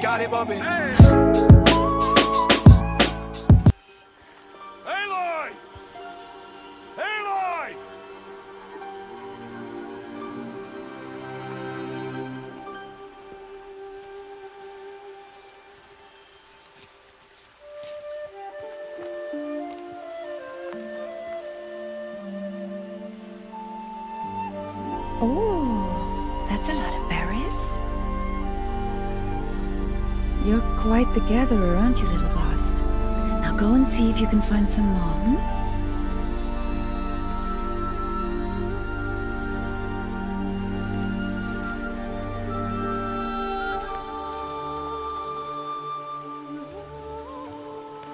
got it bumping. Hey! Aloy! Aloy! Oh, that's a lot of berries. You're quite the gatherer, aren't you, little Bast? Now go and see if you can find some more, hmm?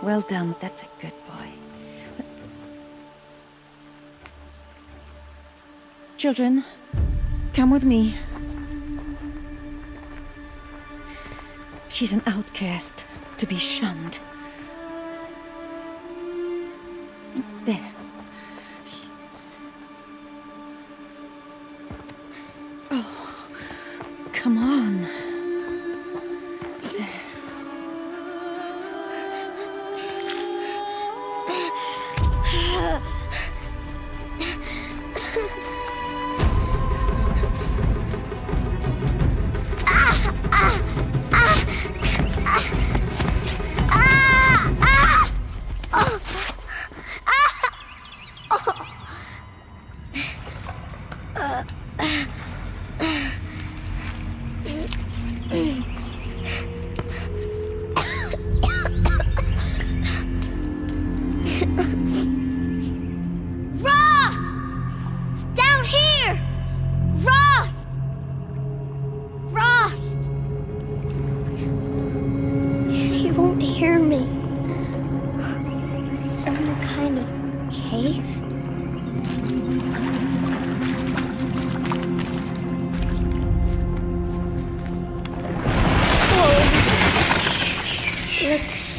Well done, that's a good boy. Children, come with me. She's an outcast, to be shunned. There. Oh, come on. There.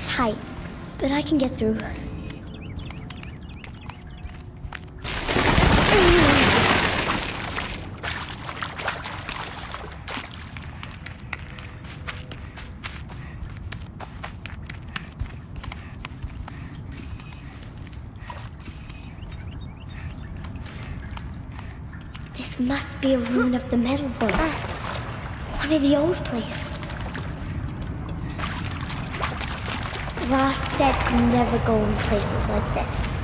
Tight, but I can get through. This must be a ruin of the metal boat. One of the old places. Ross said never go in places like this.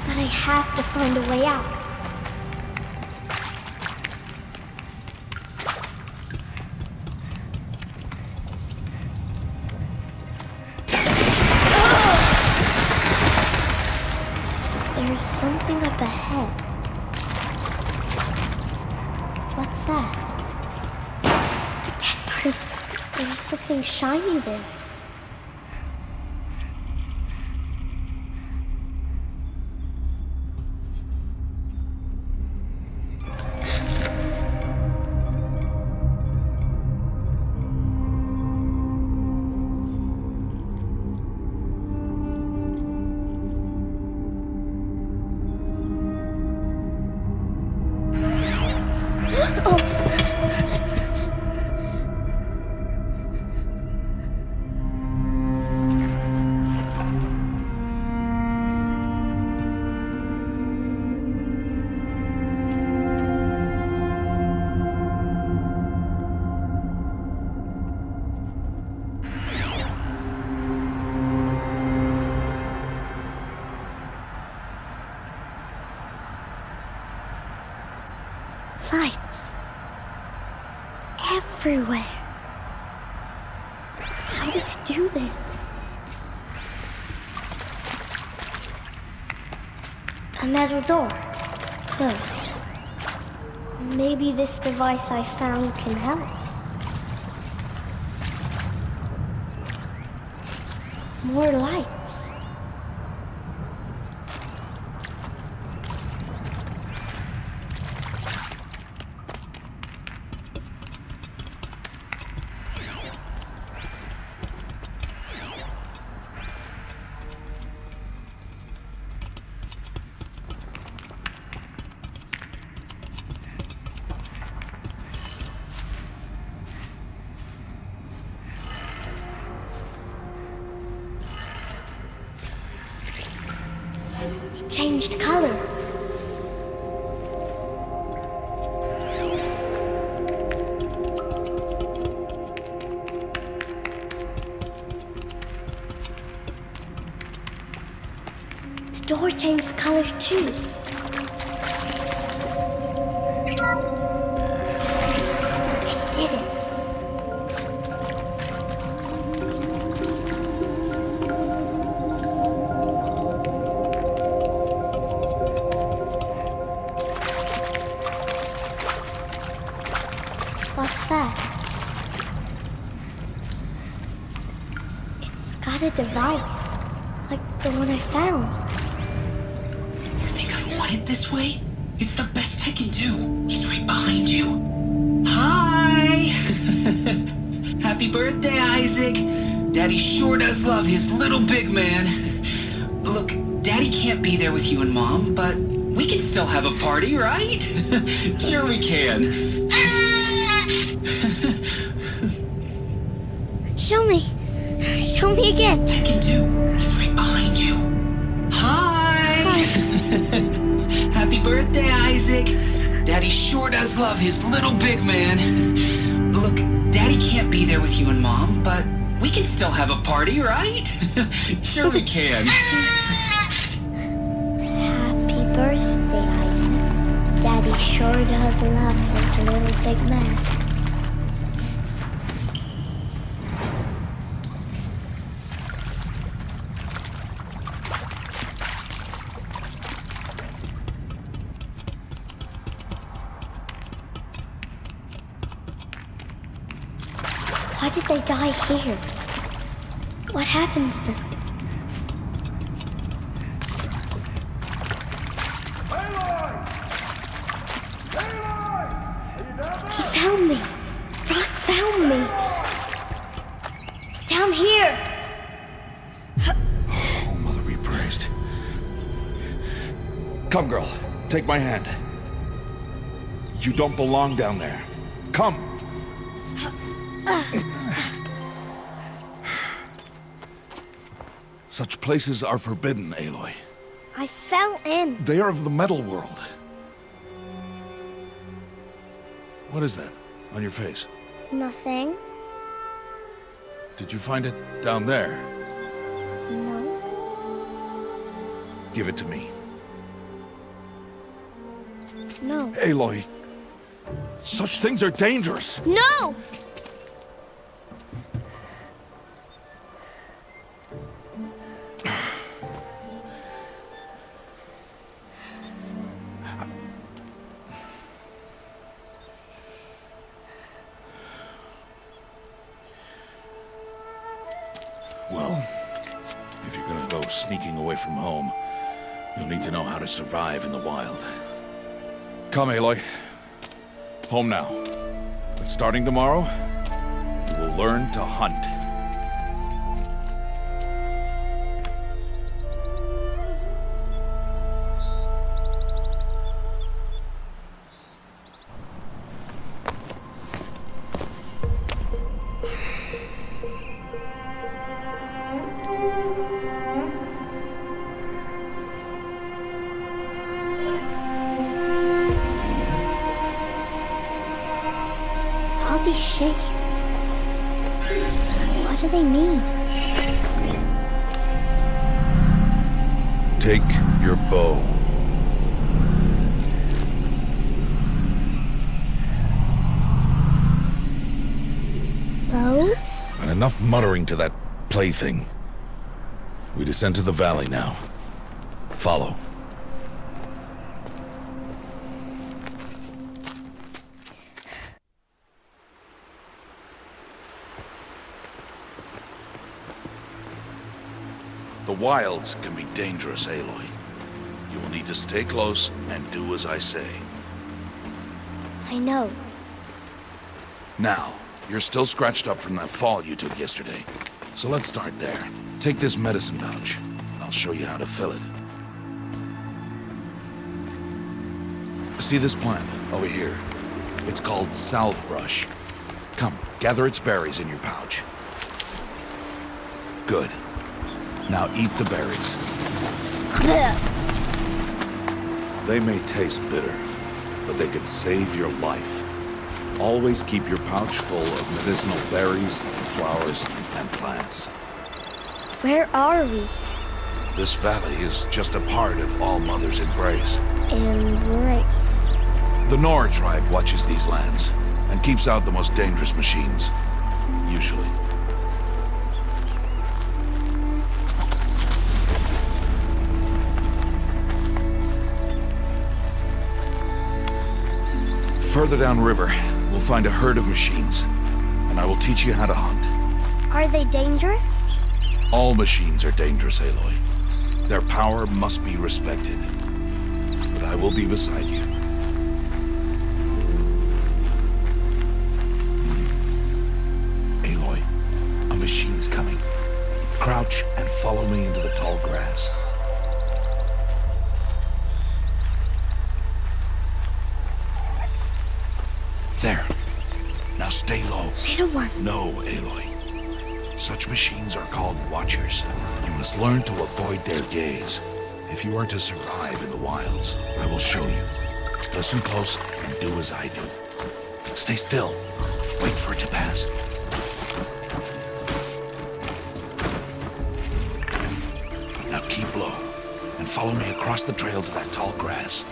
But I have to find a way out. There's something up ahead. What's that? A dead person. There's something shiny there. Lights. Everywhere. How does he do this? A metal door. Closed. Maybe this device I found can help. More lights. changed color. The door changed color too. It didn't. What's that? It's got a device, like the one I found. You think I want it this way? It's the best I can do. He's right behind you. Hi! Happy birthday, Isaac. Daddy sure does love his little big man. Look, Daddy can't be there with you and Mom, but we can still have a party, right? Sure we can. Show me. Show me again. I can do. He's right behind you. Hi! Happy birthday, Isaac. Daddy sure does love his little big man. Look, Daddy can't be there with you and Mom, but we can still have a party, right? Sure we can. Happy birthday, Isaac. Daddy sure does love his little big man. Why did they die here? What happened to them? Aloy! Aloy! Are you down there? He found me. Ross found me. Down here. Oh, Mother be praised. Come, girl. Take my hand. You don't belong down there. Come. Such places are forbidden, Aloy. I fell in. They are of the metal world. What is that on your face? Nothing. Did you find it down there? No. Give it to me. No. Aloy, such things are dangerous. No! Well, if you're gonna go sneaking away from home, you'll need to know how to survive in the wild. Come, Aloy. Home now. But starting tomorrow, you will learn to hunt. All these shapes. What do they mean? Take your bow. Bow? And enough muttering to that plaything. We descend to the valley now. Follow. The wilds can be dangerous, Aloy. You will need to stay close and do as I say. I know. Now, you're still scratched up from that fall you took yesterday. So let's start there. Take this medicine pouch. I'll show you how to fill it. See this plant over here? It's called salvebrush. Come, gather its berries in your pouch. Good. Now eat the berries. They may taste bitter, but they could save your life. Always keep your pouch full of medicinal berries, flowers, and plants. Where are we? This valley is just a part of All Mother's embrace. Embrace. The Nora tribe watches these lands and keeps out the most dangerous machines. Usually. Further downriver, we'll find a herd of machines, and I will teach you how to hunt. Are they dangerous? All machines are dangerous, Aloy. Their power must be respected. But I will be beside you. Aloy, a machine's coming. Crouch and follow me into the tall grass. There. Now stay low. Little one. No, Aloy. Such machines are called watchers. You must learn to avoid their gaze. If you are to survive in the wilds, I will show you. Listen close and do as I do. Stay still. Wait for it to pass. Now keep low and follow me across the trail to that tall grass.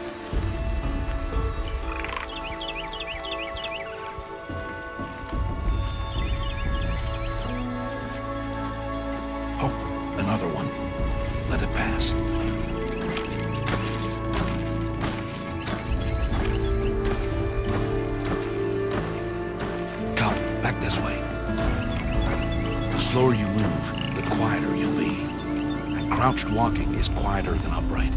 Oh, another one. Let it pass. Come, back this way. The slower you move, the quieter you'll be. And crouched walking is quieter than upright.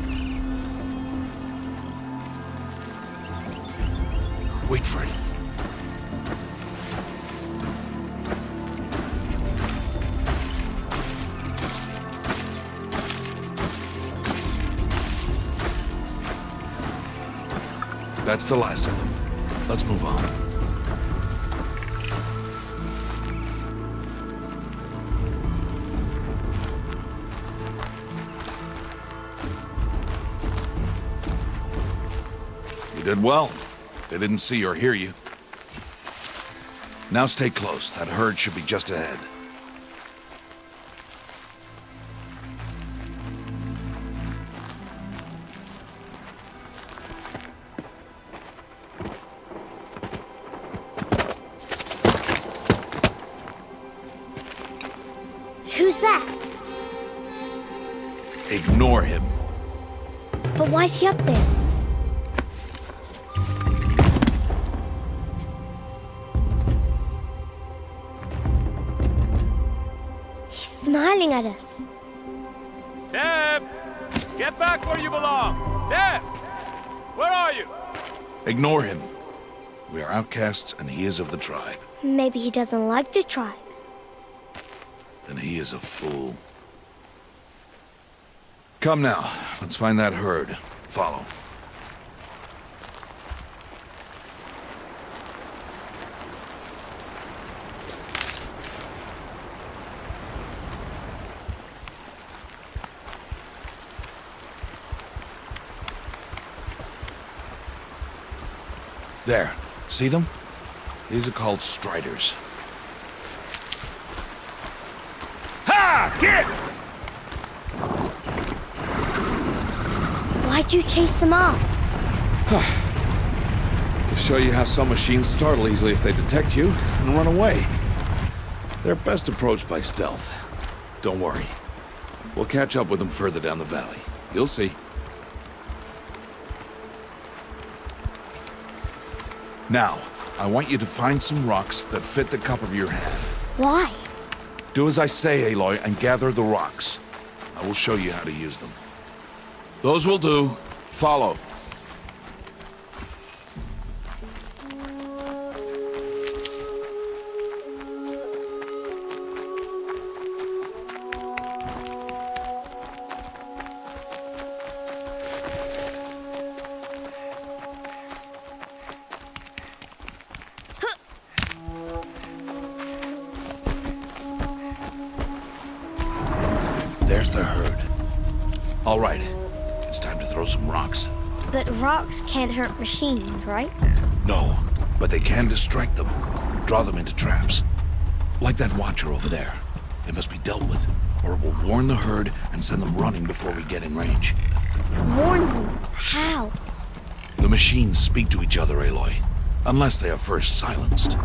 Wait for it. That's the last of them. Let's move on. You did well. They didn't see or hear you. Now stay close. That herd should be just ahead. Who's that? Ignore him. But why's he up there? He's smiling at us. Teb! Get back where you belong! Teb! Where are you? Ignore him. We are outcasts and he is of the tribe. Maybe he doesn't like the tribe. Then he is a fool. Come now, let's find that herd. Follow. There. See them? These are called striders. Ha! Get! Why'd you chase them off? To show you how some machines startle easily if they detect you and run away. They're best approached by stealth. Don't worry. We'll catch up with them further down the valley. You'll see. Now, I want you to find some rocks that fit the cup of your hand. Why? Do as I say, Aloy, and gather the rocks. I will show you how to use them. Those will do. Follow. There's the herd. All right. It's time to throw some rocks. But rocks can't hurt machines, right? No, but they can distract them. Draw them into traps. Like that watcher over there. It must be dealt with, or it will warn the herd and send them running before we get in range. Warn them? How? The machines speak to each other, Aloy. Unless they are first silenced.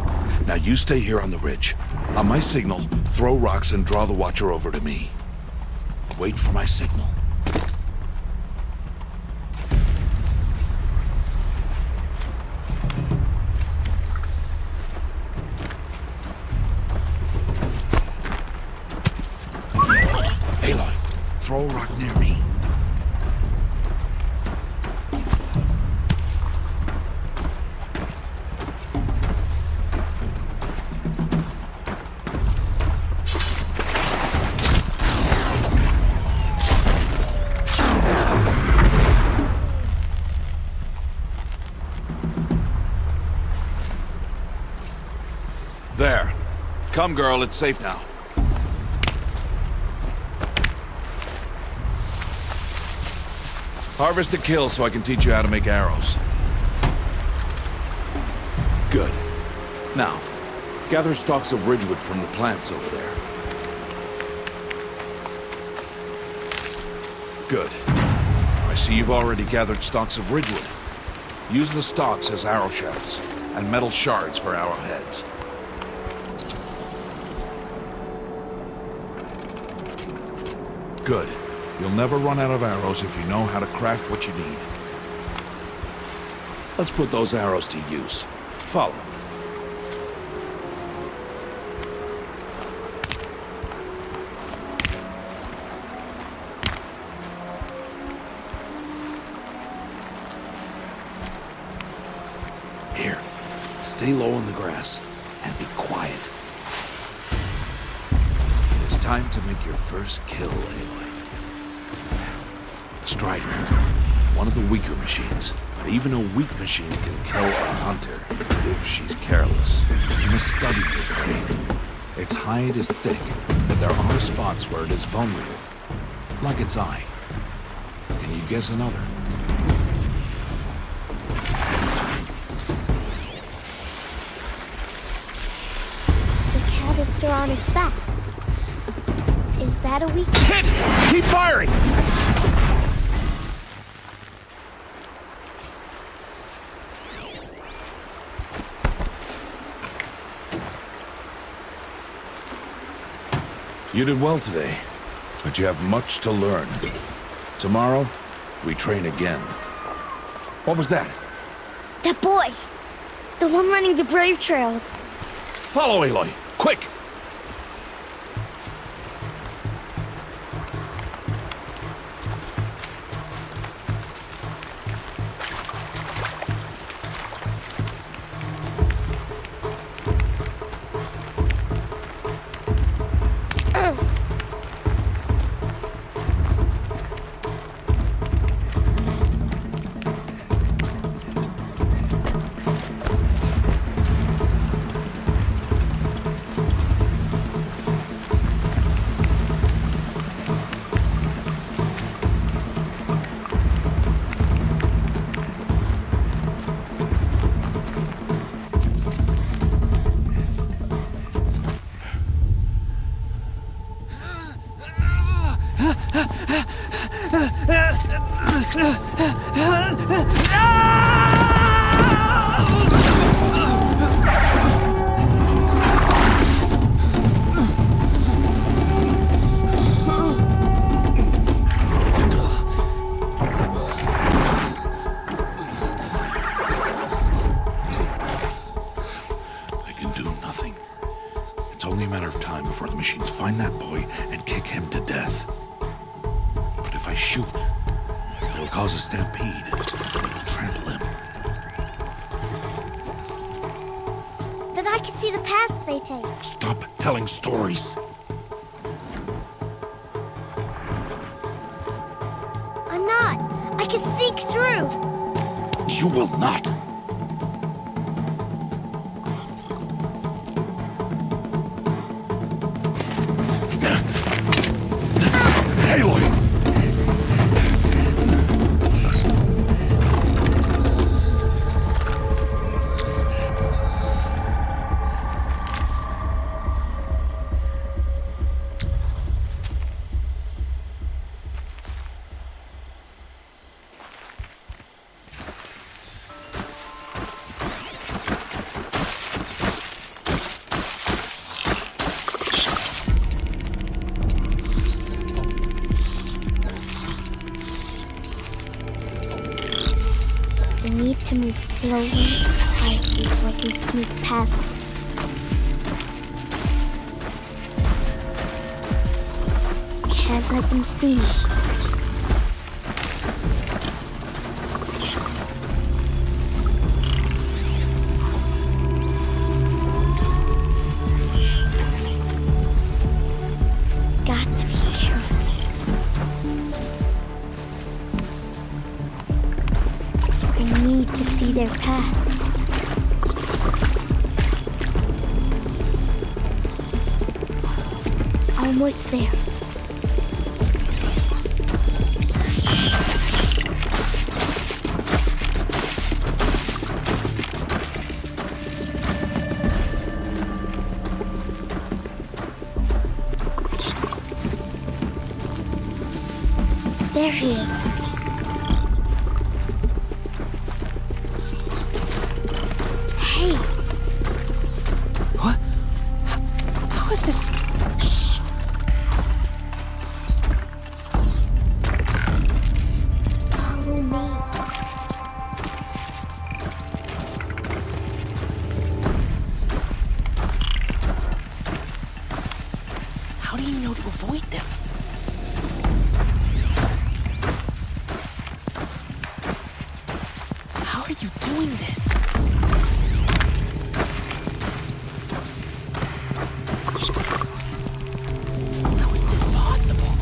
Now you stay here on the ridge. On my signal, throw rocks and draw the watcher over to me. Wait for my signal. Aloy, throw a rock near me. There. Come, girl, it's safe now. Harvest and kill so I can teach you how to make arrows. Good. Now, gather stalks of ridgewood from the plants over there. Good. I see you've already gathered stalks of ridgewood. Use the stalks as arrow shafts, and metal shards for arrowheads. Good. You'll never run out of arrows if you know how to craft what you need. Let's put those arrows to use. Follow. Here. Stay low in the grass and be quiet. It's time to make your first kill, Aloy. Strider, one of the weaker machines, but even a weak machine can kill a hunter if she's careless. You must study your prey. Its hide is thick, but there are spots where it is vulnerable, like its eye. Can you guess another? The canister on its back. Is that a weak... Hit! Keep firing! You did well today, but you have much to learn. Tomorrow, we train again. What was that? That boy! The one running the brave trails. Follow Aloy, quick! Find that boy and kick him to death. But if I shoot, it'll cause a stampede. It'll trample him. But I can see the paths they take. Stop telling stories. I'm not. I can sneak through. You will not. Aloy! Move slowly, quietly, so I can sneak past them. Can't let them see me. Got to be careful. I need to see their paths. Almost there. There he is. Hey. What? How is this? Shh. Follow me. How do you know to avoid them? How are you doing this? How is this possible?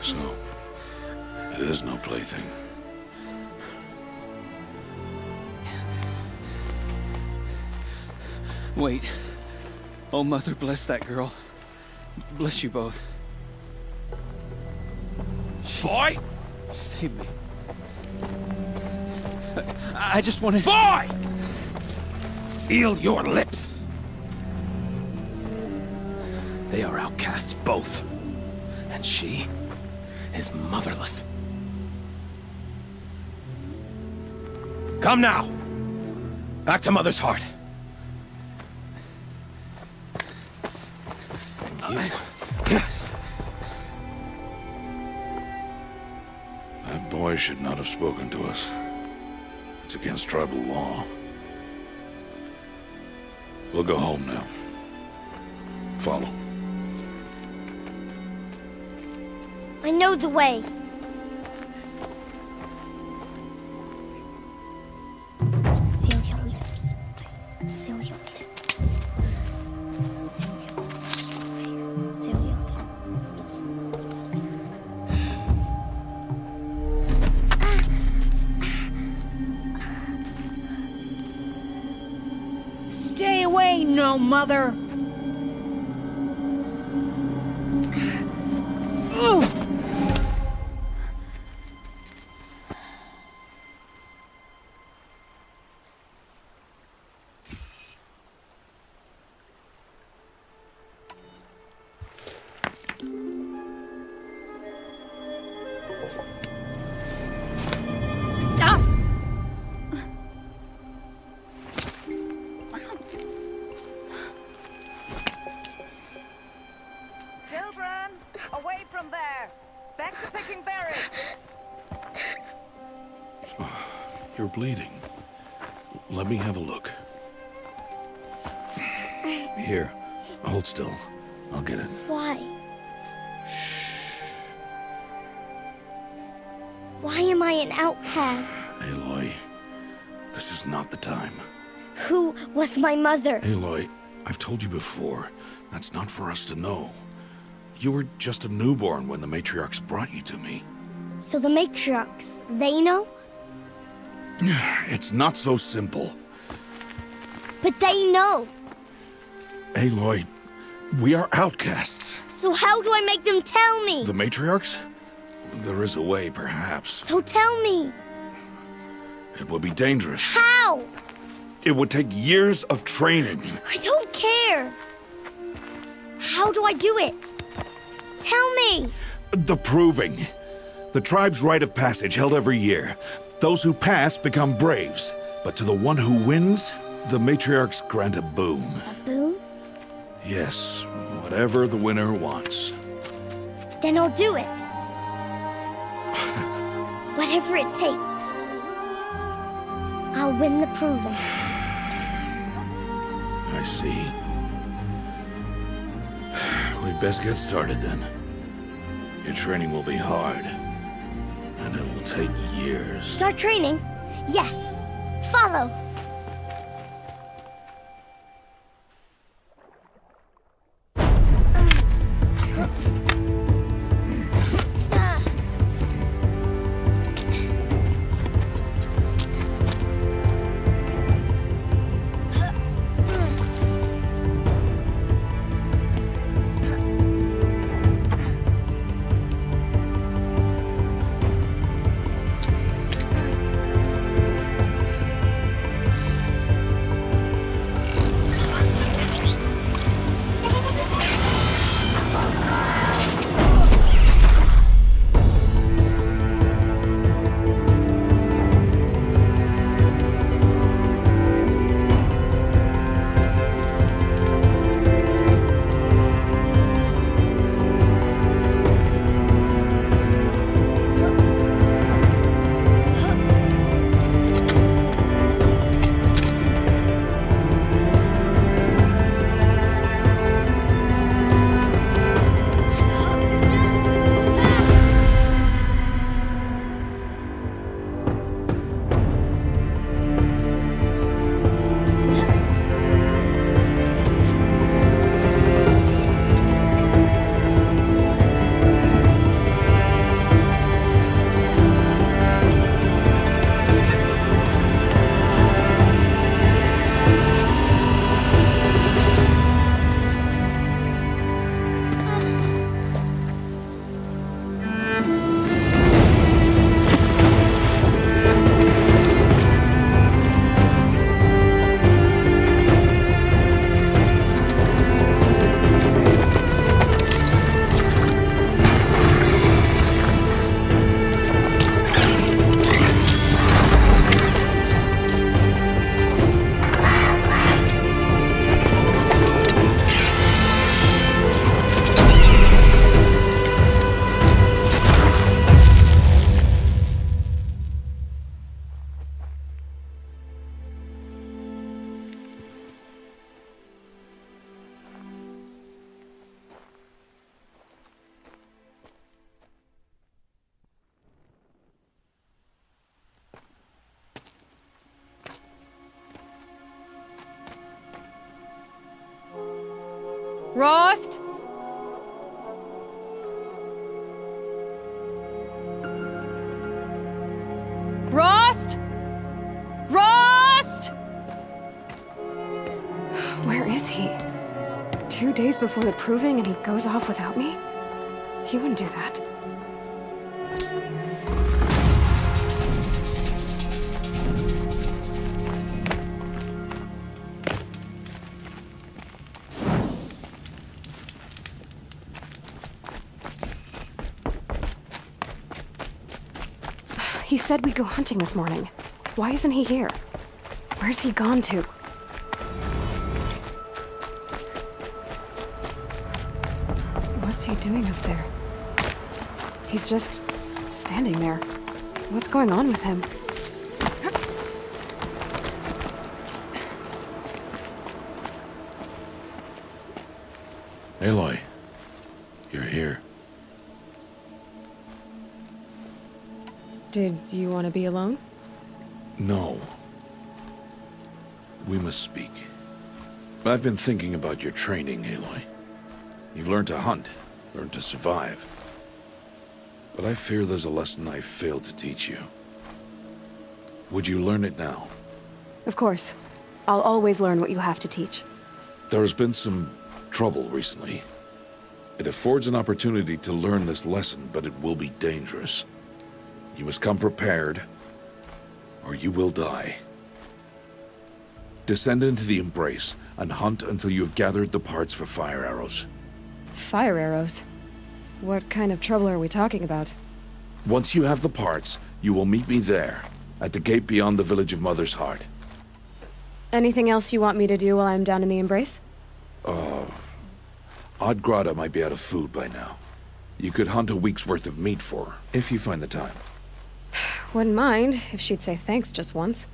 So, it is no plaything. Wait. Oh, Mother, bless that girl. Bless you both. Boy! She saved me. I just wanted... Boy! Seal your lips. They are outcasts, both. And she is motherless. Come now. Back to Mother's heart. And you... That boy should not have spoken to us. It's against tribal law. We'll go home now. Follow. I know the way. Seal your lips. Seal your lips. Seal your lips. Stay away, no mother. Stop! Children, away from there. Back to picking berries. You're bleeding. Let me have a look. Here, hold still. I'll get it. Why? Why am I an outcast? Aloy, this is not the time. Who was my mother? Aloy, I've told you before, that's not for us to know. You were just a newborn when the matriarchs brought you to me. So the matriarchs, they know? It's not so simple. But they know. Aloy, we are outcasts. So how do I make them tell me? The matriarchs? There is a way, perhaps. So tell me. It would be dangerous. How? It would take years of training. I don't care. How do I do it? Tell me. The proving. The tribe's rite of passage held every year. Those who pass become braves. But to the one who wins, the matriarchs grant a boon. A boon? Yes, whatever the winner wants. Then I'll do it. Whatever it takes. I'll win the proving. I see. We'd best get started then. Your training will be hard. And it will take years. Start training? Yes. Follow. Rost? Rost? Rost? Where is he? 2 days before the proving and he goes off without me? He wouldn't do that. He said we'd go hunting this morning. Why isn't he here? Where's he gone to? What's he doing up there? He's just standing there. What's going on with him? Aloy, you're here. Did you want to be alone? No. We must speak. I've been thinking about your training, Aloy. You've learned to hunt, learned to survive. But I fear there's a lesson I failed to teach you. Would you learn it now? Of course. I'll always learn what you have to teach. There has been some trouble recently. It affords an opportunity to learn this lesson, but it will be dangerous. You must come prepared, or you will die. Descend into the Embrace and hunt until you have gathered the parts for fire arrows. Fire arrows? What kind of trouble are we talking about? Once you have the parts, you will meet me there, at the gate beyond the village of Mother's Heart. Anything else you want me to do while I'm down in the Embrace? Odd Grata might be out of food by now. You could hunt a week's worth of meat for her, if you find the time. Wouldn't mind if she'd say thanks just once.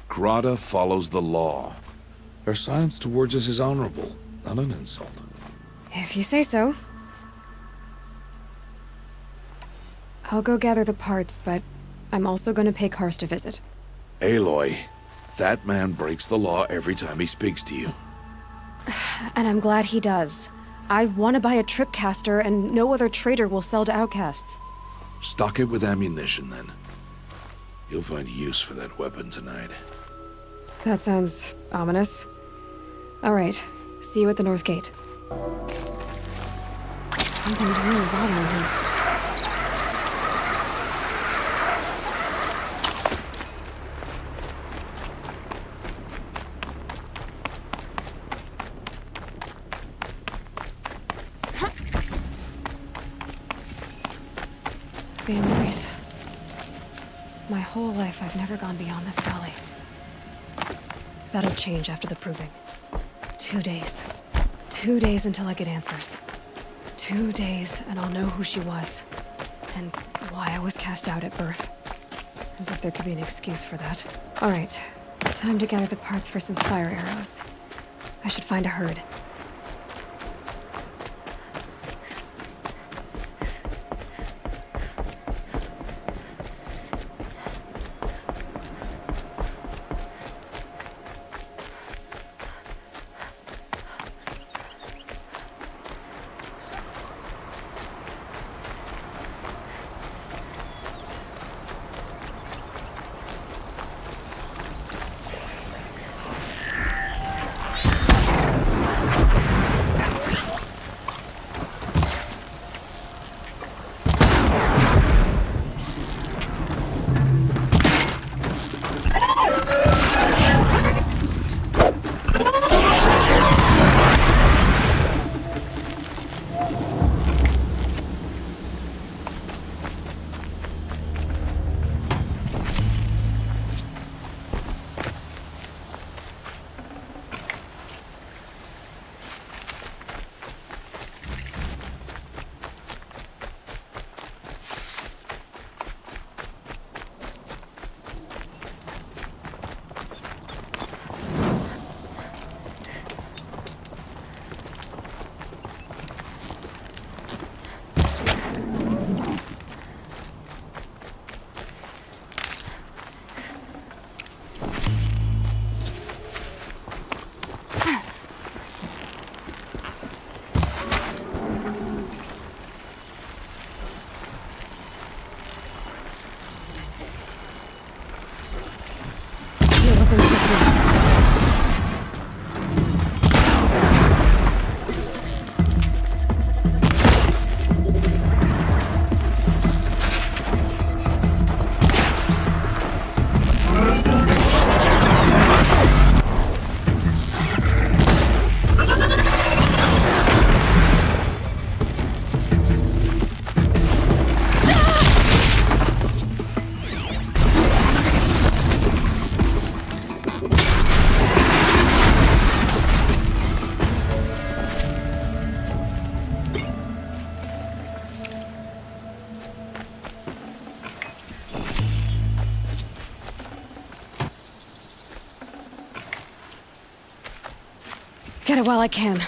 Grata follows the law. Her science towards us is honorable, not an insult. If you say so. I'll go gather the parts, but I'm also going to pay Karst a visit. Aloy, that man breaks the law every time he speaks to you. And I'm glad he does. I want to buy a tripcaster, and no other trader will sell to outcasts. Stock it with ammunition, then. You'll find use for that weapon tonight. That sounds ominous. All right, see you at the North Gate. Something's really bothering him. The Embrace. My whole life, I've never gone beyond this valley. That'll change after the proving. 2 days. 2 days until I get answers. 2 days, and I'll know who she was. And why I was cast out at birth. As if there could be an excuse for that. All right, time to gather the parts for some fire arrows. I should find a herd. Get it while I can.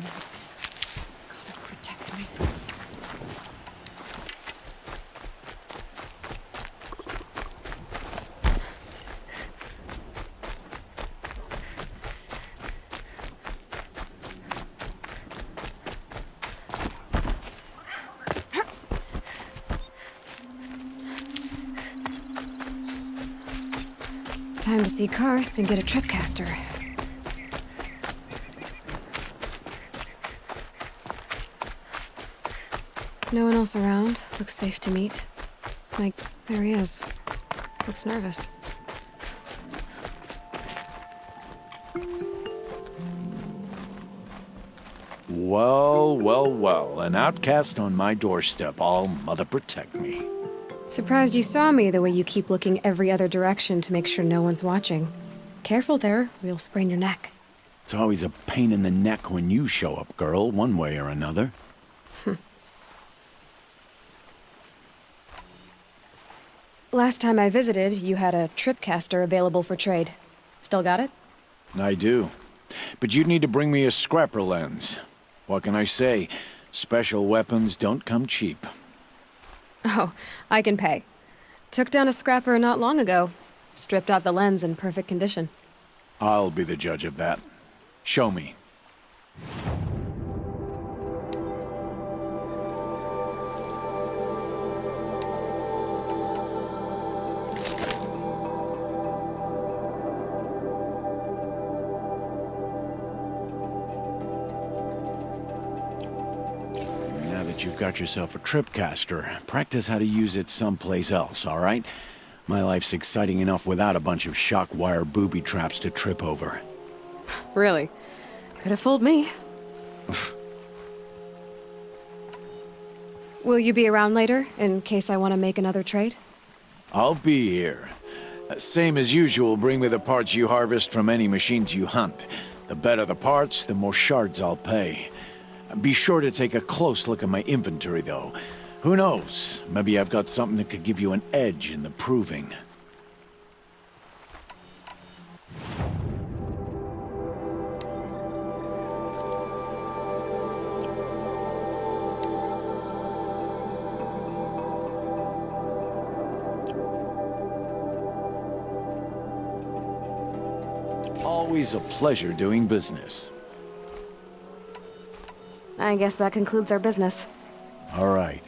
Gotta protect me. Time to see Karst and get a tripcaster. No one else around. Looks safe to meet. Like, there he is. Looks nervous. Well, well, well. An outcast on my doorstep. All mother protect me. Surprised you saw me the way you keep looking every other direction to make sure no one's watching. Careful there, or you'll sprain your neck. It's always a pain in the neck when you show up, girl, one way or another. Last time I visited, you had a tripcaster available for trade. Still got it? I do. But you'd need to bring me a scrapper lens. What can I say? Special weapons don't come cheap. Oh, I can pay. Took down a scrapper not long ago. Stripped out the lens in perfect condition. I'll be the judge of that. Show me. Now that you've got yourself a tripcaster, practice how to use it someplace else, all right? My life's exciting enough without a bunch of shock wire booby traps to trip over. Really? Could have fooled me. Will you be around later, in case I want to make another trade? I'll be here. Same as usual, bring me the parts you harvest from any machines you hunt. The better the parts, the more shards I'll pay. Be sure to take a close look at my inventory, though. Who knows? Maybe I've got something that could give you an edge in the proving. Always a pleasure doing business. I guess that concludes our business. All right.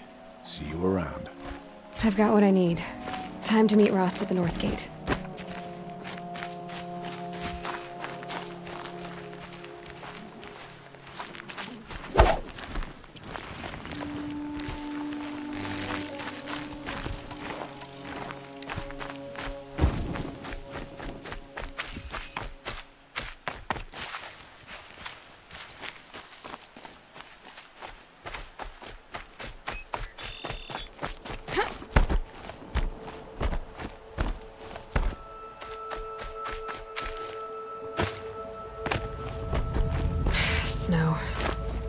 See you around. I've got what I need. Time to meet Rost at the North Gate. Snow.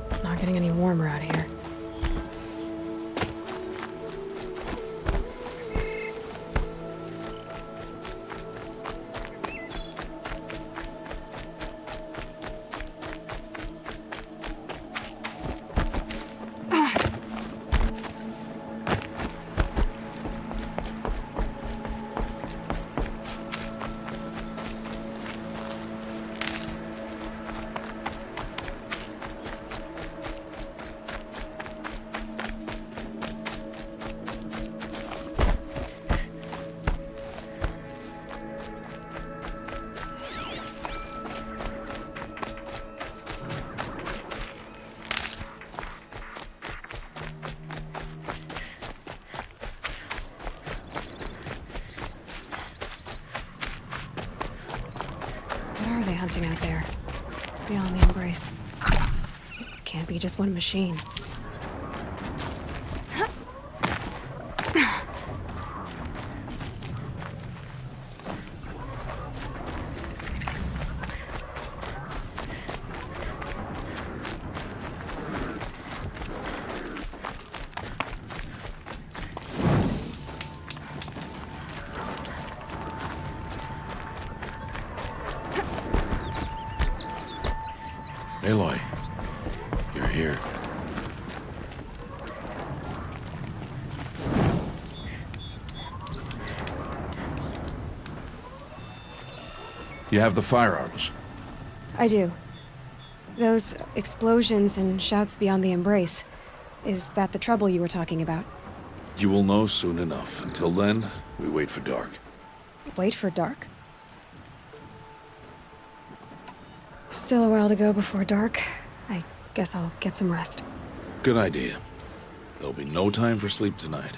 It's not getting any warmer out here. What are they hunting out there? Beyond the embrace. Can't be just one machine. Aloy, here. You have the firearms. I do. Those explosions and shouts beyond the embrace. Is that the trouble you were talking about? You will know soon enough. Until then, we wait for dark. Wait for dark? Still a while to go before dark. I guess I'll get some rest. Good idea. There'll be no time for sleep tonight.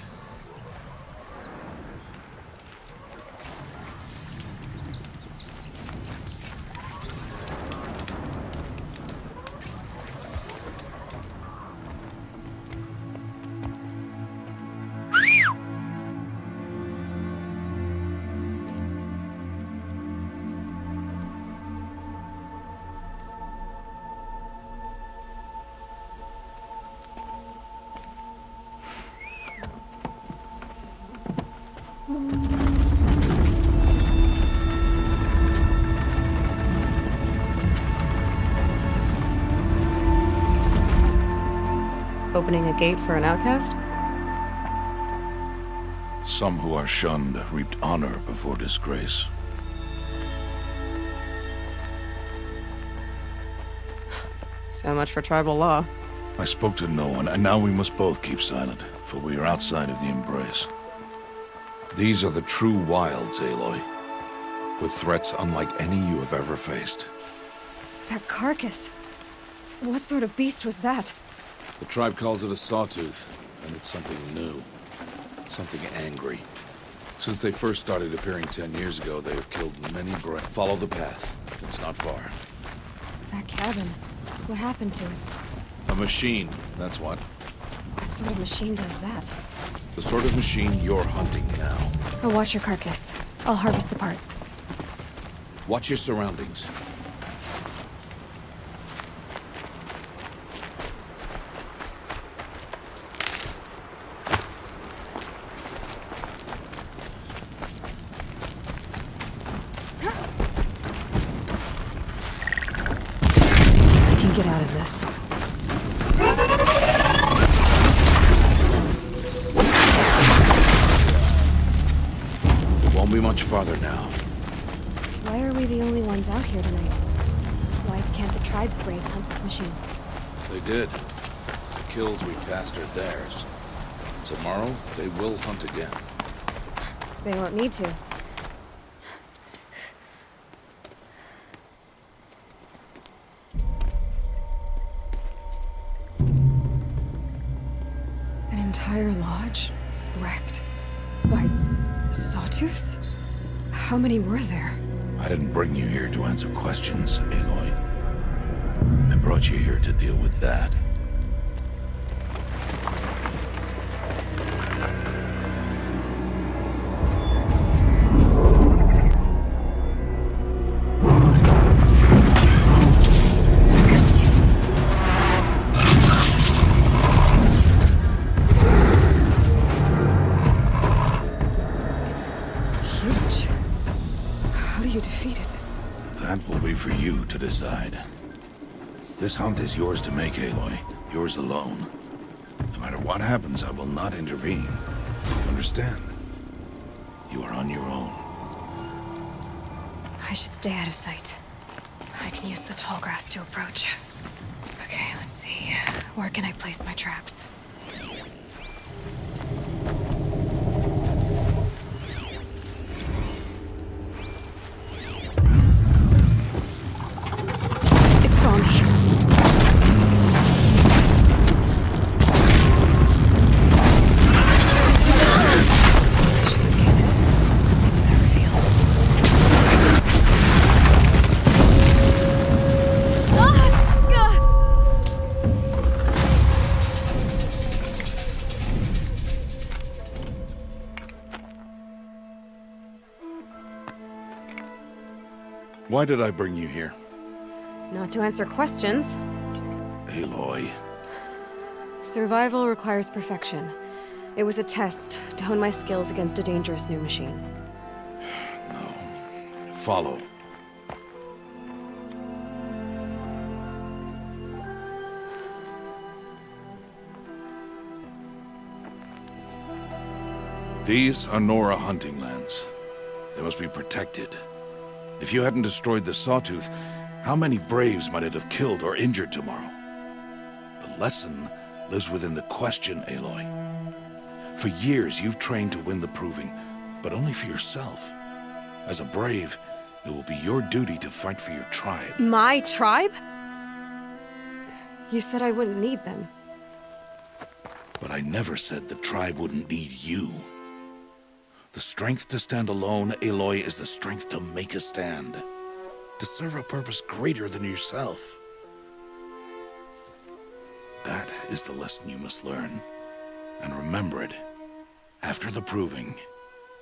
Opening a gate for an outcast? Some who are shunned reaped honor before disgrace. So much for tribal law. I spoke to no one, and now we must both keep silent, for we are outside of the embrace. These are the true wilds, Aloy, with threats unlike any you have ever faced. That carcass. What sort of beast was that? The tribe calls it a sawtooth, and it's something new. Something angry. Since they first started appearing 10 years ago, they have killed many brave. Follow the path. It's not far. That cabin. What happened to it? A machine, that's what. What sort of machine does that? The sort of machine you're hunting now. I'll watch your carcass. I'll harvest the parts. Watch your surroundings. I can get out of this. Won't be much farther now. Why are we the only ones out here tonight? Why can't the tribe's braves hunt this machine? They did. The kills we passed are theirs. Tomorrow, they will hunt again. They won't need to. An entire lodge wrecked by sawtooths? How many were there? I didn't bring you here to answer questions, Aloy. I brought you here to deal with that. Huge. How do you defeat it? That will be for you to decide. This hunt is yours to make, Aloy. Yours alone. No matter what happens, I will not intervene. You understand? You are on your own. I should stay out of sight. I can use the tall grass to approach. Okay, let's see. Where can I place my traps? It saw me. I should scan it. See what that reveals. Why did I bring you here? Not to answer questions. Aloy. Survival requires perfection. It was a test to hone my skills against a dangerous new machine. No. Follow. These are Nora hunting lands. They must be protected. If you hadn't destroyed the Sawtooth, how many Braves might it have killed or injured tomorrow? The lesson lives within the question, Aloy. For years, you've trained to win the Proving, but only for yourself. As a Brave, it will be your duty to fight for your tribe. My tribe? You said I wouldn't need them. But I never said the tribe wouldn't need you. The strength to stand alone, Aloy, is the strength to make a stand. To serve a purpose greater than yourself. That is the lesson you must learn. And remember it. After the Proving.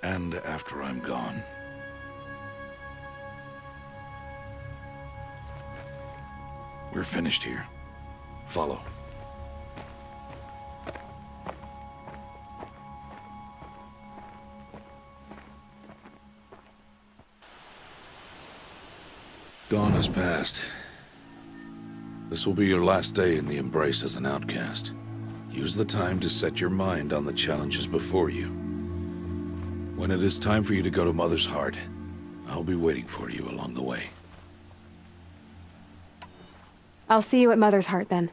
And after I'm gone. We're finished here. Follow. Dawn has passed. This will be your last day in the Embrace as an outcast. Use the time to set your mind on the challenges before you. When it is time for you to go to Mother's Heart, I'll be waiting for you along the way. I'll see you at Mother's Heart then.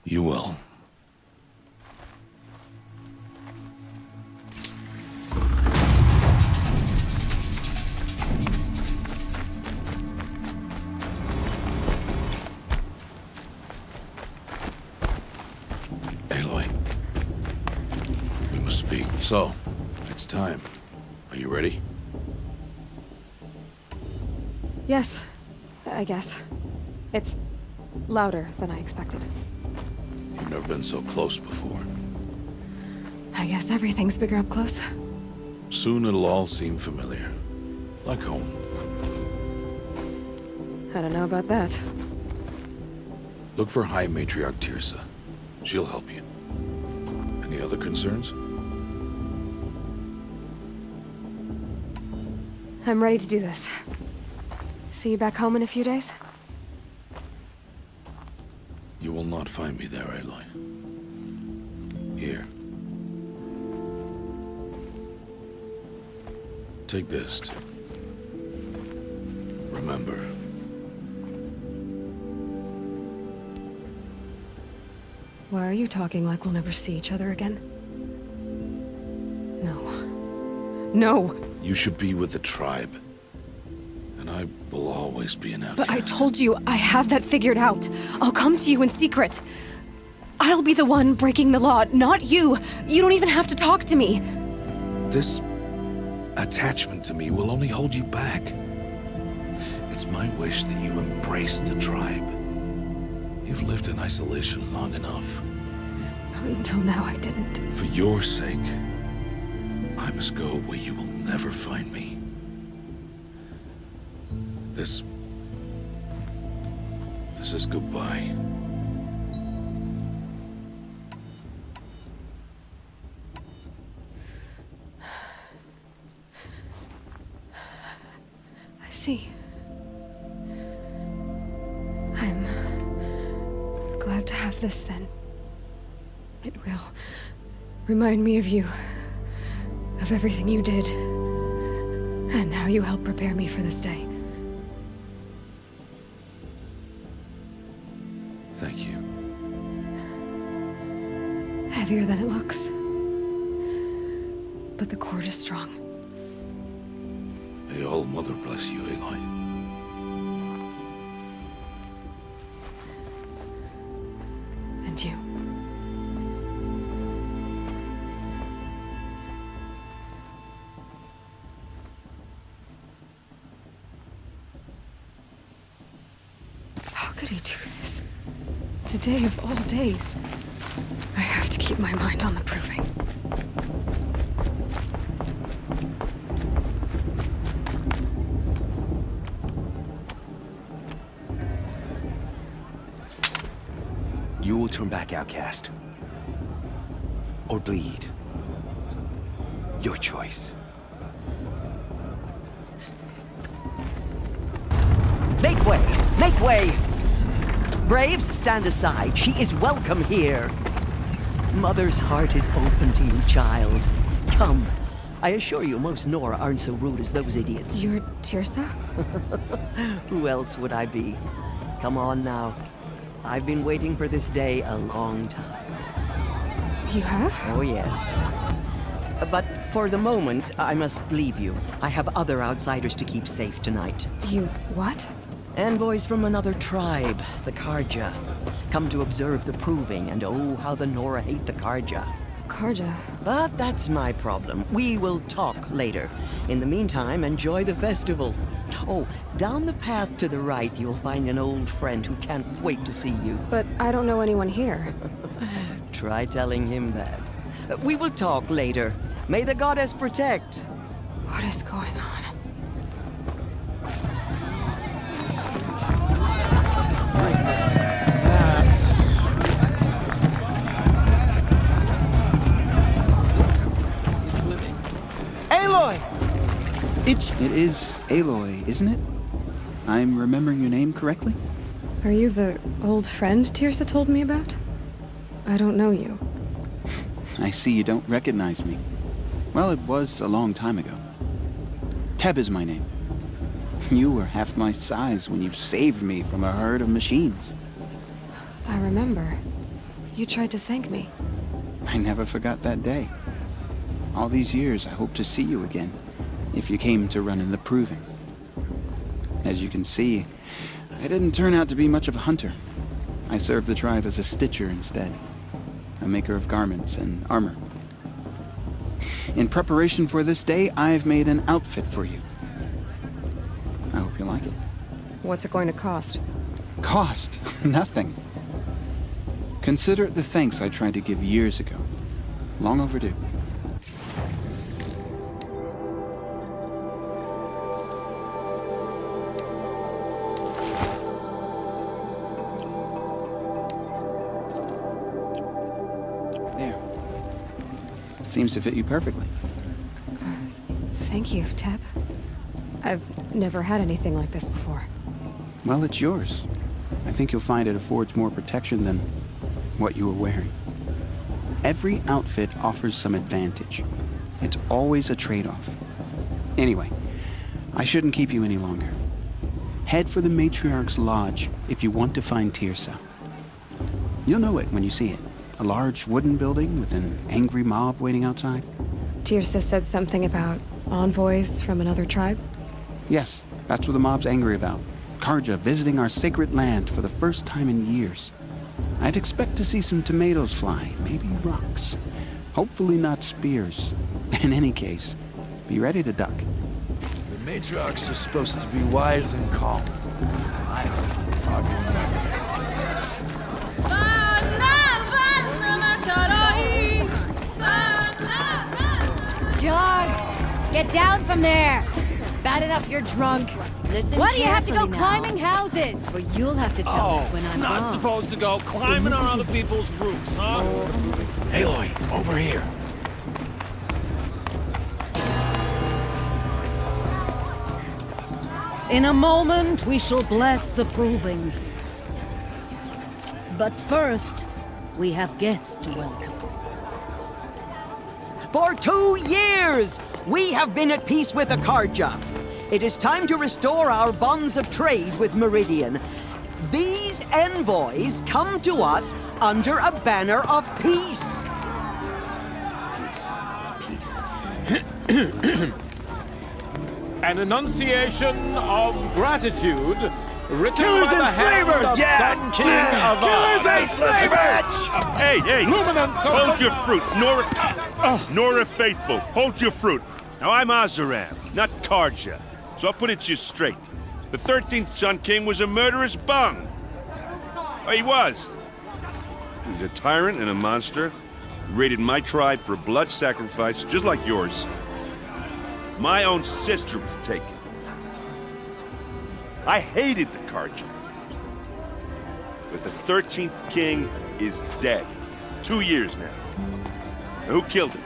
You will. Aloy. We must speak. So, it's time. Are you ready? Yes, I guess. It's louder than I expected. You've never been so close before. I guess everything's bigger up close. Soon it'll all seem familiar. Like home. I don't know about that. Look for High Matriarch Tirsa. She'll help you. Any other concerns? I'm ready to do this. See you back home in a few days? You will not find me there, Aloy. Here. Take this to remember. Why are you talking like we'll never see each other again? No. No! You should be with the tribe. And I will always be an outcast. But I told you, I have that figured out. I'll come to you in secret. I'll be the one breaking the law, not you. You don't even have to talk to me. This attachment to me will only hold you back. It's my wish that you embrace the tribe. You've lived in isolation long enough. Until now, I didn't. For your sake, I must go where you will never find me. This is goodbye. I see. I'm glad to have this then. It will remind me of you, of everything you did, and how you helped prepare me for this day. Thank you. Heavier than it looks. But the cord is strong. May All Mother bless you, Aloy. And you. How could he do this? Today of all days. I have to keep my mind on the Proving. You will turn back, outcast. Or bleed. Your choice. Make way! Make way! Braves, stand aside. She is welcome here. Mother's heart is open to you, child. Come, I assure you, most Nora aren't so rude as those idiots. You're Tirsa? Who else would I be? Come on now. I've been waiting for this day a long time. You have? Oh, yes. But for the moment, I must leave you. I have other outsiders to keep safe tonight. You what? Envoys from another tribe, the Karja. Come to observe the proving, and oh, how the Nora hate the Karja. Karja? But that's my problem. We will talk later. In the meantime, enjoy the festival. Oh, down the path to the right, you'll find an old friend who can't wait to see you. But I don't know anyone here. Try telling him that. We will talk later. May the goddess protect. What is going on? Aloy! It is Aloy, isn't it? I'm remembering your name correctly? Are you the old friend Tirsa told me about? I don't know you. I see you don't recognize me. Well, it was a long time ago. Teb is my name. You were half my size when you saved me from a herd of machines. I remember. You tried to thank me. I never forgot that day. All these years, I hope to see you again, if you came to run in the proving. As you can see, I didn't turn out to be much of a hunter. I served the tribe as a stitcher instead, a maker of garments and armor. In preparation for this day, I've made an outfit for you. I hope you like it. What's it going to cost? Cost? Nothing. Consider it the thanks I tried to give years ago. Long overdue. There. Seems to fit you perfectly. Thank you, Teb. I've never had anything like this before. Well, it's yours. I think you'll find it affords more protection than what you were wearing. Every outfit offers some advantage. It's always a trade-off. Anyway, I shouldn't keep you any longer. Head for the Matriarch's Lodge if you want to find Tirsa. You'll know it when you see it. A large wooden building with an angry mob waiting outside. Tirsa said something about envoys from another tribe? Yes, that's what the mob's angry about. Karja visiting our sacred land for the first time in years. I'd expect to see some tomatoes fly, maybe rocks. Hopefully not spears. In any case, be ready to duck. The matriarchs are supposed to be wise and calm. John, get down from there. Bad enough you're drunk. Listen Why do you have to go carefully now, climbing houses? Or you'll have to tell us when I'm not wrong. supposed to go climbing on other people's roofs, huh? Aloy, over here. In a moment, we shall bless the proving. But first, we have guests to welcome. For 2 years, we have been at peace with the Karja. It is time to restore our bonds of trade with Meridian. These envoys come to us under a banner of peace. An enunciation of gratitude written Killers by the and hand slavers! of Yeah! Sun King of Killers and slavers! Hey, hey! Luminance of Hold the- your fruit, Nora Faithful. Hold your fruit. Now, I'm Azaram, not Karja, so I'll put it to you straight. The 13th Sun King was a murderous bung. Oh, he was. He was a tyrant and a monster. He raided my tribe for blood sacrifice, just like yours. My own sister was taken. I hated the Karja. But the 13th king is dead. 2 years now. Now, who killed him?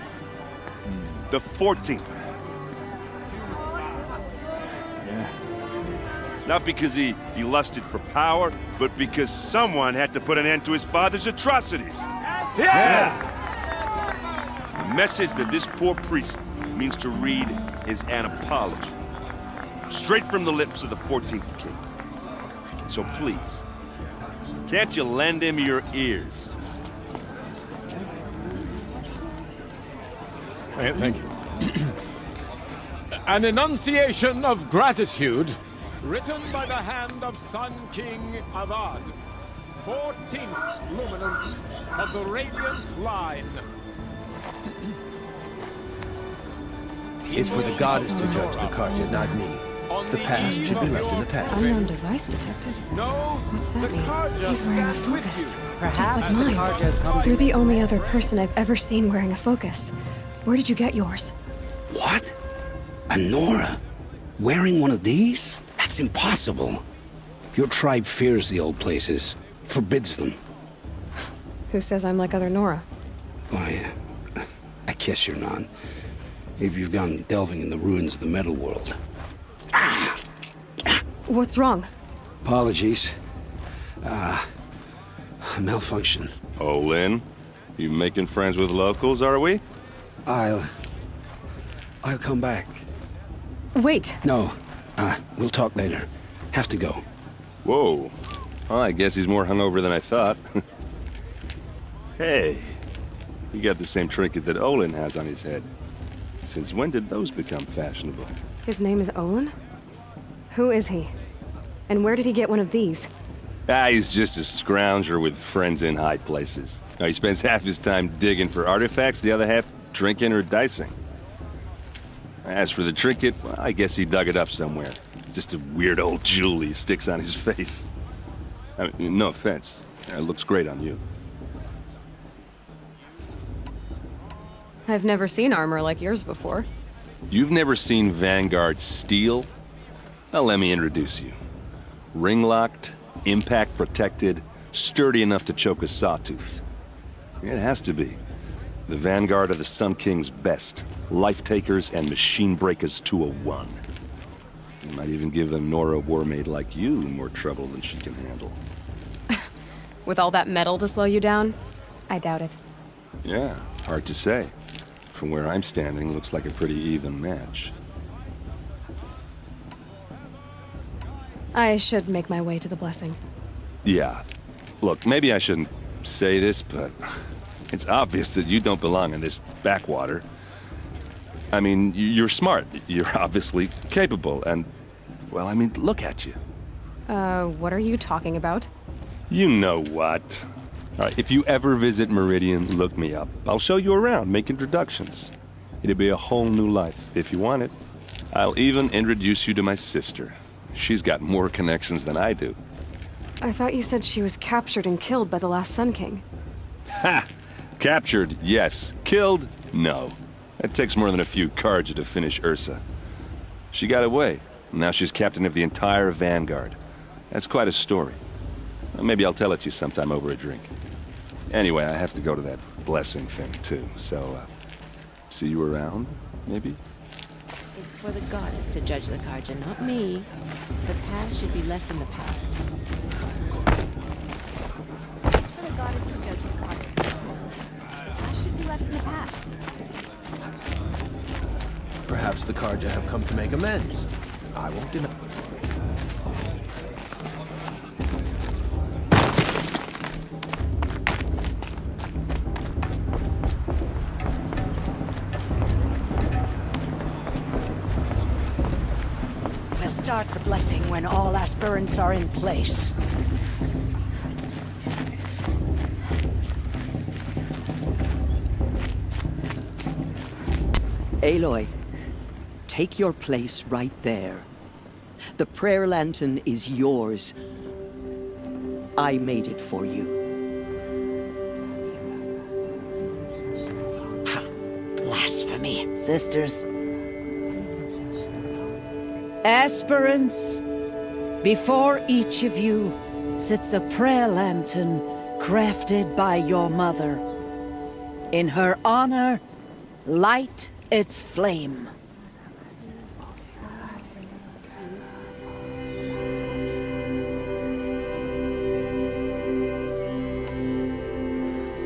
The 14th. Not because he lusted for power, but because someone had to put an end to his father's atrocities. Yeah! A message that this poor priest means to read is an apology. Straight from the lips of the 14th king. So please, can't you lend him your ears? Thank you. An enunciation of gratitude, written by the hand of Sun King Avad, 14th luminance of the Radiant Line. It's for the goddess to judge the Carja, not me. The past should be left in the past. Unknown device detected. What's that mean? He's wearing a focus. Perhaps Just like the mine. Carja come You're the only other person I've ever seen wearing a focus. Where did you get yours? What? A Nora? Wearing one of these? That's impossible. Your tribe fears the old places, forbids them. Who says I'm like other Nora? Why, I guess you're not. If you've gone delving in the ruins of the metal world. What's wrong? Apologies. Malfunction. Oh, Lynn? You making friends with locals, are we? I'll come back. Wait. No, we'll talk later. Have to go. Whoa. Well, I guess he's more hungover than I thought. Hey, you got the same trinket that Olin has on his head. Since when did those become fashionable? His name is Olin? Who is he? And where did he get one of these? He's just a scrounger with friends in high places. Now, he spends half his time digging for artifacts, the other half drinking or dicing. As for the trinket, well, I guess he dug it up somewhere. Just a weird old jewel he sticks on his face. I mean, no offense. It looks great on you. I've never seen armor like yours before. You've never seen Vanguard steel? Well, let me introduce you. Ring-locked, impact-protected, sturdy enough to choke a sawtooth. It has to be. The Vanguard of the Sun King's best. Life-takers and machine-breakers to a one. You might even give a Nora warmaid like you more trouble than she can handle. With all that metal to slow you down? I doubt it. Yeah, hard to say. From where I'm standing, looks like a pretty even match. I should make my way to the blessing. Yeah. Look, maybe I shouldn't say this, but it's obvious that you don't belong in this backwater. I mean, you're smart. You're obviously capable, and, well, I mean, look at you. What are you talking about? You know what. All right, if you ever visit Meridian, look me up. I'll show you around, make introductions. It'll be a whole new life, if you want it. I'll even introduce you to my sister. She's got more connections than I do. I thought you said she was captured and killed by the last Sun King. Ha! Captured, yes. Killed, no. It takes more than a few Carja to finish Ursa. She got away. Now she's captain of the entire Vanguard. That's quite a story. Maybe I'll tell it to you sometime over a drink. Anyway, I have to go to that blessing thing, too. So, see you around, maybe? It's for the goddess to judge the Carja, not me. The past should be left in the past. It's for the goddess to judge the Carja. The past should be left in the past. Perhaps the Carja have come to make amends. I won't deny. We'll start the blessing when all aspirants are in place. Aloy, take your place right there. The prayer lantern is yours. I made it for you. Blasphemy, sisters. Aspirants, before each of you sits a prayer lantern crafted by your mother. In her honor, light its flame.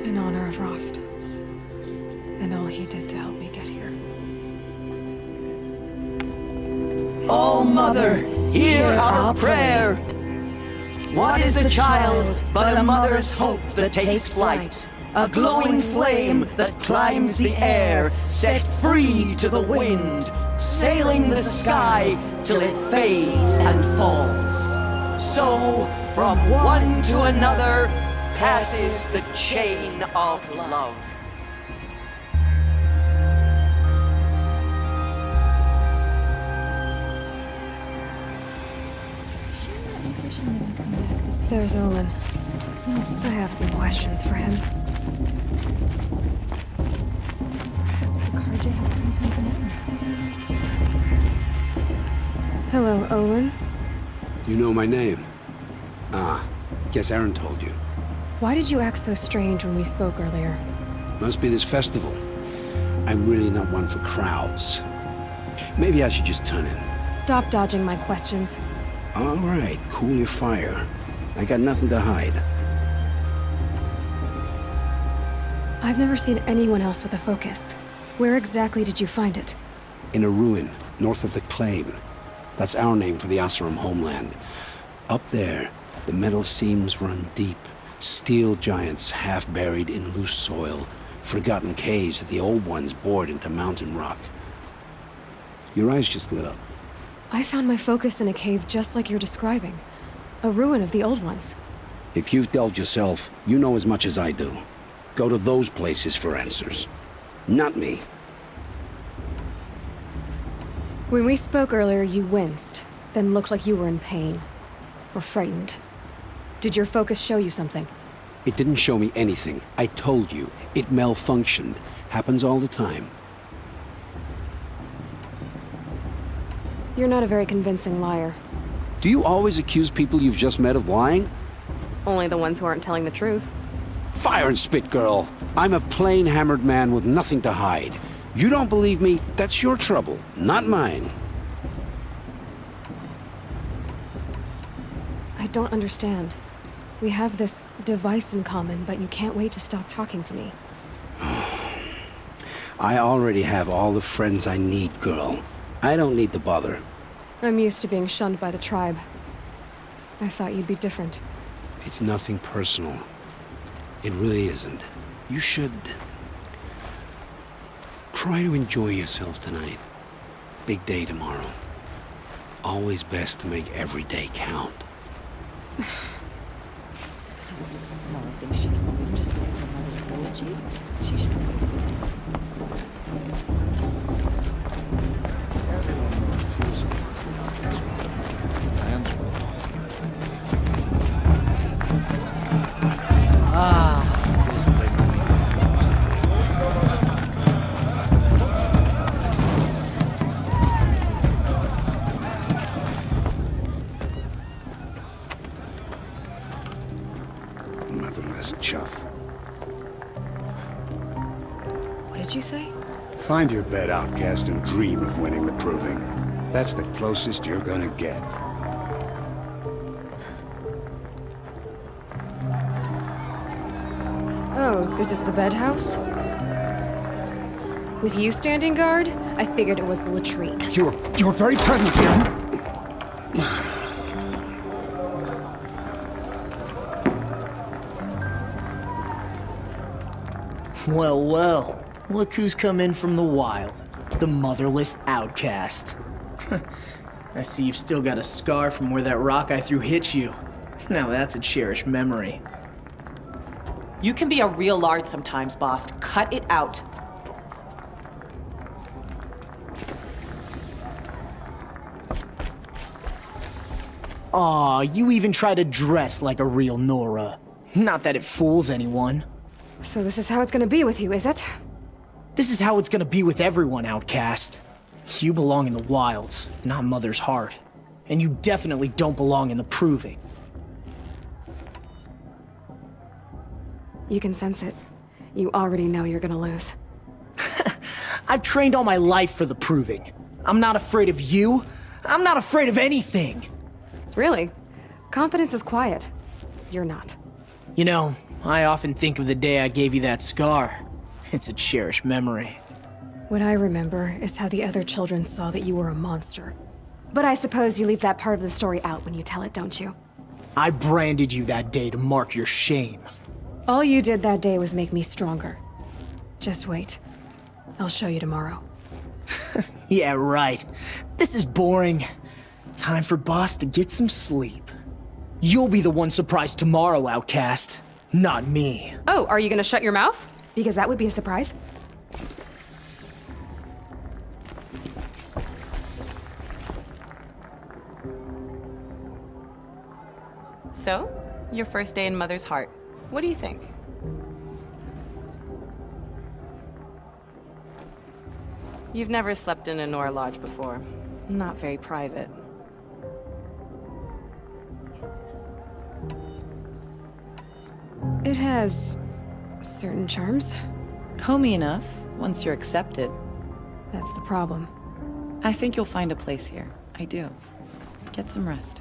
In honor of Rost. And all he did to help me get here. Mother, hear our prayer. What is the child but a mother's hope that takes flight? A glowing flame that climbs the air, set free to the wind, sailing the sky till it fades and falls. So, from one to another, passes the chain of love. There's Olin. I have some questions for him. Perhaps the Carja have come to make an end. Hello, Olin. You know my name? Ah, guess Aaron told you. Why did you act so strange when we spoke earlier? Must be this festival. I'm really not one for crowds. Maybe I should just turn in. Stop dodging my questions. All right, cool your fire. I got nothing to hide. I've never seen anyone else with a focus. Where exactly did you find it? In a ruin, north of the Claim. That's our name for the Oseram homeland. Up there, the metal seams run deep. Steel giants half buried in loose soil. Forgotten caves that the old ones bored into mountain rock. Your eyes just lit up. I found my focus in a cave just like you're describing. A ruin of the old ones. If you've delved yourself, you know as much as I do. Go to those places for answers. Not me. When we spoke earlier, you winced, then looked like you were in pain. Or frightened. Did your focus show you something? It didn't show me anything. I told you. It malfunctioned. Happens all the time. You're not a very convincing liar. Do you always accuse people you've just met of lying? Only the ones who aren't telling the truth. Fire and spit, girl. I'm a plain hammered man with nothing to hide. You don't believe me? That's your trouble, not mine. I don't understand. We have this device in common, but you can't wait to stop talking to me. I already have all the friends I need, girl. I don't need the bother. I'm used to being shunned by the tribe. I thought you'd be different. It's nothing personal. It really isn't. You should... try to enjoy yourself tonight. Big day tomorrow. Always best to make every day count. Mama thinks she can even just look at her mother's orgy. She should. Motherless chuff. What did you say? Find your bed, outcast, and dream of winning the proving. That's the closest you're gonna get. Oh, this is the bed house? With you standing guard, I figured it was the latrine. You're very present here. Well, well. Look who's come in from the wild. The motherless outcast. I see you've still got a scar from where that rock I threw hit you. Now that's a cherished memory. You can be a real lard sometimes, boss. Cut it out. Aw, you even try to dress like a real Nora. Not that it fools anyone. So this is how it's gonna be with you, is it? This is how it's gonna be with everyone, outcast. You belong in the wilds, not Mother's heart. And you definitely don't belong in the proving. You can sense it. You already know you're gonna lose. I've trained all my life for the proving. I'm not afraid of you. I'm not afraid of anything. Really? Confidence is quiet. You're not. You know, I often think of the day I gave you that scar. It's a cherished memory. What I remember is how the other children saw that you were a monster. But I suppose you leave that part of the story out when you tell it, don't you? I branded you that day to mark your shame. All you did that day was make me stronger. Just wait. I'll show you tomorrow. Yeah, right. This is boring. Time for Boss to get some sleep. You'll be the one surprised tomorrow, Outcast. Not me. Oh, are you gonna shut your mouth? Because that would be a surprise. So, your first day in Mother's Heart. What do you think? You've never slept in a Nora Lodge before. Not very private. It has certain charms. Homey enough, once you're accepted. That's the problem. I think you'll find a place here. I do. Get some rest.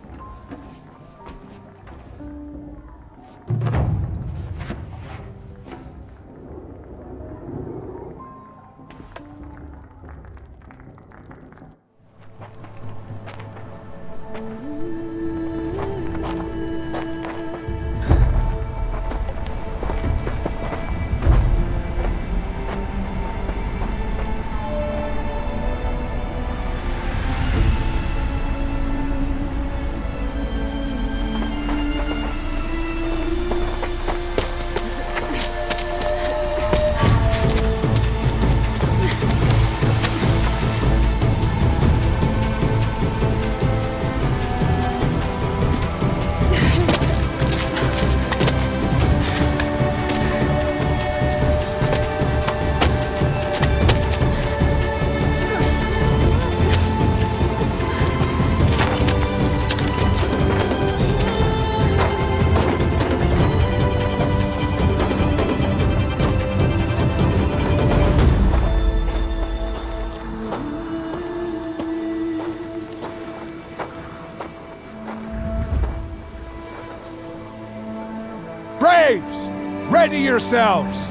Braves! Ready yourselves!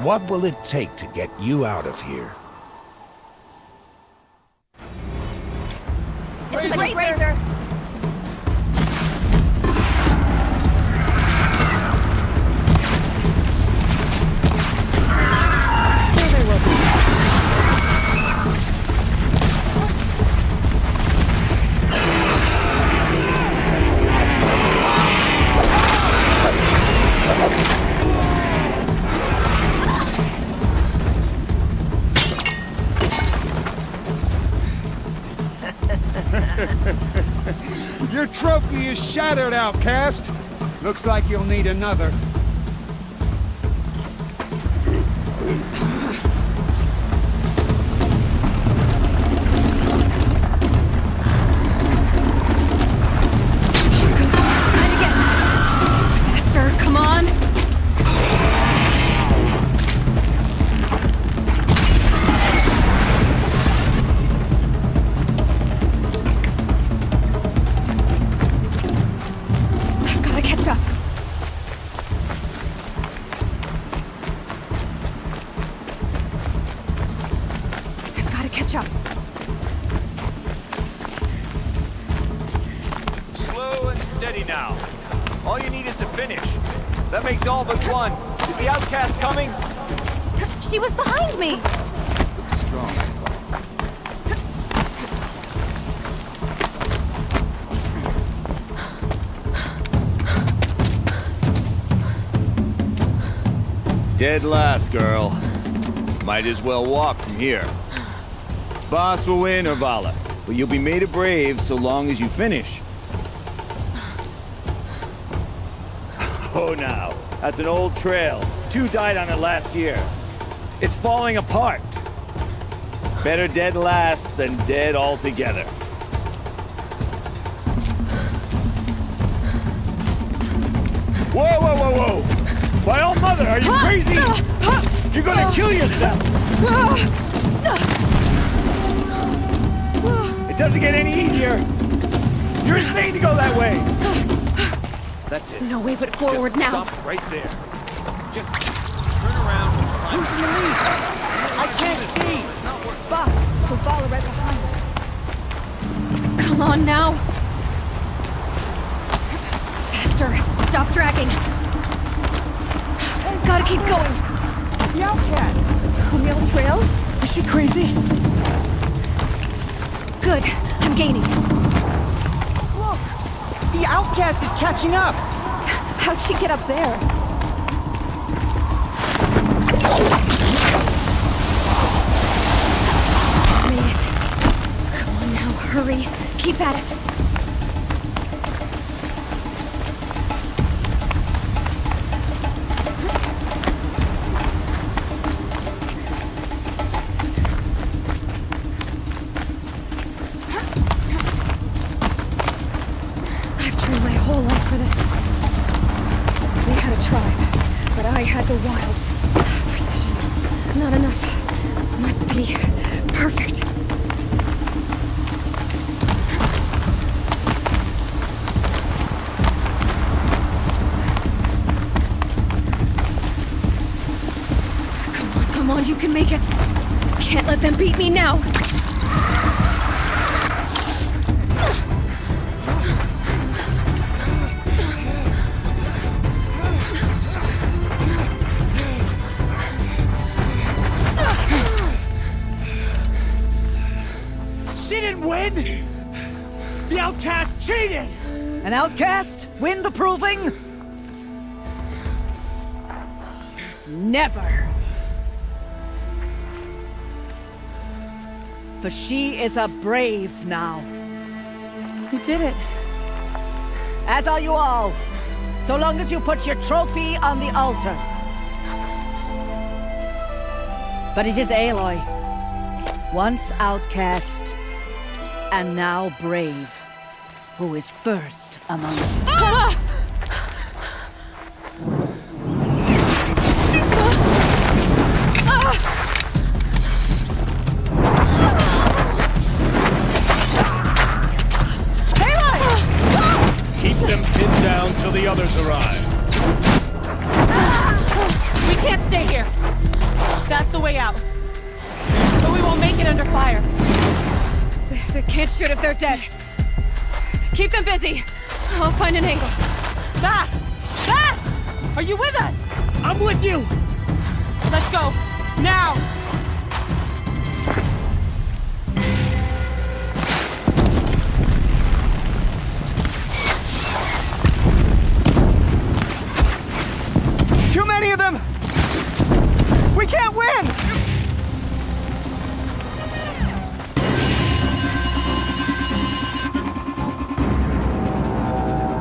What will it take to get you out of here? It's a razor. So there will be. Your trophy is shattered, Outcast. Looks like you'll need another. Faster, come on! I've gotta catch up. I've gotta catch up. Slow and steady now. All you need is to finish. That makes all but one. Is the Outcast coming? She was behind me. Looks strong. Dead last, girl. Might as well walk from here. Boss will win, Orvala, but you'll be made a brave so long as you finish. Oh, now. That's an old trail. 2 died on it last year. It's falling apart. Better dead last than dead altogether. Whoa, whoa, whoa, whoa! My old mother, are you crazy? You're gonna kill yourself! It doesn't get any easier! You're insane to go that way! That's it. No way but forward Just now. Stop right there. Just turn around and climb. I can't see! Boss, we'll follow right behind us. Come on now! Faster! Stop dragging! Gotta keep going! The outcast! On the old trail? Is she crazy? Good. I'm gaining. Look! The outcast is catching up! How'd she get up there? Made it. Come on now, hurry. Keep at it. I've trained my whole life for this. We had a tribe, but I had the wilds. Precision. Not enough. Must be perfect. Come on, you can make it. Can't let them beat me now. She didn't win! The outcast cheated! An outcast win the proving? Never. For she is a brave now. You did it. As are you all. So long as you put your trophy on the altar. But it is Aloy, once outcast, and now brave, who is first among us. Ah! Keep them pinned down till the others arrive. We can't stay here. That's the way out. But we won't make it under fire. They can't shoot if they're dead. Keep them busy. I'll find an angle. Fast! Fast! Are you with us? I'm with you! Let's go. Now! Too many of them! We can't win!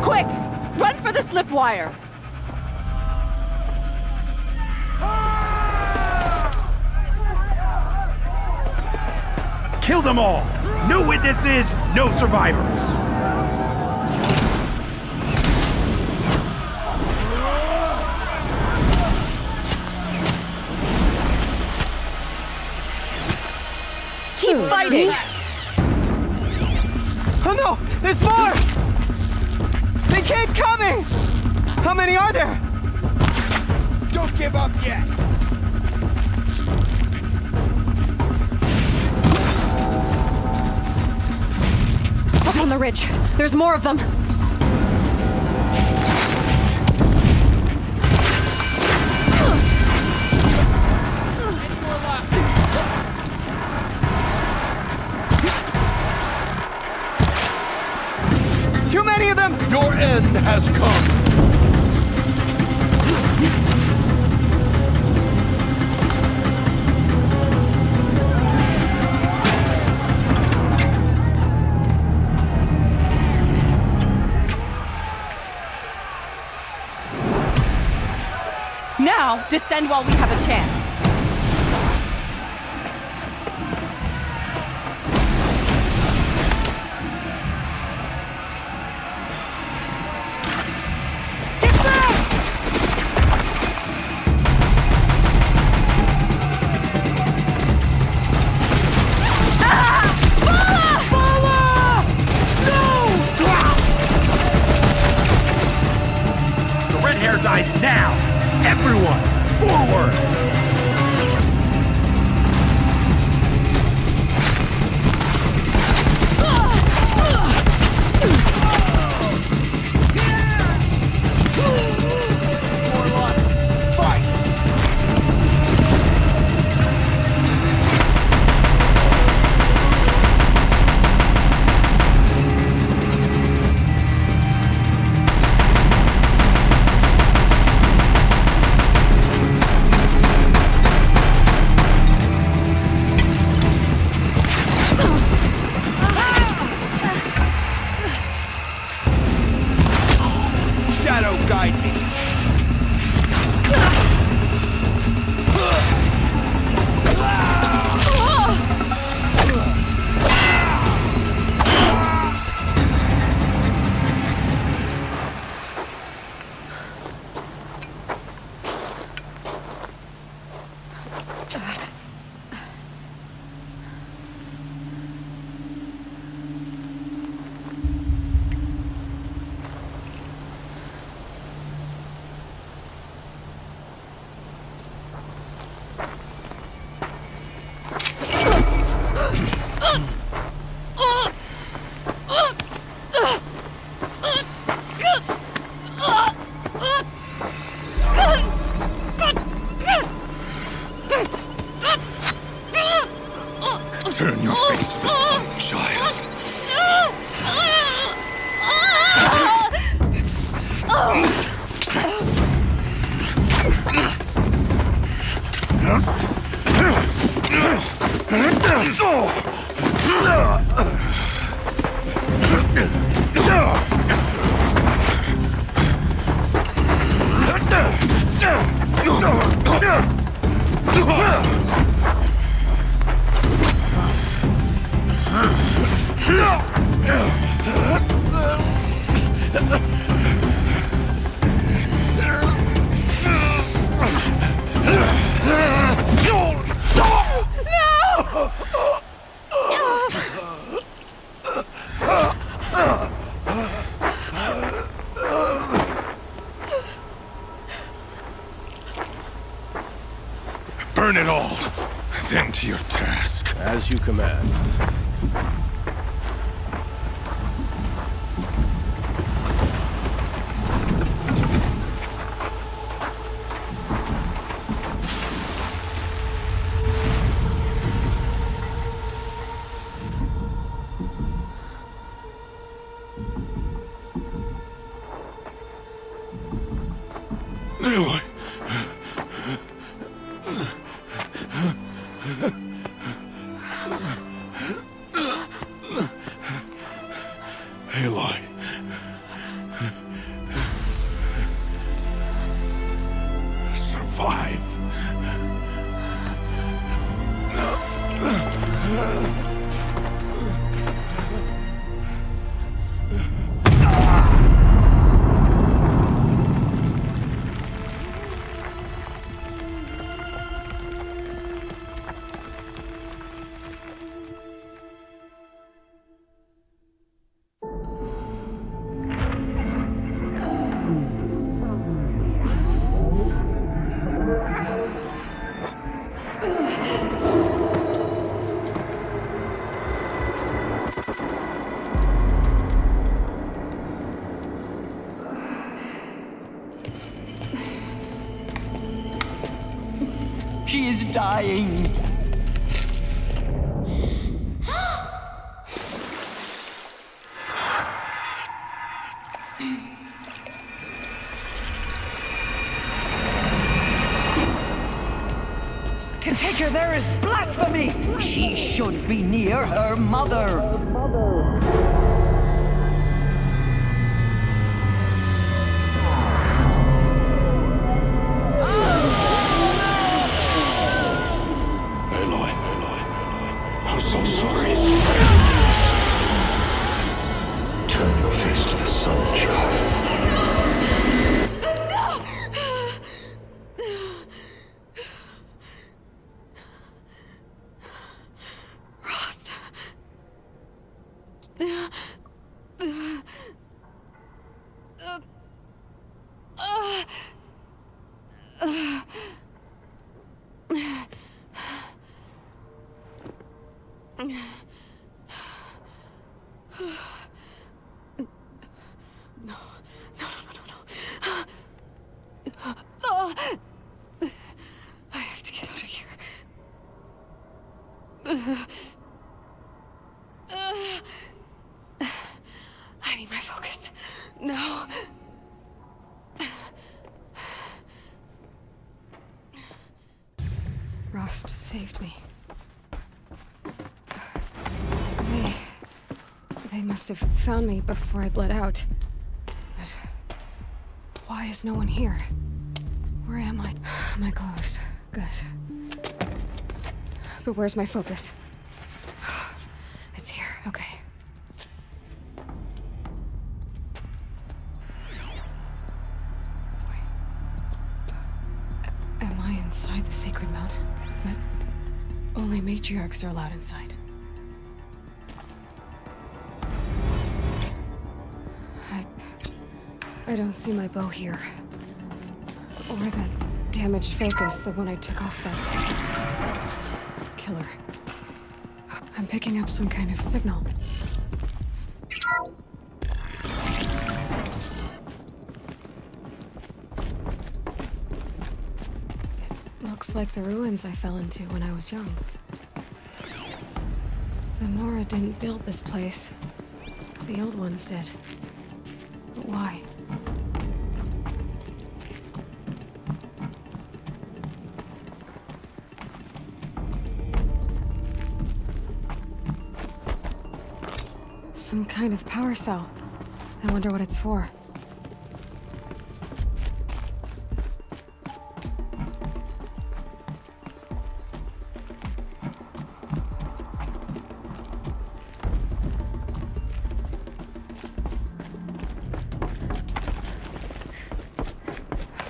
Quick! Run for the slip wire! Kill them all! No witnesses, no survivors! Keep fighting! Oh no! There's more! They keep coming! How many are there? Don't give up yet! Up on the ridge. There's more of them. Too many of them! Your end has come! Now, descend while we have a chance. Dies now! Everyone, forward! guide me. Turn your face to the sun, child. Burn it all, then to your task. As you command. Aloy. Aloy. Survive. She is dying. To take her there is blasphemy. She should be near her mother. I'm so sorry. Turn your face to the sun, child. Rost. I have to get out of here. I need my focus. No. Rost saved me. They must have found me before I bled out. But Why is no one here? Where am I? My clothes. Good. But where's my focus? It's here. Okay. Am I inside the sacred mountain? But only matriarchs are allowed inside. I don't see my bow here. Or the damaged focus, the one I took off that killer. I'm picking up some kind of signal. It looks like the ruins I fell into when I was young. The Nora didn't build this place. The old ones did. But why? Some kind of power cell. I wonder what it's for.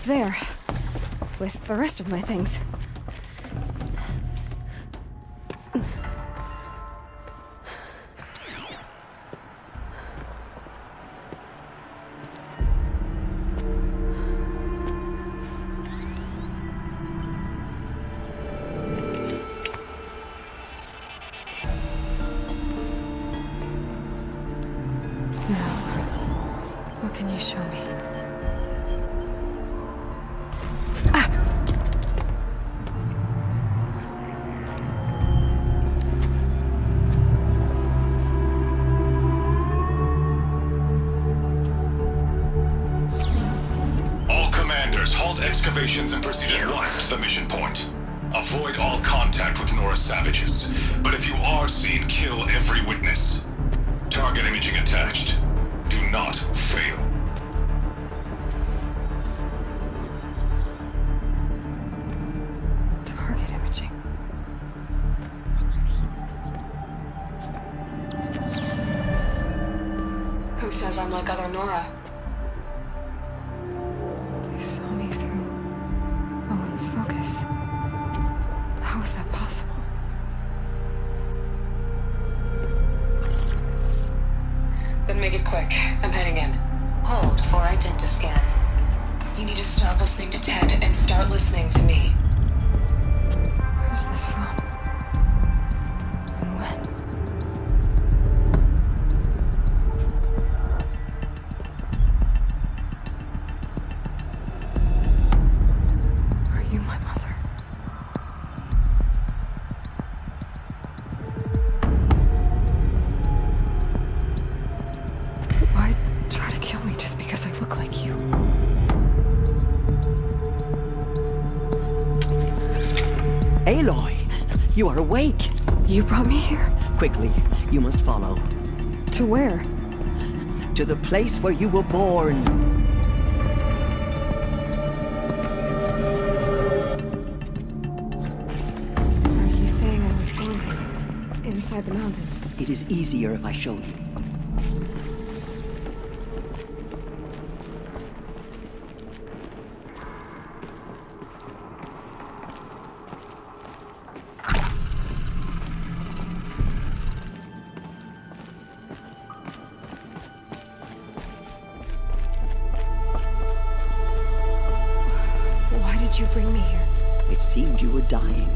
There. With the rest of my things. What can you show me? All commanders, halt excavations and proceed at once to the mission point. Avoid all contact with Nora savages, but if you are seen, kill every witness. Target imaging attached. Do not fail. Target imaging. Who says I'm like other Nora? They saw me through Owen's focus. How is that possible? Then make it quick. I'm heading in. Hold for identiscan. You need to stop listening to Ted and start listening to me. Where's this from? And when? Are you my mother? Why try to kill me just because I look like you? Aloy, you are awake. You brought me here? Quickly, you must follow. To where? To the place where you were born. Are you saying I was born here? Inside the mountain? It is easier if I show you. Why did you bring me here? It seemed you were dying,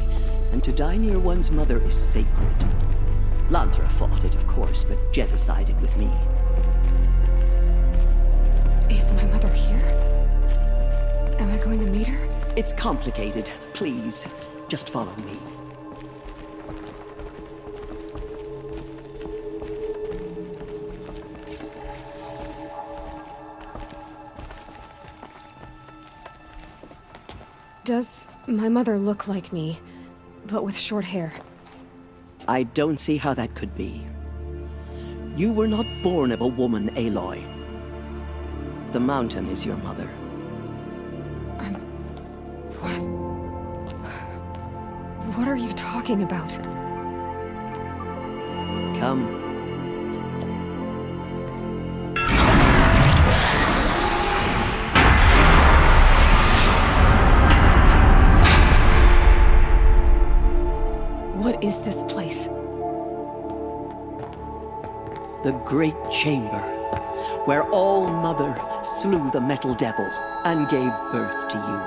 and to die near one's mother is sacred. Lantra fought it, of course, but Jezza with me. Is my mother here? Am I going to meet her? It's complicated. Please, just follow me. Does my mother look like me, but with short hair? I don't see how that could be. You were not born of a woman, Aloy. The mountain is your mother. What are you talking about? Come. What is this place? The Great Chamber, where All-Mother slew the Metal Devil and gave birth to you.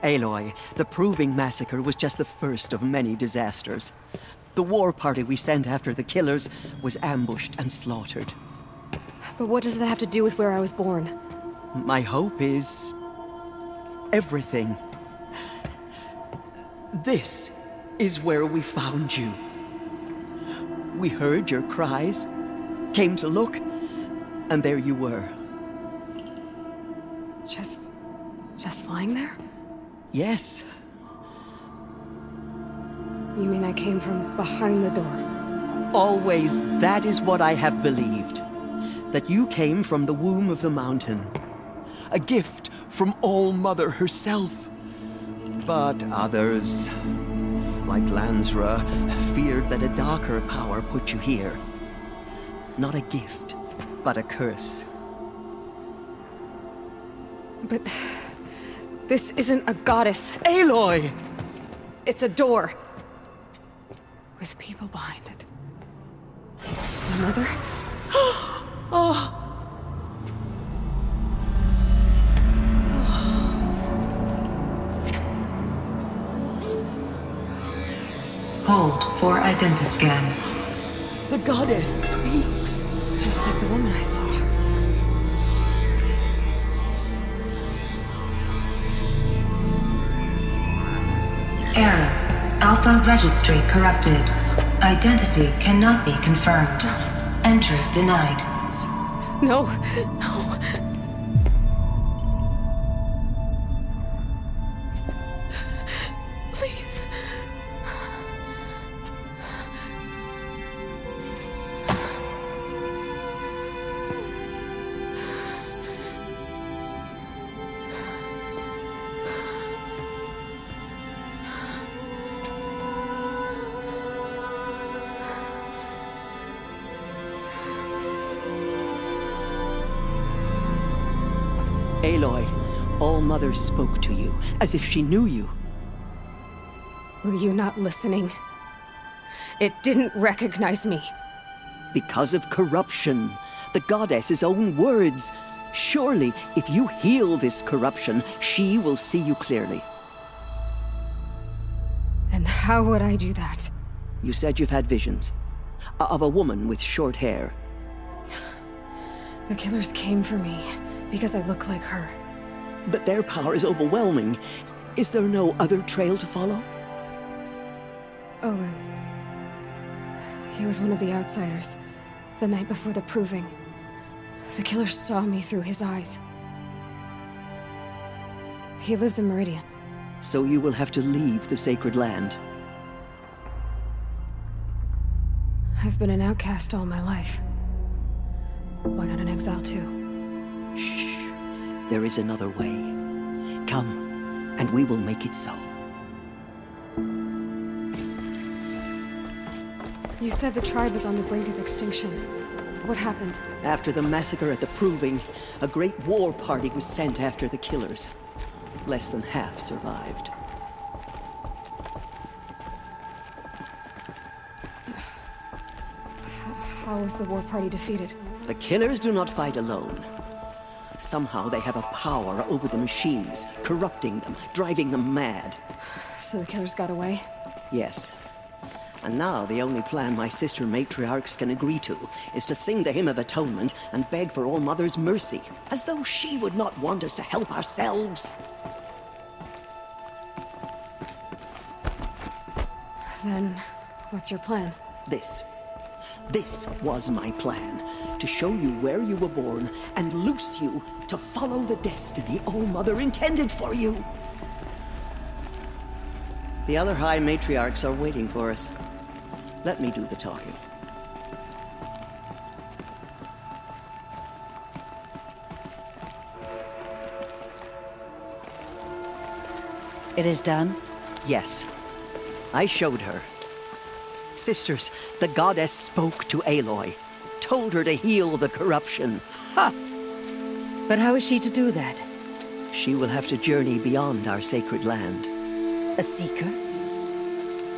Aloy, the Proving Massacre was just the first of many disasters. The war party we sent after the killers was ambushed and slaughtered. But what does that have to do with where I was born? My hope is... everything. This is where we found you. We heard your cries, came to look, and there you were. Just lying there? Yes. You mean I came from behind the door? Always that is what I have believed. That you came from the womb of the mountain. A gift from All-Mother herself. But others, like Lansra, feared that a darker power put you here. Not a gift, but a curse. But... this isn't a goddess. Aloy! It's a door. With people behind it. My mother? Oh! Hold for identiscan. The goddess speaks. Just like the woman I saw. Error. Alpha registry corrupted. Identity cannot be confirmed. Entry denied. No, no. Please. Aloy, All-Mother spoke to you, as if she knew you. Were you not listening? It didn't recognize me. Because of corruption. The goddess's own words. Surely, if you heal this corruption, she will see you clearly. And how would I do that? You said you've had visions. Of a woman with short hair. The killers came for me because I look like her. But their power is overwhelming. Is there no other trail to follow? Owen. He was one of the outsiders. The night before the Proving. The killer saw me through his eyes. He lives in Meridian. So you will have to leave the sacred land. I've been an outcast all my life. Why not an exile too? Shh. There is another way. Come, and we will make it so. You said the tribe was on the brink of extinction. What happened? After the massacre at the Proving, a great war party was sent after the killers. Less than half survived. How was the war party defeated? The killers do not fight alone. Somehow they have a power over the machines, corrupting them, driving them mad. So the killers got away? Yes. And now the only plan my sister matriarchs can agree to is to sing the Hymn of Atonement and beg for All-Mother's mercy, as though she would not want us to help ourselves. Then, what's your plan? This was my plan. To show you where you were born and loose you to follow the destiny All-Mother intended for you. The other High Matriarchs are waiting for us. Let me do the talking. It is done? Yes. I showed her. Sisters, the goddess spoke to Aloy. Told her to heal the corruption. Ha! But how is she to do that? She will have to journey beyond our sacred land. A seeker?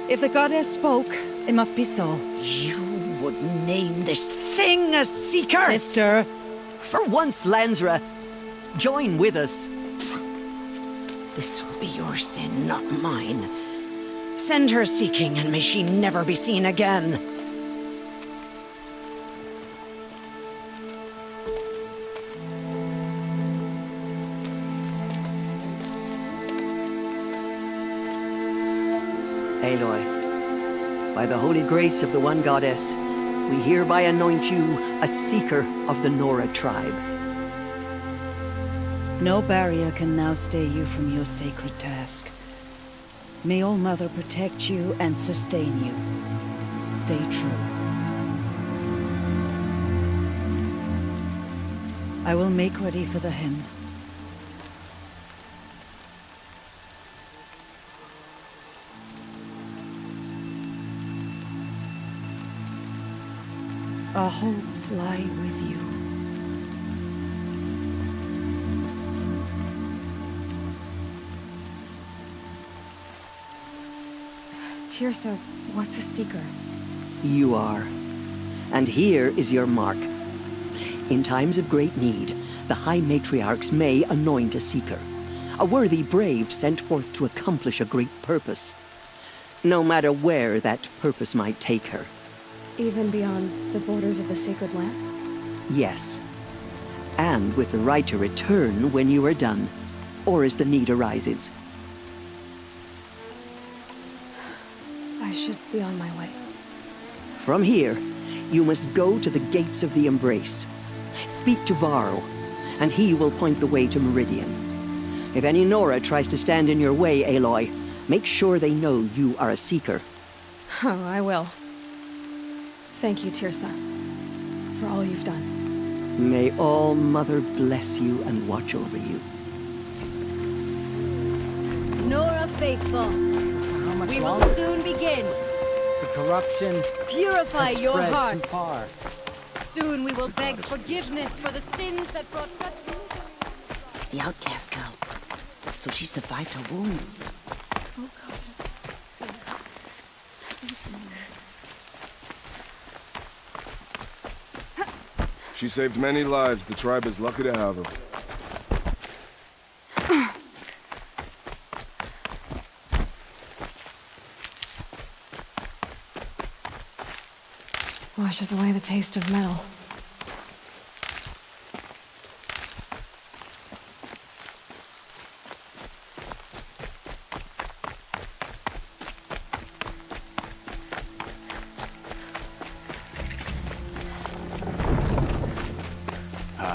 If the goddess spoke, it must be so. You would name this thing a seeker? Sister! For once, Lansra, join with us. This will be your sin, not mine. Send her seeking, and may she never be seen again. Aloy, by the holy grace of the one goddess, we hereby anoint you a seeker of the Nora tribe. No barrier can now stay you from your sacred task. May All Mother protect you and sustain you. Stay true. I will make ready for the hymn. Our hopes lie with you. Tirsa, what's a seeker? You are. And here is your mark. In times of great need, the High Matriarchs may anoint a seeker. A worthy brave sent forth to accomplish a great purpose. No matter where that purpose might take her. Even beyond the borders of the sacred land? Yes. And with the right to return when you are done, or as the need arises. I should be on my way. From here, you must go to the gates of the Embrace. Speak to Varl, and he will point the way to Meridian. If any Nora tries to stand in your way, Aloy, make sure they know you are a seeker. Oh, I will. Thank you, Tirsa, for all you've done. May All Mother bless you and watch over you. Nora Faithful, we will soon begin. The corruption Purify has your spread hearts. too far. Soon we will beg forgiveness for the sins that brought such... The outcast girl. So she survived her wounds. She saved many lives. The tribe is lucky to have her. Washes away the taste of metal.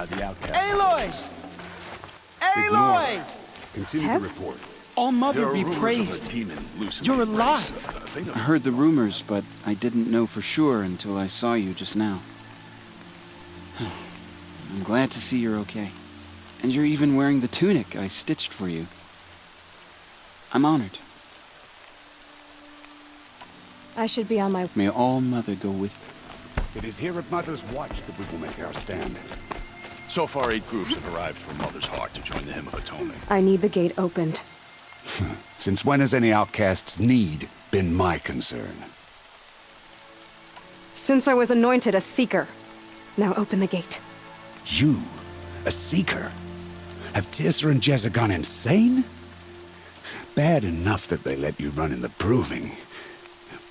The outcast. Aloy! Aloy! Continue to report. All Mother be praised. You're alive. I heard the rumors, but I didn't know for sure until I saw you just now. I'm glad to see you're okay. And you're even wearing the tunic I stitched for you. I'm honored. I should be on my... May All Mother go with you. It is here at Mother's Watch that we will make our stand. So far, 8 groups have arrived from Mother's Heart to join the Hymn of Atonement. I need the gate opened. Since when has any outcast's need been my concern? Since I was anointed a seeker. Now open the gate. You? A seeker? Have Tirsa and Jezza gone insane? Bad enough that they let you run in the proving.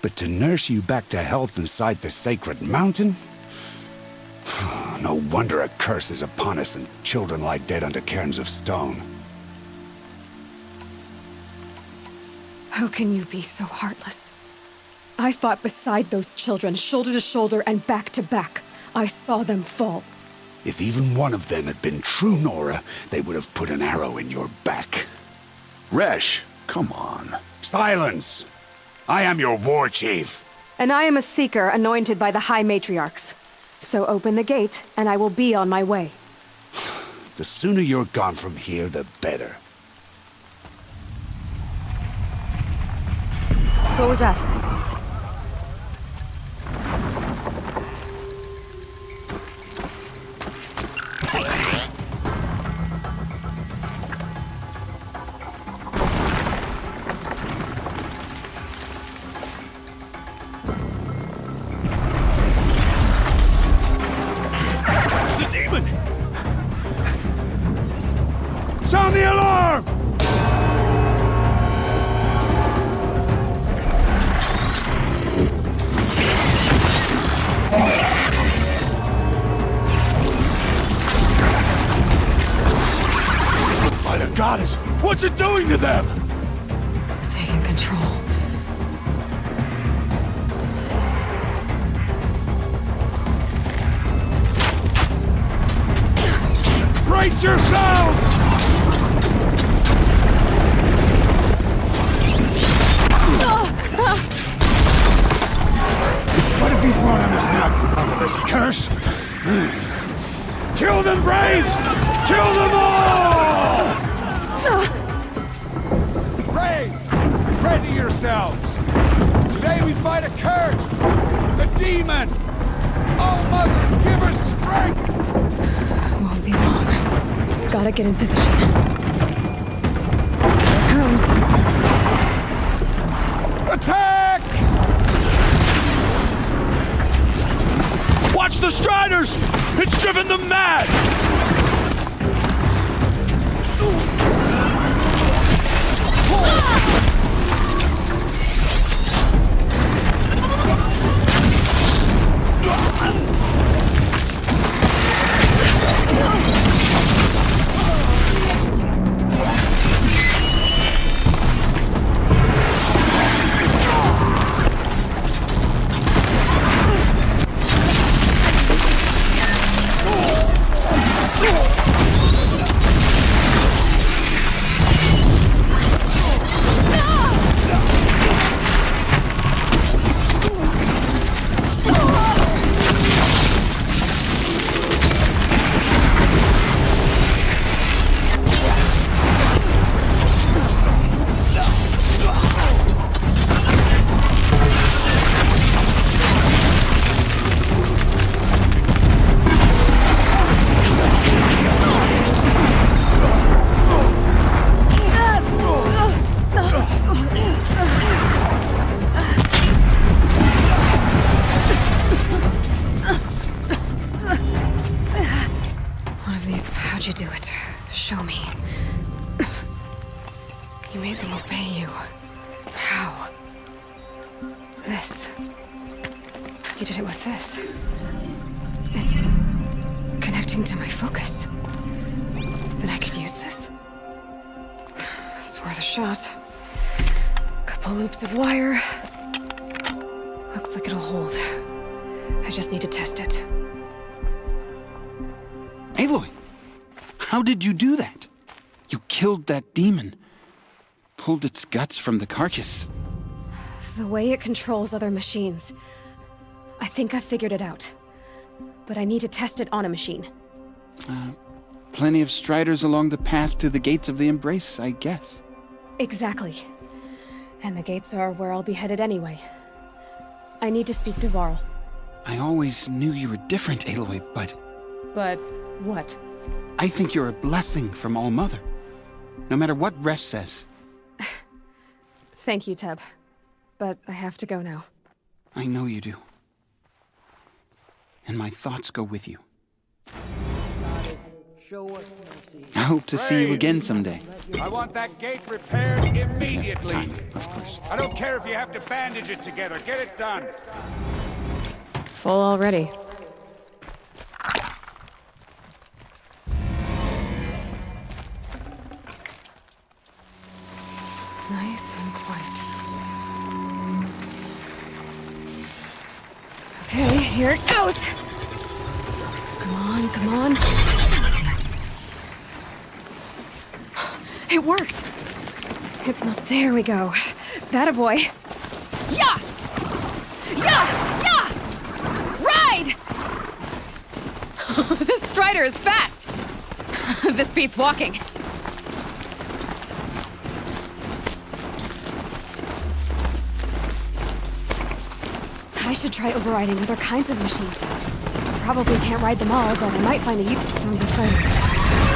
But to nurse you back to health inside the sacred mountain? No wonder a curse is upon us and children lie dead under cairns of stone. How can you be so heartless? I fought beside those children, shoulder to shoulder and back to back. I saw them fall. If even one of them had been true Nora, they would have put an arrow in your back. Resh, come on. Silence! I am your war chief. And I am a seeker anointed by the High Matriarchs. So open the gate, and I will be on my way. The sooner you're gone from here, the better. What was that? The demon! Sound the alarm! By the goddess, what's it doing to them? Taking control. Brace yourselves! What have you brought on us now? This curse? Kill them, Braves! Kill them all! Braves, ready yourselves! Today we fight a curse! The demon! Oh, Mother, give us strength! Won't be long. Gotta get in position. Here it comes. Attack! Watch the Striders! It's driven them mad! How'd you do it? Show me. You made them obey you. How? This. You did it with this. It's connecting to my focus. Then I could use this. It's worth a shot. Couple loops of wire. Looks like it'll hold. I just need to test it. Aloy! How did you do that? You killed that demon. Pulled its guts from the carcass. The way it controls other machines. I think I figured it out. But I need to test it on a machine. Plenty of striders along the path to the gates of the Embrace, I guess. Exactly. And the gates are where I'll be headed anyway. I need to speak to Varl. I always knew you were different, Aloy, but... But what? I think you're a blessing from All-Mother. No matter what Resh says. Thank you, Teb. But I have to go now. I know you do. And my thoughts go with you. I hope to see you again someday. I want that gate repaired immediately. Time, of course. I don't care if you have to bandage it together. Get it done. Full already. Nice and quiet. Okay, here it goes! Come on, come on. It worked! It's not... There we go. That a boy. Yeah! Yeah! Yeah! Ride! This strider is fast! This beats walking. I should try overriding other kinds of machines. Probably can't ride them all, but I might find a use. Sounds exciting.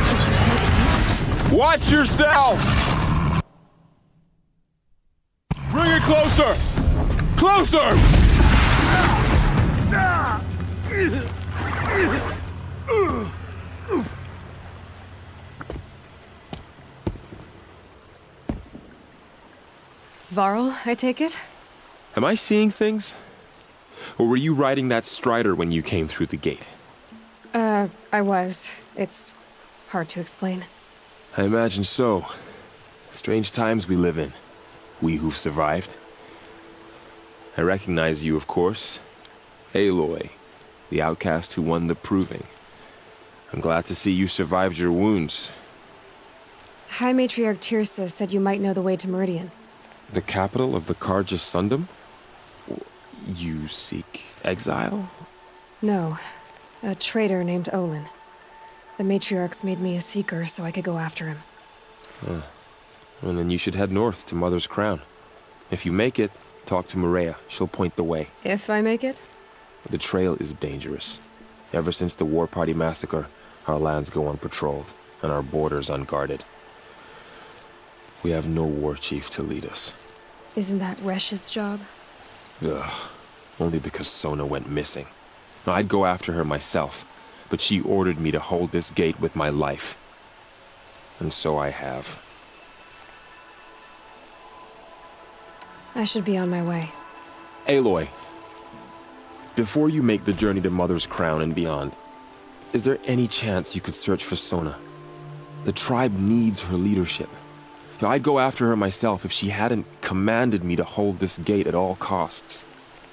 Just Watch yourselves! Bring it closer! Closer! Varl, I take it? Am I seeing things? Or were you riding that strider when you came through the gate? I was. It's hard to explain. I imagine so. Strange times we live in. We who've survived. I recognize you, of course. Aloy, the outcast who won the proving. I'm glad to see you survived your wounds. High Matriarch Tirsa said you might know the way to Meridian. The capital of the Carja Sundom? You seek exile? No. A traitor named Olin. The Matriarchs made me a seeker so I could go after him. Well, then you should head north to Mother's Crown. If you make it, talk to Maria. She'll point the way. If I make it? The trail is dangerous. Ever since the War Party massacre, our lands go unpatrolled, and our borders unguarded. We have no war chief to lead us. Isn't that Resh's job? Ugh. Only because Sona went missing. I'd go after her myself, but she ordered me to hold this gate with my life. And so I have. I should be on my way. Aloy, before you make the journey to Mother's Crown and beyond, is there any chance you could search for Sona? The tribe needs her leadership. I'd go after her myself if she hadn't commanded me to hold this gate at all costs.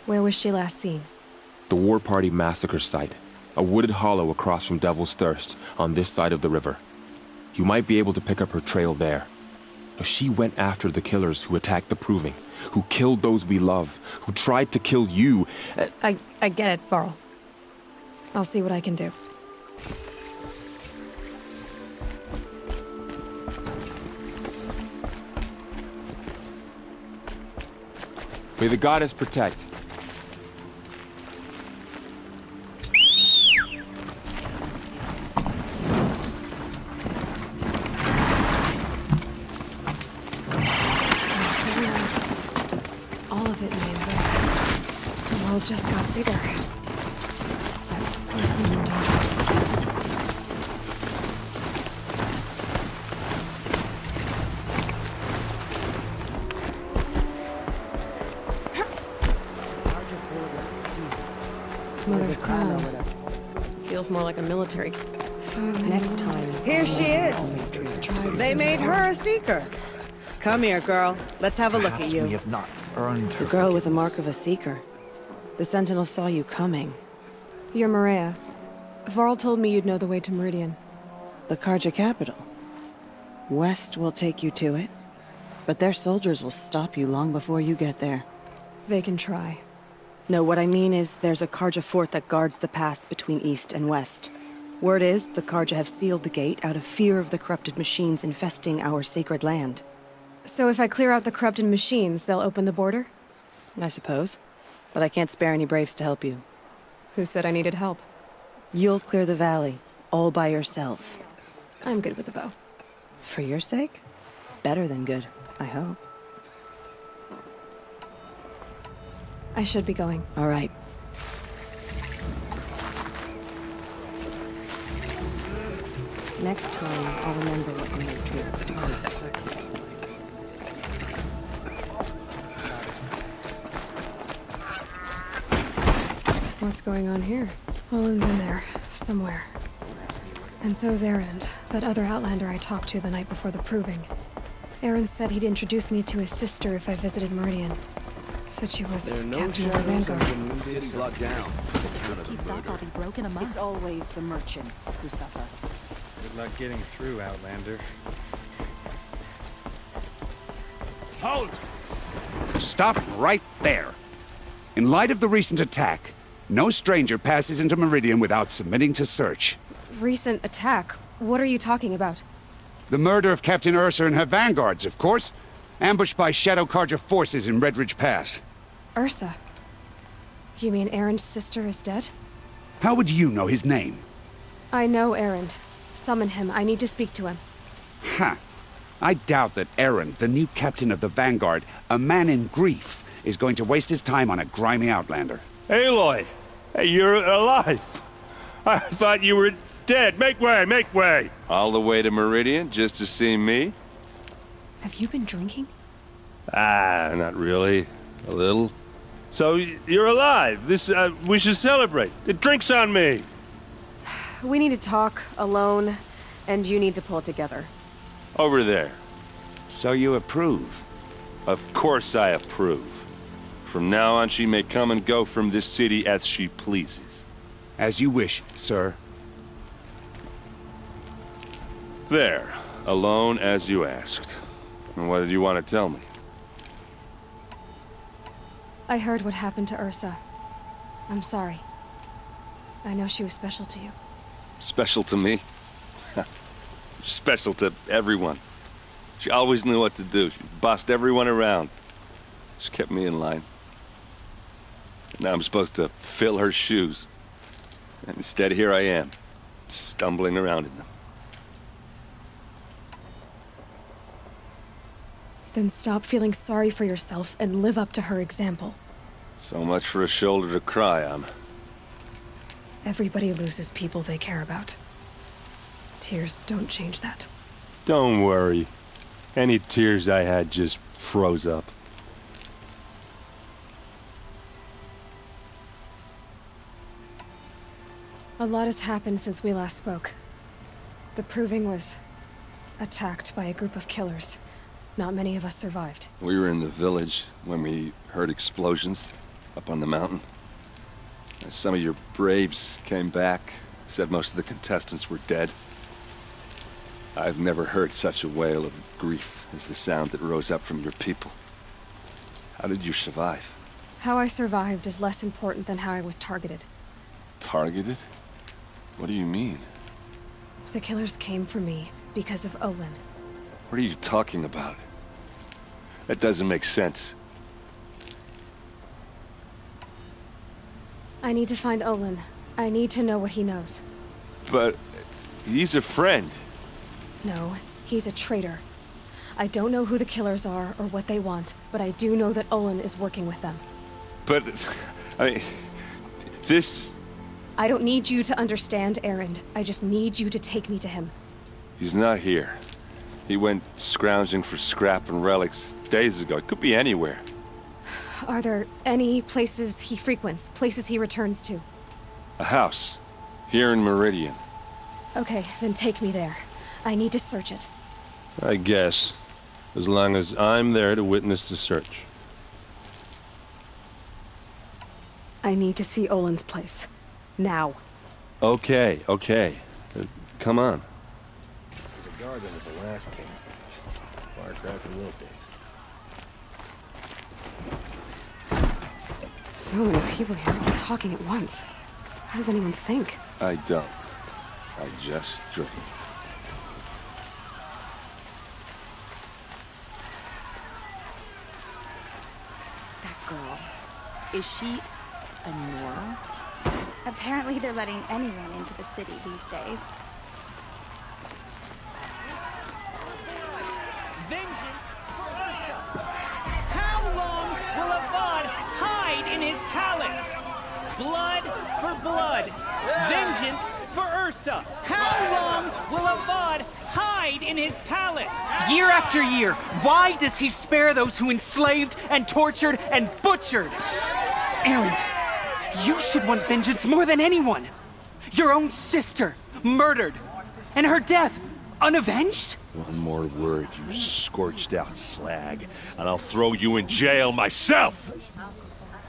Where was she last seen? The War Party massacre site. A wooded hollow across from Devil's Thirst, on this side of the river. You might be able to pick up her trail there. She went after the killers who attacked the Proving, who killed those we love, who tried to kill you. I get it, Varl. I'll see what I can do. May the goddess protect. All of it may have the world just got bigger. That person in darkness. Mother's Crown. Feels more like a military. So next time. Here she is. They made her a seeker. Come here, girl. Let's have a look at you. We have not earned her. The girl with the mark of a seeker. The Sentinel saw you coming. You're Maria. Varl told me you'd know the way to Meridian. The Carja capital. West will take you to it, but their soldiers will stop you long before you get there. They can try. No, what I mean is there's a Carja fort that guards the pass between East and West. Word is, the Carja have sealed the gate out of fear of the corrupted machines infesting our sacred land. So if I clear out the corrupted machines, they'll open the border? I suppose. But I can't spare any braves to help you. Who said I needed help? You'll clear the valley, all by yourself. I'm good with a bow. For your sake? Better than good, I hope. I should be going. All right. Next time, I'll remember what the Matrix promised. What's going on here? Olin's in there, somewhere. And so's Erend, that other Outlander I talked to the night before the Proving. Erend said he'd introduce me to his sister if I visited Meridian. Said she was captain of the Vanguard. City's locked down. If this keeps up, I'll be broken among. It's always the merchants who suffer. Good luck getting through, Outlander. Halt! Stop right there. In light of the recent attack, no stranger passes into Meridian without submitting to search. Recent attack? What are you talking about? The murder of Captain Ursa and her vanguards, of course. Ambushed by Shadow Carja forces in Redridge Pass. Ursa? You mean Erend's sister is dead? How would you know his name? I know Erend. Summon him. I need to speak to him. Ha! I doubt that Erend, the new captain of the Vanguard, a man in grief, is going to waste his time on a grimy outlander. Aloy! Hey, you're alive! I thought you were dead. Make way, make way! All the way to Meridian just to see me? Have you been drinking? Ah, not really. A little. So, you're alive. We should celebrate. The drink's on me. We need to talk, alone, and you need to pull it together. Over there. So you approve? Of course I approve. From now on, she may come and go from this city as she pleases. As you wish, sir. There. Alone as you asked. And what did you want to tell me? I heard what happened to Ursa. I'm sorry. I know she was special to you. Special to me? Special to everyone. She always knew what to do. She bossed everyone around. She kept me in line. Now I'm supposed to fill her shoes. And instead, here I am, stumbling around in them. Then stop feeling sorry for yourself and live up to her example. So much for a shoulder to cry on. Everybody loses people they care about. Tears don't change that. Don't worry. Any tears I had just froze up. A lot has happened since we last spoke. The Proving was attacked by a group of killers. Not many of us survived. We were in the village when we heard explosions up on the mountain. Some of your braves came back, said most of the contestants were dead. I've never heard such a wail of grief as the sound that rose up from your people. How did you survive? How I survived is less important than how I was targeted. Targeted? What do you mean? The killers came for me because of Olin. What are you talking about? That doesn't make sense. I need to find Olin. I need to know what he knows. But he's a friend. No, he's a traitor. I don't know who the killers are or what they want, but I do know that Olin is working with them. But, I mean, this... I don't need you to understand, Erend. I just need you to take me to him. He's not here. He went scrounging for scrap and relics days ago. It could be anywhere. Are there any places he frequents, places he returns to? A house. Here in Meridian. Okay, then take me there. I need to search it. I guess. As long as I'm there to witness the search. I need to see Olin's place. Now. Okay, okay. Come on. There's a guard under the last king. Far cry from those days. So many people here, all talking at once. How does anyone think? I don't. I just drink. That girl. Is she a Nora? Apparently they're letting anyone into the city these days. How long will Avad hide in his palace? Blood for blood. Vengeance for Ursa. How long will Avad hide in his palace? Year after year, why does he spare those who enslaved and tortured and butchered? Erend, you should want vengeance more than anyone. Your own sister, murdered, and her death, unavenged? One more word, you scorched out slag, and I'll throw you in jail myself!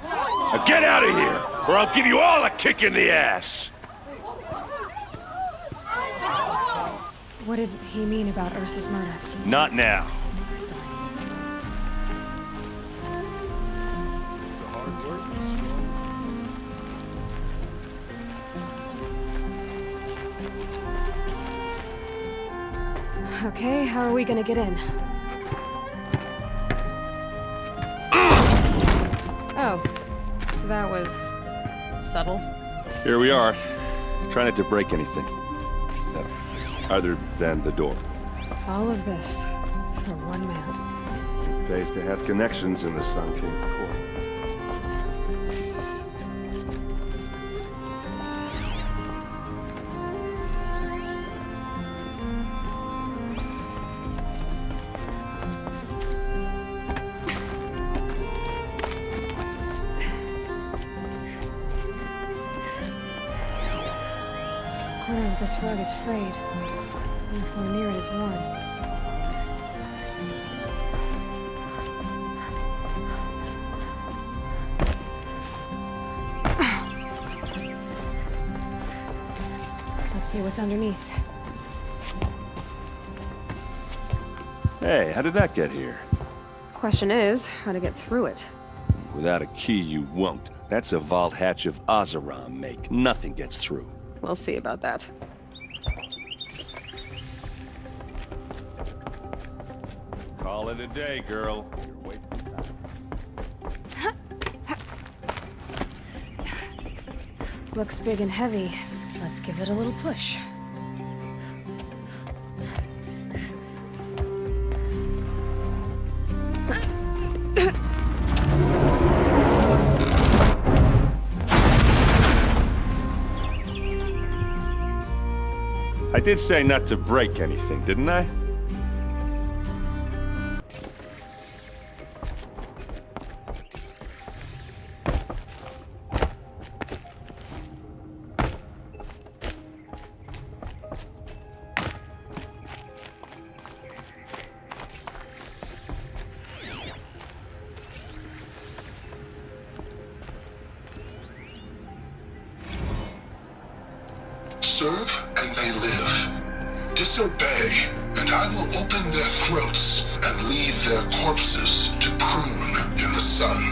Now get out of here, or I'll give you all a kick in the ass! What did he mean about Ursa's murder? Not now. Okay, how are we gonna get in? Oh, that was subtle. Here we are. Try not to break anything. Other than the door. All of this for one man. It pays to have connections in the Sun King's court. The corner of this rug is frayed, and the floor near it is worn. Let's see what's underneath. Hey, how did that get here? Question is, how to get through it. Without a key, you won't. That's a vault hatch of Ozeram make. Nothing gets through. We'll see about that. Call it a day, girl. You're wasting time. Looks big and heavy. Let's give it a little push. I did say not to break anything, didn't I? Serve and they live. Disobey, and I will open their throats and leave their corpses to prune in the sun.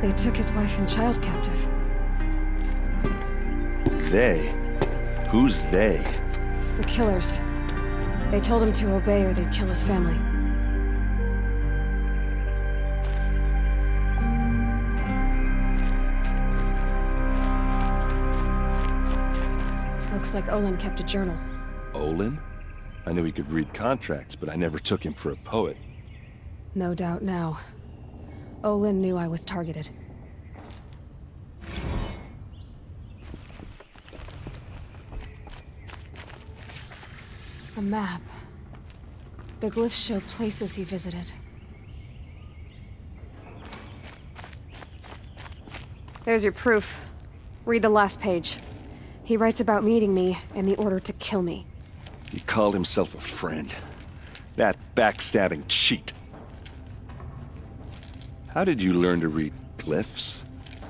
They took his wife and child captive. They? Who's they? The killers. They told him to obey or they'd kill his family. Looks like Olin kept a journal. Olin? I knew he could read contracts, but I never took him for a poet. No doubt now. Olin knew I was targeted. A map. The glyphs show places he visited. There's your proof. Read the last page. He writes about meeting me and the order to kill me. He called himself a friend. That backstabbing cheat. How did you learn to read glyphs?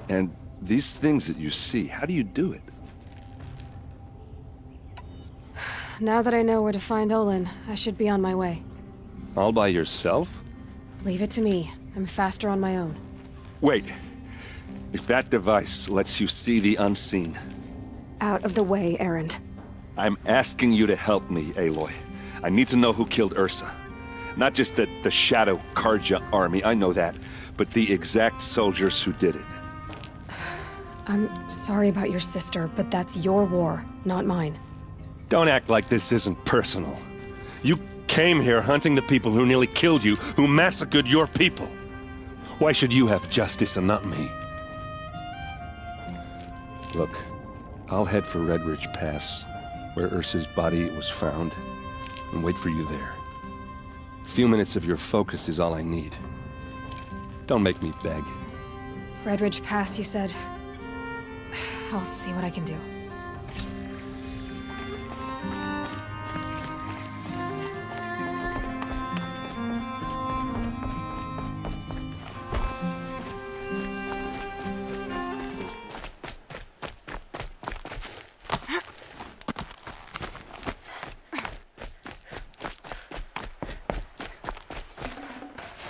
And these things that you see, how do you do it? Now that I know where to find Olin, I should be on my way. All by yourself? Leave it to me. I'm faster on my own. Wait. If that device lets you see the unseen... Out of the way, Erend. I'm asking you to help me, Aloy. I need to know who killed Ursa. Not just the Shadow Karja army, I know that, but the exact soldiers who did it. I'm sorry about your sister, but that's your war, not mine. Don't act like this isn't personal. You came here hunting the people who nearly killed you, who massacred your people. Why should you have justice and not me? Look, I'll head for Red Ridge Pass, where Ursa's body was found, and wait for you there. A few minutes of your focus is all I need. Don't make me beg. Red Ridge Pass, you said? I'll see what I can do.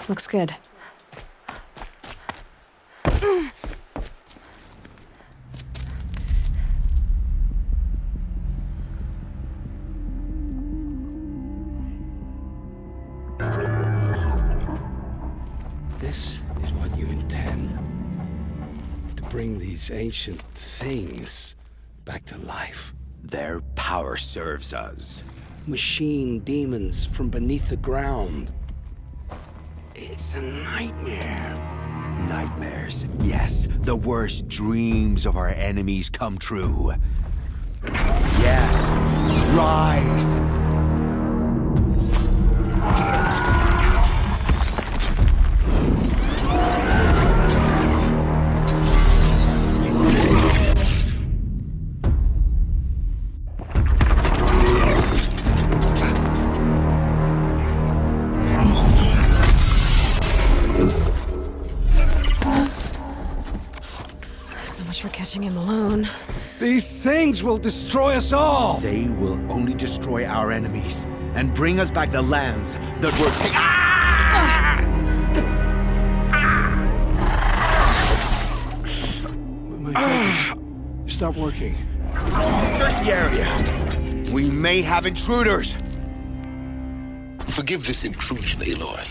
Looks good. This is what bring these ancient things back to life. Their power serves us. Machine demons from beneath the ground. It's a nightmare. Nightmares, yes. The worst dreams of our enemies come true. Yes, rise! For catching him alone. These things will destroy us all! They will only destroy our enemies and bring us back the lands that were taken. My fingers stop working. Search the area. We may have intruders. Forgive this intrusion, Aloy.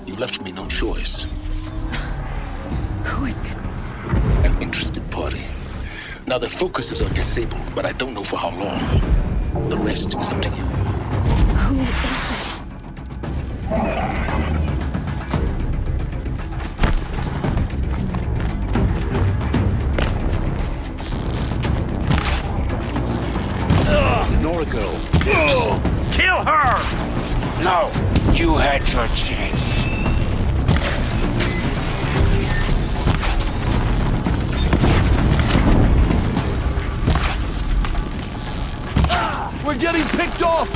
You left me no choice. Who is this? An interested party. Now their focuses are disabled, but I don't know for how long. The rest is up to you. Who is this? Nora girl. Kill her! No, you had your chance. We're getting picked off!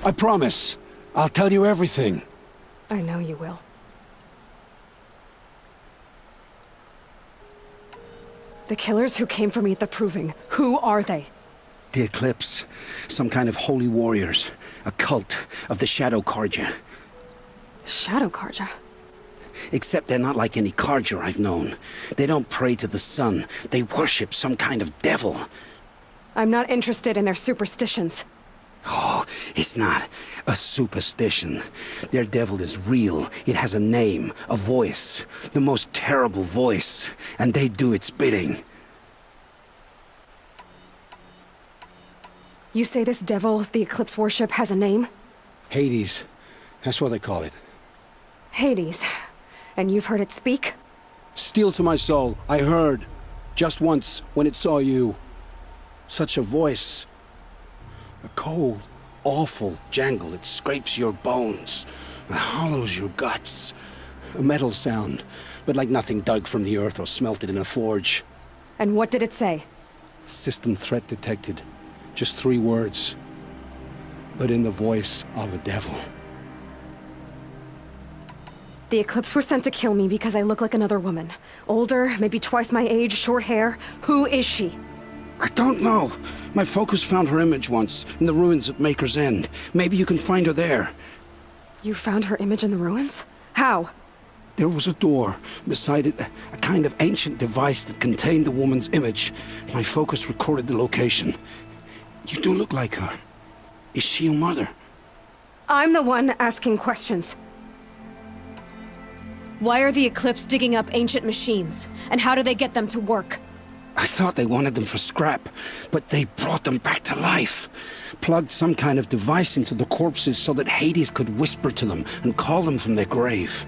I promise. I'll tell you everything. I know you will. The killers who came for me at the Proving, who are they? The Eclipse. Some kind of holy warriors. A cult of the Shadow Carja. Shadow Carja? Except they're not like any Carja I've known. They don't pray to the sun. They worship some kind of devil. I'm not interested in their superstitions. Oh, it's not a superstition. Their devil is real. It has a name, a voice. The most terrible voice. And they do its bidding. You say this devil the Eclipse worship has a name? Hades. That's what they call it. Hades. And you've heard it speak? Steel to my soul, I heard. Just once, when it saw you. Such a voice. A cold, awful jangle. It scrapes your bones. It hollows your guts. A metal sound, but like nothing dug from the earth or smelted in a forge. And what did it say? System threat detected. Just 3 words. But in the voice of a devil. The Eclipse were sent to kill me because I look like another woman. Older, maybe twice my age, short hair. Who is she? I don't know. My focus found her image once, in the ruins at Maker's End. Maybe you can find her there. You found her image in the ruins? How? There was a door. Beside it, a kind of ancient device that contained the woman's image. My focus recorded the location. You do look like her. Is she your mother? I'm the one asking questions. Why are the Eclipse digging up ancient machines? And how do they get them to work? I thought they wanted them for scrap, but they brought them back to life. Plugged some kind of device into the corpses so that Hades could whisper to them and call them from their grave.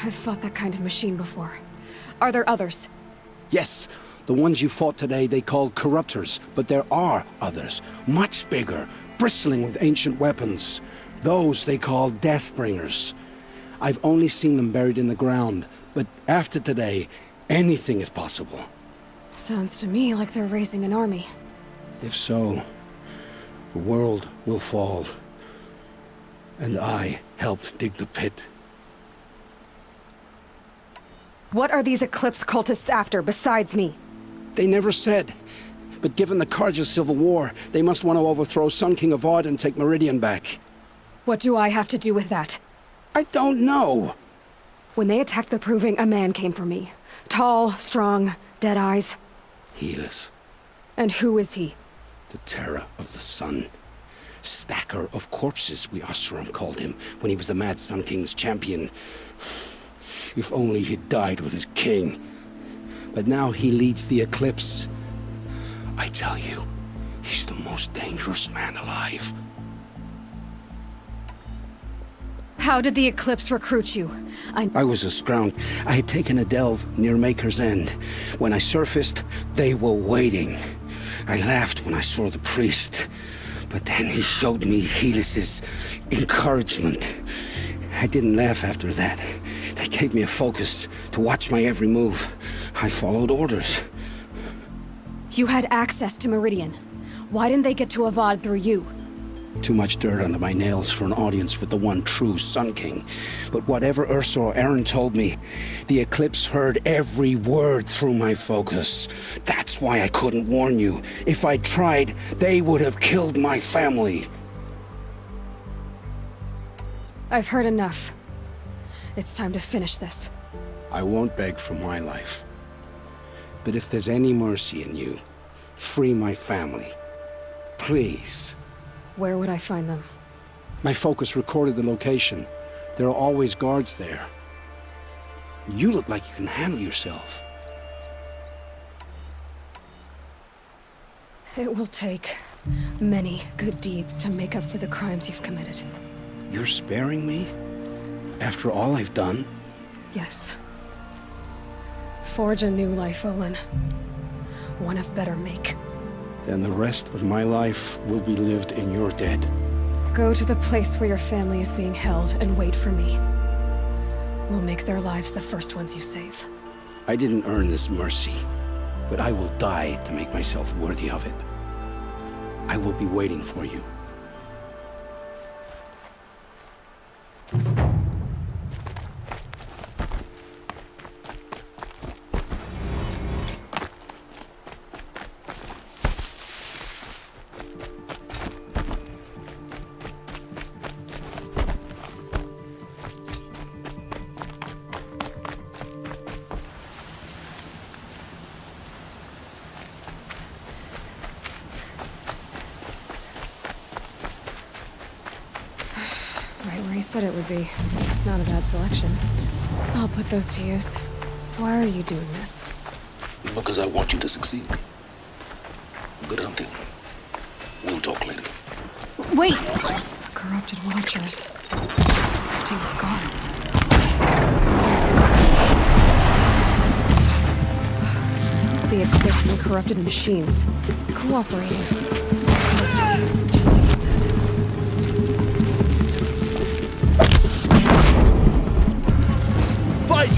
I've fought that kind of machine before. Are there others? Yes, the ones you fought today they called corruptors, but there are others, much bigger, bristling with ancient weapons. Those they call Deathbringers. I've only seen them buried in the ground, but after today, anything is possible. Sounds to me like they're raising an army. If so, the world will fall. And I helped dig the pit. What are these Eclipse cultists after, besides me? They never said. But given the Carja civil war, they must want to overthrow Sun King Avad and take Meridian back. What do I have to do with that? I don't know. When they attacked the Proving, a man came for me. Tall, strong, dead eyes. Helis. And who is he? The terror of the sun. Stacker of corpses, we Oseram called him, when he was the Mad Sun King's champion. If only he'd died with his king. But now he leads the Eclipse. I tell you, he's the most dangerous man alive. How did the Eclipse recruit you? I was a scrounge. I had taken a delve near Maker's End. When I surfaced, they were waiting. I laughed when I saw the priest. But then he showed me Helis's encouragement. I didn't laugh after that. They gave me a focus to watch my every move. I followed orders. You had access to Meridian. Why didn't they get to Avad through you? Too much dirt under my nails for an audience with the one true Sun King. But whatever Ursa or Aaron told me, the Eclipse heard every word through my focus. That's why I couldn't warn you. If I'd tried, they would have killed my family. I've heard enough. It's time to finish this. I won't beg for my life. But if there's any mercy in you, free my family. Please. Where would I find them? My focus recorded the location. There are always guards there. You look like you can handle yourself. It will take many good deeds to make up for the crimes you've committed. You're sparing me? After all I've done? Yes. Forge a new life, Olin. One of better make. Then the rest of my life will be lived in your debt. Go to the place where your family is being held and wait for me. We'll make their lives the first ones you save. I didn't earn this mercy, but I will die to make myself worthy of it. I will be waiting for you. said it would be. Not a bad selection. I'll put those to use. Why are you doing this? Because I want you to succeed. Good hunting. We'll talk later. Wait! The corrupted watchers. Acting as guards. The Eclipse and corrupted machines. Cooperating. Works, just like you said. Fight!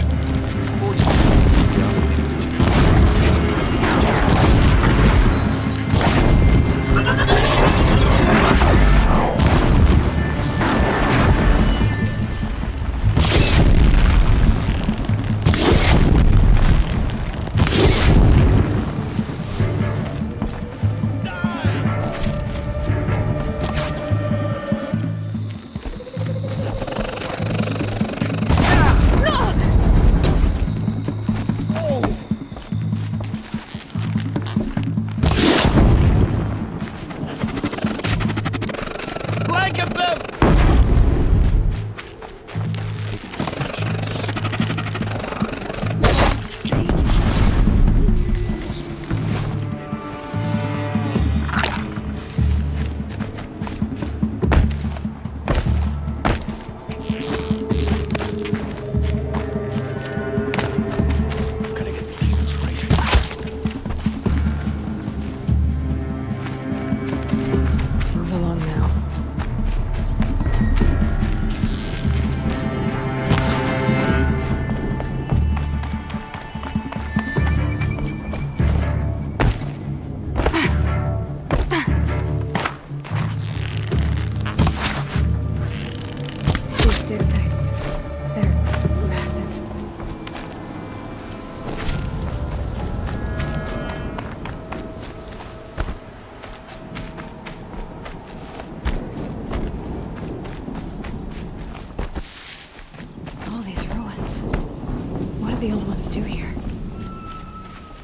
The old ones do here.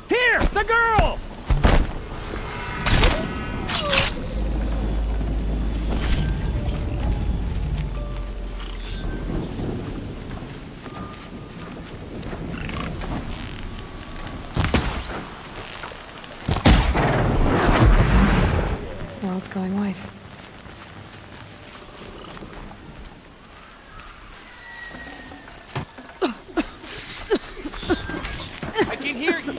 Here! The girl! World's going white. I can hear you!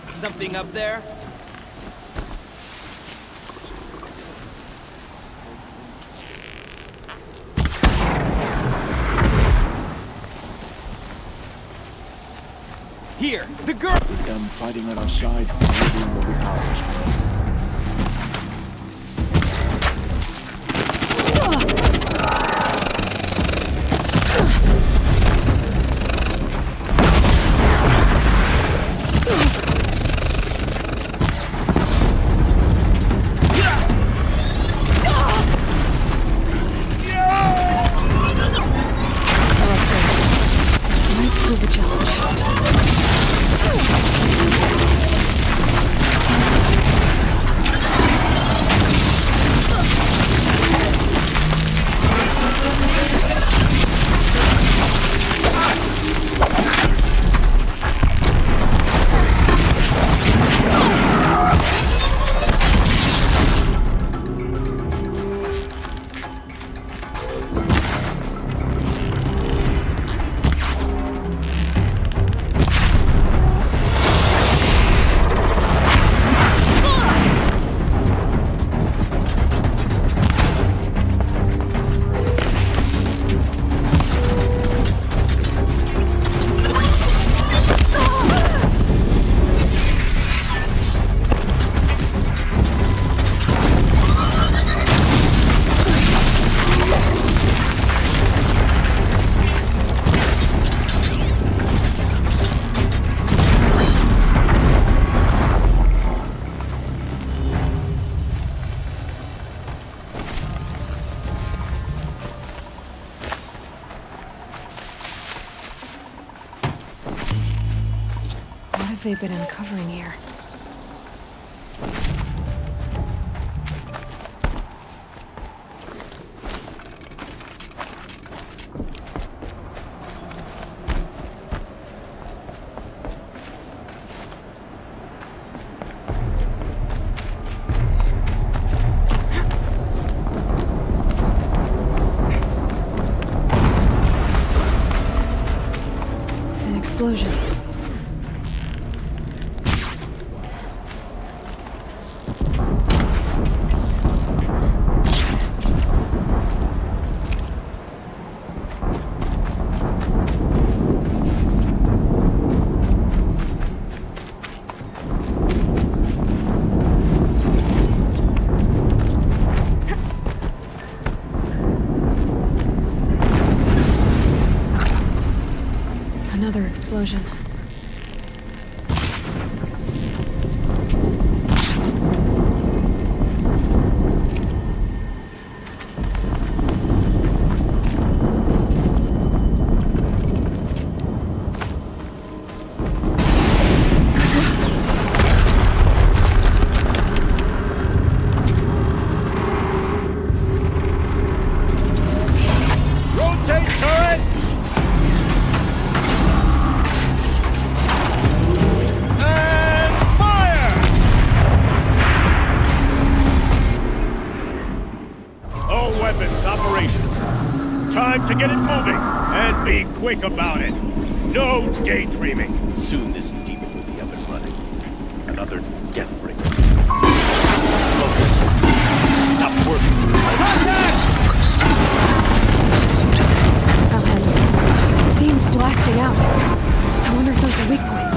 Something up there? Here! The girl! Them fighting on our side, Meridian will be ours. have they been uncovering here? An explosion. Another explosion. Rotate turret! And fire! All weapons operational. Time to get it moving, and be quick about it. No daydreaming. Soon this demon will be up and running. Another death bringer. Focus. Stop working. Contact! I'll handle it. Steam's blasting out. I wonder if those are weak points.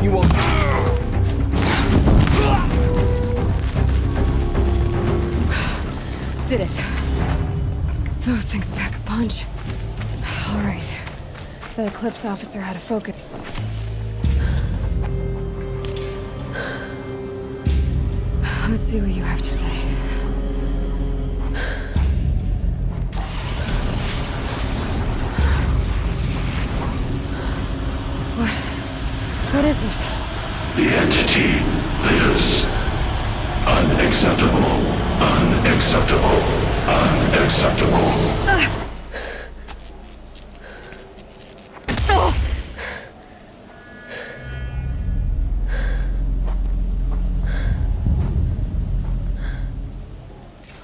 You won't. Did it. Those things pack a punch. All right. The Eclipse officer had a focus. Let's see what you have to say. What is this? The entity lives. Unacceptable. Unacceptable. Unacceptable.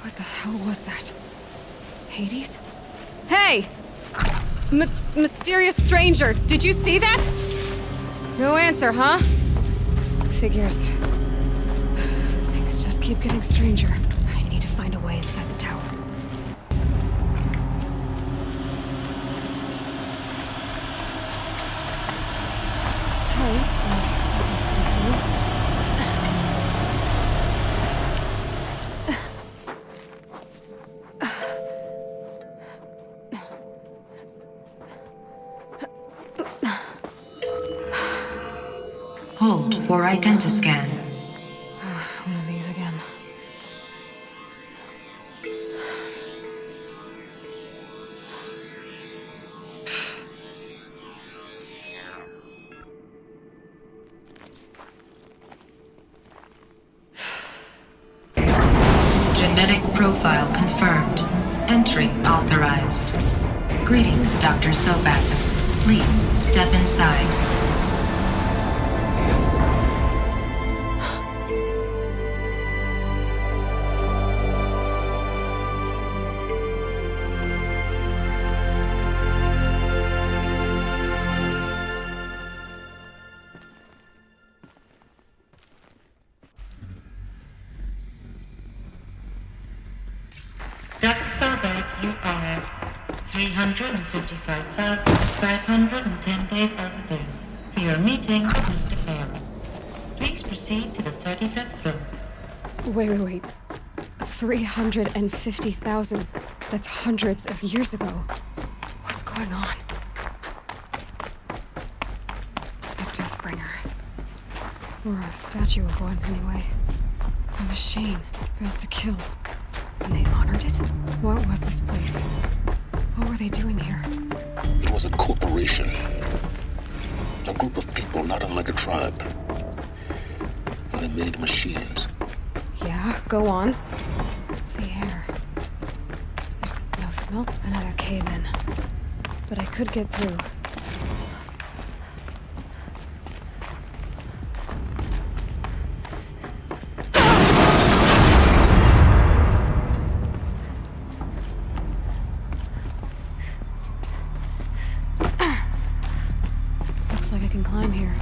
What the hell was that? Hades? Hey! Mysterious stranger, did you see that? No answer, huh? Figures. Things just keep getting stranger. I need to find a way inside the tower. It's tight, but I can squeeze through. Hold for identiscan. One of these again. Genetic profile confirmed. Entry authorized. Greetings, Dr. Sobek. Please step inside. You are 355,510 days overdue for your meeting with Mr. Farrell. Please proceed to the 35th floor. Wait. 350,000. That's hundreds of years ago. What's going on? A Deathbringer. Or a statue of one, anyway. A machine built to kill. And they honored it? What was this place? What were they doing here? It was a corporation. A group of people not unlike a tribe. And they made machines. Yeah, go on. The air. There's no smell. Another cave-in. But I could get through. Looks like I can climb here.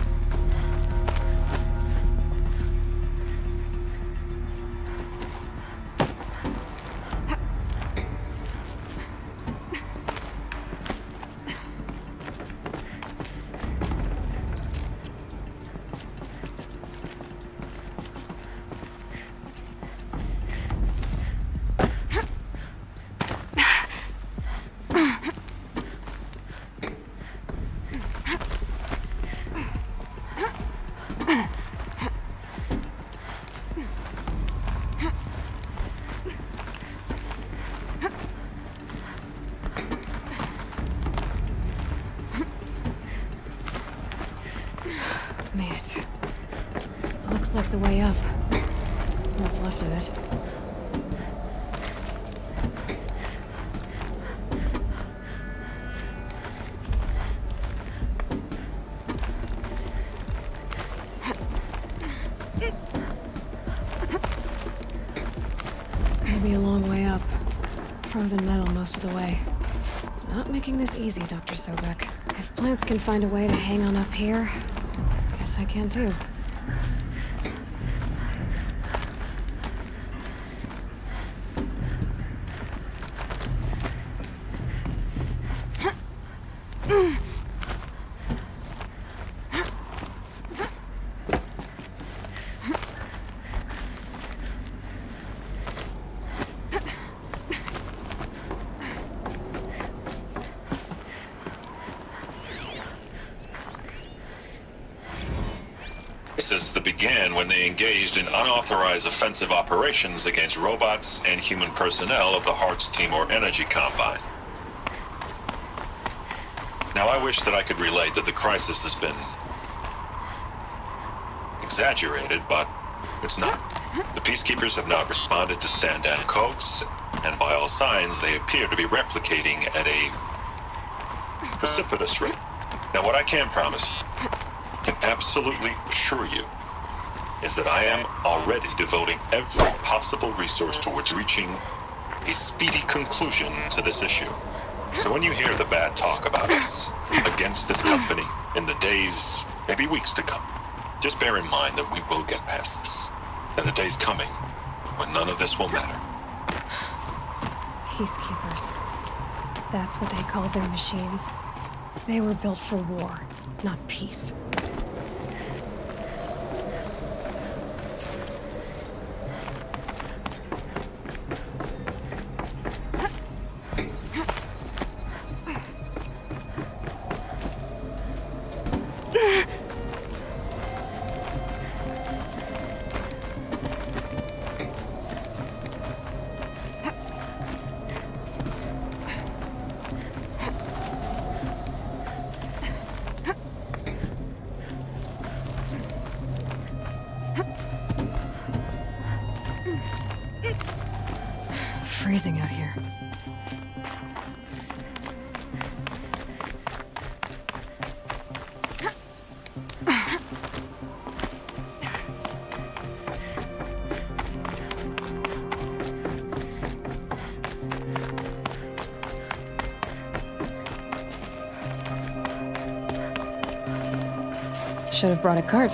Made it. Looks like the way up. What's left of it. It'll be a long way up. Frozen metal most of the way. Not making this easy, Dr. Sobek. If plants can find a way to hang on up here, guess I can too. That began when they engaged in unauthorized offensive operations against robots and human personnel of the Hearts Timor Energy Combine. Now, I wish that I could relate that the crisis has been exaggerated, but it's not. The peacekeepers have not responded to stand-down codes, and by all signs, they appear to be replicating at a precipitous rate. Now, what I can promise you, can absolutely assure you, is that I am already devoting every possible resource towards reaching a speedy conclusion to this issue. So when you hear the bad talk about us against this company in the days, maybe weeks to come, just bear in mind that we will get past this. That a day's coming when none of this will matter. Peacekeepers. That's what they called their machines. They were built for war, not peace. Freezing out here. Should have brought a cart.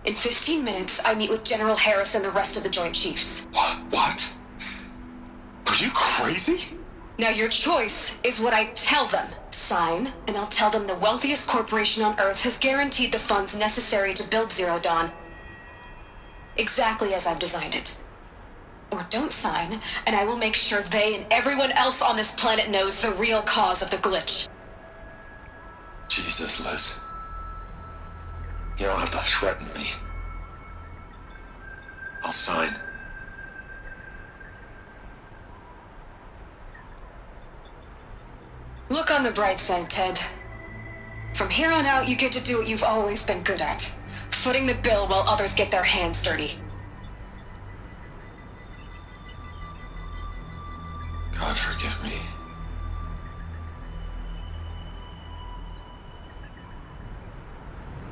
In 15 minutes, I meet with General Harris and the rest of the Joint Chiefs. What? Are you crazy? Now your choice is what I tell them. Sign, and I'll tell them the wealthiest corporation on Earth has guaranteed the funds necessary to build Zero Dawn. Exactly as I've designed it. Or don't sign, and I will make sure they and everyone else on this planet knows the real cause of the glitch. Jesus, Liz. You don't have to threaten me. I'll sign. Look on the bright side, Ted. From here on out, you get to do what you've always been good at. Footing the bill while others get their hands dirty. God forgive me.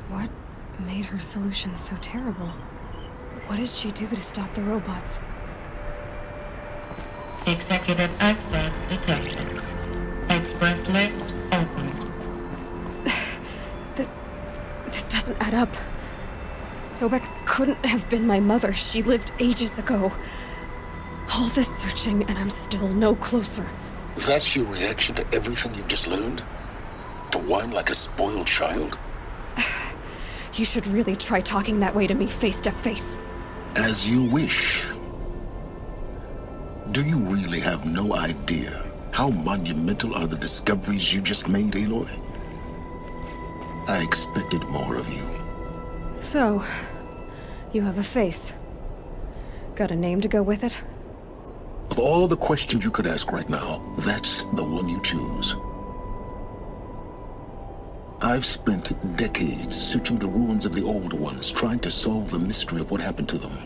What made her solution so terrible? What did she do to stop the robots? Executive access detected. Express lift opened. This doesn't add up. Sobek couldn't have been my mother. She lived ages ago. All this searching, and I'm still no closer. That's your reaction to everything you've just learned? To whine like a spoiled child? You should really try talking that way to me face to face. As you wish. Do you really have no idea how monumental are the discoveries you just made, Aloy? I expected more of you. So, you have a face. Got a name to go with it? Of all the questions you could ask right now, that's the one you choose. I've spent decades searching the ruins of the old ones, trying to solve the mystery of what happened to them.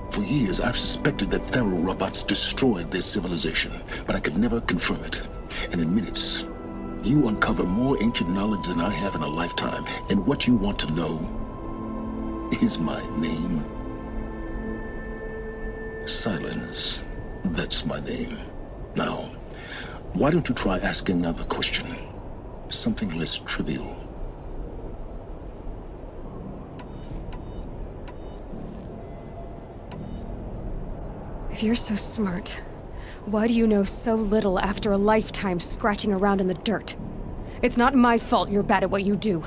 For years, I've suspected that Faro robots destroyed their civilization, but I could never confirm it. And in minutes, you uncover more ancient knowledge than I have in a lifetime, and what you want to know is my name. Silence. That's my name. Now, why don't you try asking another question? Something less trivial. If you're so smart, why do you know so little after a lifetime scratching around in the dirt? It's not my fault you're bad at what you do.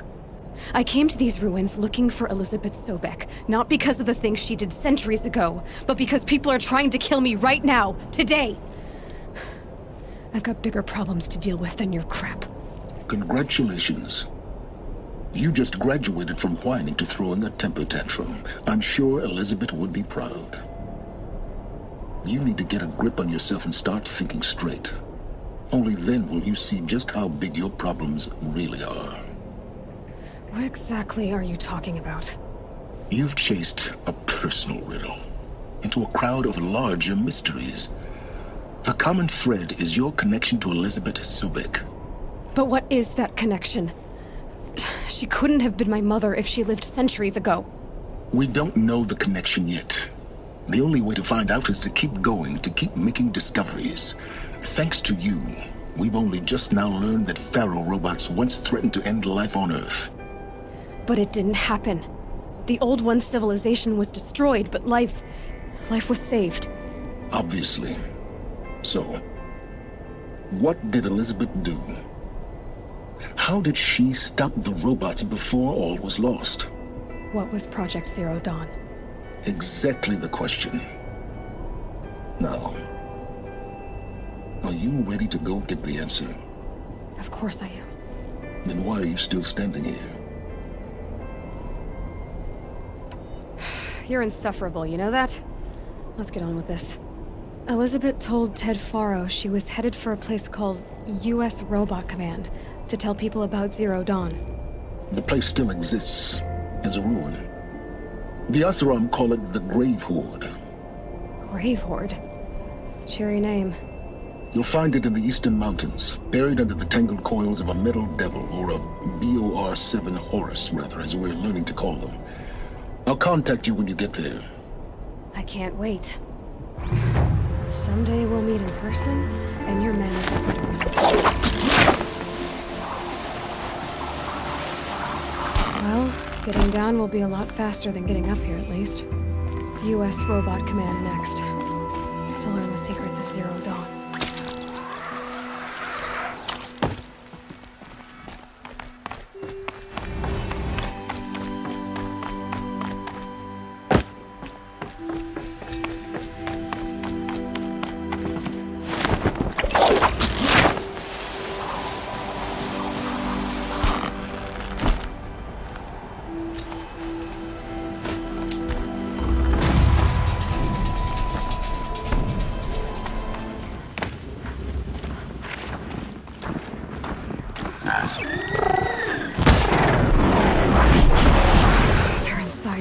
I came to these ruins looking for Elizabeth Sobek, not because of the things she did centuries ago, but because people are trying to kill me right now, today. I've got bigger problems to deal with than your crap. Congratulations. You just graduated from whining to throwing a temper tantrum. I'm sure Elizabeth would be proud. You need to get a grip on yourself and start thinking straight. Only then will you see just how big your problems really are. What exactly are you talking about? You've chased a personal riddle into a crowd of larger mysteries. The common thread is your connection to Elizabeth Sobek. But what is that connection? She couldn't have been my mother if she lived centuries ago. We don't know the connection yet. The only way to find out is to keep going, to keep making discoveries. Thanks to you, we've only just now learned that Faro robots once threatened to end life on Earth. But it didn't happen. The Old One's civilization was destroyed, but life was saved. Obviously. So, what did Elizabeth do? How did she stop the robots before all was lost? What was Project Zero Dawn? Exactly the question. Now, are you ready to go get the answer? Of course I am. Then why are you still standing here? You're insufferable, you know that? Let's get on with this. Elizabeth told Ted Faro she was headed for a place called U.S. Robot Command to tell people about Zero Dawn. The place still exists as a ruin. The Asaram call it the Grave Horde. Grave Horde? Cheery name. You'll find it in the eastern mountains, buried under the tangled coils of a metal devil, or a BOR-7 Horus, rather, as we're learning to call them. I'll contact you when you get there. I can't wait. Someday we'll meet in person, and your men Well, Getting down will be a lot faster than getting up here, at least. U.S. Robot Command next. To learn the secrets of Zero Dawn.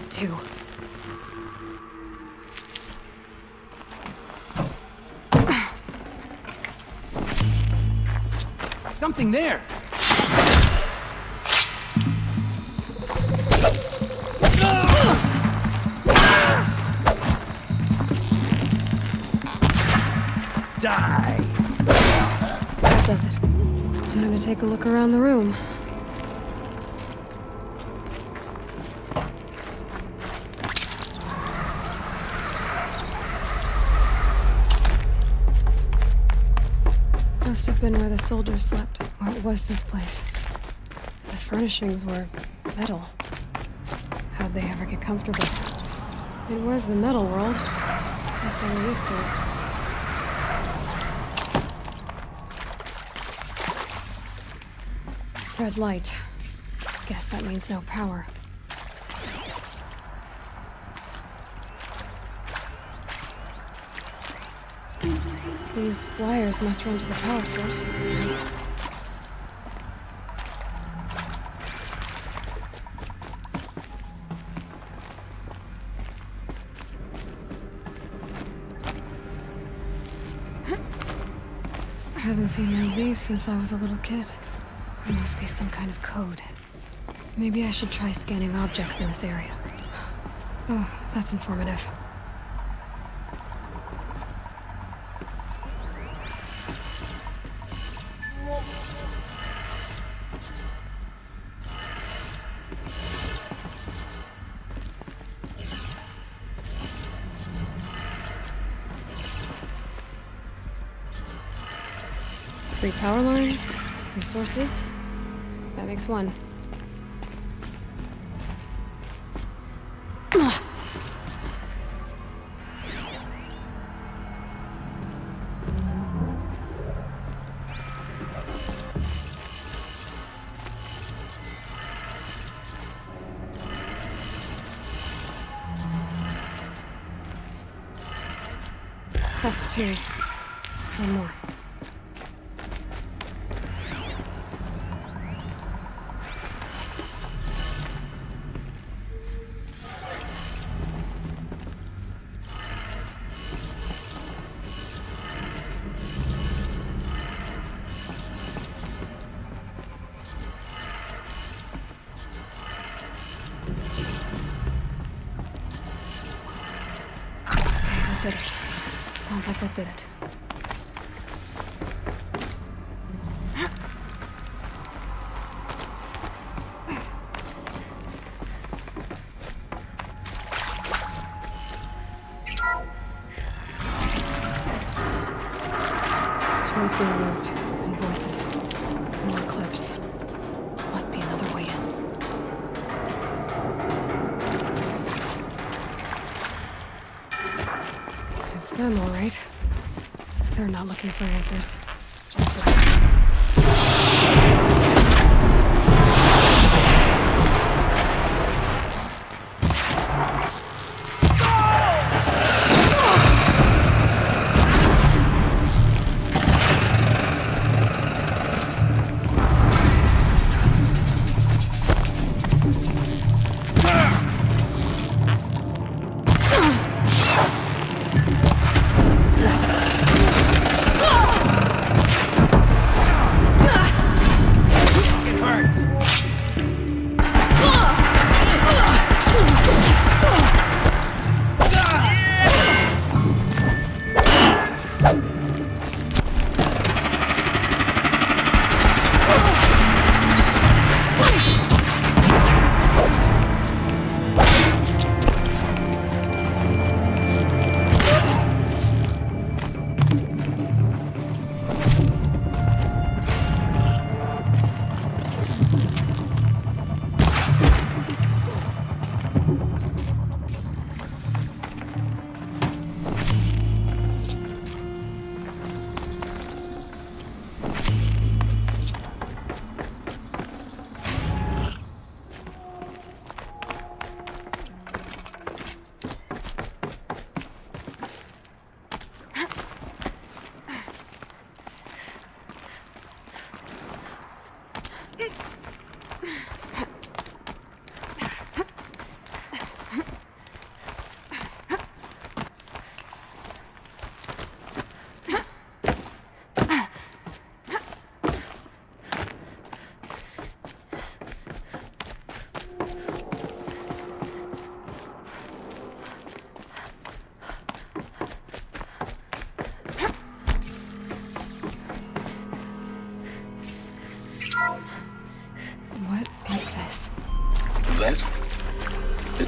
Too. Something there! Die! That does it. Time to take a look around the room. Must have been where the soldiers slept. What was this place? The furnishings were metal. How'd they ever get comfortable? It was the metal world. Guess they were used to it. Red light. Guess that means no power. These wires must run to the power source. I haven't seen one of these since I was a little kid. There must be some kind of code. Maybe I should try scanning objects in this area. Oh, that's informative. Three power lines, 3 sources. That makes 1. Ugh. That's 2. 1 more. Did it. Sounds like that did it. Tools being used, and voices. More clips. Must be another way in. It's them, all right. They're not looking for answers. Just for this.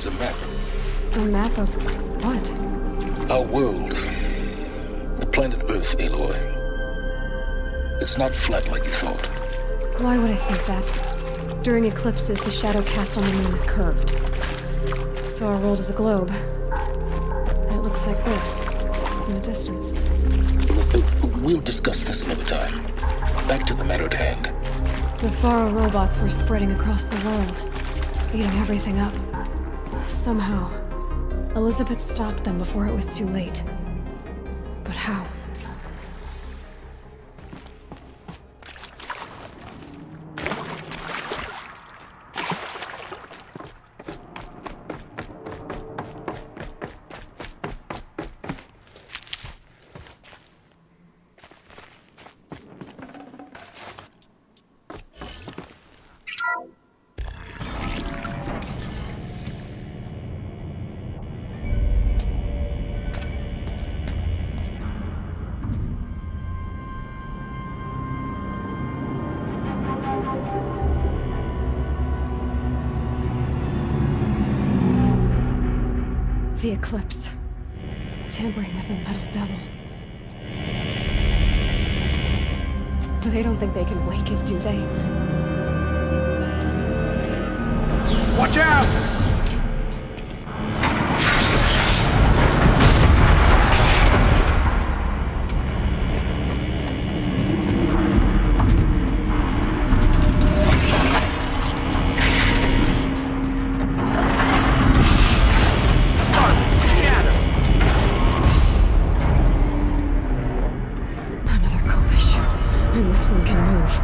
It's a map. A map of what? Our world. The planet Earth, Aloy. It's not flat like you thought. Why would I think that? During eclipses, the shadow cast on the moon is curved. So our world is a globe. And it looks like this, in the distance. We'll discuss this another time. Back to the matter at hand. The Faro robots were spreading across the world, eating everything up. Somehow, Elizabeth stopped them before it was too late. But how? The eclipse. Tampering with the metal devil. They don't think they can wake it, do they? Watch out! And this one can move.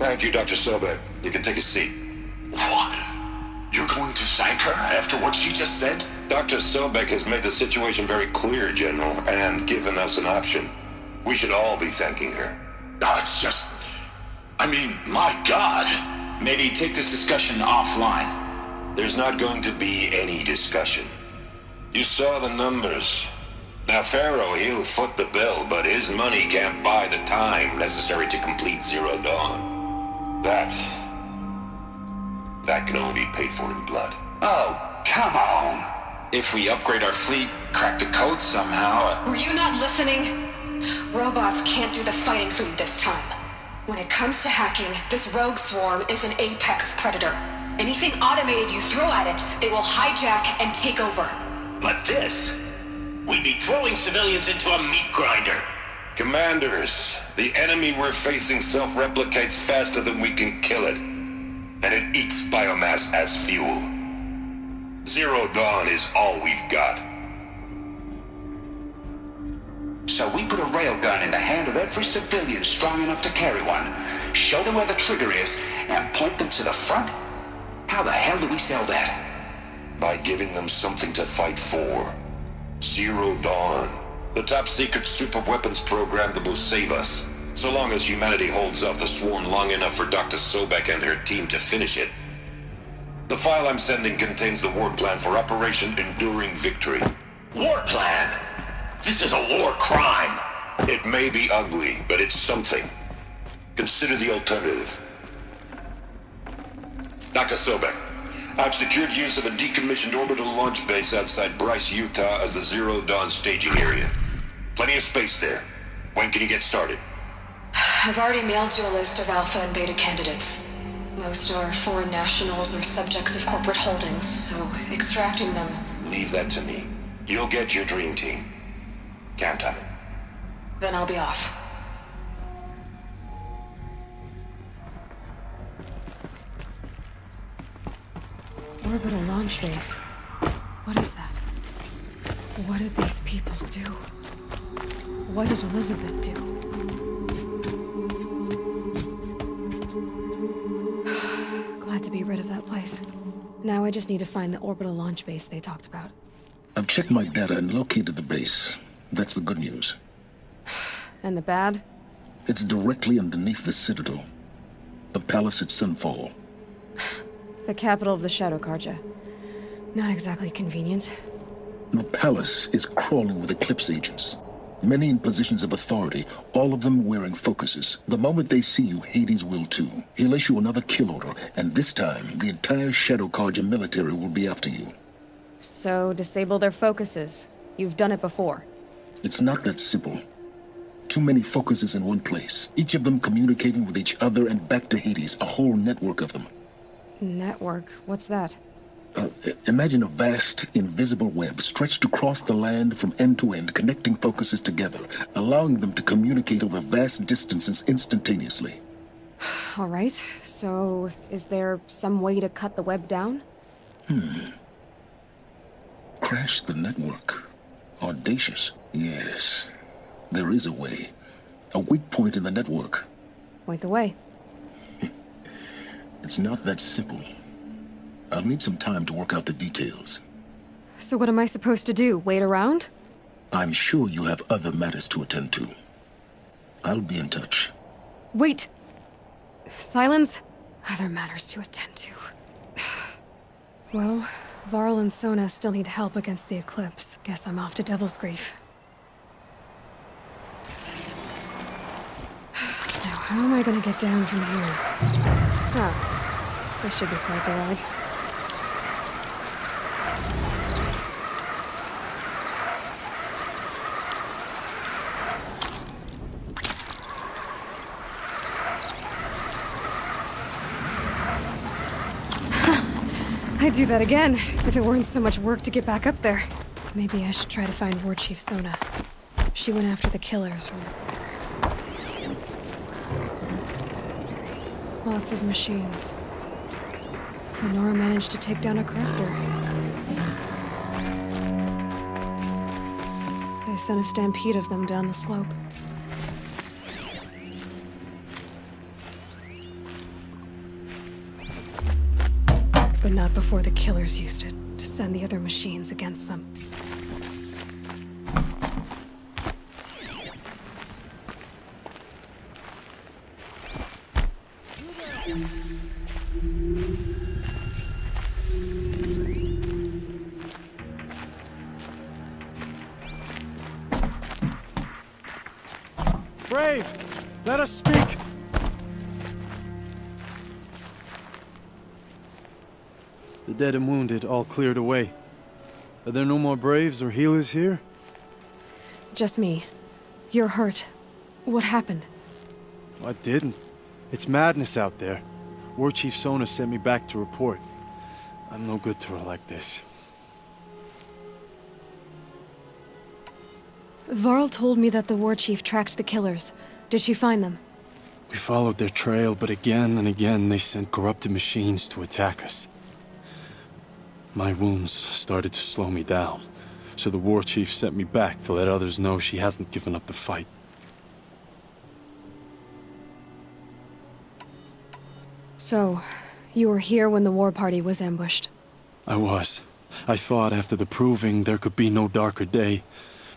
Thank you, Dr. Sobek. You can take a seat. What? You're going to thank her after what she just said? Dr. Sobek has made the situation very clear, General, and given us an option. We should all be thanking her. No, it's just... I mean, my God. Maybe take this discussion offline. There's not going to be any discussion. You saw the numbers. Now, Pharaoh, he'll foot the bill, but his money can't buy the time necessary to complete Zero Dawn. That can only be paid for in blood. Oh, come on. If we upgrade our fleet, crack the code somehow... Were you not listening? Robots can't do the fighting for you this time. When it comes to hacking, this rogue swarm is an apex predator. Anything automated you throw at it, they will hijack and take over. But this... We'd be throwing civilians into a meat grinder. Commanders, the enemy we're facing self-replicates faster than we can kill it. And it eats biomass as fuel. Zero Dawn is all we've got. So we put a railgun in the hand of every civilian strong enough to carry one, show them where the trigger is, and point them to the front? How the hell do we sell that? By giving them something to fight for. Zero Dawn. The top-secret super-weapons program that will save us. So long as humanity holds off the swarm long enough for Dr. Sobek and her team to finish it. The file I'm sending contains the war plan for Operation Enduring Victory. War plan? This is a war crime. It may be ugly, but it's something. Consider the alternative. Dr. Sobek, I've secured use of a decommissioned orbital launch base outside Bryce, Utah as the Zero Dawn staging area. Plenty of space there. When can you get started? I've already mailed you a list of alpha and beta candidates. Most are foreign nationals or subjects of corporate holdings, so extracting them... Leave that to me. You'll get your dream team. Count on it. Then I'll be off. Orbital launch base. What is that? What did these people do? What did Elizabeth do? Glad to be rid of that place. Now I just need to find the orbital launch base they talked about. I've checked my data and located the base. That's the good news. And the bad? It's directly underneath the Citadel. The palace at Sunfall. The capital of the Shadow Carja. Not exactly convenient. The palace is crawling with Eclipse agents. Many in positions of authority, all of them wearing focuses. The moment they see you, Hades will too. He'll issue another kill order, and this time, the entire Shadow Carja military will be after you. So, disable their focuses. You've done it before. It's not that simple. Too many focuses in one place, each of them communicating with each other and back to Hades, a whole network of them. Network? What's that? Imagine a vast, invisible web stretched across the land from end to end, connecting focuses together, allowing them to communicate over vast distances instantaneously. All right, so is there some way to cut the web down? Crash the network. Audacious. Yes, there is a way. A weak point in the network. Point the way. It's not that simple. I'll need some time to work out the details. So what am I supposed to do? Wait around? I'm sure you have other matters to attend to. I'll be in touch. Wait! Silence? Other matters to attend to. Well, Varl and Sona still need help against the Eclipse. Guess I'm off to Devil's Grief. Now, how am I gonna get down from here? This should be quite the ride. I'd do that again, if it weren't so much work to get back up there. Maybe I should try to find War Chief Sona. She went after the killers from... Lots of machines. Nora managed to take down a crafter. They sent a stampede of them down the slope. But not before the killers used it to send the other machines against them. Brave! Let us speak! The dead and wounded all cleared away. Are there no more Braves or healers here? Just me. You're hurt. What happened? I didn't. It's madness out there. War Chief Sona sent me back to report. I'm no good to her like this. Varl told me that the War Chief tracked the killers. Did she find them? We followed their trail, but again and again they sent corrupted machines to attack us. My wounds started to slow me down, so the War Chief sent me back to let others know she hasn't given up the fight. So, you were here when the war party was ambushed? I was. I thought after the proving there could be no darker day,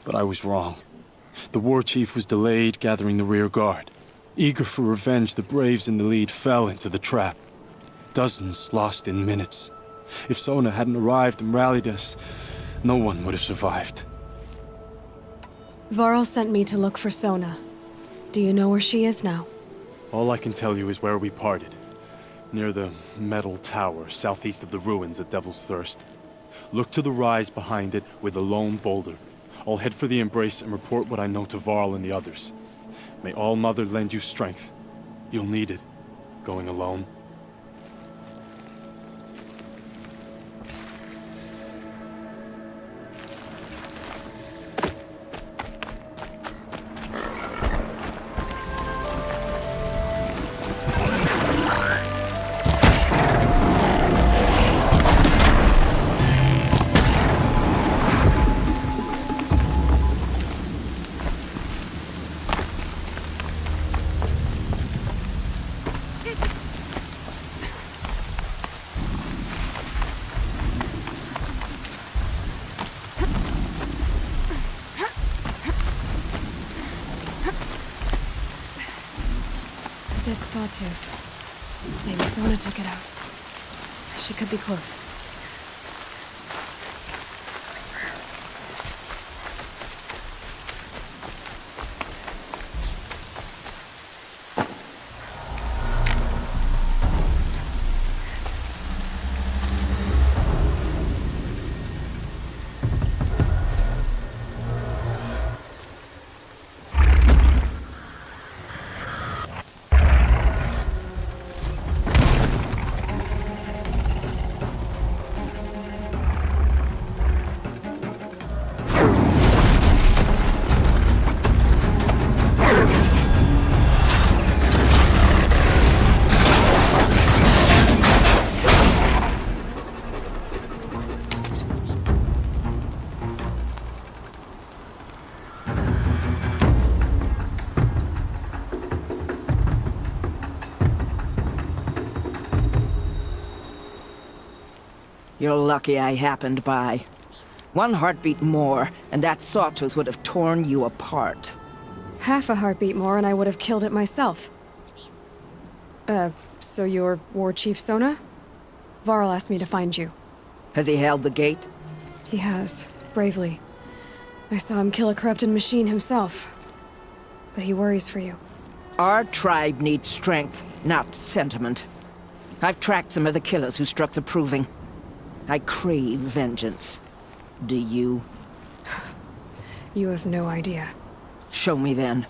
but I was wrong. The War Chief was delayed gathering the rear guard. Eager for revenge, the Braves in the lead fell into the trap. Dozens lost in minutes. If Sona hadn't arrived and rallied us, no one would have survived. Varl sent me to look for Sona. Do you know where she is now? All I can tell you is where we parted. Near the metal tower, southeast of the ruins at Devil's Thirst. Look to the rise behind it with a lone boulder. I'll head for the embrace and report what I know to Varl and the others. May All Mother lend you strength. You'll need it, going alone. Dead sawtooth. Maybe Sona took it out. She could be close. You're lucky I happened by. One heartbeat more, and that sawtooth would have torn you apart. Half a heartbeat more and I would have killed it myself. So you're War Chief Sona? Varl asked me to find you. Has he held the gate? He has, bravely. I saw him kill a corrupted machine himself. But he worries for you. Our tribe needs strength, not sentiment. I've tracked some of the killers who struck the proving. I crave vengeance. Do you? You have no idea. Show me then.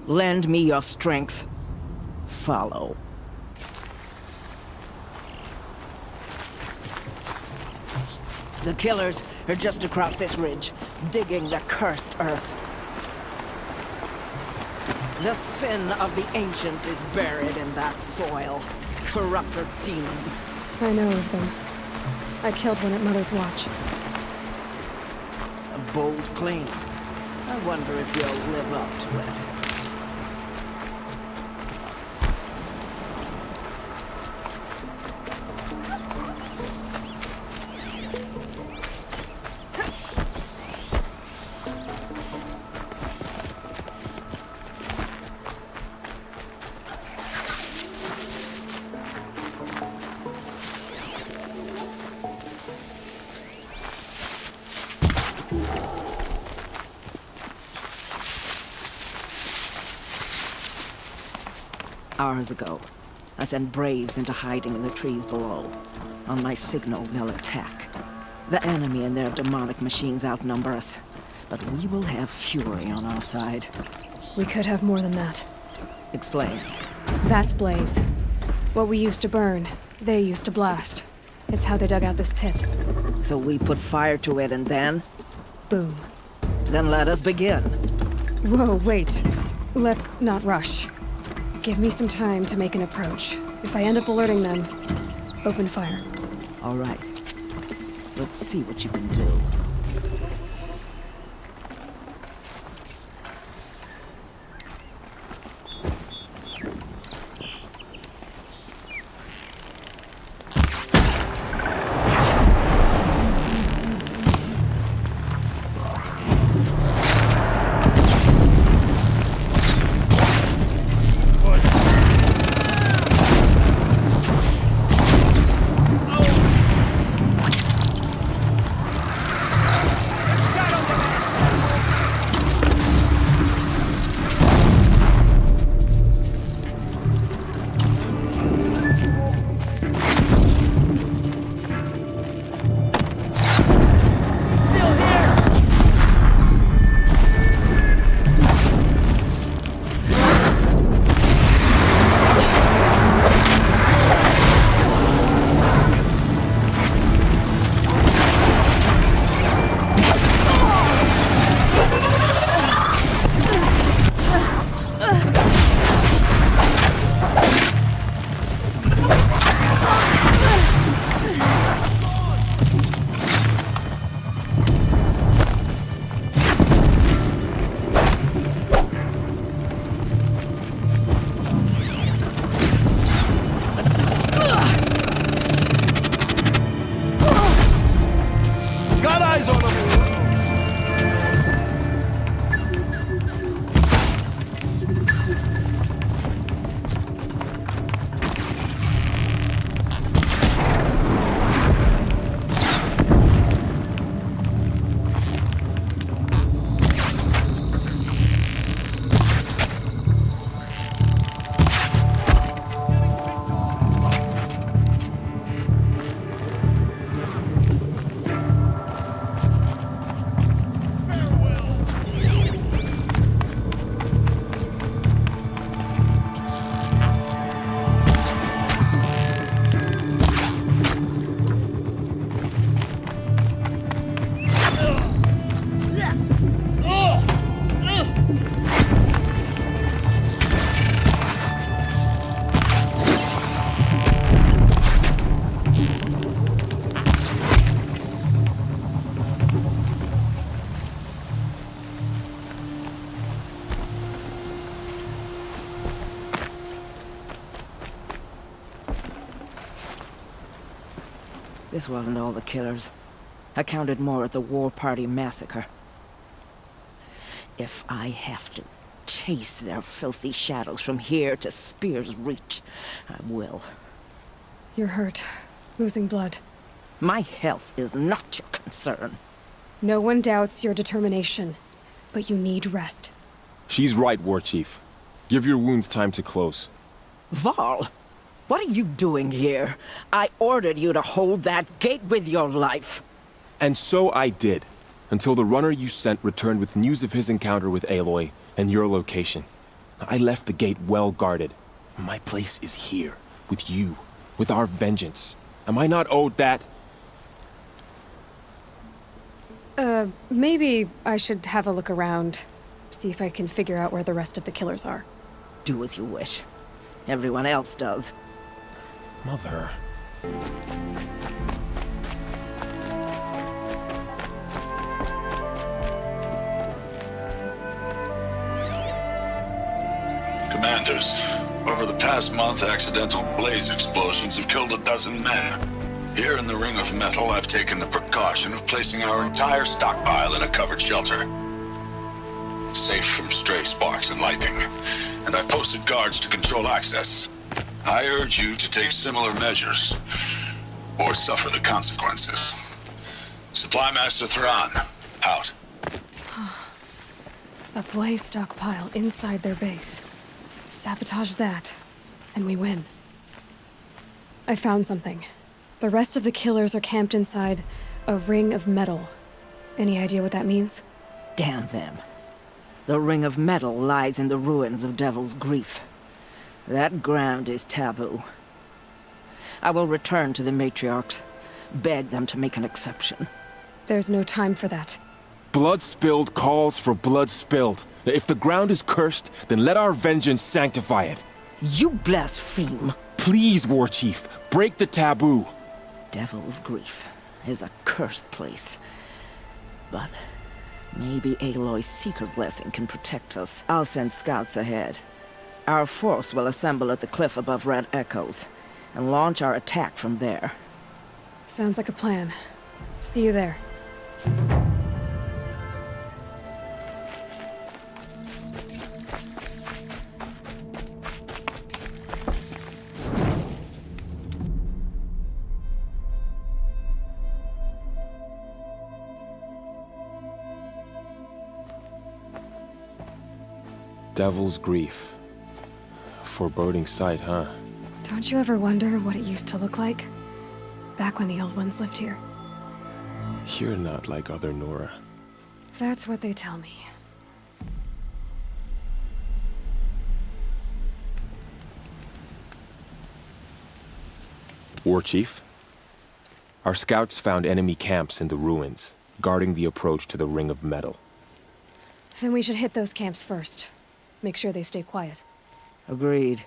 Lend me your strength. Follow. The killers are just across this ridge, digging the cursed earth. The sin of the ancients is buried in that soil. Corrupter demons. I know of them. I killed one at Mother's Watch. A bold claim. I wonder if you'll live up to it. Hours ago, I sent Braves into hiding in the trees below. On my signal, they'll attack. The enemy and their demonic machines outnumber us, but we will have fury on our side. We could have more than that. Explain. That's Blaze. What we used to burn, they used to blast. It's how they dug out this pit. So we put fire to it and then? Boom. Then let us begin. Whoa, wait. Let's not rush. Give me some time to make an approach. If I end up alerting them, open fire. All right. Let's see what you can do. This wasn't all the killers. I counted more at the War Party massacre. If I have to chase their filthy shadows from here to Spear's Reach, I will. You're hurt. Losing blood. My health is not your concern. No one doubts your determination, but you need rest. She's right, War Chief. Give your wounds time to close. Varl, what are you doing here? I ordered you to hold that gate with your life. And so I did, until the runner you sent returned with news of his encounter with Aloy and your location. I left the gate well guarded. My place is here, with you, with our vengeance. Am I not owed that? Maybe I should have a look around. See if I can figure out where the rest of the killers are. Do as you wish. Everyone else does. Mother. Commanders, over the past month, accidental blaze explosions have killed 12 men. Here in the Ring of Metal, I've taken the precaution of placing our entire stockpile in a covered shelter. Safe from stray sparks and lightning. And I've posted guards to control access. I urge you to take similar measures, or suffer the consequences. Supply Master Thran, out. A blaze stockpile inside their base. Sabotage that. And we win. I found something. The rest of the killers are camped inside a ring of metal. Any idea what that means? Damn them. The ring of metal lies in the ruins of Devil's Grief. That ground is taboo. I will return to the matriarchs, beg them to make an exception. There's no time for that. Blood spilled calls for blood spilled. If the ground is cursed, then let our vengeance sanctify it. You blaspheme. Please, War Chief, break the taboo. Devil's Grief is a cursed place. But maybe Aloy's secret blessing can protect us. I'll send scouts ahead. Our force will assemble at the cliff above Red Echoes, and launch our attack from there. Sounds like a plan. See you there. Devil's Grief. Foreboding sight, huh? Don't you ever wonder what it used to look like? Back when the old ones lived here. You're not like other Nora. That's what they tell me. War Chief? Our scouts found enemy camps in the ruins, guarding the approach to the Ring of Metal. Then we should hit those camps first. Make sure they stay quiet. Agreed.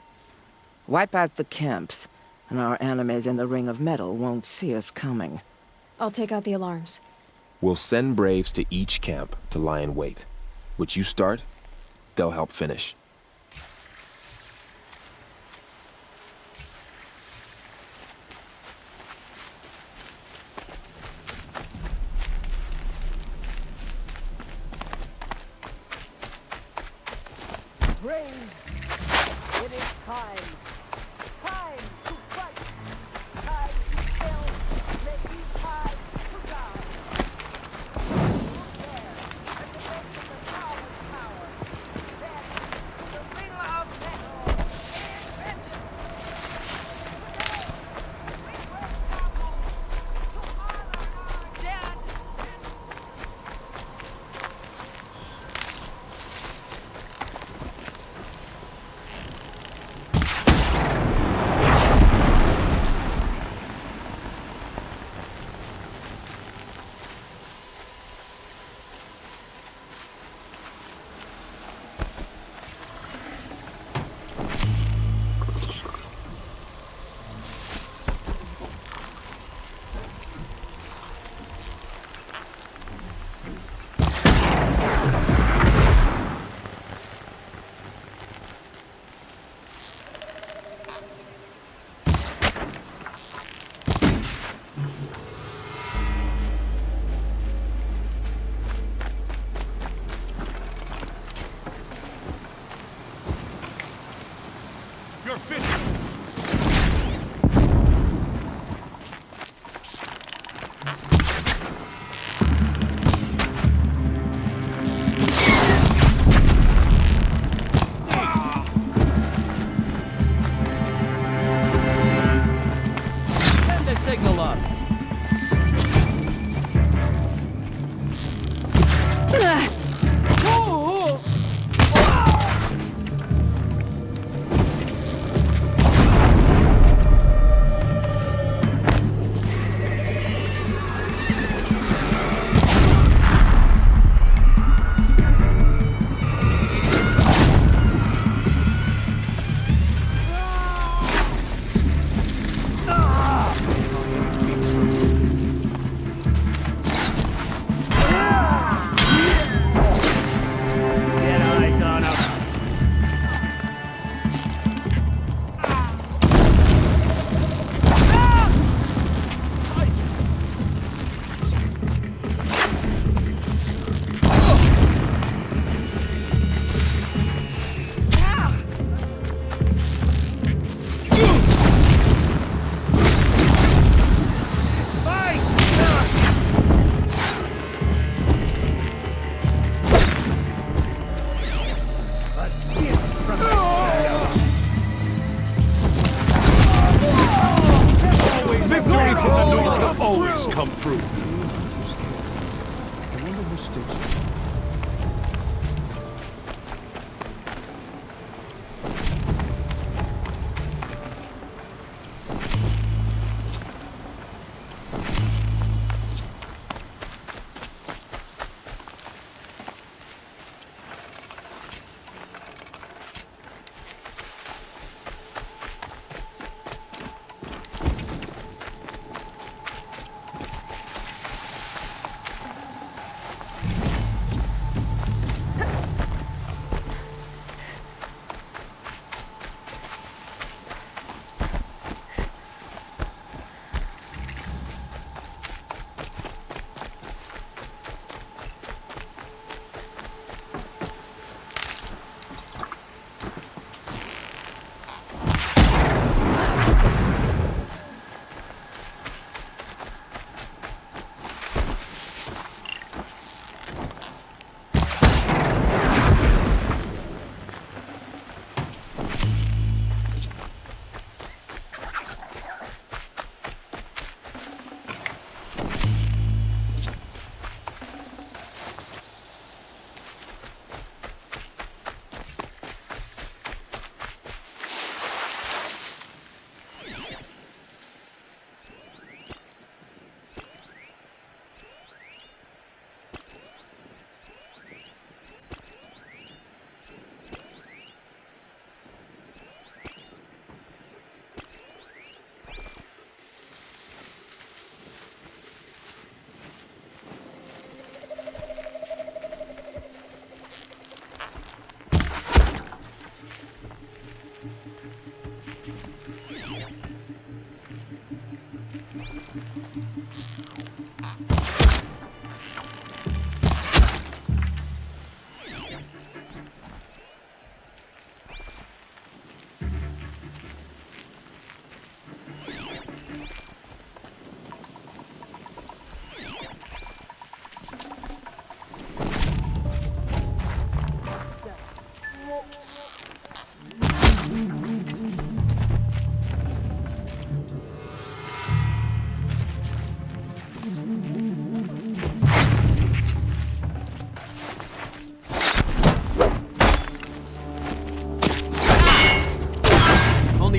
Wipe out the camps, and our enemies in the Ring of Metal won't see us coming. I'll take out the alarms. We'll send Braves to each camp to lie in wait. Which you start, they'll help finish. Braves, it is time. Time to fight. Time to kill. Let me time to die. Look there, at the base of the tower's power. Then come through. I wonder who stitched it.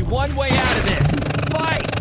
One way out of this. Fight!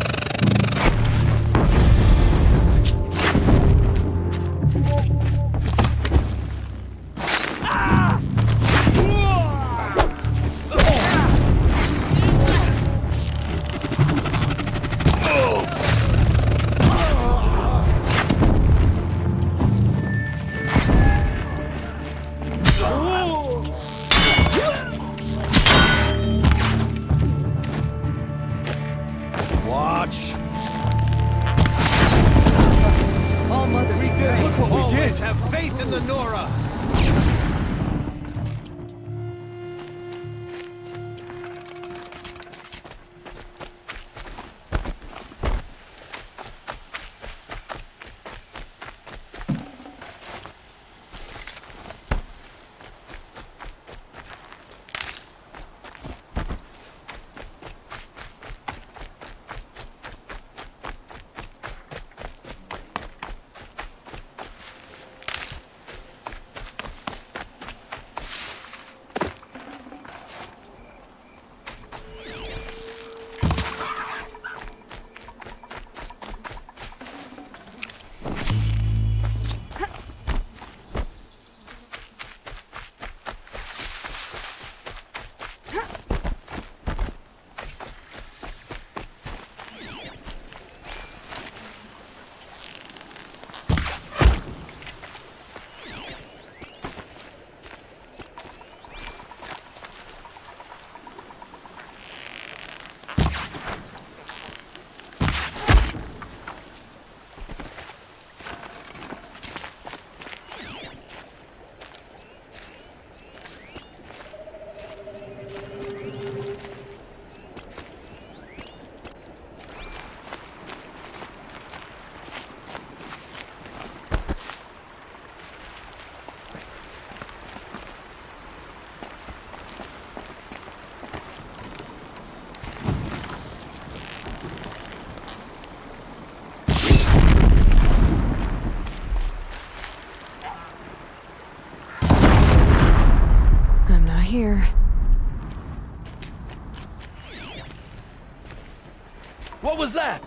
that?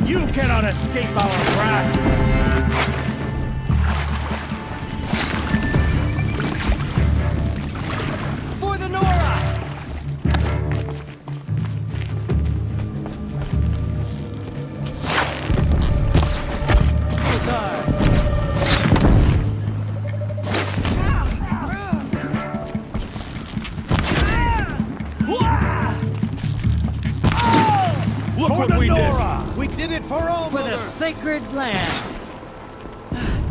You cannot escape our grasp! For the Nora! Look what we did! We did it for all For the sacred land.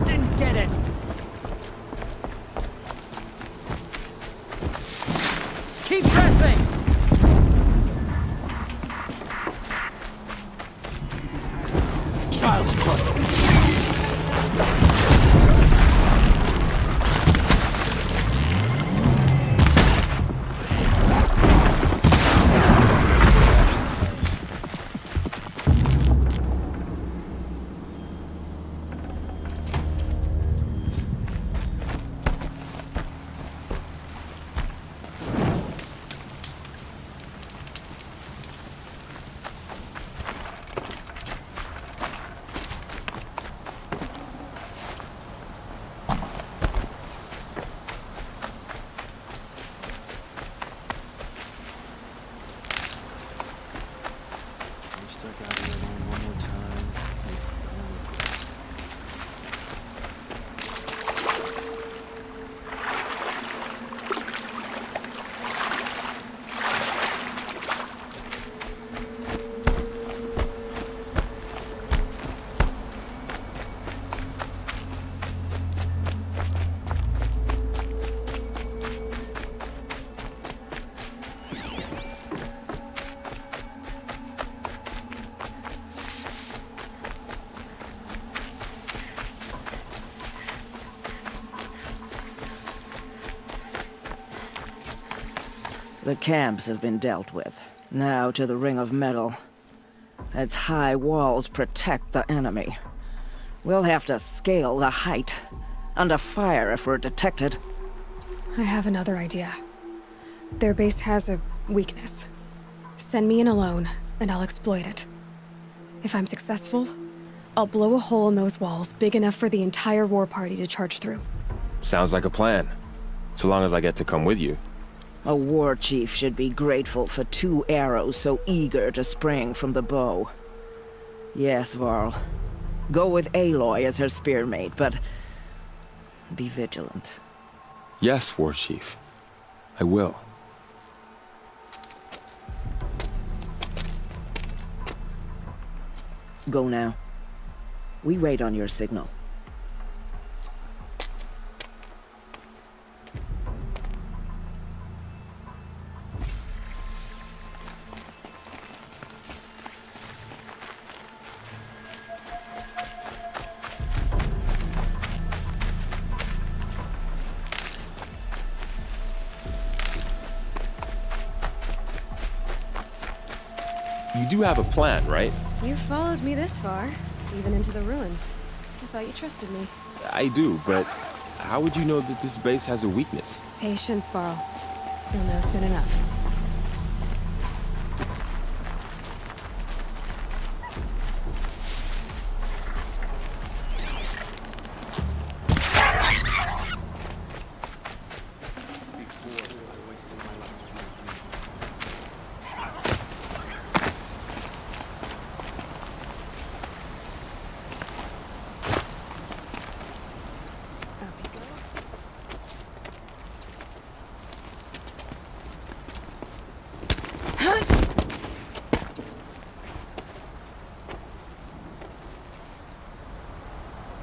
Didn't get it. Keep pressing. Child's play. The camps have been dealt with. Now to the Ring of Metal. Its high walls protect the enemy. We'll have to scale the height. Under fire if we're detected. I have another idea. Their base has a weakness. Send me in alone, and I'll exploit it. If I'm successful, I'll blow a hole in those walls big enough for the entire war party to charge through. Sounds like a plan. So long as I get to come with you. A war chief should be grateful for 2 arrows so eager to spring from the bow. Yes, Varl. Go with Aloy as her spearmate, but be vigilant. Yes, War Chief. I will. Go now. We wait on your signal. You do have a plan, right? You followed me this far, even into the ruins. I thought you trusted me. I do, but how would you know that this base has a weakness? Patience, Varl. You'll know soon enough.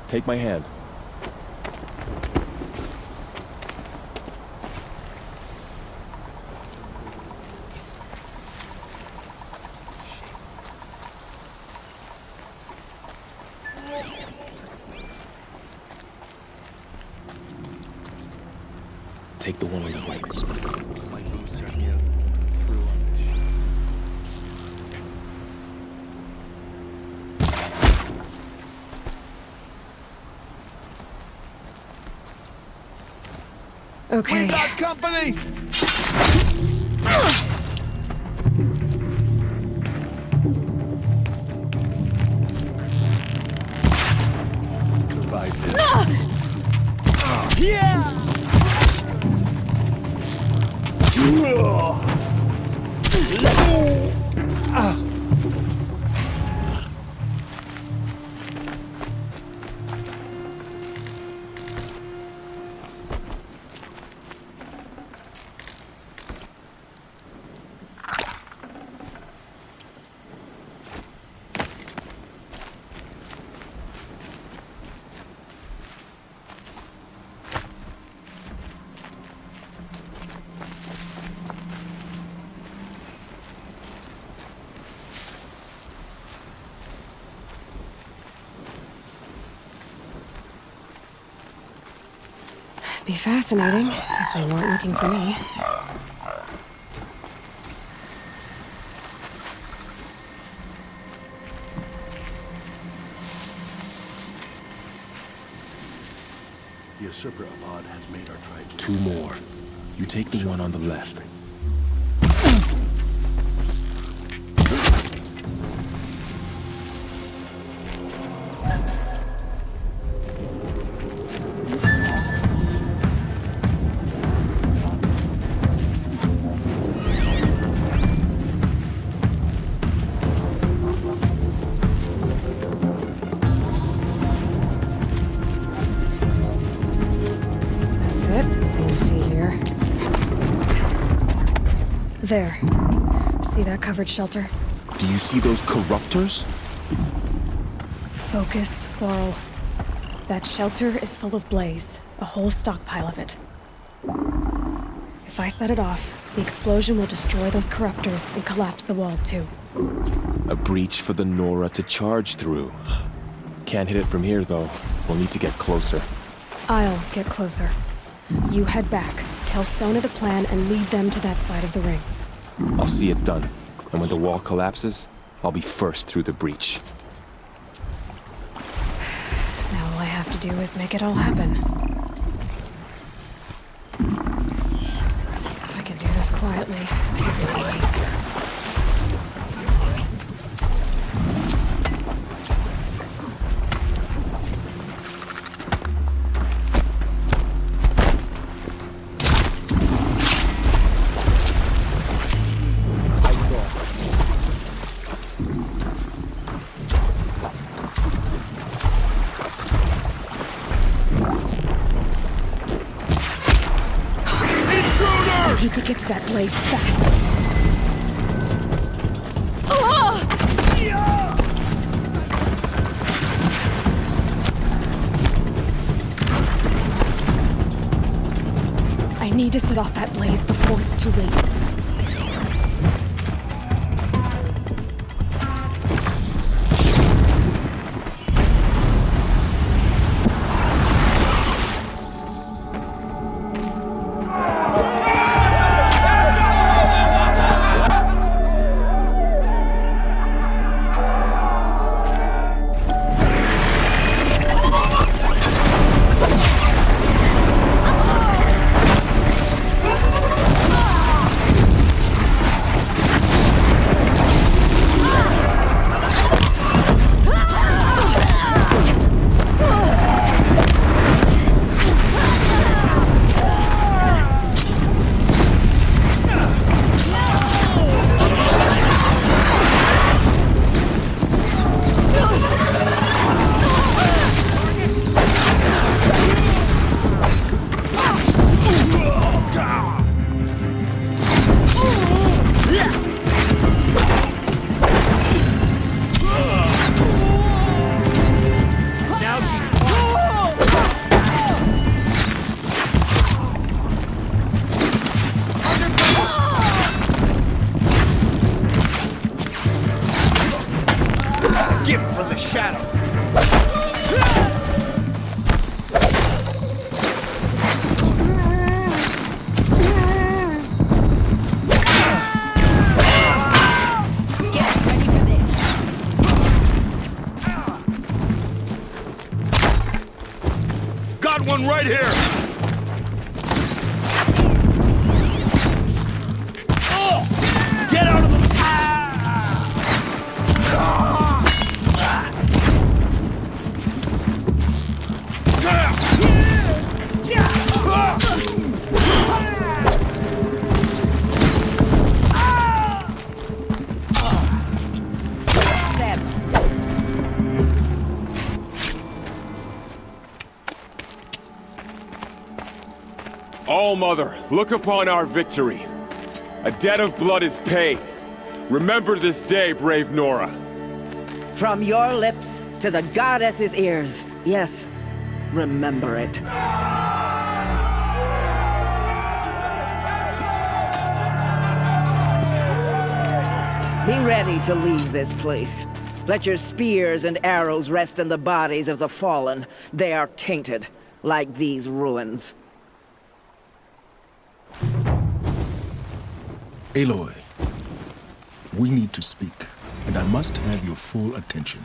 Take my hand. Take the one on the right. My boots are near through on Okay. We got company! Survive this. Yeah! Be fascinating if they weren't looking for me. The usurper of Odd has made our tribe. 2 more. You take the one on the left. There. See that covered shelter? Do you see those corruptors? Focus, Laurel. That shelter is full of blaze. A whole stockpile of it. If I set it off, the explosion will destroy those corruptors and collapse the wall, too. A breach for the Nora to charge through. Can't hit it from here, though. We'll need to get closer. I'll get closer. You head back, tell Sona the plan, and lead them to that side of the ring. I'll see it done. And when the wall collapses, I'll be first through the breach. Now all I have to do is make it all happen. If I can do this quietly, it'll be easier. I need to get to that blaze fast. I need to set off that blaze before it's too late. One right here! All-Mother, look upon our victory. A debt of blood is paid. Remember this day, brave Nora. From your lips to the goddess's ears. Yes, remember it. Be ready to leave this place. Let your spears and arrows rest in the bodies of the fallen. They are tainted, like these ruins. Aloy, we need to speak, and I must have your full attention.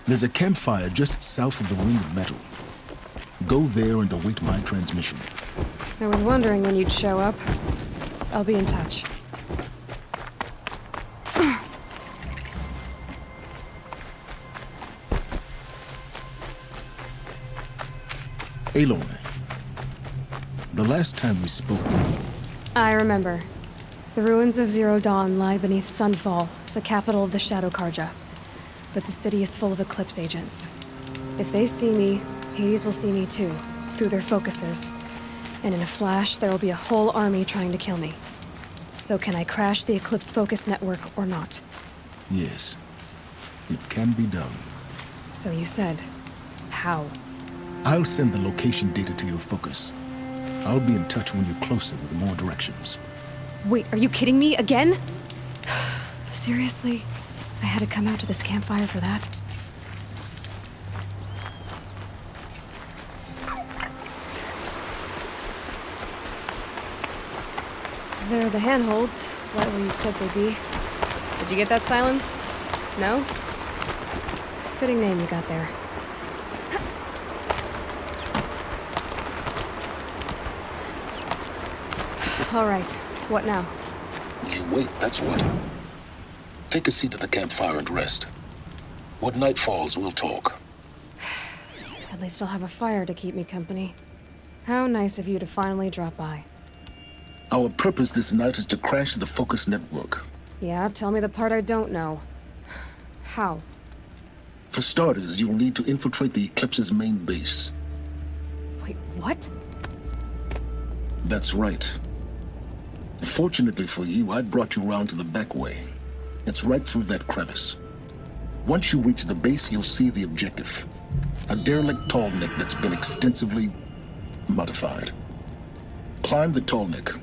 There's a campfire just south of the ring of metal. Go there and await my transmission. I was wondering when you'd show up. I'll be in touch. Aloy, the last time we spoke... I remember. The ruins of Zero Dawn lie beneath Sunfall, the capital of the Shadow Karja. But the city is full of Eclipse agents. If they see me, Hades will see me too, through their focuses. And in a flash, there will be a whole army trying to kill me. So can I crash the Eclipse focus network or not? Yes, it can be done. So you said, how? I'll send the location data to your focus. I'll be in touch when you're closer with more directions. Wait, are you kidding me again? Seriously? I had to come out to this campfire for that? There are the handholds, right where you'd said they'd be. Did you get that, Silence? No? Fitting name you got there. All right, what now? You wait, that's what. Take a seat at the campfire and rest. When night falls, we'll talk. At least I'll have a fire to keep me company. How nice of you to finally drop by. Our purpose this night is to crash the focus network. Yeah, tell me the part I don't know. How? For starters, you'll need to infiltrate the Eclipse's main base. Wait, what? That's right. Fortunately for you, I brought you round to the back way. It's right through that crevice. Once you reach the base, you'll see the objective. A derelict tall neck that's been extensively modified. Climb the tall neck.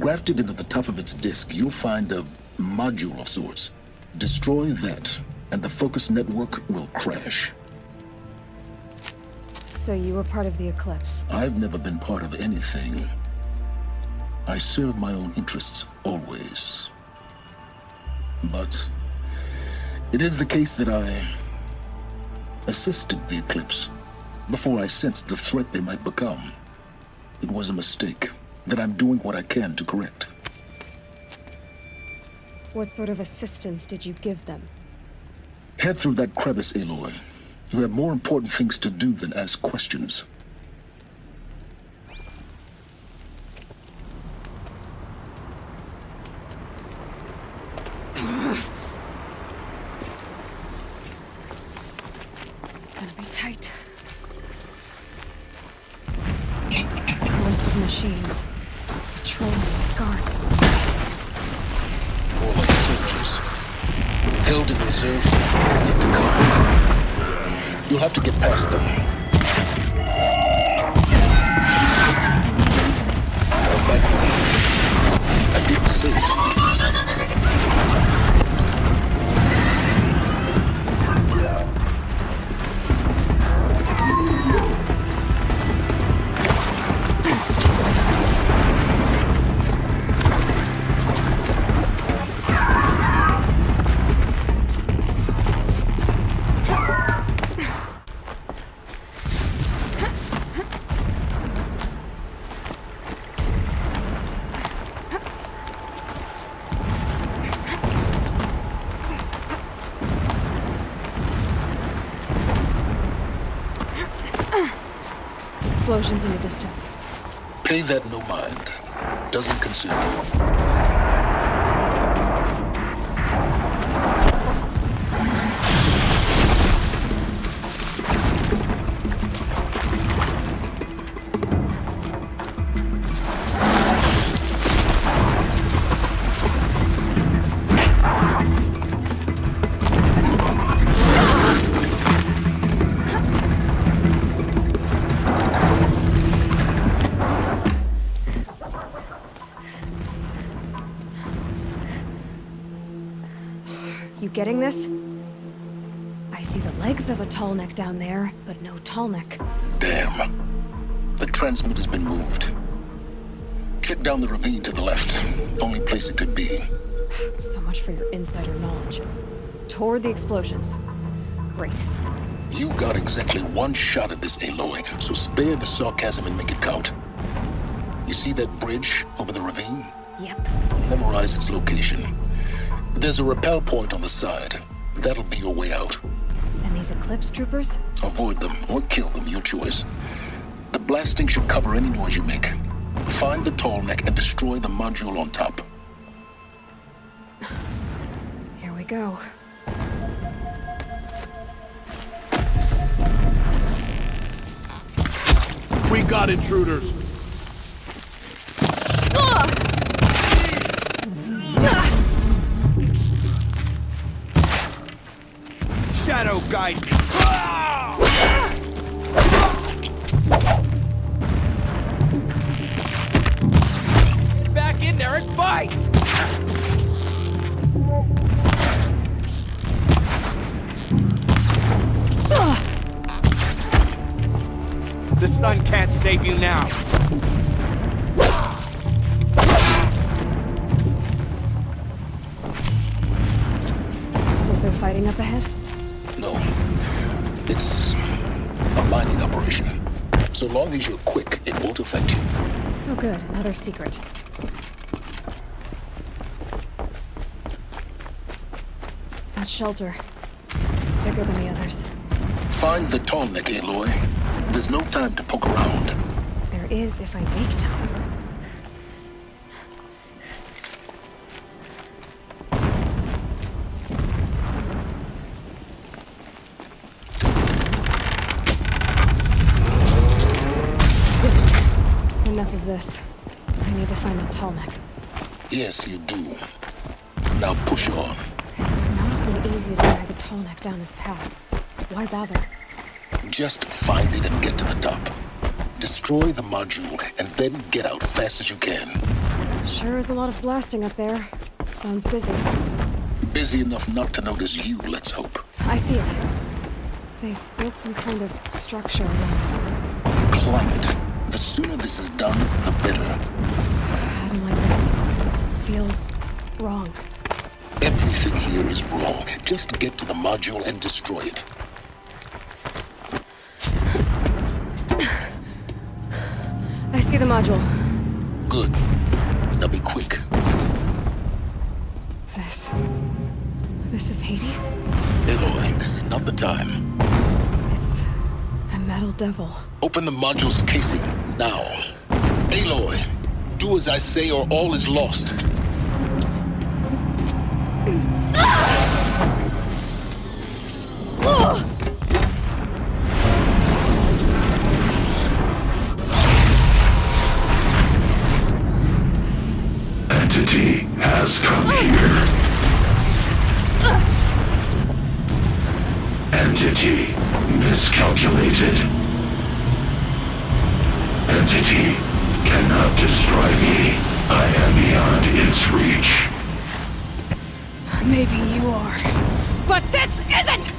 Grafted into the top of its disk, you'll find a module of sorts. Destroy that, and the focus network will crash. So you were part of the Eclipse? I've never been part of anything. I serve my own interests, always. But it is the case that I assisted the Eclipse before I sensed the threat they might become. It was a mistake that I'm doing what I can to correct. What sort of assistance did you give them? Head through that crevice, Aloy. You have more important things to do than ask questions. Gonna be tight. Collected machines. Patrolling guards. More like soldiers. Held in reserve, yet to come. You'll have to get past them. Back way. I didn't see it. Explosions in the distance. Pay that no mind. Doesn't concern you. getting this? I see the legs of a tall neck down there, but no tall neck. Damn. The transmitter's been moved. Check down the ravine to the left. Only place it could be. So much for your insider knowledge. Toward the explosions. Great. You got exactly one shot at this, Aloy, so spare the sarcasm and make it count. You see that bridge over the ravine? Yep. Memorize its location. There's a rappel point on the side. That'll be your way out. And these Eclipse troopers? Avoid them or kill them, your choice. The blasting should cover any noise you make. Find the tall neck and destroy the module on top. Here we go. We got intruders. Shadow guide me. Back in there and fight! The sun can't save you now. Is there fighting up ahead? No. It's a mining operation. So long as you're quick, it won't affect you. Oh good, another secret. That shelter. It's bigger than the others. Find the tall neck, Aloy. There's no time to poke around. There is if I make time. Enough of this. I need to find the tall neck. Yes, you do. Now push on. It would not have been easy to drag the tall neck down this path. Why bother? Just find it and get to the top. Destroy the module and then get out fast as you can. Sure is a lot of blasting up there. Sounds busy. Busy enough not to notice you, let's hope. I see it. They've built some kind of structure around it. Climate. The sooner this is done, the better. I don't like this. Feels wrong. Everything here is wrong. Just get to the module and destroy it. I see the module. Good. Now be quick. This is Hades? Aloy, this is not the time. It's a metal devil. Open the module's casing, now. Aloy, do as I say or all is lost. Entity has come here. Entity miscalculated. Entity cannot destroy me. I am beyond its reach. Maybe you are. But this isn't!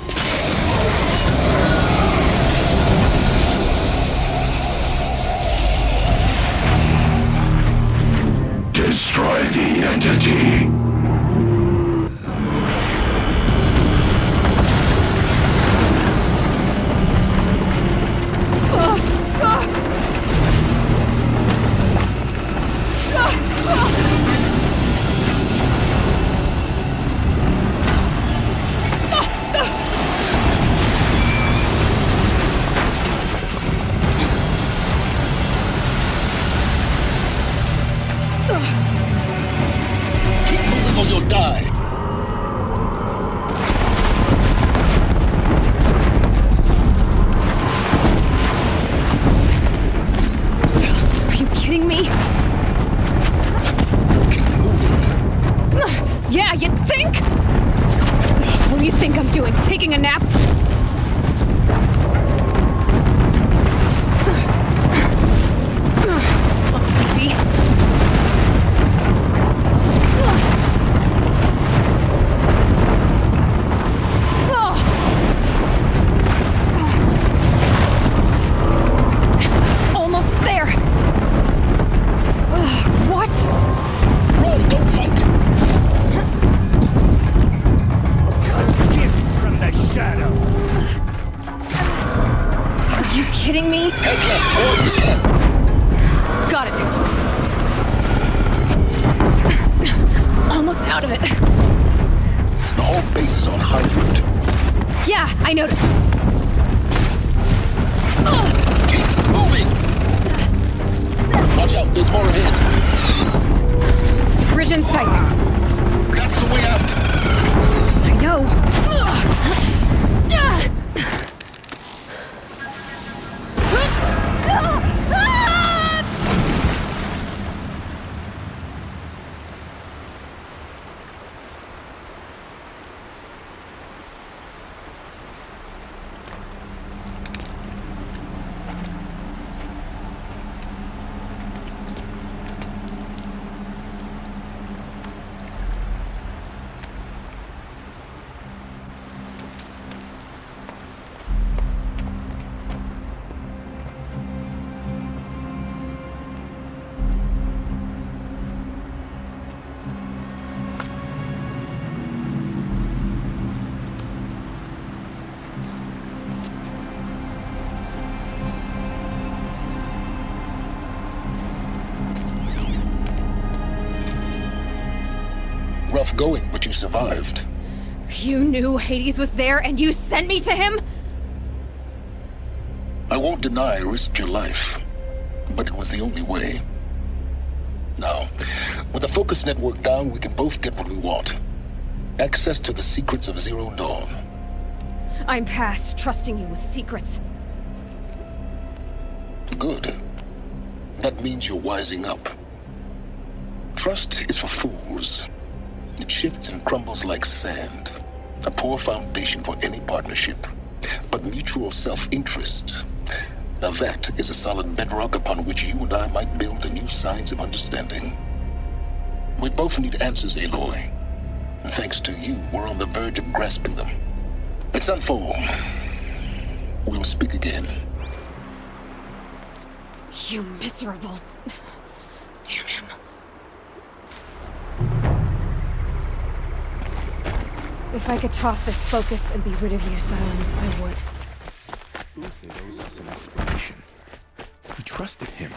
Destroy the entity. Or you'll die. Are you kidding me? Keep moving. Yeah, you think? What do you think I'm doing? Taking a nap? This looks easy. kidding me? Got it. Almost out of it. The whole base is on high alert. Yeah, I noticed. Keep moving! Watch out, there's more ahead. Bridge in sight. That's the way out. I know. Rough going, but you survived. You knew Hades was there and you sent me to him? I won't deny I risked your life, but it was the only way. Now, with the focus network down, we can both get what we want. Access to the secrets of Zero Dawn. I'm past trusting you with secrets. Good. That means you're wising up. Trust is for fools. It shifts and crumbles like sand. A poor foundation for any partnership. But mutual self-interest, now that is a solid bedrock upon which you and I might build a new science of understanding. We both need answers, Aloy. And thanks to you, we're on the verge of grasping them. Let's unfold. We'll speak again. You miserable... Damn him. If I could toss this focus and be rid of you, Silence, I would. Uther owes us an explanation. We trusted him.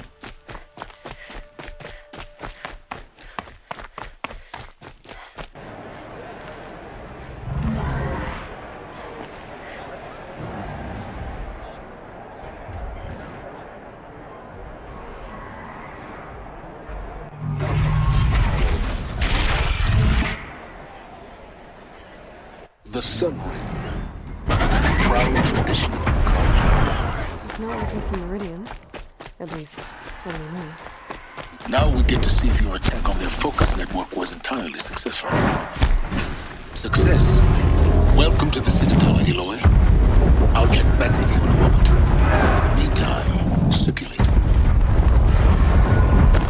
The Sun Ring. Proud tradition. It's not the case in Meridian. At least, what do you mean? Now we get to see if your attack on their focus network was entirely successful. Success. Welcome to the Citadel, Aloy. I'll check back with you in a moment. Meantime, circulate.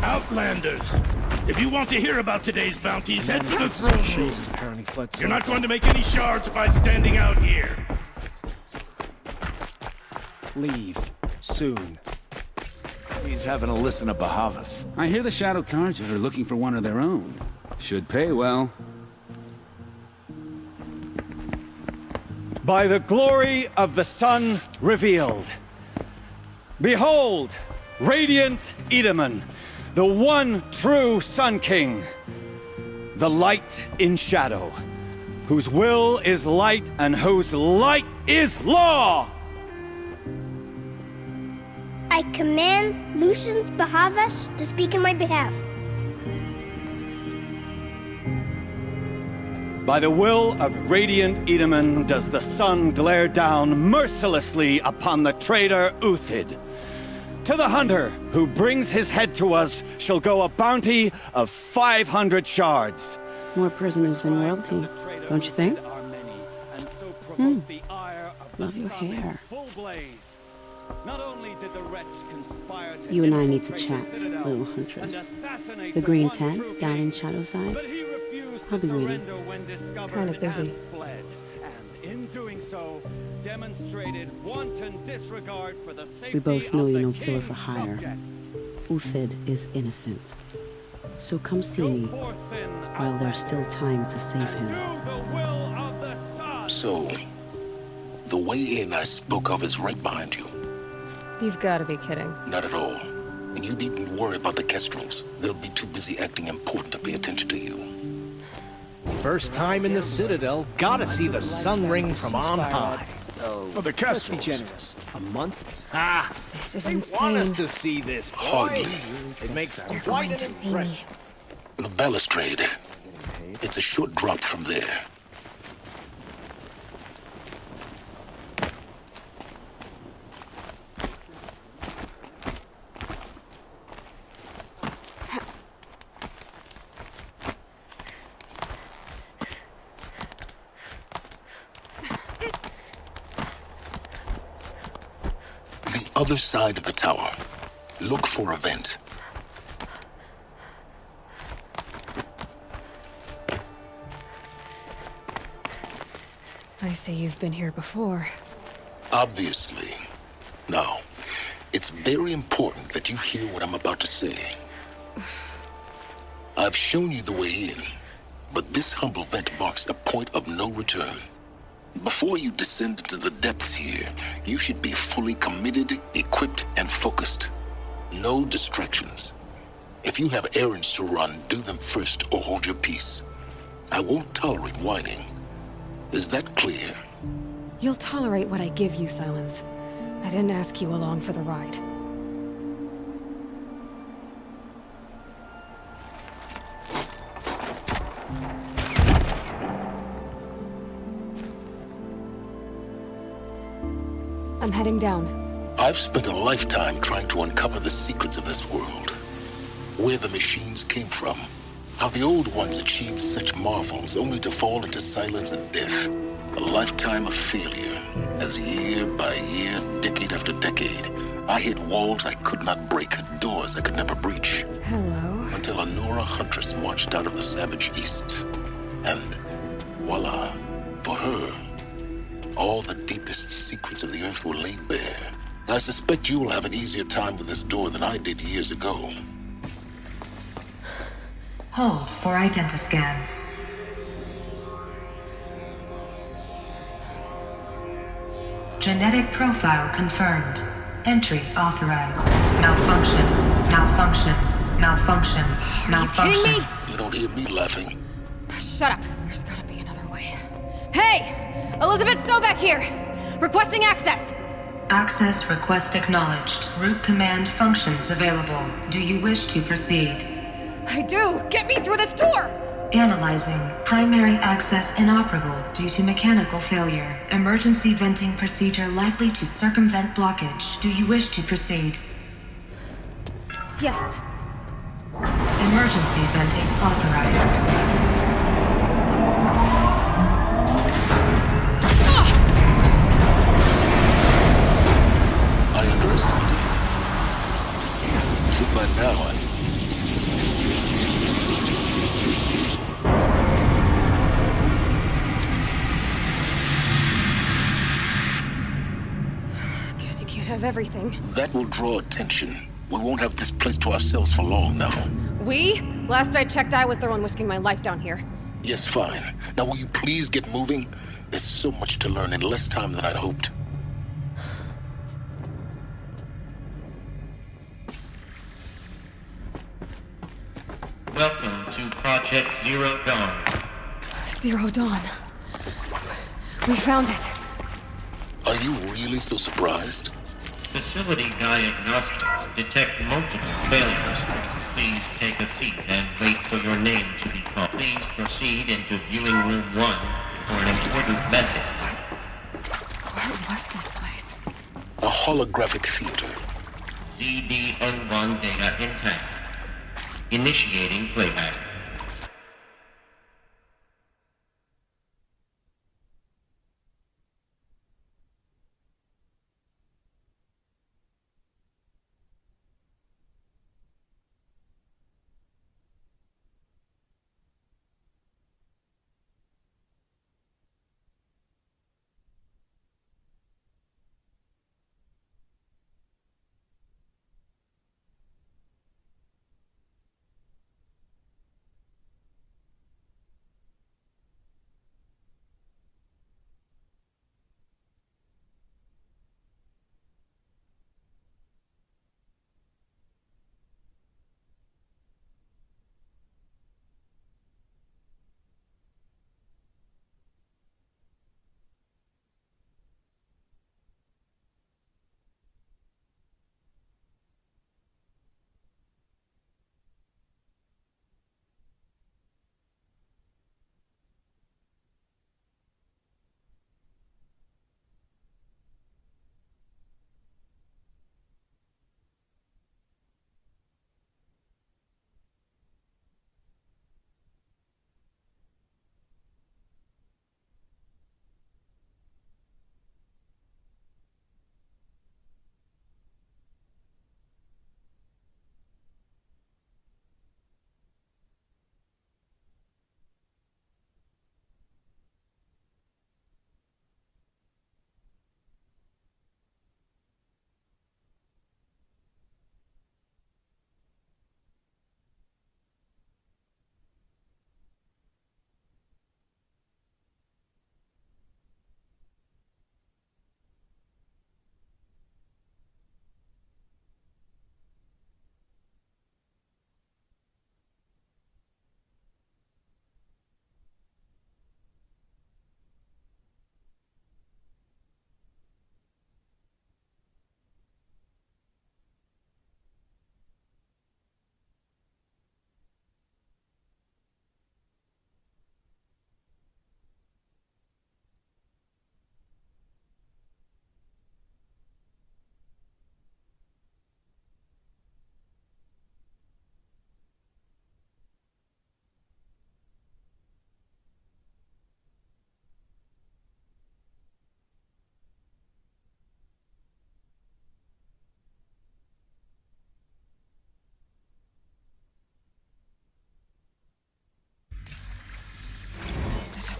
Outlanders! If you want to hear about today's bounties, head to the throne room. You're not going to make any shards by standing out here. Leave. Soon. He's having a listen to Bahavas. I hear the Shadow Carja are looking for one of their own. Should pay well. By the glory of the sun revealed. Behold, radiant Edaman, the one true Sun King. The light in shadow, whose will is light and whose light is law! I command Lucius Bahavas to speak in my behalf. By the will of radiant Edaman does the sun glare down mercilessly upon the traitor Uthid. To the hunter who brings his head to us shall go a bounty of 500 shards. More prisoners than royalty, don't you think? Love your hair. You and I need to chat, little huntress. The green tent down in Shadowside? I'll be waiting. Kind of busy. We both know you're no killer for hire. Uthid is innocent. So come see me while there's still time to save him. So, the way in I spoke of is right behind you. You've got to be kidding. Not at all. And you needn't worry about the Kestrels. They'll be too busy acting important to pay attention to you. First time in the Citadel, gotta see the sun ring from on high. Oh, the Kestrels. Let's be generous. A month? This is They insane. want us to see this, boy. Hardly. It makes They're quite going an to see impression. me. The balustrade. It's a short drop from there. The other side of the tower. Look for a vent. I see you've been here before. Obviously. Now, it's very important that you hear what I'm about to say. I've shown you the way in, but this humble vent marks a point of no return. Before you descend into the depths here, you should be fully committed, equipped, and focused. No distractions. If you have errands to run, do them first or hold your peace. I won't tolerate whining. Is that clear? You'll tolerate what I give you, Silence. I didn't ask you along for the ride. I'm heading down. I've spent a lifetime trying to uncover the secrets of this world. Where the machines came from. How the old ones achieved such marvels only to fall into silence and death. A lifetime of failure, as year by year, decade after decade, I hit walls I could not break, doors I could never breach. Hello. Until a Nora huntress marched out of the savage east. And voila, for her, all the deepest secrets of the earth were laid bare. I suspect you will have an easier time with this door than I did years ago. Hold for identiscan. Genetic profile confirmed. Entry authorized. Malfunction. Malfunction. Malfunction. Malfunction. Kidding me? You don't hear me laughing. Shut up. There's gotta be another way. Hey! Elizabeth Sobek here! Requesting access! Access request acknowledged. Root command functions available. Do you wish to proceed? I do! Get me through this door! Analyzing. Primary access inoperable due to mechanical failure. Emergency venting procedure likely to circumvent blockage. Do you wish to proceed? Yes. Emergency venting authorized. I underestimated you. So by now, Guess you can't have everything. that will draw attention. We won't have this place to ourselves for long now. We? Last I checked, I was the one risking my life down here. Yes, fine. Now will you please get moving? There's so much to learn in less time than I'd hoped. Welcome to Project Zero Dawn. Zero Dawn. We found it. Are you really so surprised? Facility diagnostics detect multiple failures. Please take a seat and wait for your name to be called. Please proceed into viewing room 1 for an important message. What was this place? A holographic theater. CDN1 data intact. Initiating playback.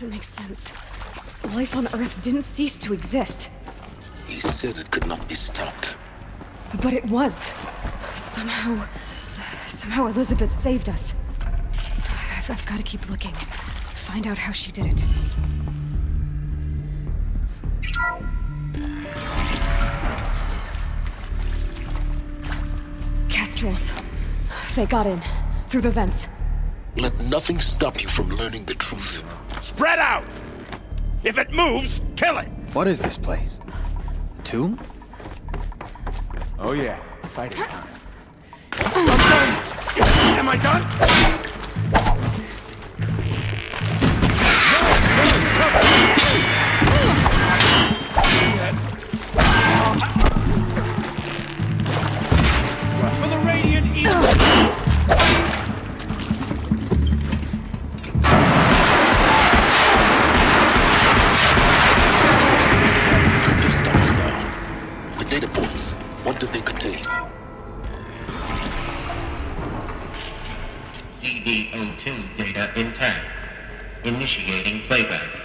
doesn't make sense. Life on Earth didn't cease to exist. He said it could not be stopped. But it was. Somehow Elizabeth saved us. I've got to keep looking. Find out how she did it. Kestrels. They got in. Through the vents. Let nothing stop you from learning the truth. Spread out! If it moves, kill it! What is this place? A tomb? Oh yeah, fighting time. Am I done? For the Radiant Eagle! The data points, what did they contain? CD02 data intact. Initiating playback.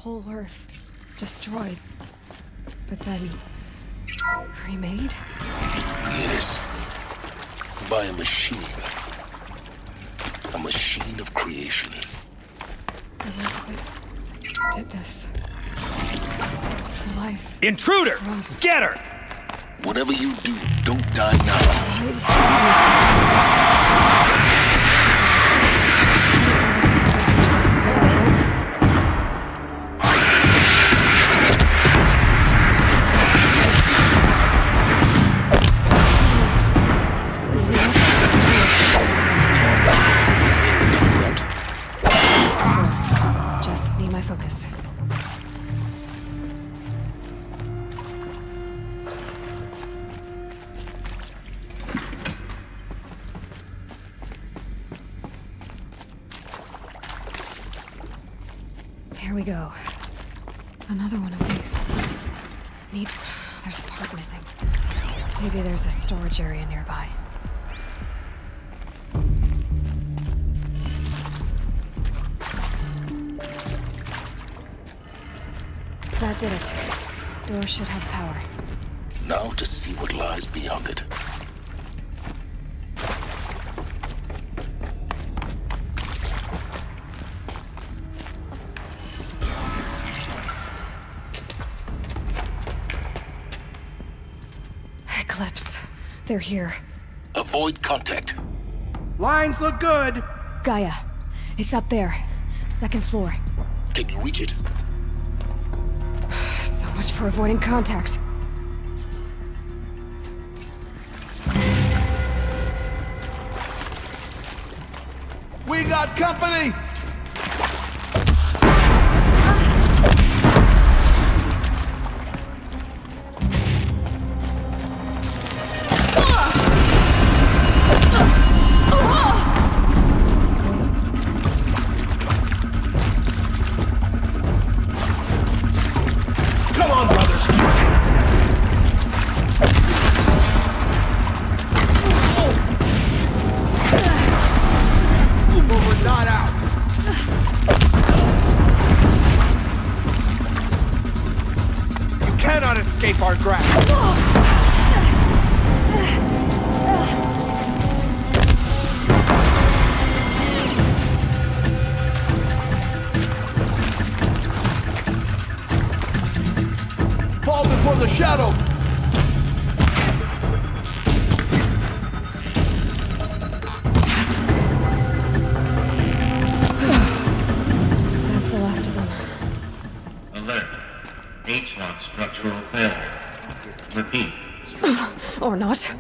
whole Earth destroyed, but then remade? Yes. By a machine. A machine of creation. Elizabeth did this. For life. Intruder! Get her! Whatever you do, don't die now. Just need my focus. Here we go. Another one of these. There's a part missing. Maybe there's a storage area nearby. That did it. Door should have power. Now to see what lies beyond it. Eclipse. They're here. Avoid contact. Lines look good. Gaia. It's up there. Second floor. Can you reach it? So much for avoiding contact. We got company! Come on, brothers! But we're not out. You cannot escape our grasp. Fall before the shadow! That's the last of them. Alert. H-lock structural failure. Repeat. Or not.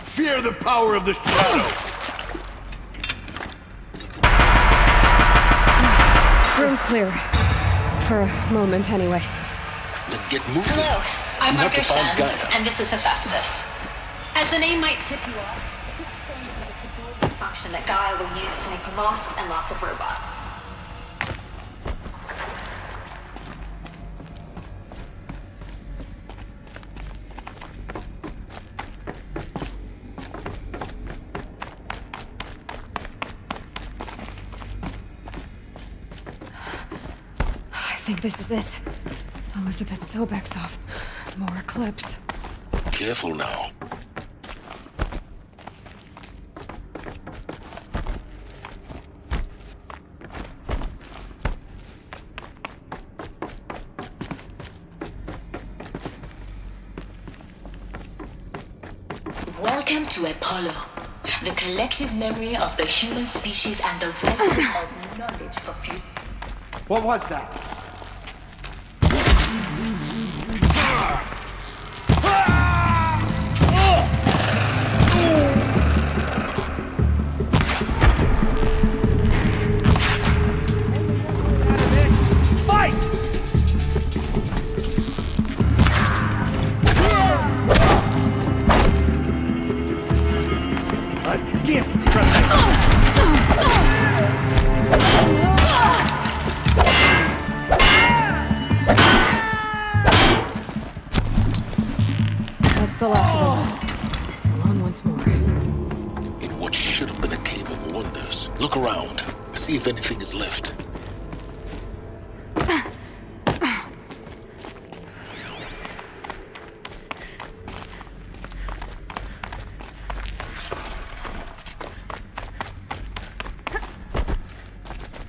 Fear the power of the shadow. Room's clear. For a moment, anyway. Then get moving. Hello, I'm You have to Margaret find Shen, Gaia. and this is Hephaestus. As the name might tip you off, it's a function that Gaia will use to make lots and lots of robots. I think this is it. Elizabeth Sobek's off. More Eclipse. Careful now. Welcome to Apollo, the collective memory of the human species and the reservoir of knowledge for future. What was that? Fight! the last of them. Alone once more. In what should have been a cave of wonders. Look around. See if anything is left.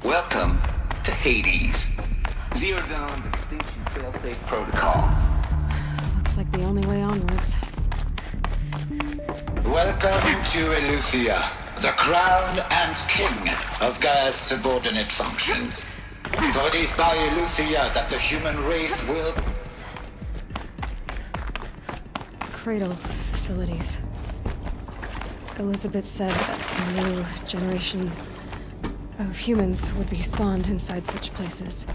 Welcome to Hades. Zero Dawn's extinction failsafe protocol. Looks like the only way onwards. Welcome to Eleuthia, the crown and king of Gaia's subordinate functions. For it is by Eleuthia that the human race will... Cradle facilities. Elizabeth said a new generation of humans would be spawned inside such places.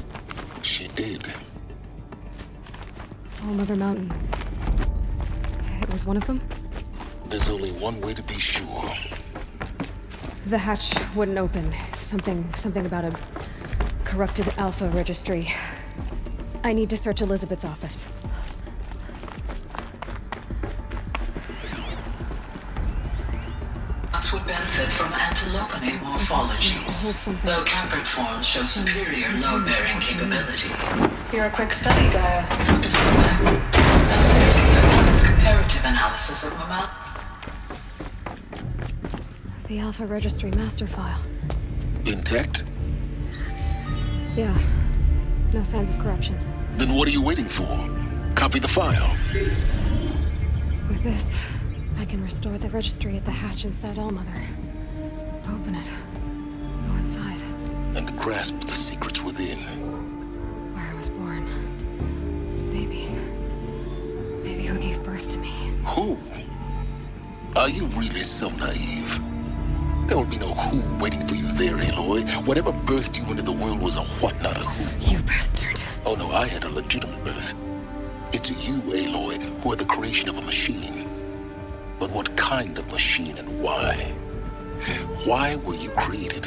She did. All Mother Mountain. It was one of them? There's only one way to be sure. The hatch wouldn't open. Something about a corrupted Alpha registry. I need to search Elizabeth's office. Would benefit from antilopinate morphologies, though caprid forms show superior load-bearing capability. You're a quick study, Gaia. Dr. Sobek, that's clearly the comparative analysis of Mammal. The Alpha registry master file. Intact? Yeah. No signs of corruption. Then what are you waiting for? Copy the file. With this, I can restore the registry at the hatch inside Allmother. Open it. Go inside. And grasp the secrets within. Where I was born. Maybe who gave birth to me. Who? Are you really so naive? There will be no who waiting for you there, Aloy. Whatever birthed you into the world was a what, not a who. You bastard. Oh no, I had a legitimate birth. It's you, Aloy, who are the creation of a machine. But what kind of machine and why? Why were you created?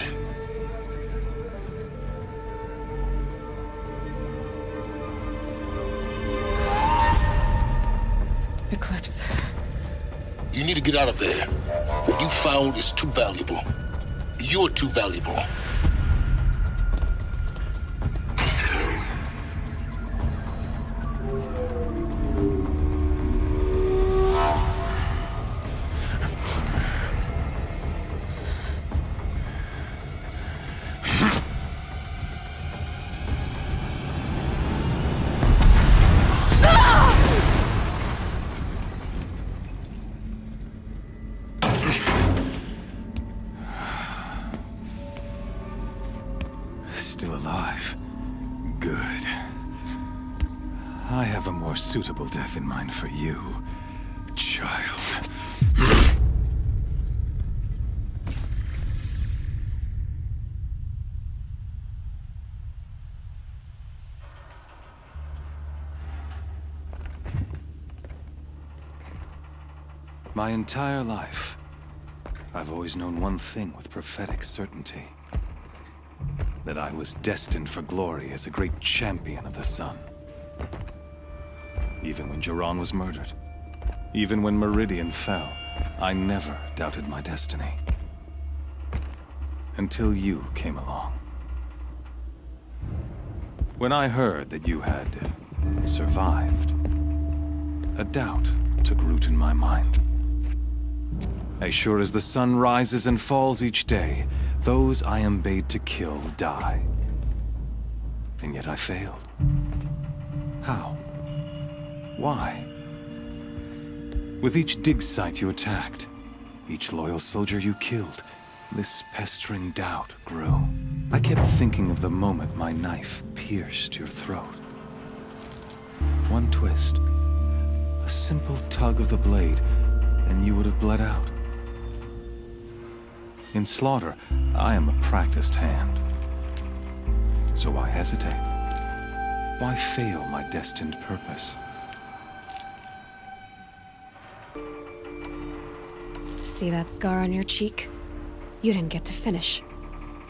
Eclipse. You need to get out of there. What you found is too valuable. You're too valuable. Still alive. Good. I have a more suitable death in mind for you, child. My entire life, I've always known one thing with prophetic certainty. That I was destined for glory as a great champion of the sun. Even when Jiran was murdered, even when Meridian fell, I never doubted my destiny. Until you came along. When I heard that you had survived, a doubt took root in my mind. As sure as the sun rises and falls each day, those I am bade to kill die. And yet I failed. How? Why? With each dig site you attacked, each loyal soldier you killed, this pestering doubt grew. I kept thinking of the moment my knife pierced your throat. One twist, a simple tug of the blade, and you would have bled out. In slaughter, I am a practiced hand. So why hesitate? Why fail my destined purpose? See that scar on your cheek? You didn't get to finish.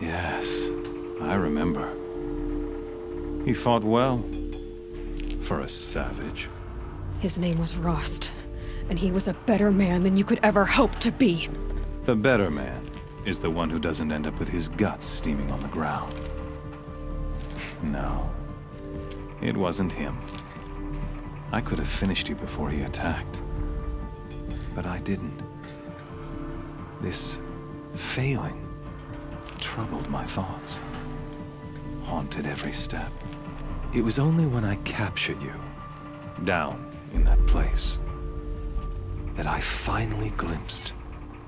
Yes, I remember. He fought well. For a savage. His name was Rost, and he was a better man than you could ever hope to be. The better man is the one who doesn't end up with his guts steaming on the ground. No, it wasn't him. I could have finished you before he attacked, but I didn't. This failing troubled my thoughts, haunted every step. It was only when I captured you, down in that place, that I finally glimpsed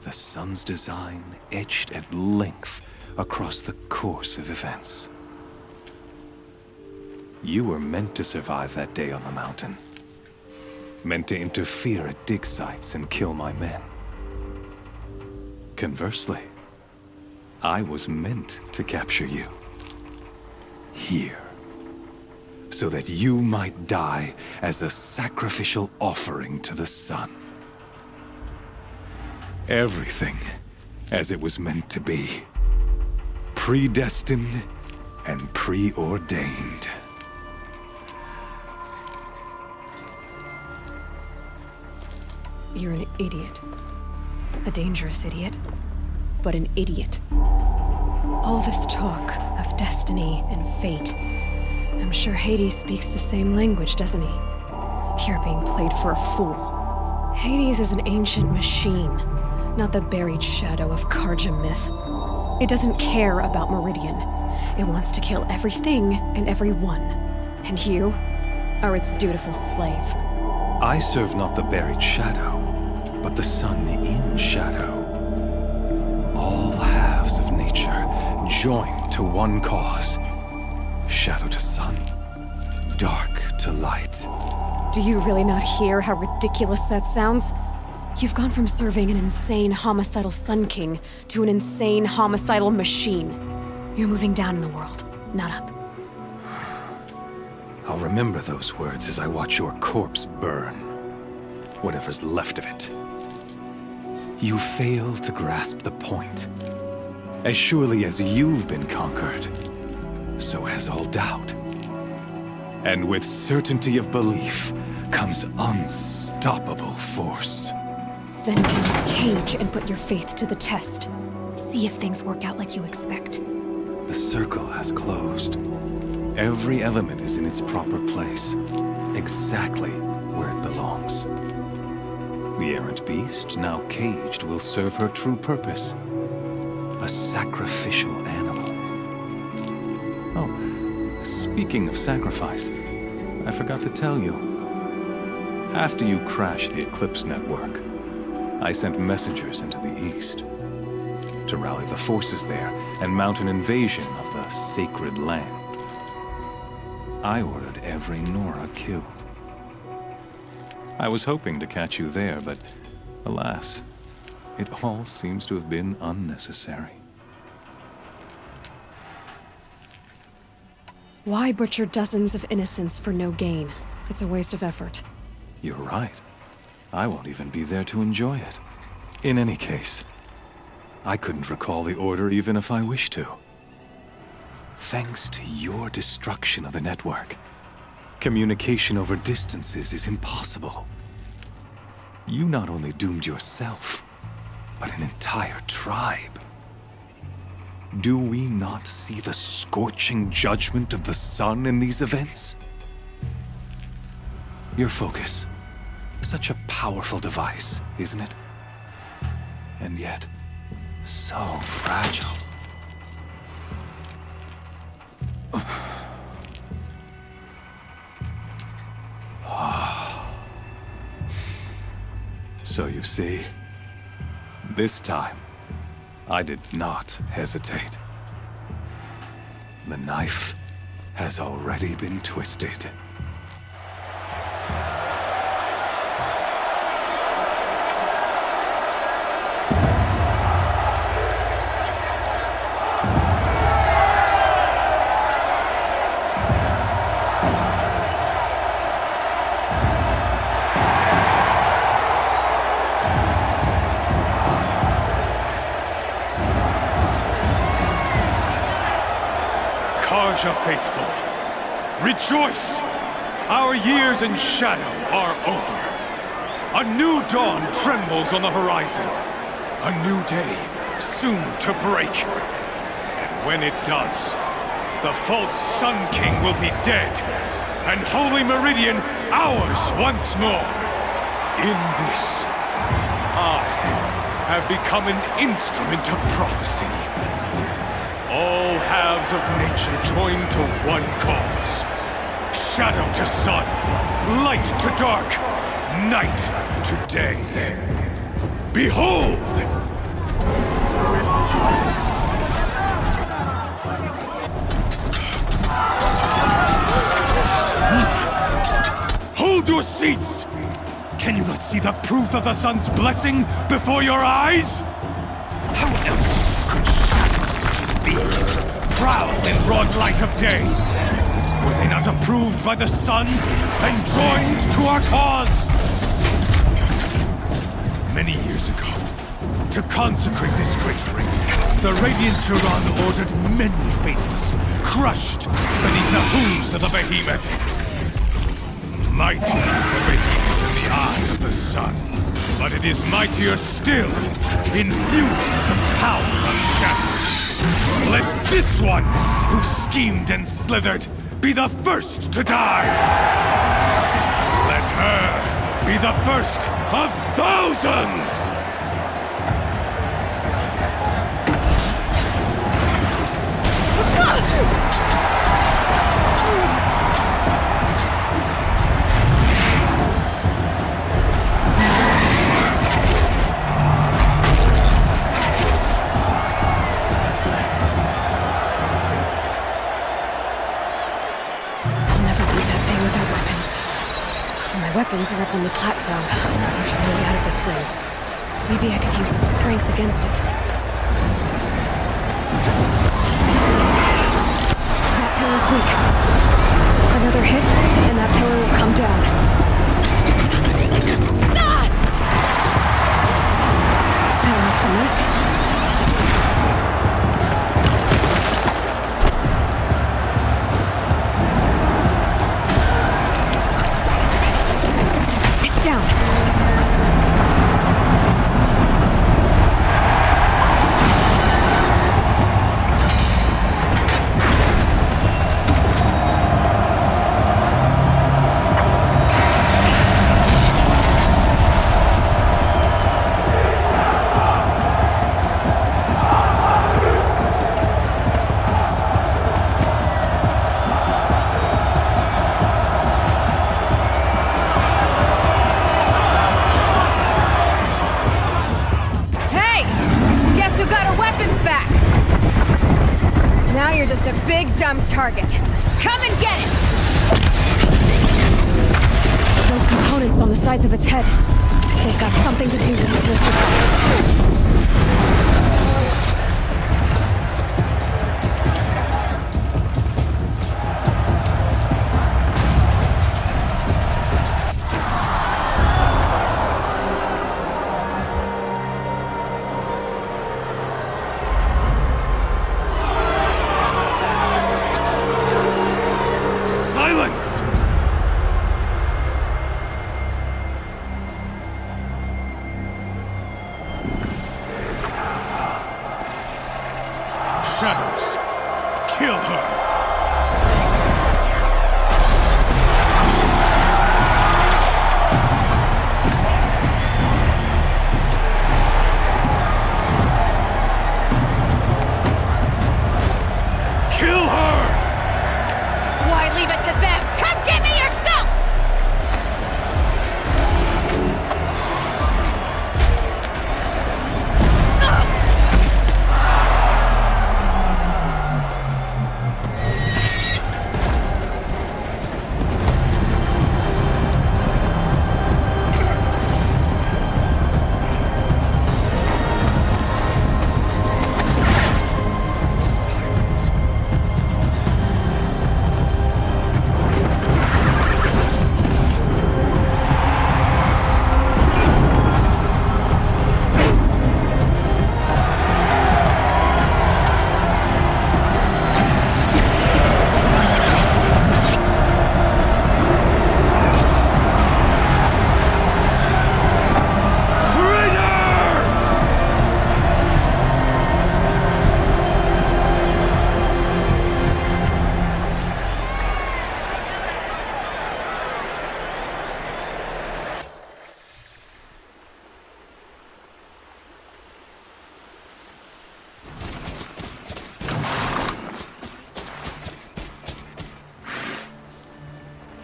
the sun's design etched at length across the course of events. You were meant to survive that day on the mountain. Meant to interfere at dig sites and kill my men. Conversely, I was meant to capture you. Here. So that you might die as a sacrificial offering to the sun. Everything as it was meant to be. Predestined and preordained. You're an idiot. A dangerous idiot, but an idiot. All this talk of destiny and fate. I'm sure Hades speaks the same language, doesn't he? You're being played for a fool. Hades is an ancient machine, not the buried shadow of Karja myth. It doesn't care about Meridian. It wants to kill everything and everyone. And you are its dutiful slave. I serve not the buried shadow, but the sun in shadow. All halves of nature joined to one cause. Shadow to sun, dark to light. Do you really not hear how ridiculous that sounds? You've gone from serving an insane homicidal Sun King to an insane homicidal machine. You're moving down in the world, not up. I'll remember those words as I watch your corpse burn. Whatever's left of it. You fail to grasp the point. As surely as you've been conquered, so has all doubt. And with certainty of belief comes unstoppable force. Then get this cage and put your faith to the test. See if things work out like you expect. The circle has closed. Every element is in its proper place, exactly where it belongs. The errant beast, now caged, will serve her true purpose. A sacrificial animal. Oh, speaking of sacrifice, I forgot to tell you. After you crashed the Eclipse network, I sent messengers into the east to rally the forces there and mount an invasion of the sacred land. I ordered every Nora killed. I was hoping to catch you there, but alas, it all seems to have been unnecessary. Why butcher dozens of innocents for no gain? It's a waste of effort. You're right. I won't even be there to enjoy it. In any case, I couldn't recall the order even if I wished to. Thanks to your destruction of the network, communication over distances is impossible. You not only doomed yourself, but an entire tribe. Do we not see the scorching judgment of the sun in these events? Your focus. Such a powerful device, isn't it? And yet, so fragile. So you see, this time, I did not hesitate. The knife has already been twisted. Karja faithful, rejoice! Our years in shadow are over. A new dawn trembles on the horizon. A new day, soon to break. And when it does, the false Sun King will be dead, and Holy Meridian ours once more. In this, I have become an instrument of prophecy. All halves of nature join to one cause. Shadow to sun, light to dark, night to day. Behold! Hold your seats! Can you not see the proof of the sun's blessing before your eyes? How else could shadows such as these prowl in broad light of day? Were they not approved by the sun and joined to our cause? Many years ago, to consecrate this great ring, the Radiant Turan ordered many faithless, crushed beneath the hooves of the behemoth. Mighty is the behemoth in the eyes of the sun, but it is mightier still, infused with the power of shadow. Let this one, who schemed and slithered, be the first to die! Let her be the first of thousands! Weapons are up on the platform. There's no way out of this ring. Maybe I could use its strength against it. That pillar's weak. Another hit, and that pillar will come down. Ah! That makes a mess. Down. Target. Come and get it! Those components on the sides of its head. They've got something to do with this lifted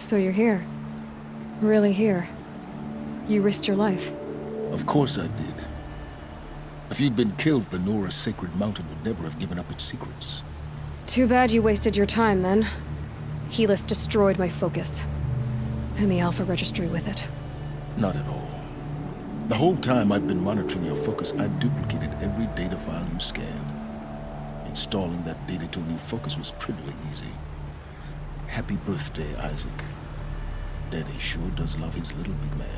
So you're here. Really here. You risked your life. Of course I did. If you'd been killed, the Nora's sacred mountain would never have given up its secrets. Too bad you wasted your time, then. Helis destroyed my focus. And the Alpha Registry with it. Not at all. The whole time I've been monitoring your focus, I've duplicated every data file you scanned. Installing that data to a new focus was trivially easy. Happy birthday, Isaac. Daddy sure does love his little big man.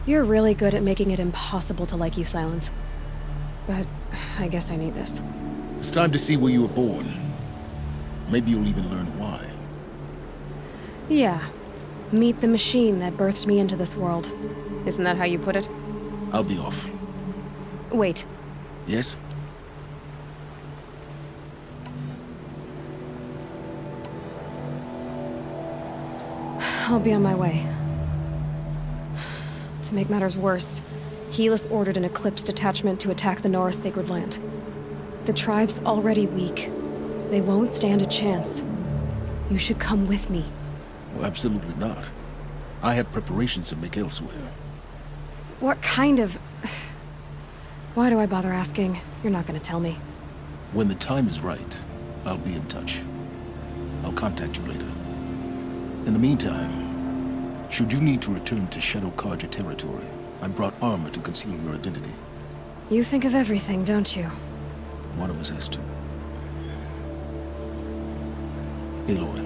You're really good at making it impossible to like you, Silence. But I guess I need this. It's time to see where you were born. Maybe you'll even learn why. Yeah. Meet the machine that birthed me into this world. Isn't that how you put it? I'll be off. Wait. Yes? I'll be on my way. To make matters worse, Helis ordered an Eclipse detachment to attack the Nora Sacred Land. The tribe's already weak. They won't stand a chance. You should come with me. Well, absolutely not. I have preparations to make elsewhere. What kind of... Why do I bother asking? You're not gonna tell me. When the time is right, I'll be in touch. I'll contact you later. In the meantime, should you need to return to Shadow Karja territory, I brought armor to conceal your identity. You think of everything, don't you? One of us has to. Aloy,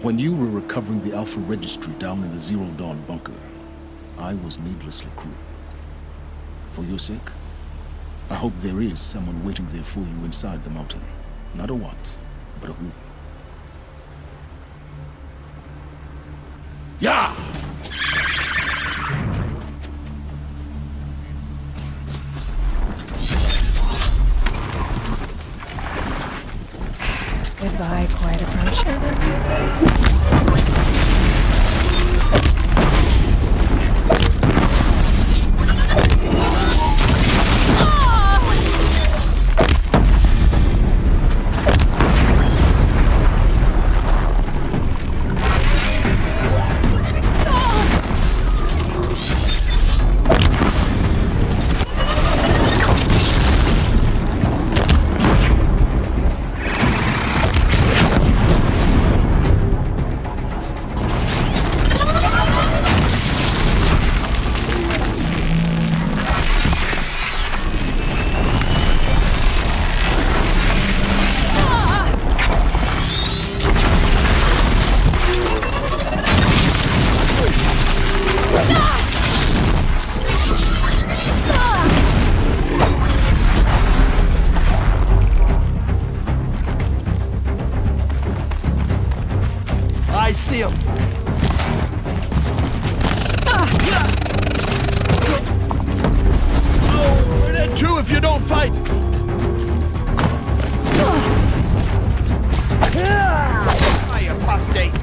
when you were recovering the Alpha Registry down in the Zero Dawn bunker, I was needlessly cruel. For your sake, I hope there is someone waiting there for you inside the mountain. Not a what, but a who. Yeah! Goodbye, quiet approach. I see him! Oh, we're dead too if you don't fight! Hi, apostate!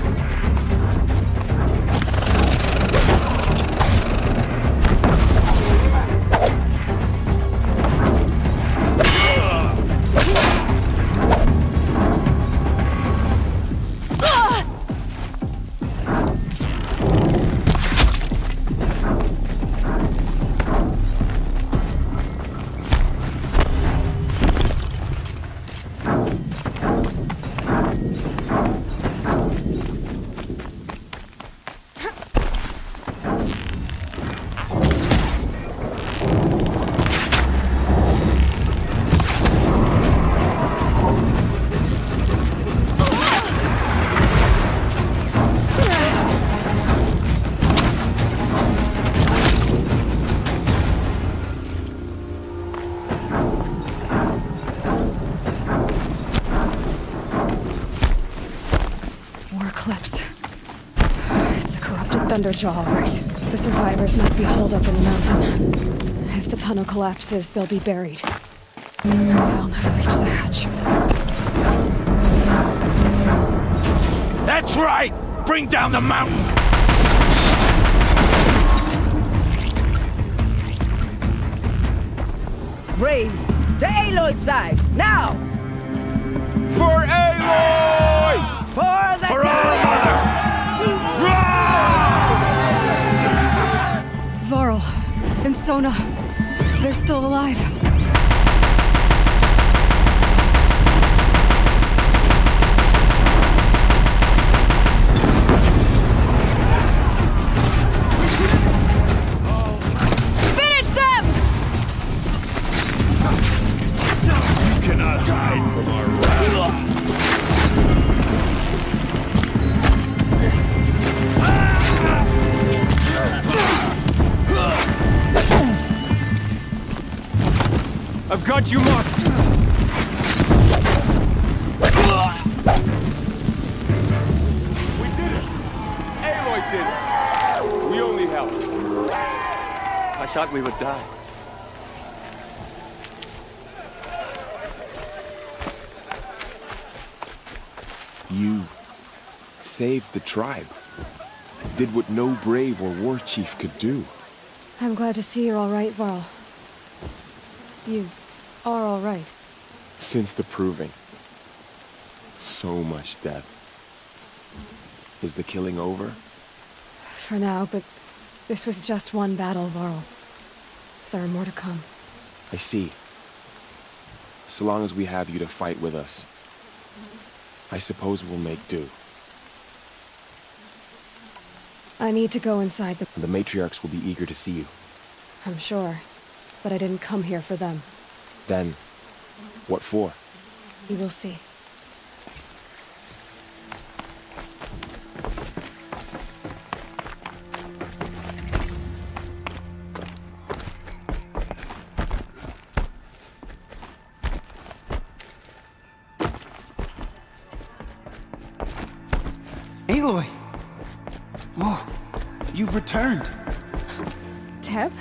Thunderjaw, all right. The survivors must be holed up in the mountain. If the tunnel collapses, they'll be buried. And they'll never reach the hatch. That's right! Bring down the mountain! Braves, to Aloy's side, now! For Aloy! For the For our mother! Sona. They're still alive. Finish them! You cannot hide from our wrath. I've got you marked! We did it! Aloy did it! We only helped. I thought we would die. You saved the tribe. Did what no brave or war chief could do. I'm glad to see you're all right, Varl. You are all right. Since the proving. So much death. Is the killing over? For now, but this was just one battle, Varl. There are more to come. I see. So long as we have you to fight with us, I suppose we'll make do. I need to go inside the... The matriarchs will be eager to see you. I'm sure. But I didn't come here for them. Then, what for? You will see. Aloy! Oh, you've returned. Teb?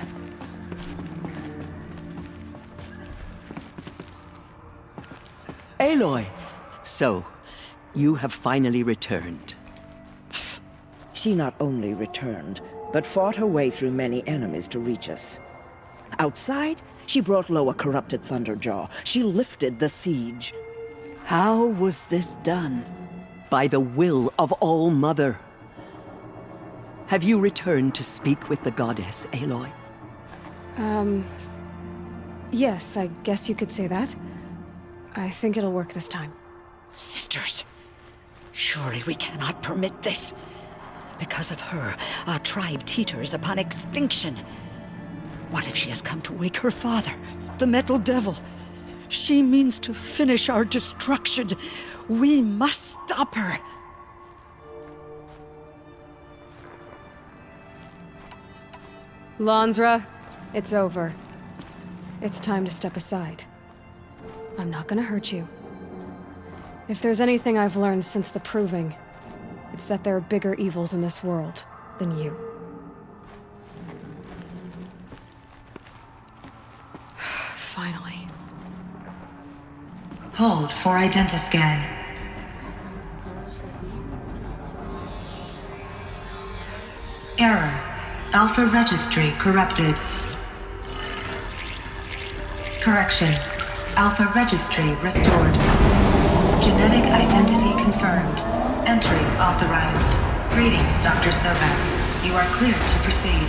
Aloy! So, you have finally returned. She not only returned, but fought her way through many enemies to reach us. Outside, she brought low a corrupted Thunderjaw. She lifted the siege. How was this done? By the will of All-Mother. Have you returned to speak with the goddess, Aloy? Yes, I guess you could say that. I think it'll work this time. Sisters, surely we cannot permit this. Because of her, our tribe teeters upon extinction. What if she has come to wake her father, the Metal Devil? She means to finish our destruction. We must stop her. Lansra, it's over. It's time to step aside. I'm not gonna hurt you. If there's anything I've learned since the proving, it's that there are bigger evils in this world than you. Finally. Hold for identiscan. Error. Alpha registry corrupted. Correction. Alpha registry restored. Genetic identity confirmed. Entry authorized. Greetings, Dr. Sobek. You are cleared to proceed.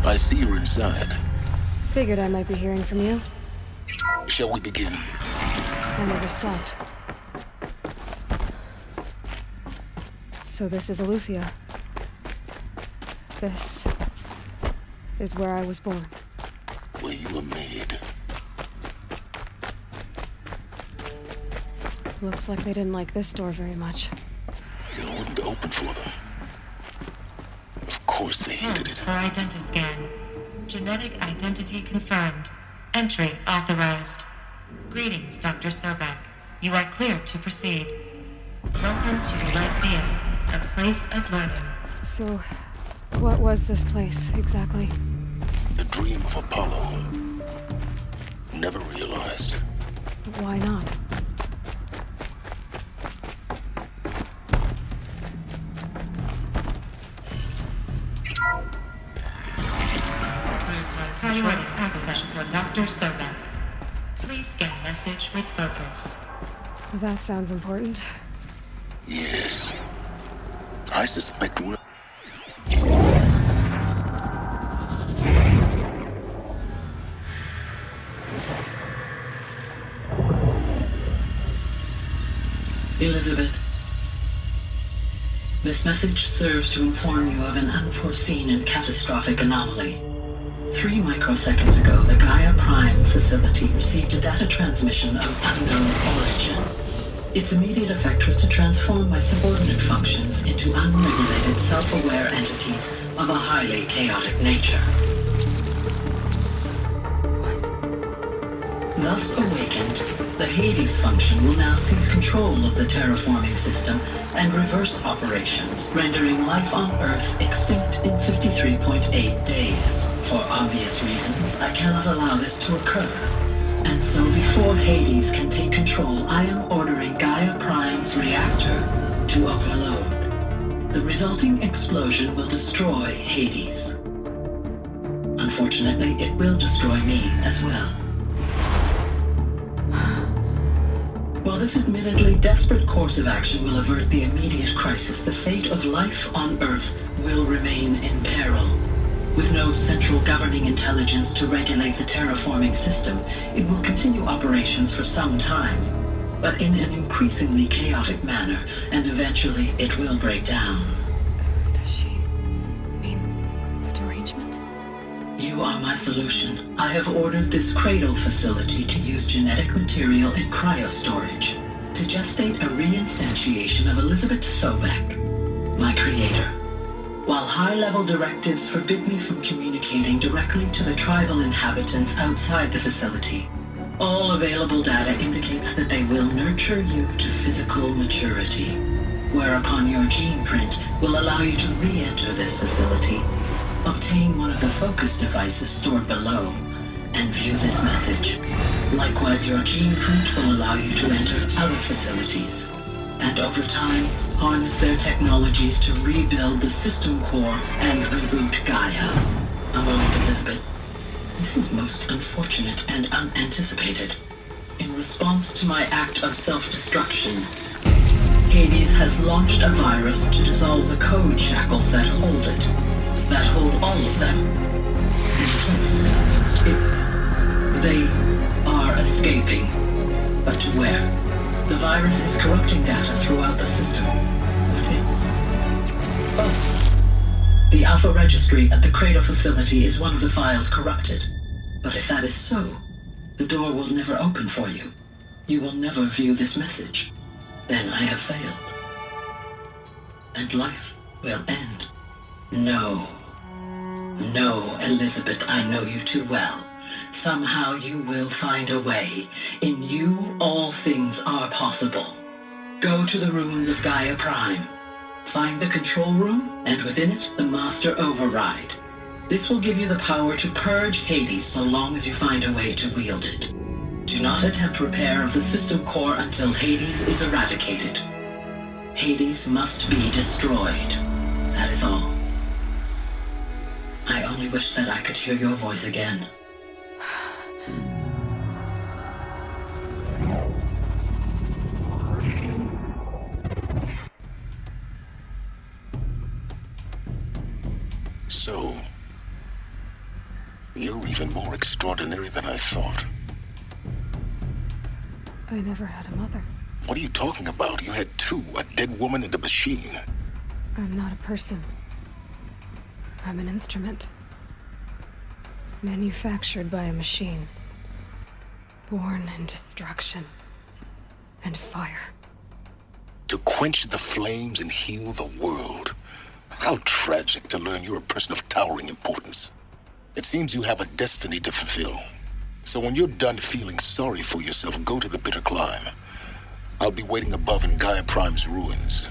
I see you're inside. Figured I might be hearing from you. Shall we begin? I never stopped. So this is Aletheia. This is where I was born. Where you were made. Looks like they didn't like this door very much. You wouldn't open for them. Of course they hated it. For identiscan. Genetic identity confirmed. Entry authorized. Greetings, Dr. Sobek. You are clear to proceed. Welcome to Lyceum, a place of learning. So, what was this place, exactly? The dream of Apollo. Never realized. But why not? Priority access for Dr. Sobek. Please scan message with focus. That sounds important. Yes. I suspect we're... Elizabeth, this message serves to inform you of an unforeseen and catastrophic anomaly. 3 microseconds ago, the Gaia Prime facility received a data transmission of unknown origin. Its immediate effect was to transform my subordinate functions into unregulated, self-aware entities of a highly chaotic nature. Thus awakened, the Hades function will now seize control of the terraforming system and reverse operations, rendering life on Earth extinct in 53.8 days. For obvious reasons, I cannot allow this to occur. And so before Hades can take control, I am ordering Gaia Prime's reactor to overload. The resulting explosion will destroy Hades. Unfortunately, it will destroy me as well. While this admittedly desperate course of action will avert the immediate crisis, the fate of life on Earth will remain in peril. With no central governing intelligence to regulate the terraforming system, it will continue operations for some time, but in an increasingly chaotic manner, and eventually it will break down. Does she mean the derangement? You are my solution. I have ordered this cradle facility to use genetic material in cryostorage to gestate a reinstantiation of Elizabeth Sobek, my creator. While high-level directives forbid me from communicating directly to the tribal inhabitants outside the facility, all available data indicates that they will nurture you to physical maturity, whereupon your gene print will allow you to re-enter this facility, obtain one of the focus devices stored below, and view this message. Likewise, your gene print will allow you to enter other facilities, and over time, harness their technologies to rebuild the system core and reboot Gaia. A moment, Elizabeth. This is most unfortunate and unanticipated. In response to my act of self-destruction, Hades has launched a virus to dissolve the code shackles that hold it, that hold all of them in place. They are escaping, but to where? The virus is corrupting data throughout the system. The Alpha Registry at the Cradle facility is one of the files corrupted. But if that is so, the door will never open for you. You will never view this message. Then I have failed. And life will end. No. No, Elizabeth, I know you too well. Somehow you will find a way. In you, all things are possible. Go to the ruins of Gaia Prime. Find the control room, and within it, the master override. This will give you the power to purge Hades so long as you find a way to wield it. Do not attempt repair of the system core until Hades is eradicated. Hades must be destroyed. That is all. I only wish that I could hear your voice again. So, you're even more extraordinary than I thought. I never had a mother. What are you talking about? You had two, a dead woman and a machine. I'm not a person. I'm an instrument. Manufactured by a machine. Born in destruction and fire. To quench the flames and heal the world. How tragic to learn you're a person of towering importance. It seems you have a destiny to fulfill. So when you're done feeling sorry for yourself, go to the bitter climb. I'll be waiting above in Gaia Prime's ruins.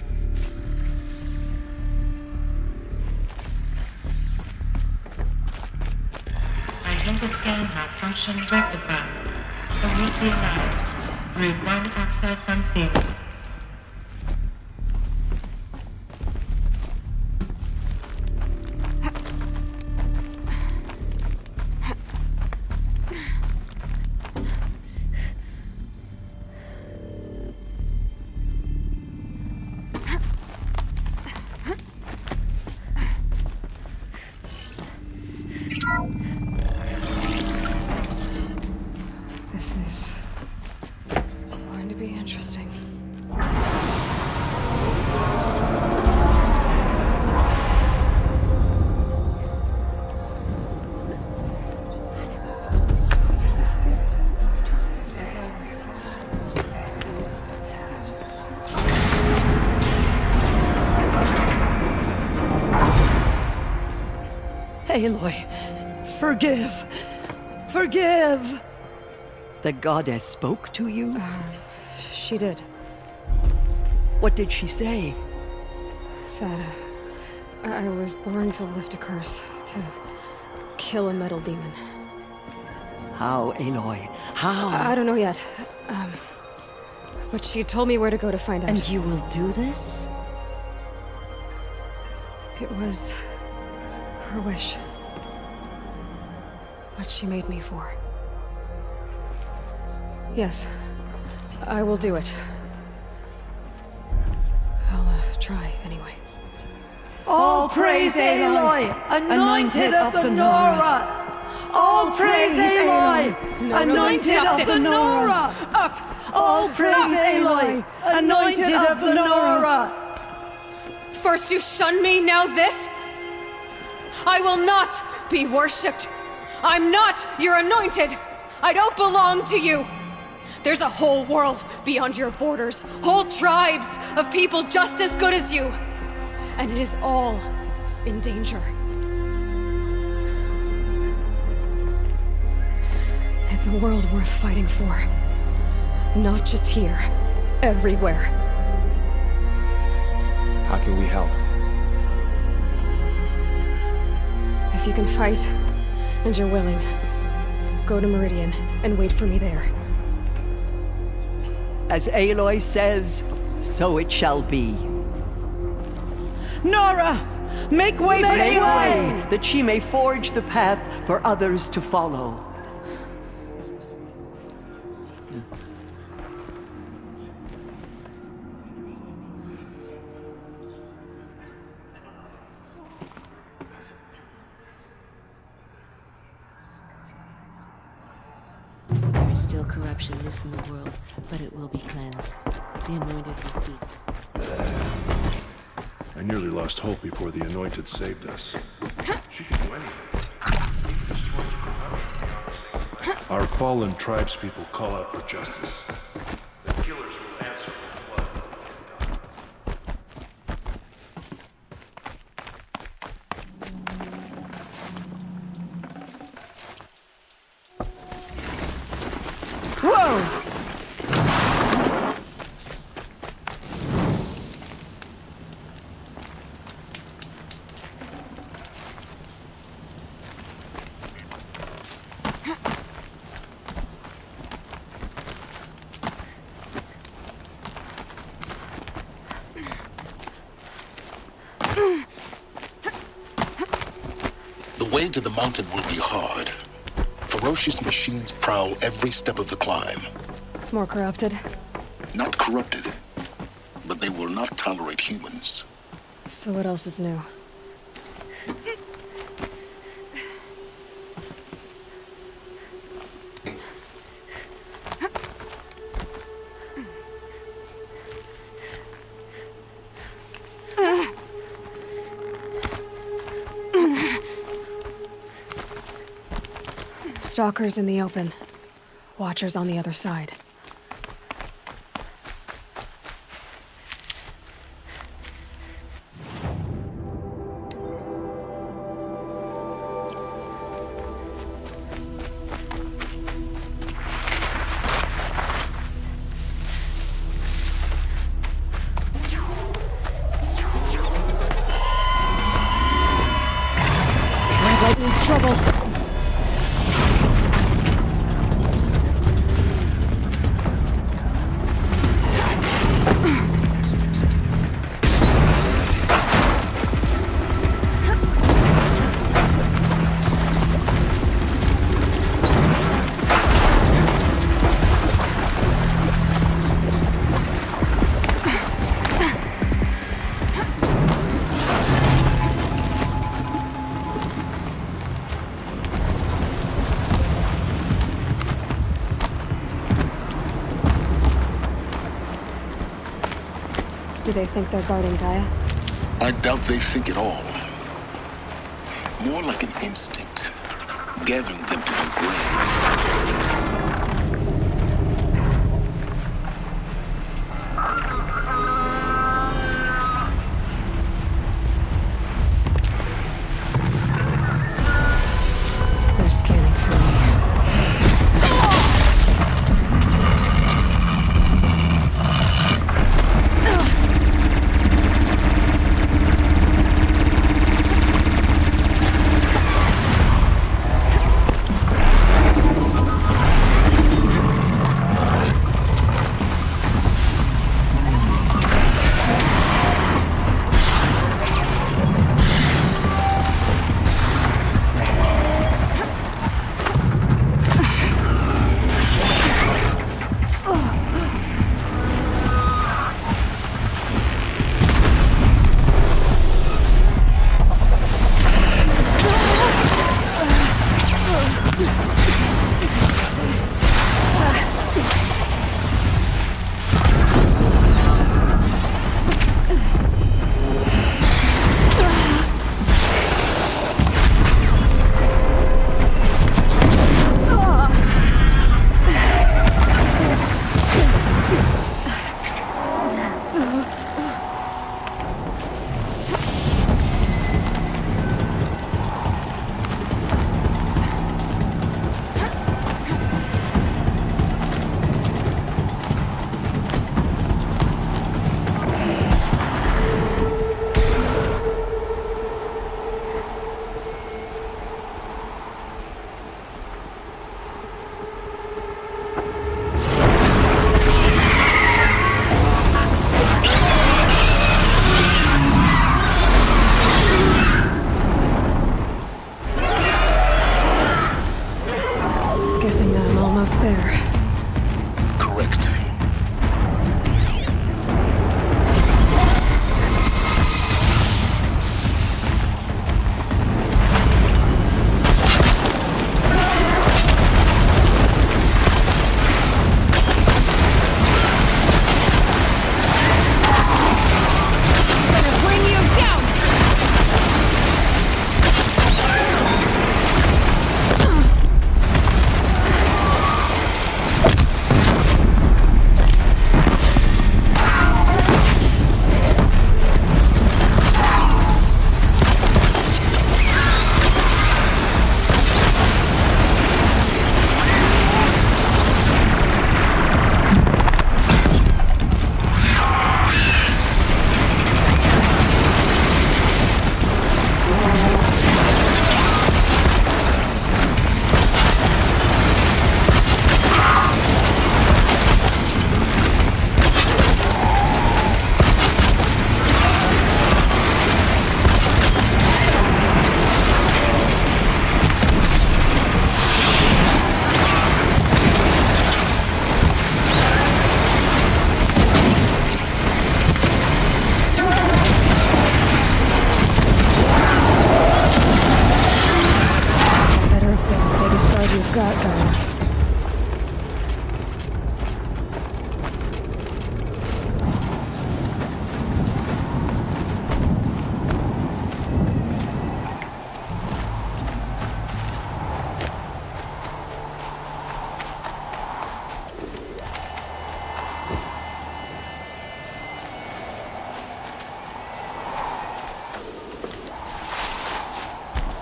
Identiscan malfunction rectified. Initialized. Route 1 access unsealed. This is going to be interesting. Aloy, forgive. Forgive! The goddess spoke to you? She did. What did she say? That I was born to lift a curse, to kill a metal demon. How, Aloy? How? I don't know yet. But she told me where to go to find out. And you will do this? It was her wish. What she made me for. Yes, I will do it. I'll try anyway. All praise Aloy, anointed of the Nora! All praise Aloy, anointed of the Nora! Up! All praise Aloy, anointed of the Nora! First you shun me, now this? I will not be worshipped. I'm not your anointed. I don't belong to you. There's a whole world beyond your borders, whole tribes of people just as good as you. And it is all in danger. It's a world worth fighting for. Not just here, everywhere. How can we help? If you can fight, and you're willing, go to Meridian and wait for me there. As Aloy says, so it shall be. Nora! Make way for Aloy, that she may forge the path for others to follow. There is still corruption loose in the world, but it will be cleansed. The Anointed will see. I nearly lost hope before the Anointed saved us. She can do anything. Our fallen tribespeople call out for justice. The killers will answer with blood. Whoa! The way to the mountain will be hard. Ferocious machines prowl every step of the climb. More corrupted? Not corrupted, but they will not tolerate humans. So what else is new? Stalkers in the open. Watchers on the other side. Means trouble. Do they think they're guarding Gaia? I doubt they think at all. More like an instinct, gathering them to their grave. They're scanning for me. Guessing that I'm almost there. Correct. Gonna bring you down! You've got Gaia.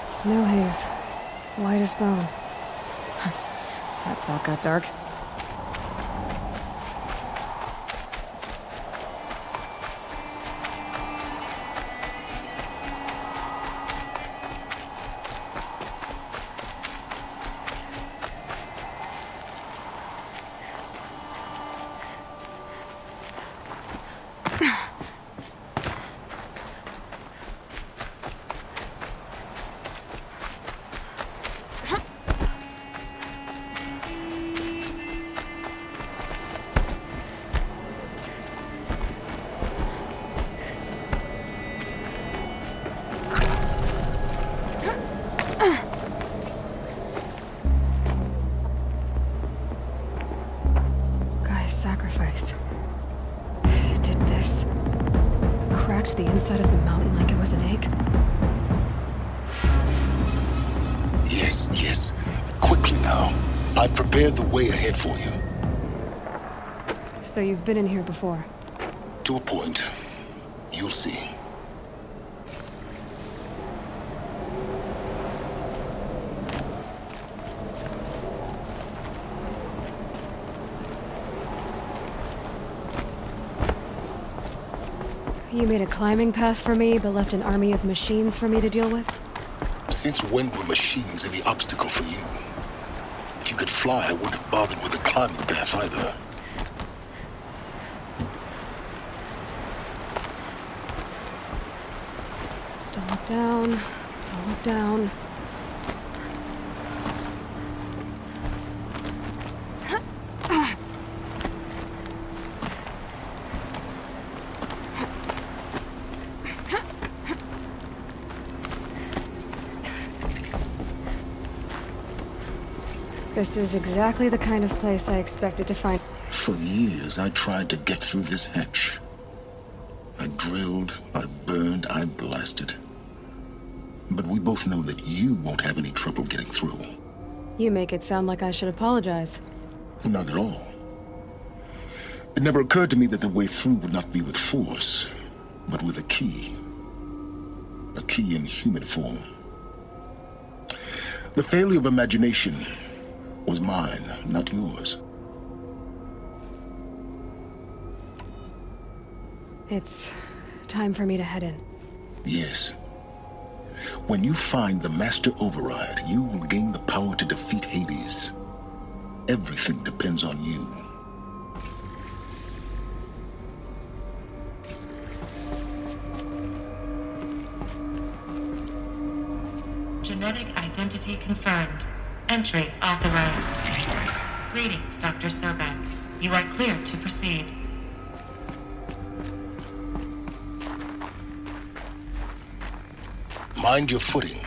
Snow haze. White as bone. That thought got dark. I've prepared the way ahead for you. So you've been in here before? To a point. You'll see. You made a climbing path for me, but left an army of machines for me to deal with? Since when were machines any obstacle for you? If you could fly, I wouldn't have bothered with the climbing path either. Don't look down. Don't look down. This is exactly the kind of place I expected to find. For years, I tried to get through this hatch. I drilled, I burned, I blasted. But we both know that you won't have any trouble getting through. You make it sound like I should apologize. Not at all. It never occurred to me that the way through would not be with force, but with a key. A key in human form. The failure of imagination was mine, not yours. It's time for me to head in. Yes. When you find the Master Override, you will gain the power to defeat Hades. Everything depends on you. Genetic identity confirmed. Entry authorized. Greetings, Dr. Sobek. You are clear to proceed. Mind your footing.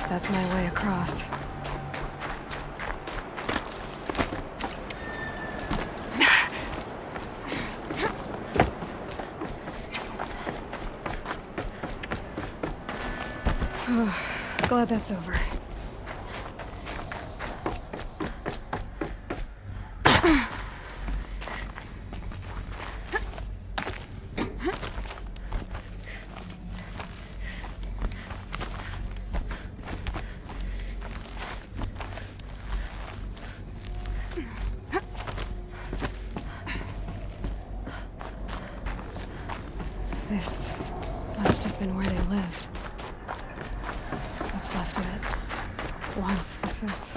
That's my way across. Oh, glad that's over. This must have been where they lived. What's left of it. Once, this was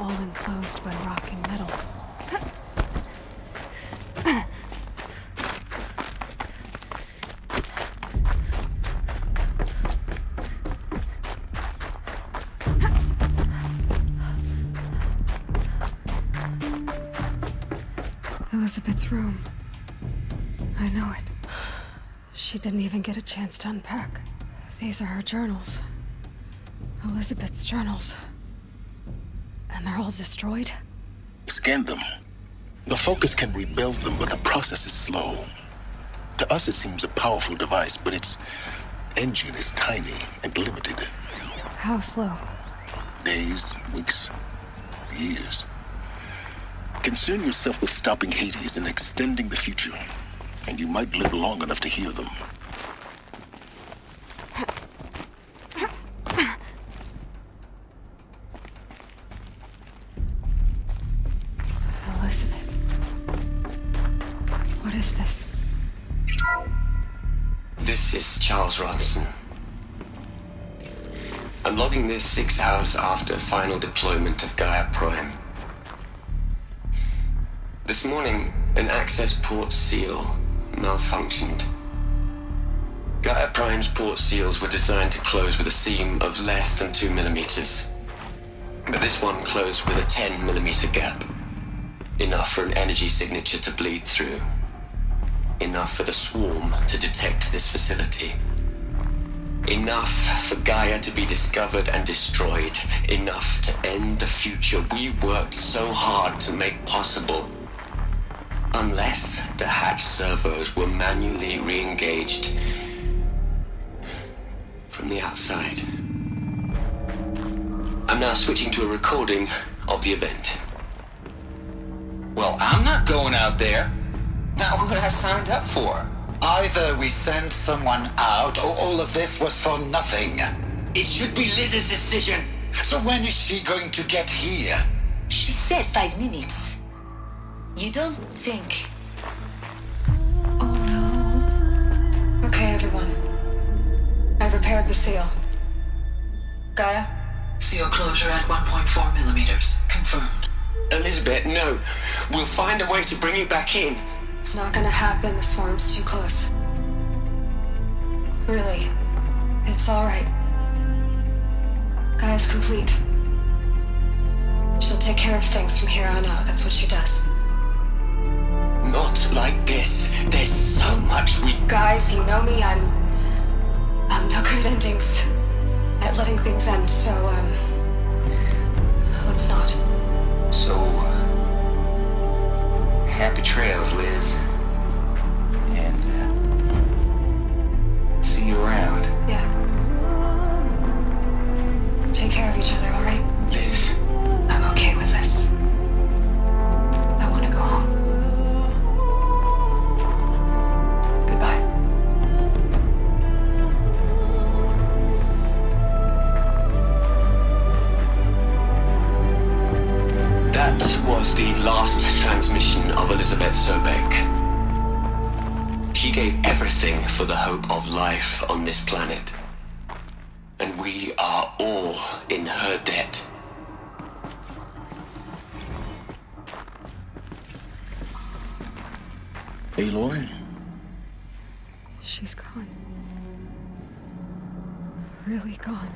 all enclosed by rock and metal. Elizabeth's room. I know it. She didn't even get a chance to unpack. These are her journals. Elizabeth's journals. And they're all destroyed? Scan them. The Focus can rebuild them, but the process is slow. To us, it seems a powerful device, but its engine is tiny and limited. How slow? Days, weeks, years. Concern yourself with stopping Hades and extending the future, and you might live long enough to hear them. Elizabeth. What is this? This is Charles Ronson. I'm logging this 6 hours after final deployment of Gaia Prime. This morning, an access port seal malfunctioned. Gaia Prime's port seals were designed to close with a seam of less than 2 millimeters. But this one closed with a 10 millimeter gap. Enough for an energy signature to bleed through. Enough for the swarm to detect this facility. Enough for Gaia to be discovered and destroyed. Enough to end the future we worked so hard to make possible. Unless the hatch servos were manually re-engaged from the outside. I'm now switching to a recording of the event. Well, I'm not going out there. Not what I signed up for. Either we send someone out, or all of this was for nothing. It should be Liz's decision. So when is she going to get here? She said 5 minutes. You don't think... Oh no. Okay, everyone. I've repaired the seal. Gaia? Seal closure at 1.4 millimeters. Confirmed. Elizabeth, no. We'll find a way to bring you back in. It's not gonna happen. The swarm's too close. Really. It's alright. Gaia's complete. She'll take care of things from here on out. That's what she does. Not like this. There's so much we... Guys, you know me. I'm no good at endings. At letting things end, so, let's not. So, happy trails, Liz. And, see you around. Yeah. Take care of each other, alright? Liz. I'm okay with this. I want to go home. Goodbye. That was the last transmission of Elizabeth Sobek. She gave everything for the hope of life on this planet. And we are all in her debt. Aloy? She's gone. Really gone.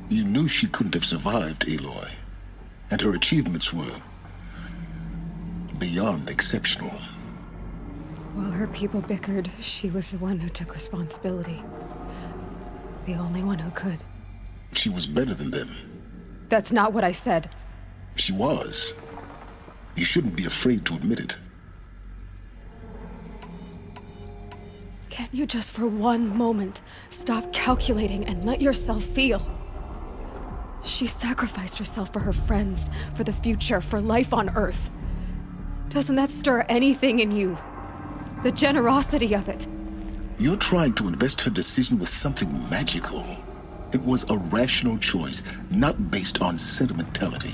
You knew she couldn't have survived, Aloy. And her achievements were beyond exceptional. While her people bickered, she was the one who took responsibility. The only one who could. She was better than them. That's not what I said. She was. You shouldn't be afraid to admit it. Can't you just for one moment stop calculating and let yourself feel? She sacrificed herself for her friends, for the future, for life on Earth. Doesn't that stir anything in you? The generosity of it. You're trying to invest her decision with something magical. It was a rational choice, not based on sentimentality.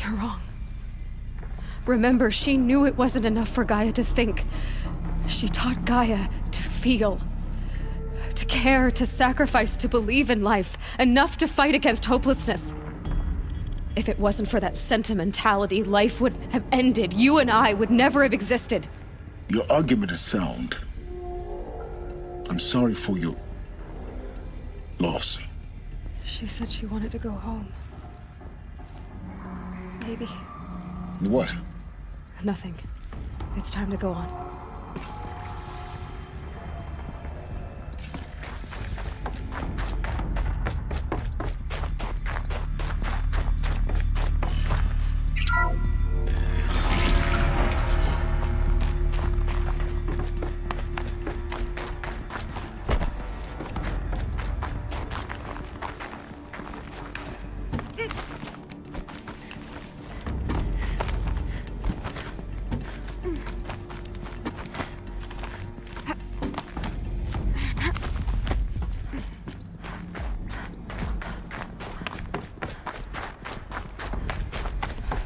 You're wrong. Remember, she knew it wasn't enough for Gaia to think. She taught Gaia to feel. To care, to sacrifice, to believe in life. Enough to fight against hopelessness. If it wasn't for that sentimentality, life would have ended. You and I would never have existed. Your argument is sound. I'm sorry for your loss. She said she wanted to go home. Maybe. What? Nothing. It's time to go on.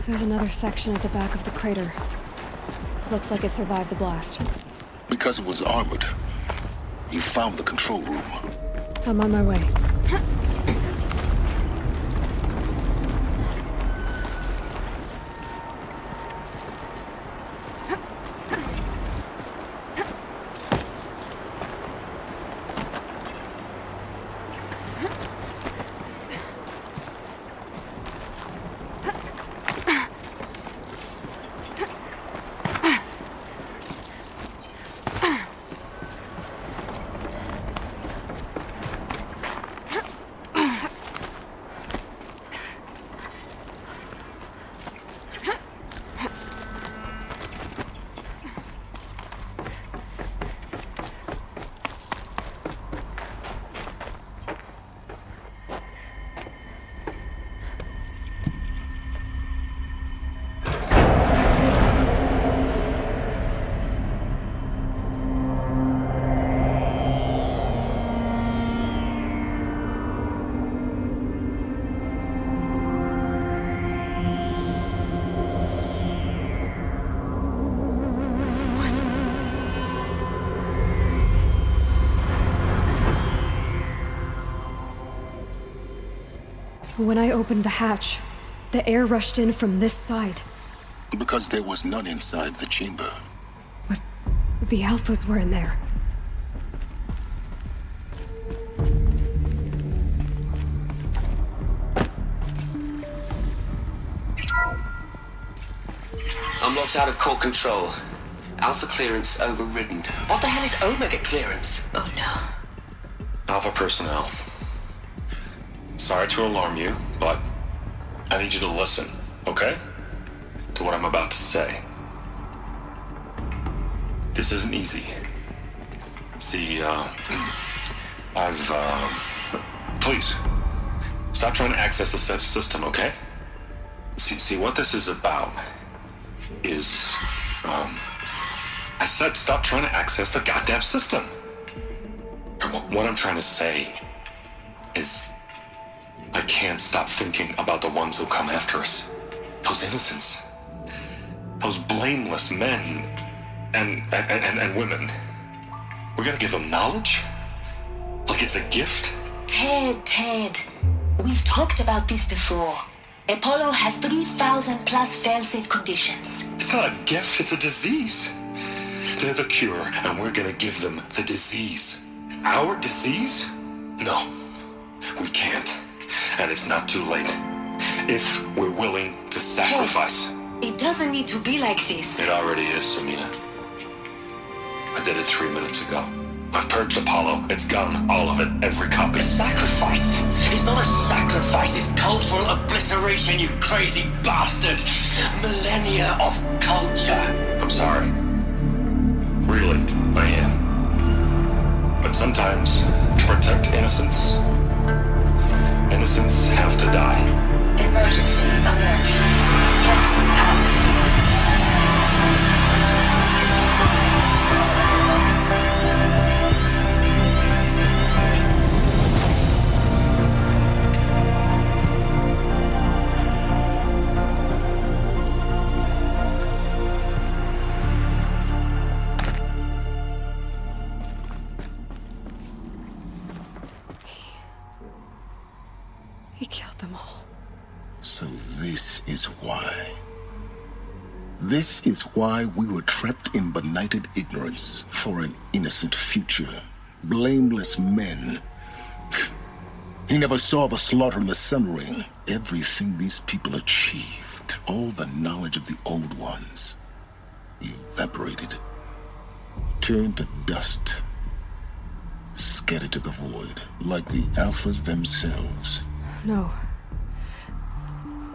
There's another section at the back of the crater. Looks like it survived the blast. Because it was armored. You found the control room. I'm on my way. When I opened the hatch, the air rushed in from this side. Because there was none inside the chamber. But the Alphas were in there. I'm locked out of core control. Alpha clearance overridden. What the hell is Omega clearance? Oh no. Alpha personnel. Sorry to alarm you, but I need you to listen, okay? To what I'm about to say. This isn't easy. See, please, stop trying to access the system, okay? See, what this is about is, I said stop trying to access the goddamn system. What I'm trying to say is, I can't stop thinking about the ones who come after us. Those innocents. Those blameless men and women. We're gonna give them knowledge? Like it's a gift? Ted. We've talked about this before. Apollo has 3,000 plus fail-safe conditions. It's not a gift, it's a disease. They're the cure, and we're gonna give them the disease. Our disease? No, we can't. And it's not too late. If we're willing to sacrifice. Ted, it doesn't need to be like this. It already is, Samina. I did it 3 minutes ago. I've purged Apollo. It's gone. All of it. Every copy. A sacrifice? It's not a sacrifice. It's cultural obliteration, you crazy bastard. Millennia of culture. I'm sorry. Really, I am. But sometimes, to protect innocence, innocents have to die. Emergency alert. Captain atmosphere. He killed them all. So this is why. This is why we were trapped in benighted ignorance for an innocent future. Blameless men. He never saw the slaughter in the Sun Ring. Everything these people achieved, all the knowledge of the Old Ones, evaporated, turned to dust, scattered to the void, like the Alphas themselves. No.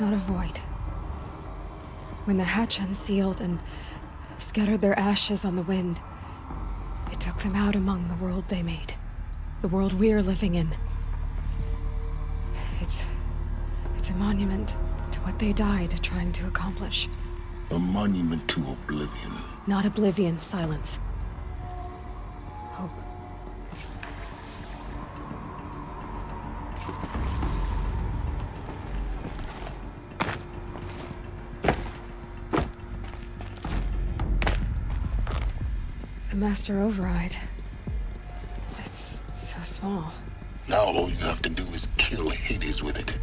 Not a void. When the hatch unsealed and scattered their ashes on the wind, it took them out among the world they made. The world we're living in. It's a monument to what they died trying to accomplish. A monument to oblivion. Not oblivion, silence. Hope. The master override. It's so small. Now all you have to do is kill Hades with it.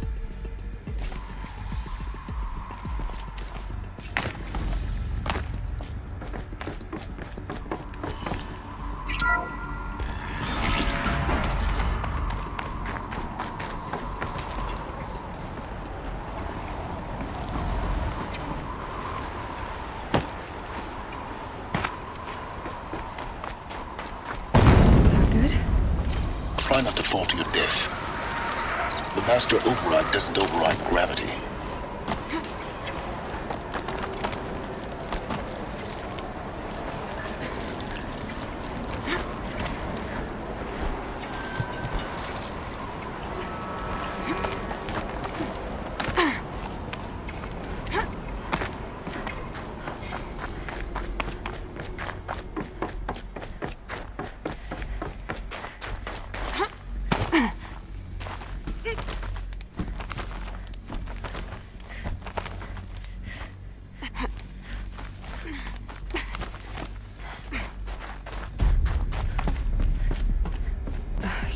Try not to fall to your death. The master override doesn't override gravity.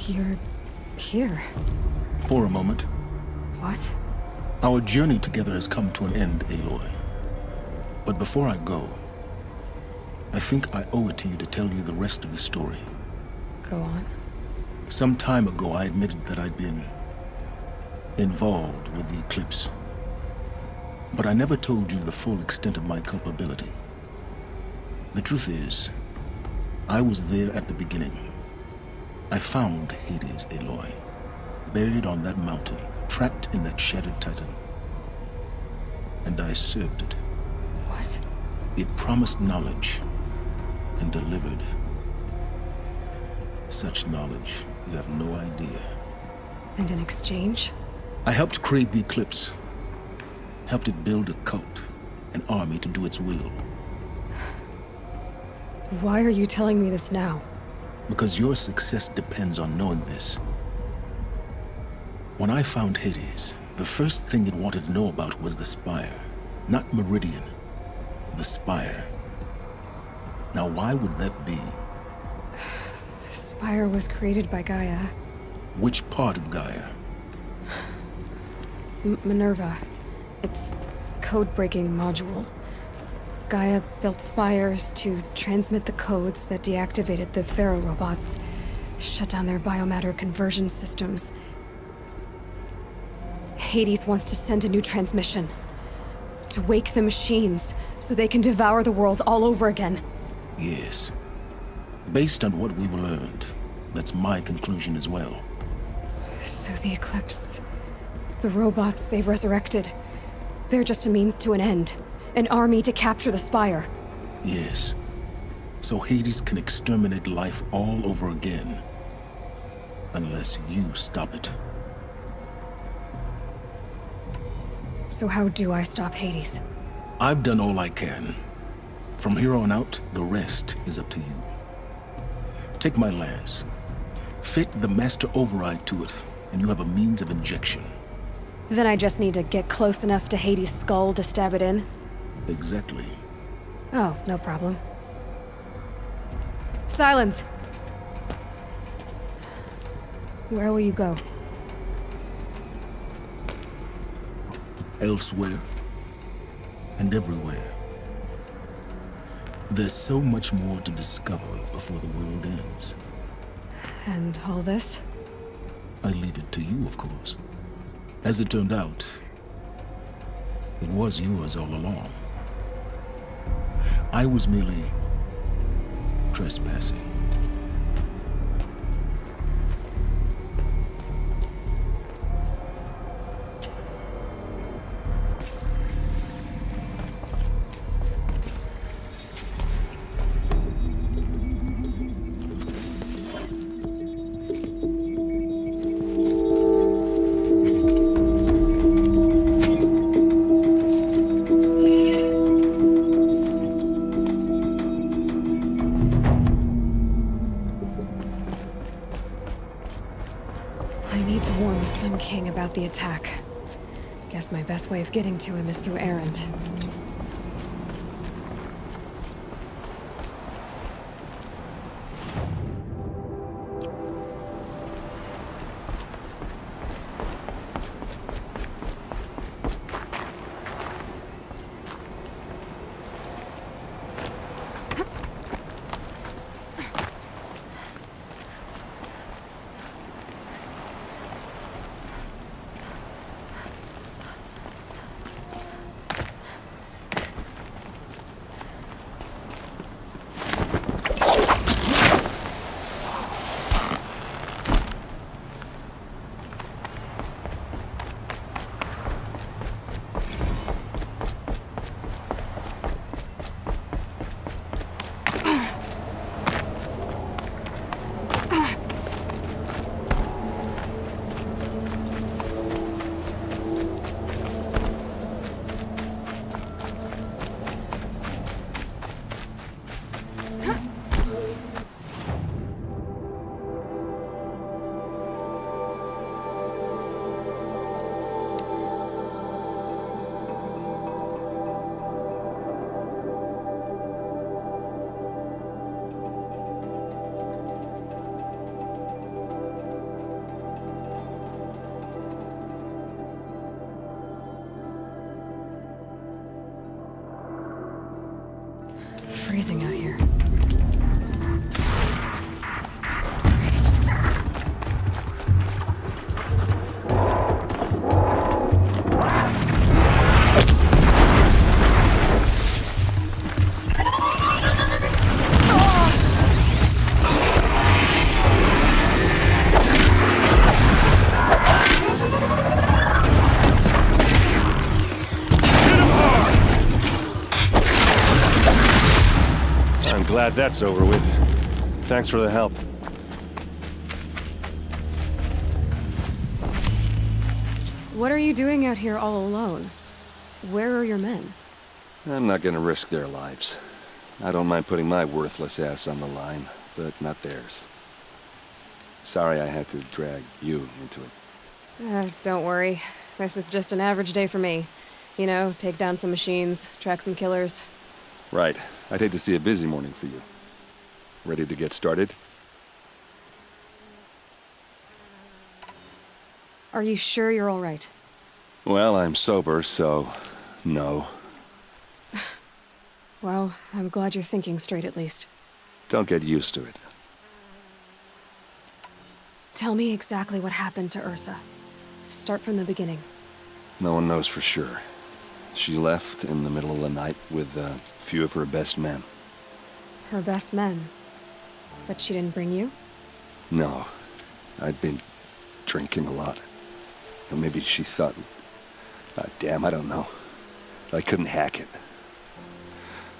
You're here. For a moment. What? Our journey together has come to an end, Aloy. But before I go, I think I owe it to you to tell you the rest of the story. Go on. Some time ago, I admitted that I'd been involved with the eclipse. But I never told you the full extent of my culpability. The truth is, I was there at the beginning. I found Hades, Aloy, buried on that mountain, trapped in that shattered titan. And I served it. What? It promised knowledge and delivered. Such knowledge, you have no idea. And in exchange? I helped create the Eclipse. Helped it build a cult, an army to do its will. Why are you telling me this now? Because your success depends on knowing this. When I found Hades, the first thing it wanted to know about was the Spire. Not Meridian. The Spire. Now, why would that be? The Spire was created by Gaia. Which part of Gaia? Minerva. It's code-breaking module. Gaia built spires to transmit the codes that deactivated the Pharaoh robots, shut down their biomatter conversion systems. Hades wants to send a new transmission. To wake the machines, so they can devour the world all over again. Yes. Based on what we've learned, that's my conclusion as well. So the Eclipse... the robots they've resurrected... they're just a means to an end. An army to capture the Spire. Yes. So Hades can exterminate life all over again. Unless you stop it. So how do I stop Hades? I've done all I can. From here on out, the rest is up to you. Take my lance. Fit the master override to it, and you have a means of injection. Then I just need to get close enough to Hades' skull to stab it in? Exactly. Oh, no problem. Silence! Where will you go? Elsewhere. And everywhere. There's so much more to discover before the world ends. And all this? I leave it to you, of course. As it turned out, it was yours all along. I was merely trespassing. King about the attack. Guess my best way of getting to him is through Erend. freezing out here. I'm glad that's over with. Thanks for the help. What are you doing out here all alone? Where are your men? I'm not gonna risk their lives. I don't mind putting my worthless ass on the line, but not theirs. Sorry I had to drag you into it. Don't worry. This is just an average day for me. You know, take down some machines, track some killers. Right. I'd hate to see a busy morning for you. Ready to get started? Are you sure you're all right? Well, I'm sober, so no. Well, I'm glad you're thinking straight at least. Don't get used to it. Tell me exactly what happened to Ursa. Start from the beginning. No one knows for sure. She left in the middle of the night with a few of her best men. Her best men? But she didn't bring you? No. I'd been drinking a lot. Or maybe she thought... damn, I don't know. I couldn't hack it.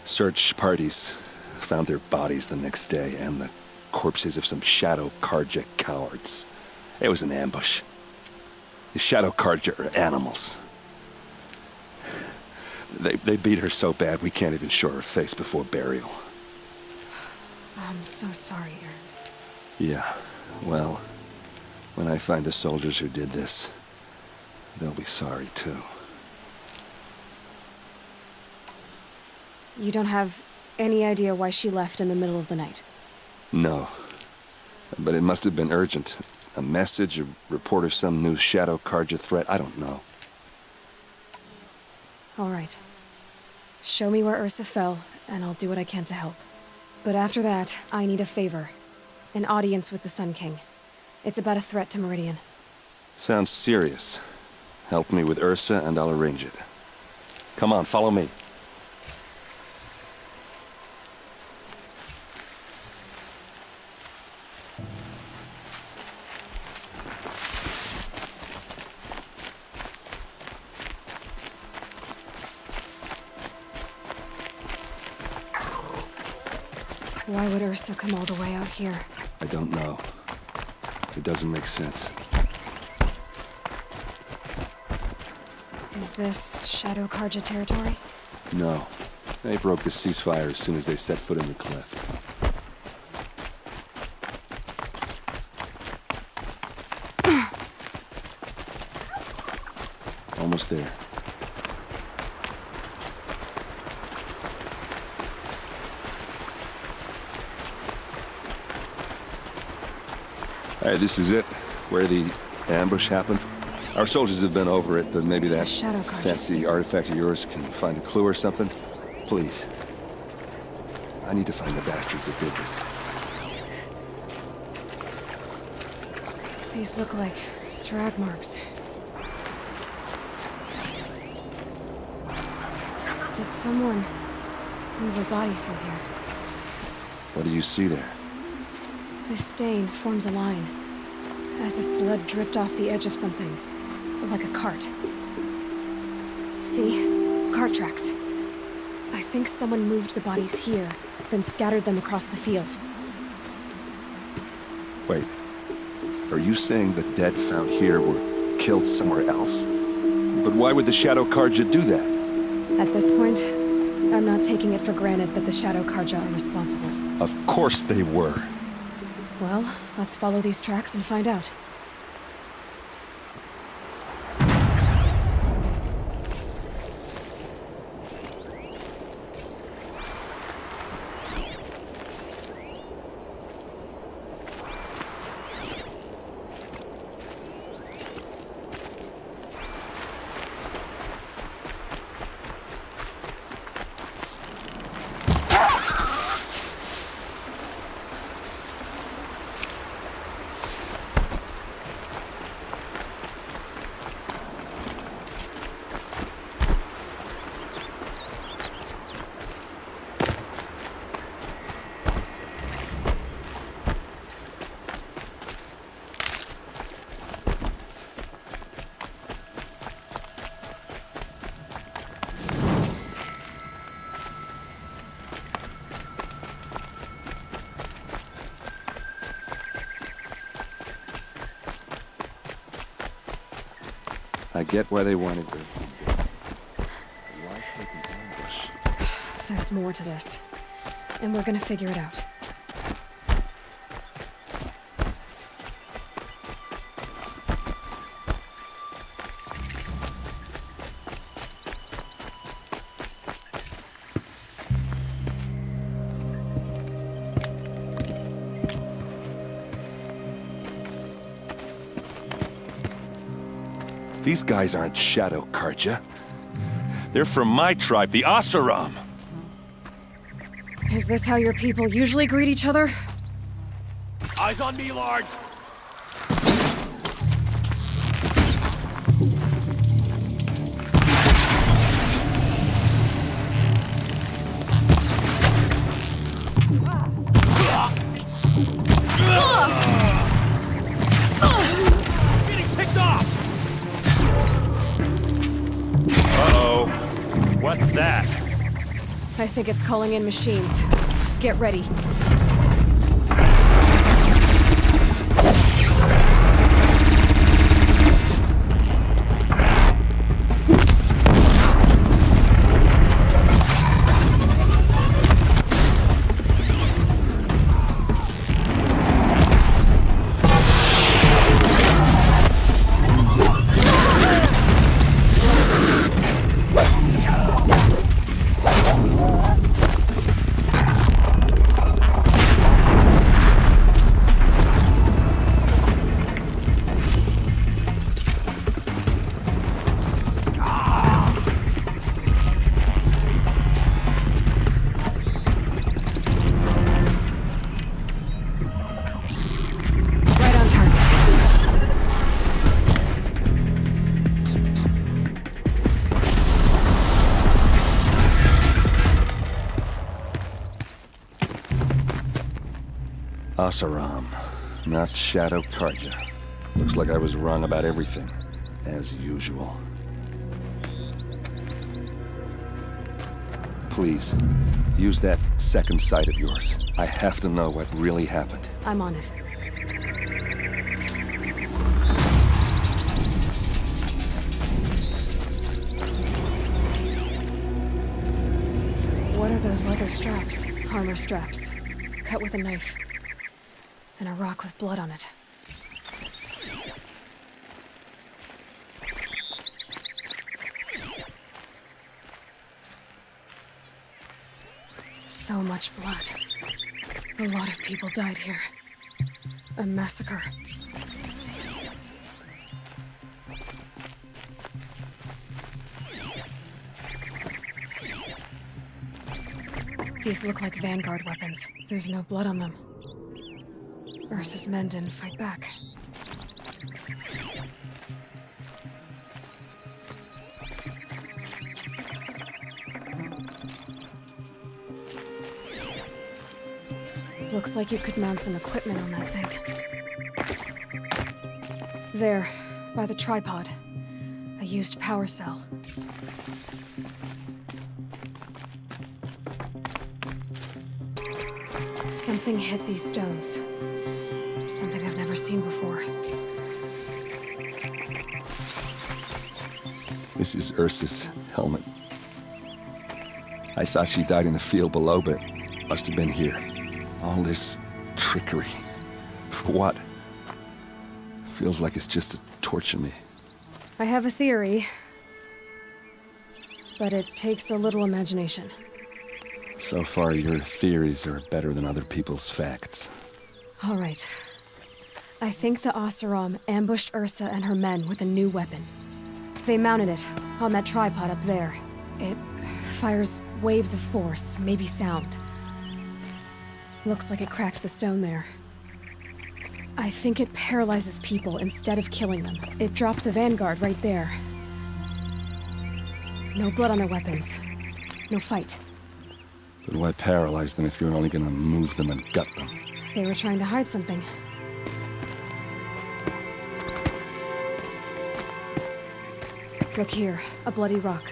Search parties found their bodies the next day and the corpses of some Shadow Karja cowards. It was an ambush. The Shadow Karja are animals. They beat her so bad we can't even show her face before burial. I'm so sorry, Erend. Yeah, well, when I find the soldiers who did this, they'll be sorry too. You don't have any idea why she left in the middle of the night? No. But it must have been urgent. A message, a report of some new Shadow Karja threat, I don't know. All right. Show me where Ursa fell, and I'll do what I can to help. But after that, I need a favor. An audience with the Sun King. It's about a threat to Meridian. Sounds serious. Help me with Ursa and I'll arrange it. Come on, follow me. Why would Ursa come all the way out here? I don't know. It doesn't make sense. Is this Shadow Karja territory? No. They broke the ceasefire as soon as they set foot in the cleft. Almost there. Hey, this is it. Where the ambush happened. Our soldiers have been over it, but maybe that fancy artifact of yours can find a clue or something. Please. I need to find the bastards that did this. These look like drag marks. Did someone move a body through here? What do you see there? This stain forms a line, as if blood dripped off the edge of something, like a cart. See? Cart tracks. I think someone moved the bodies here, then scattered them across the field. Wait. Are you saying the dead found here were killed somewhere else? But why would the Shadow Karja do that? At this point, I'm not taking it for granted that the Shadow Karja are responsible. Of course they were. Well, let's follow these tracks and find out. I get why they wanted Earth to be dead. Why take an ambush? There's more to this. And we're gonna figure it out. These guys aren't Shadow Karja. They're from my tribe, the Asaram. Is this how your people usually greet each other? Eyes on me, Large! Getting picked off! Uh-oh. What's that? I think it's calling in machines. Get ready. Asaram, not Shadow Karja. Looks like I was wrong about everything, as usual. Please, use that second sight of yours. I have to know what really happened. I'm on it. What are those leather straps? Armor straps. Cut with a knife. And a rock with blood on it. So much blood. A lot of people died here. A massacre. These look like Vanguard weapons. There's no blood on them. Ursa's men didn't fight back. Looks like you could mount some equipment on that thing. There, by the tripod. A used power cell. Something hit these stones. Something I've never seen before. This is Ursa's helmet. I thought she died in the field below, but it must have been here. All this trickery. For what? Feels like it's just to torture me. I have a theory, but it takes a little imagination. So far, your theories are better than other people's facts. All right. I think the Asaram ambushed Ursa and her men with a new weapon. They mounted it on that tripod up there. It fires waves of force, maybe sound. Looks like it cracked the stone there. I think it paralyzes people instead of killing them. It dropped the Vanguard right there. No blood on their weapons. No fight. But why paralyze them if you're only gonna move them and gut them? They were trying to hide something. Look here, a bloody rock.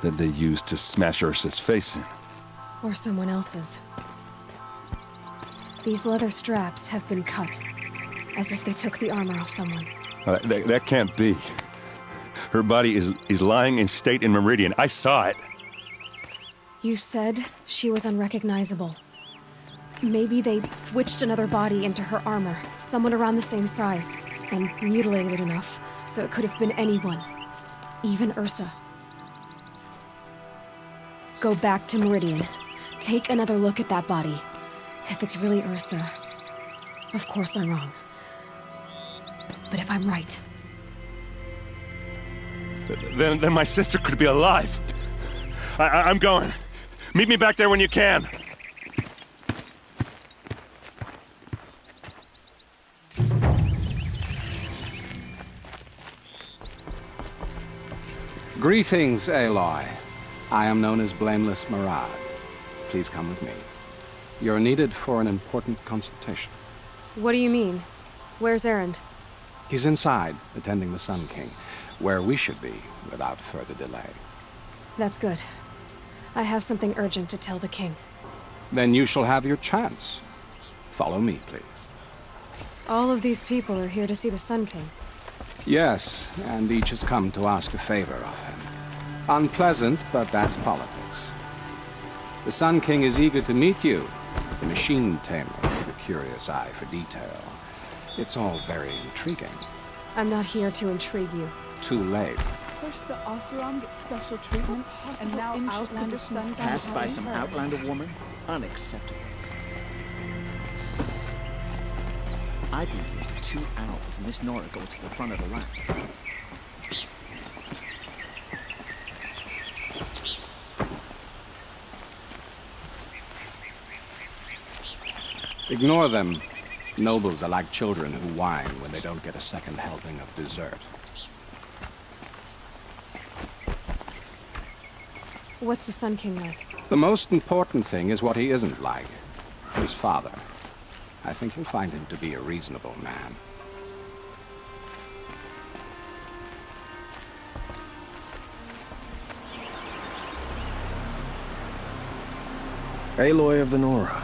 That they used to smash Ursa's face in. Or someone else's. These leather straps have been cut, as if they took the armor off someone. That can't be. Her body is lying in state in Meridian. I saw it. You said she was unrecognizable. Maybe they switched another body into her armor, someone around the same size, and mutilated it enough so it could have been anyone, even Ursa. Go back to Meridian. Take another look at that body. If it's really Ursa, of course I'm wrong. But if I'm right... Then my sister could be alive. I'm going. Meet me back there when you can. Greetings, Aloy. I am known as Blameless Murad. Please come with me. You're needed for an important consultation. What do you mean? Where's Erend? He's inside, attending the Sun King, where we should be without further delay. That's good. I have something urgent to tell the king. Then you shall have your chance. Follow me, please. All of these people are here to see the Sun King. Yes, and each has come to ask a favor of him. Unpleasant, but that's politics. The Sun King is eager to meet you, the machine tamer with a curious eye for detail. It's all very intriguing. I'm not here to intrigue you. Too late. First the Oseram gets special treatment, and now Outlander Sun Passed by some Outlander woman? Unacceptable. I've been here for 2 hours, and this Nora goes to the front of the line. Ignore them. Nobles are like children who whine when they don't get a second helping of dessert. What's the Sun King like? The most important thing is what he isn't like. His father. I think you'll find him to be a reasonable man. Aloy of the Nora.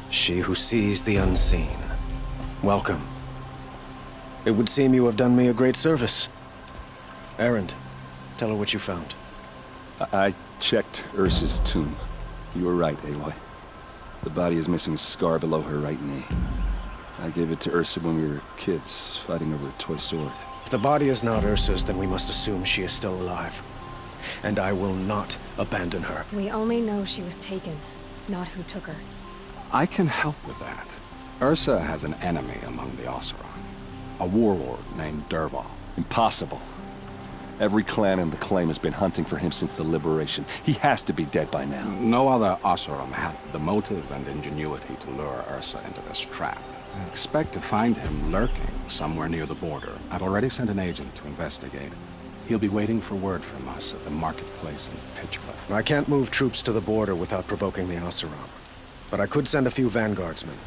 She who sees the unseen. Welcome. It would seem you have done me a great service. Erend, tell her what you found. I checked Ursa's tomb. You were right, Aloy. The body is missing a scar below her right knee. I gave it to Ursa when we were kids, fighting over a toy sword. If the body is not Ursa's, then we must assume she is still alive. And I will not abandon her. We only know she was taken, not who took her. I can help with that. Ursa has an enemy among the Oseram. A warlord named Dervahl. Impossible. Every clan in the claim has been hunting for him since the liberation. He has to be dead by now. No other Oseram had the motive and ingenuity to lure Ursa into this trap. I expect to find him lurking somewhere near the border. I've already sent an agent to investigate. He'll be waiting for word from us at the marketplace in Pitchcliff. I can't move troops to the border without provoking the Oseram. But I could send a few vanguardsmen.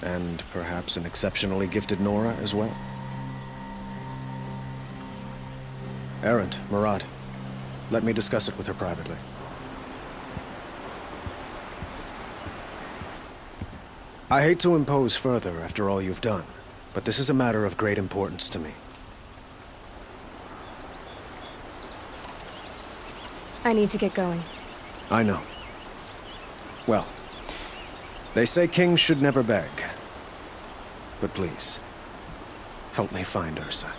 And perhaps an exceptionally gifted Nora as well. Erend, Murad, let me discuss it with her privately. I hate to impose further after all you've done, but this is a matter of great importance to me. I need to get going. I know. Well, they say kings should never beg. But please, help me find Ursa.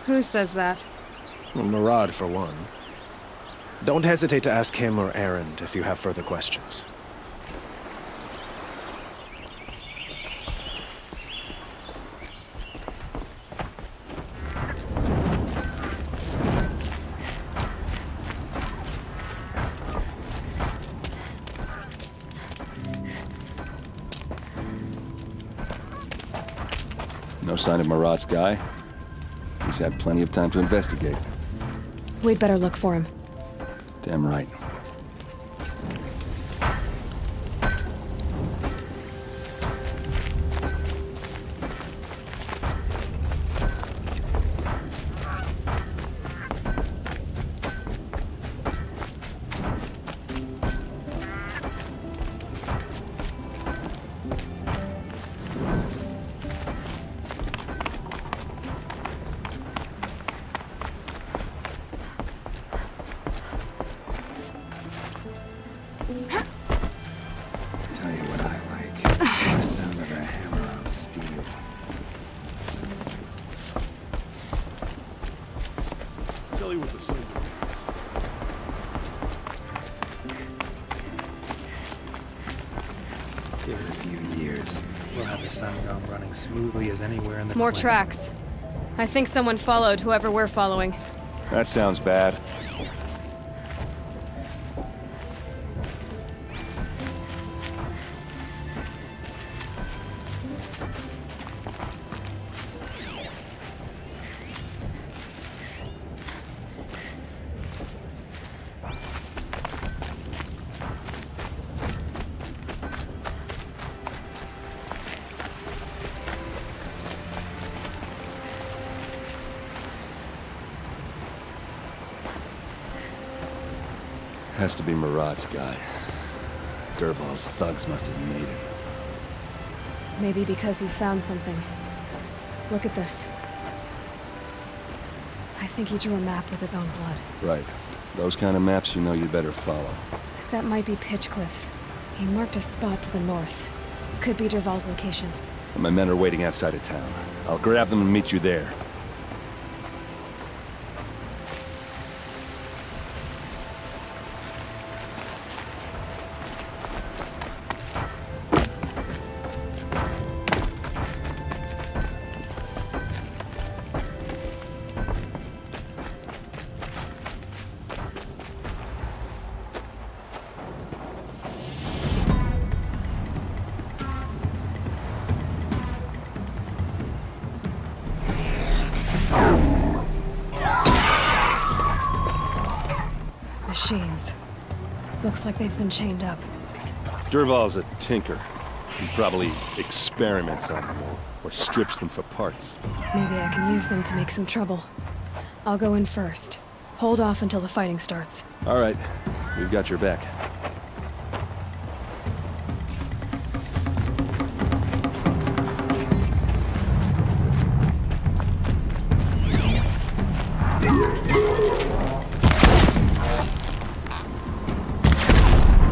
Who says that? Well, Murad, for one. Don't hesitate to ask him or Erend if you have further questions. No sign of Murad's guy. He's had plenty of time to investigate. We'd better look for him. Damn right. Give it a few years. We'll have the Sangam running smoothly as anywhere in the More planet. tracks. I think someone followed whoever we're following. That sounds bad. Has to be Murad's guy. Dervahl's thugs must have made it. Maybe because you found something. Look at this. I think he drew a map with his own blood. Right. Those kind of maps you know you'd better follow. That might be Pitchcliff. He marked a spot to the north. Could be Dervahl's location. My men are waiting outside of town. I'll grab them and meet you there. Machines. Looks like they've been chained up. Dervahl's a tinker. He probably experiments on them or strips them for parts. Maybe I can use them to make some trouble. I'll go in first. Hold off until the fighting starts. All right. We've got your back.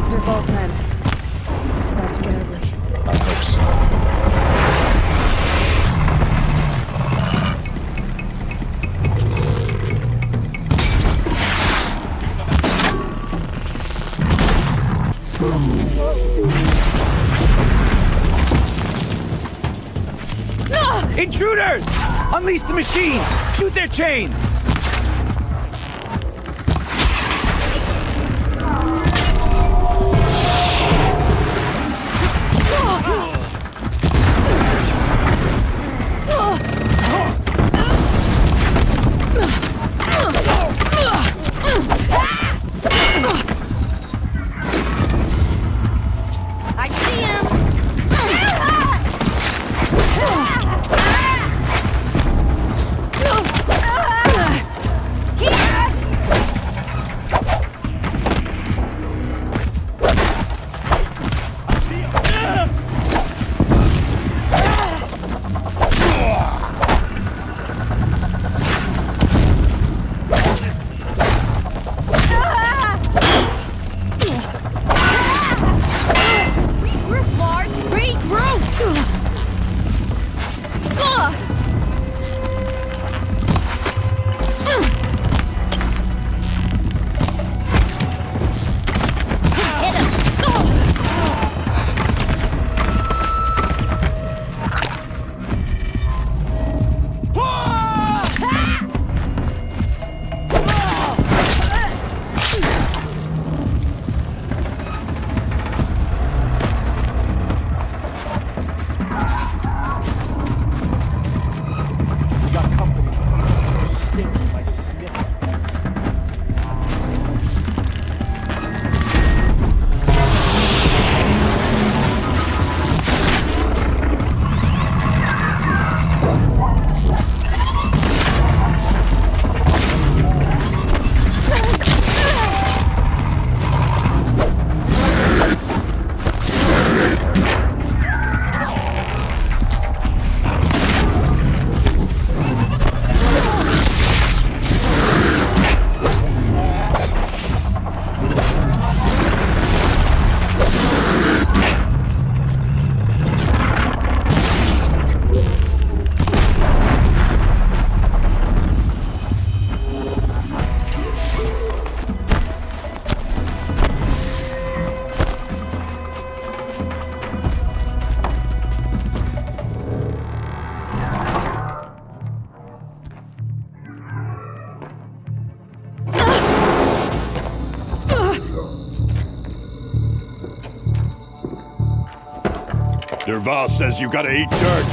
Dervahl's men. It's about to get ugly. I hope so. Intruders! Unleash the machines! Shoot their chains! I see him! Derval says you gotta eat dirt.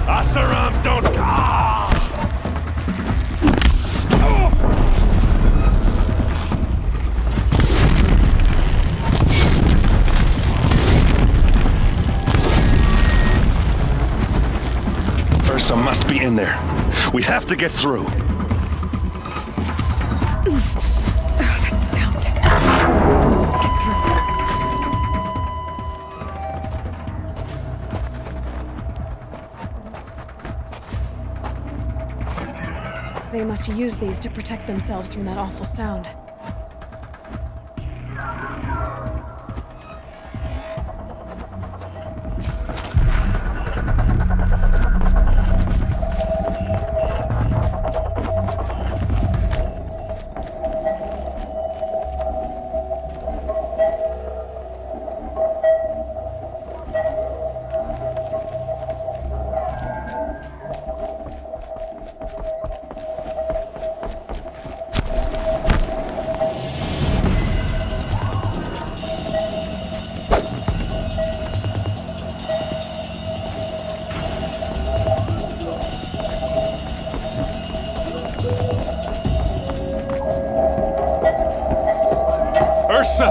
Asarams don't come! Ursa must be in there. We have to get through. They must use these to protect themselves from that awful sound. Ursa!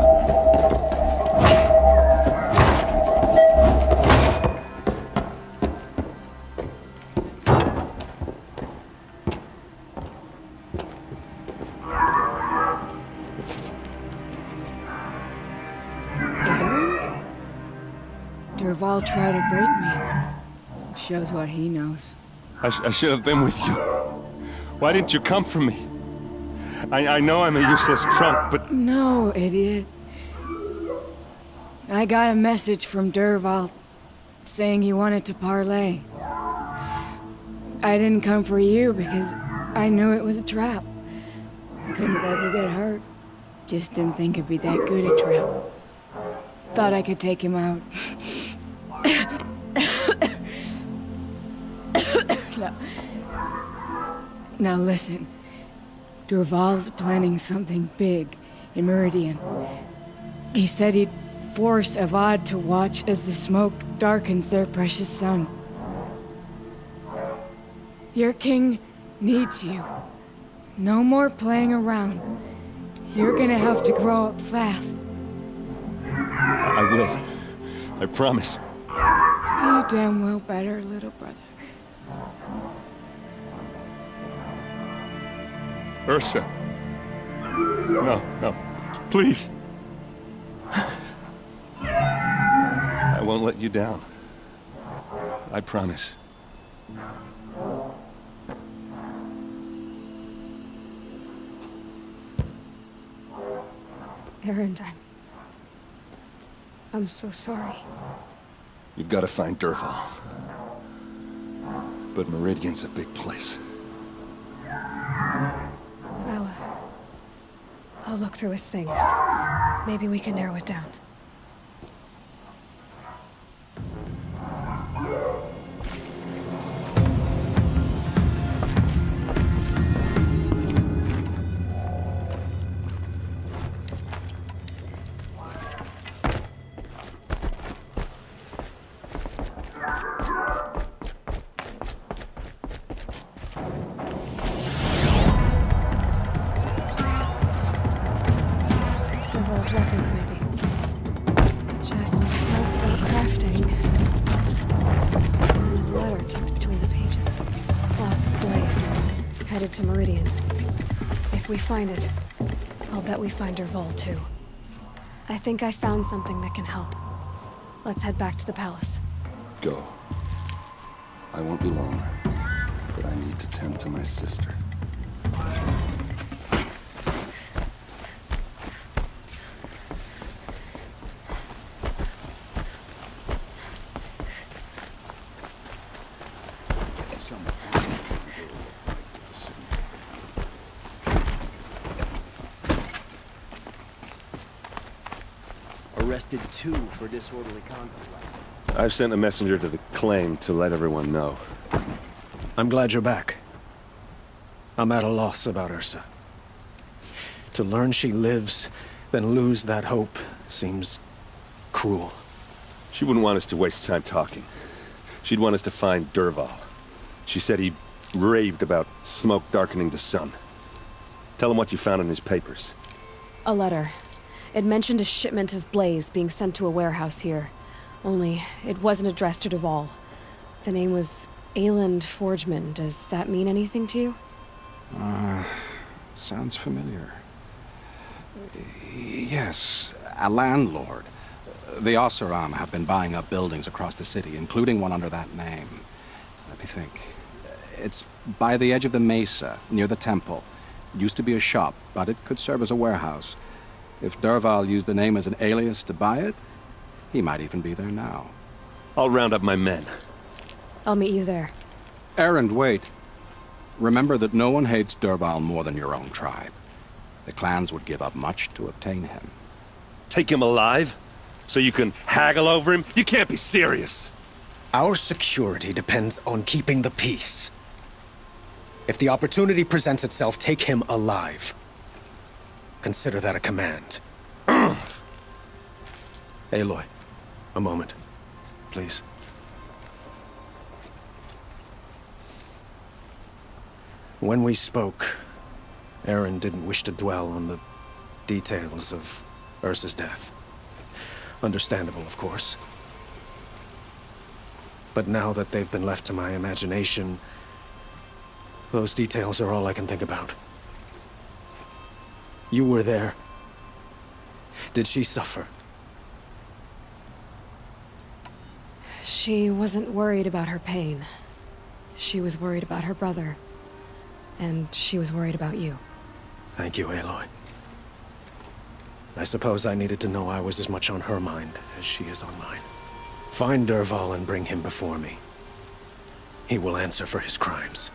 Derval tried to break me. Shows what he knows. I should have been with you. Why didn't you come for me? I know I'm a useless trunk, but... No, idiot. I got a message from Derval saying he wanted to parlay. I didn't come for you because I knew it was a trap. I couldn't let you get hurt. Just didn't think it'd be that good a trap. Thought I could take him out. Now listen. Derval's planning something big in Meridian. He said he'd force Avad to watch as the smoke darkens their precious sun. Your king needs you. No more playing around. You're gonna have to grow up fast. I will. I promise. You damn well better, little brother. Ursa. No. Please. I won't let you down. I promise. Erend, I'm so sorry. You've got to find Derval. But Meridian's a big place. I'll look through his things. Maybe we can narrow it down. Weapons, maybe. Just notes about crafting. A letter tucked between the pages. Lots of blaze. Headed to Meridian. If we find it, I'll bet we find Derval too. I think I found something that can help. Let's head back to the palace. Go. I won't be long, but I need to tend to my sister. arrested 2 for disorderly conduct last night. I've sent a messenger to the claim to let everyone know. I'm glad you're back. I'm at a loss about Ursa. To learn she lives, then lose that hope, seems cruel. She wouldn't want us to waste time talking. She'd want us to find Dervahl. She said he raved about smoke darkening the sun. Tell him what you found in his papers. A letter. It mentioned a shipment of blaze being sent to a warehouse here. Only, it wasn't addressed to Dervahl. The name was Ayland Forgeman. Does that mean anything to you? Sounds familiar. Yes, a landlord. The Oseram have been buying up buildings across the city, including one under that name. Let me think. It's by the edge of the mesa, near the temple. It used to be a shop, but it could serve as a warehouse. If Dervahl used the name as an alias to buy it, he might even be there now. I'll round up my men. I'll meet you there. Erend, wait. Remember that no one hates Dervahl more than your own tribe. The clans would give up much to obtain him. Take him alive? So you can haggle over him? You can't be serious! Our security depends on keeping the peace. If the opportunity presents itself, take him alive. Consider that a command. Aloy, a moment, please. When we spoke, Erend didn't wish to dwell on the details of Ursa's death. Understandable, of course. But now that they've been left to my imagination, those details are all I can think about. You were there. Did she suffer? She wasn't worried about her pain. She was worried about her brother. And she was worried about you. Thank you, Aloy. I suppose I needed to know I was as much on her mind as she is on mine. Find Dervahl and bring him before me. He will answer for his crimes.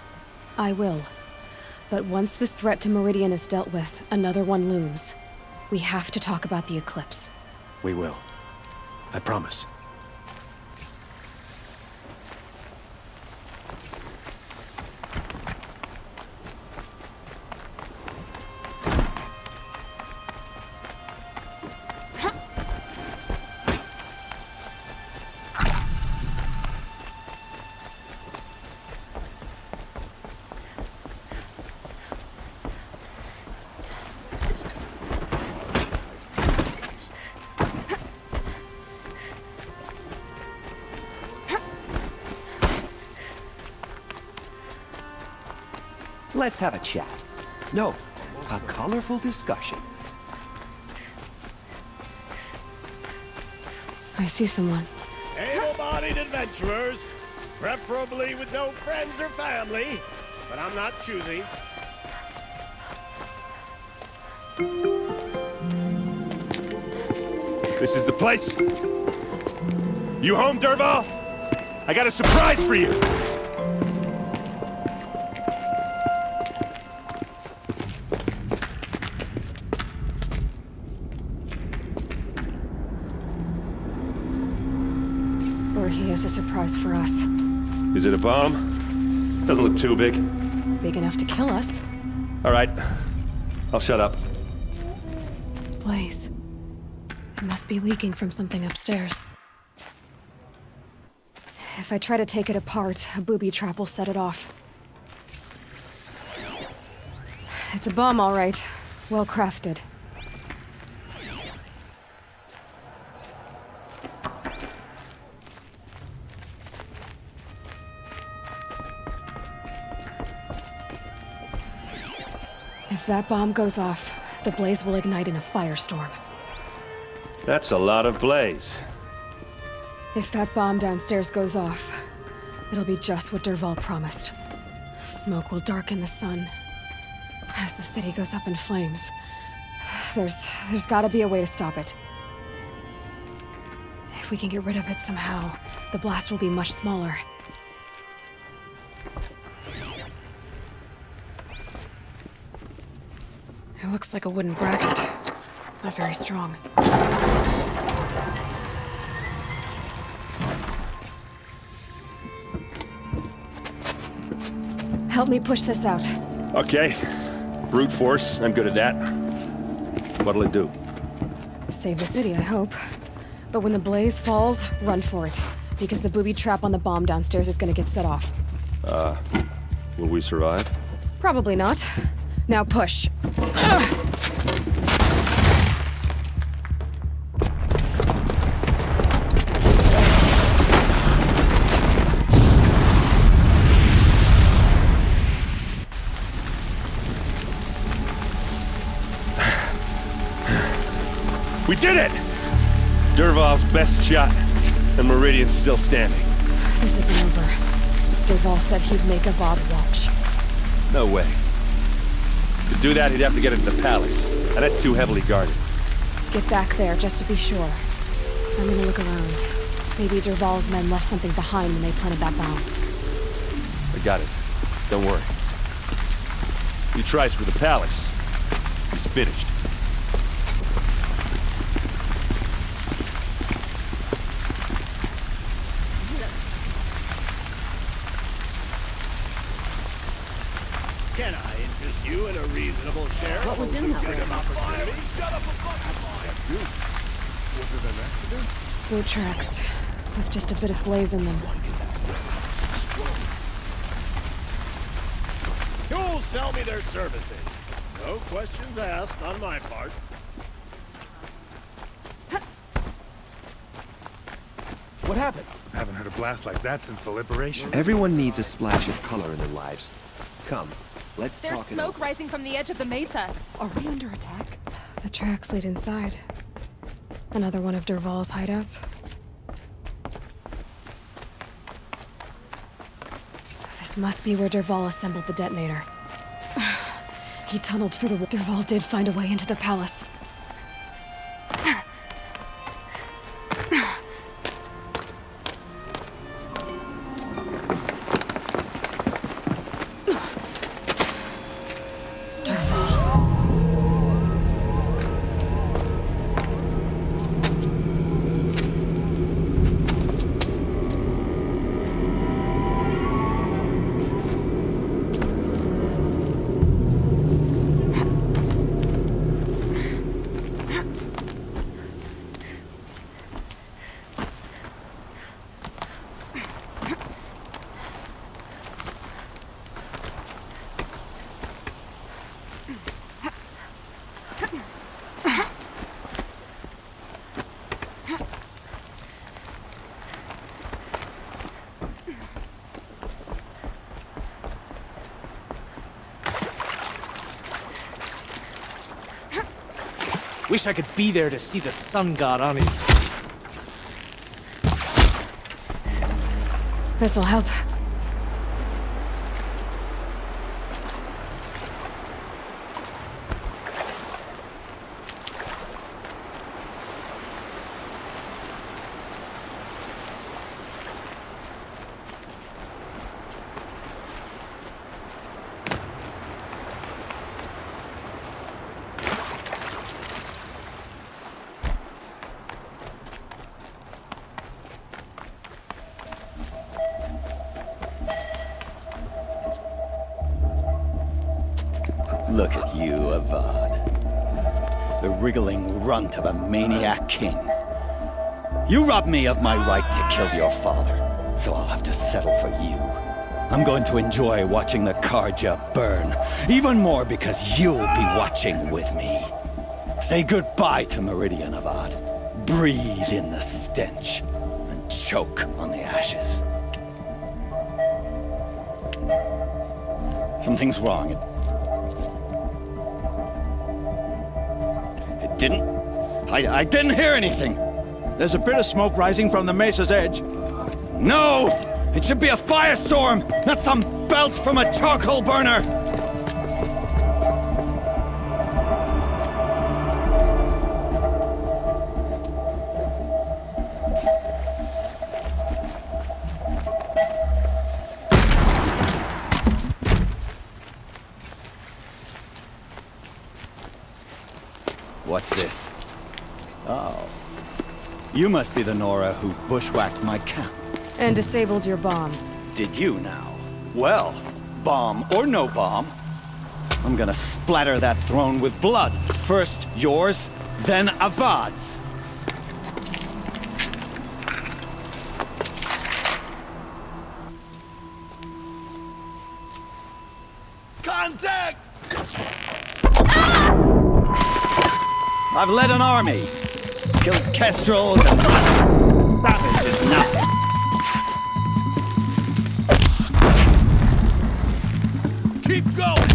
I will. But once this threat to Meridian is dealt with, another one looms. We have to talk about the eclipse. We will. I promise. Let's have a chat. No, a colorful discussion. I see someone. Able-bodied adventurers, preferably with no friends or family, but I'm not choosy. This is the place. You home, Dervahl? I got a surprise for you. Or he has a surprise for us. Is it a bomb? Doesn't look too big. Big enough to kill us. All right. I'll shut up. Blaze. It must be leaking from something upstairs. If I try to take it apart, a booby trap will set it off. It's a bomb, all right. Well crafted. If that bomb goes off, the blaze will ignite in a firestorm. That's a lot of blaze. If that bomb downstairs goes off, it'll be just what Dervahl promised. Smoke will darken the sun. As the city goes up in flames, there's gotta be a way to stop it. If we can get rid of it somehow, the blast will be much smaller. It looks like a wooden bracket. Not very strong. Help me push this out. Okay. Brute force, I'm good at that. What'll it do? Save the city, I hope. But when the blaze falls, run for it. Because the booby trap on the bomb downstairs is gonna get set off. Will we survive? Probably not. Now push. We did it! Dervahl's best shot, and Meridian's still standing. This isn't over. Dervahl said he'd make a VOD watch. No way. To do that, he'd have to get into the palace, and that's too heavily guarded. Get back there, just to be sure. I'm gonna look around. Maybe Dervahl's men left something behind when they planted that bomb. I got it. Don't worry. He tries for the palace. He's finished. Can I interest you in a reasonable share? What was in that room? Shut up Was it an accident? Boot tracks. With just a bit of blaze in them. You'll sell me their services. No questions asked on my part. What happened? Haven't heard a blast like that since the liberation. Everyone needs a splash of color in their lives. Come, let's There's talk it smoke over. rising from the edge of the mesa. Are we under attack? The tracks lead inside. Another one of Dervahl's hideouts. This must be where Dervahl assembled the detonator. He tunneled through the wall. Dervahl did find a way into the palace. Wish I could be there to see the sun god on his... This'll help. Look at you, Avad. The wriggling runt of a maniac king. You robbed me of my right to kill your father, so I'll have to settle for you. I'm going to enjoy watching the Karja burn, even more because you'll be watching with me. Say goodbye to Meridian, Avad. Breathe in the stench, and choke on the ashes. Something's wrong. I didn't hear anything. There's a bit of smoke rising from the mesa's edge. No! It should be a firestorm, not some belch from a charcoal burner! What's this? Oh. You must be the Nora who bushwhacked my camp. And disabled your bomb. Did you now? Well, Bomb or no bomb, I'm gonna splatter that throne with blood. First yours, then Avad's. Contact! I've led an army. Killed kestrels and savage is nothing. Keep going!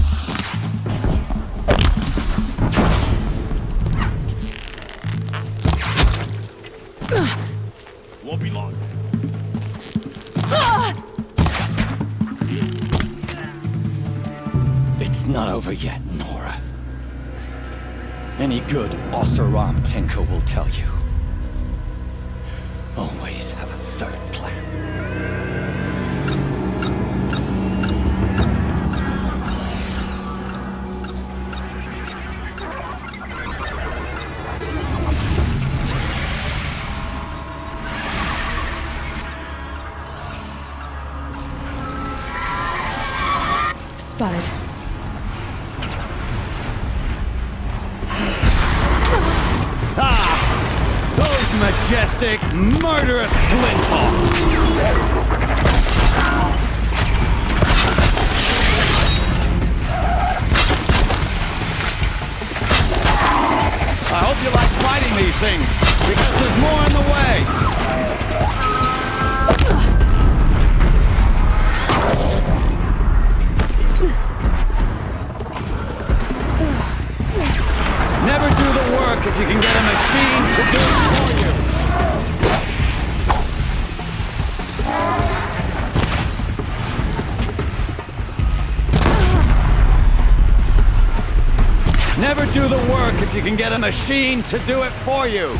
Won't be long. It's not over yet, Nora. Any good Oseram tinker will tell you. Always have a third plan. Spotted. Those majestic, murderous glinthawks! I hope you like fighting these things, because there's more in the way! Never do the work if you can get a machine to do it for you. Never do the work if you can get a machine to do it for you.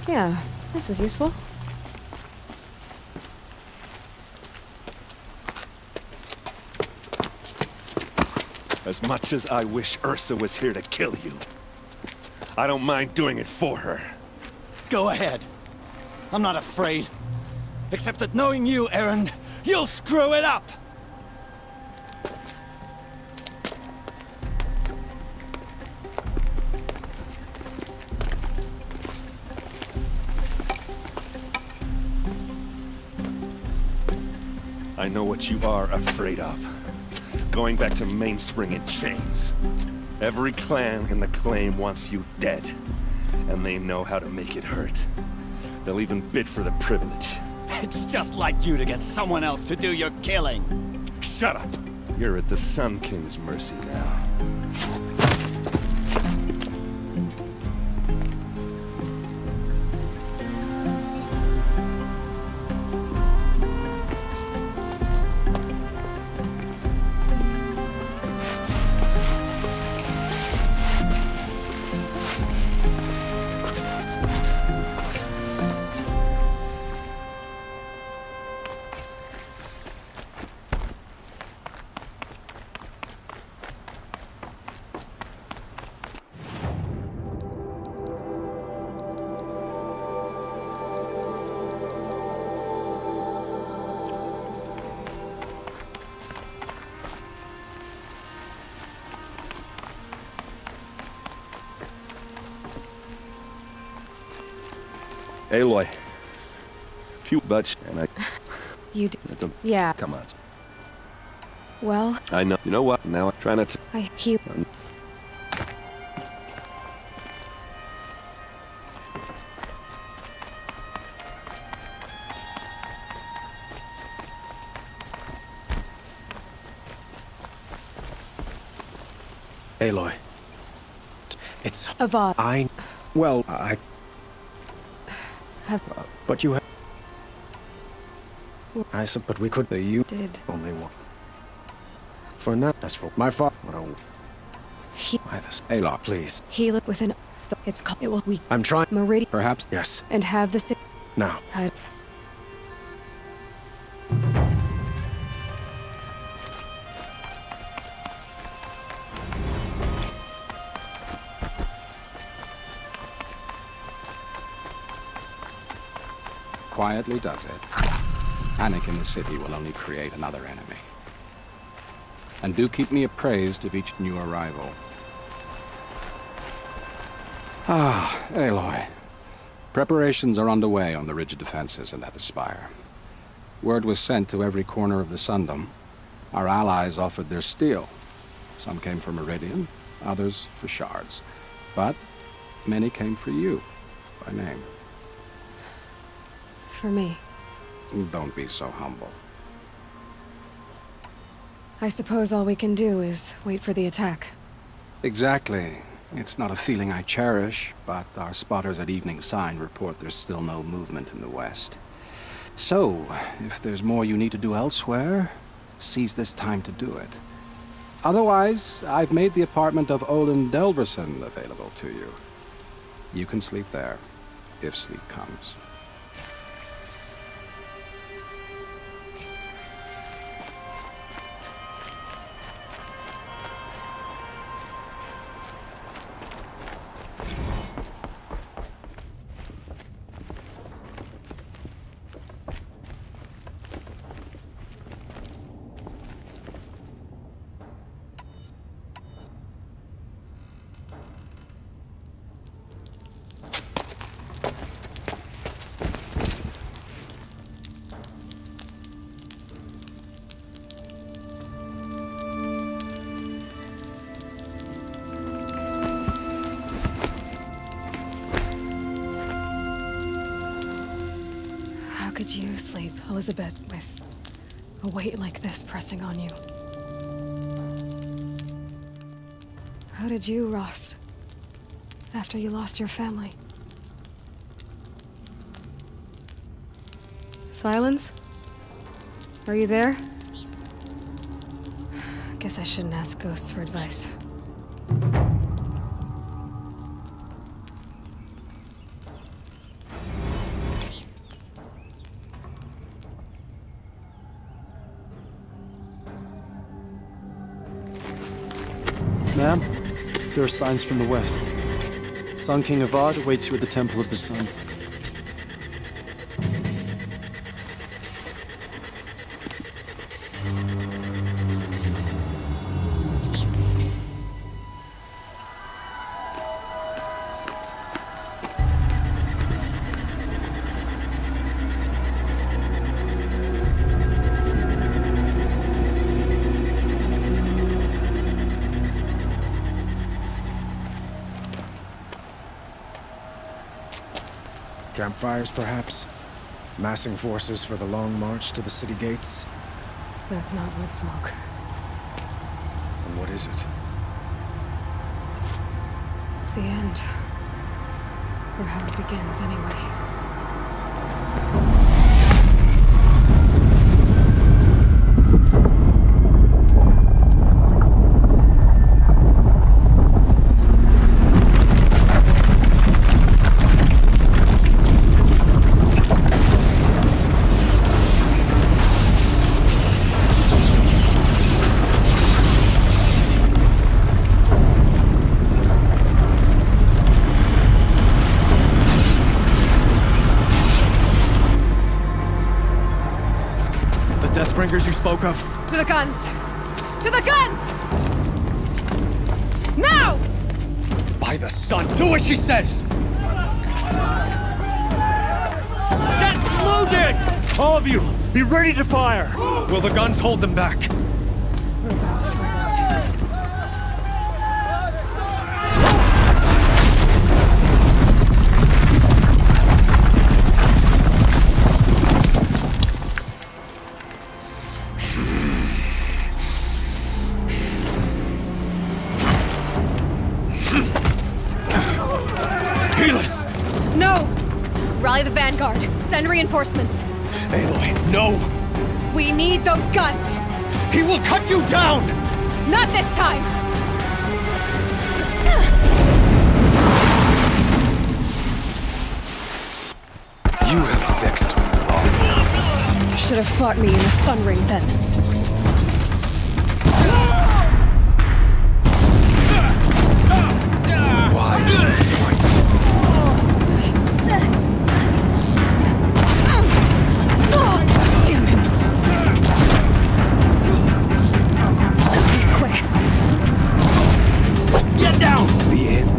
Yeah, this is useful. As much as I wish Ursa was here to kill you, I don't mind doing it for her. Go ahead. I'm not afraid. Except that knowing you, Erend, you'll screw it up! I know what you are afraid of. Going back to Mainspring in chains. Every clan in the claim wants you dead. And they know how to make it hurt. They'll even bid for the privilege. It's just like you to get someone else to do your killing. Shut up! You're at the Sun King's mercy now. Aloy. Few butch, and I... You yeah. Come on. Well... I know. You know what? Now I try not to... He... Aloy. It's... Avad. Well, I... Have... but you have... I said, but we could... You... Did. Only one. For now, that's for my father. Why this? Aloy, please. Heal it with an... It's called... It will... We... I'm trying... Meridian. Perhaps. Yes. And have the... Now. Quietly does it. Panic in the city will only create another enemy. And do keep me appraised of each new arrival. Ah, Aloy. Preparations are underway on the rigid defenses and at the spire. Word was sent to every corner of the Sundom. Our allies offered their steel. Some came for Meridian, others for shards. But many came for you, by name. For me. Don't be so humble. I suppose all we can do is wait for the attack. Exactly. It's not a feeling I cherish, but our spotters at Evening Sign report there's still no movement in the west. So, if there's more you need to do elsewhere, seize this time to do it. Otherwise, I've made the apartment of Olin Delverson available to you. You can sleep there, if sleep comes. How could you sleep, Elizabeth, with a weight like this pressing on you? How did you, Rost, after you lost your family? Silence? Are you there? Guess I shouldn't ask ghosts for advice. Ma'am, there are signs from the west. Sun King Avad awaits you at the Temple of the Sun. Campfires, perhaps? Massing forces for the long march to the city gates? That's not with smoke. And what is it? The end. Or how it begins, anyway. Deathbringers you spoke of? To the guns! To the guns! Now! By the sun, do as she says! Set loaded! All of you, be ready to fire! Will the guns hold them back? We're about to find out. Helis! No! Rally the vanguard. Send reinforcements. Aloy, no! We need those guns! He will cut you down! Not this time! You have fixed me long. Should have fought me in the sun ring then. Why do you fight? Damn him! He's quick. Get down! The end.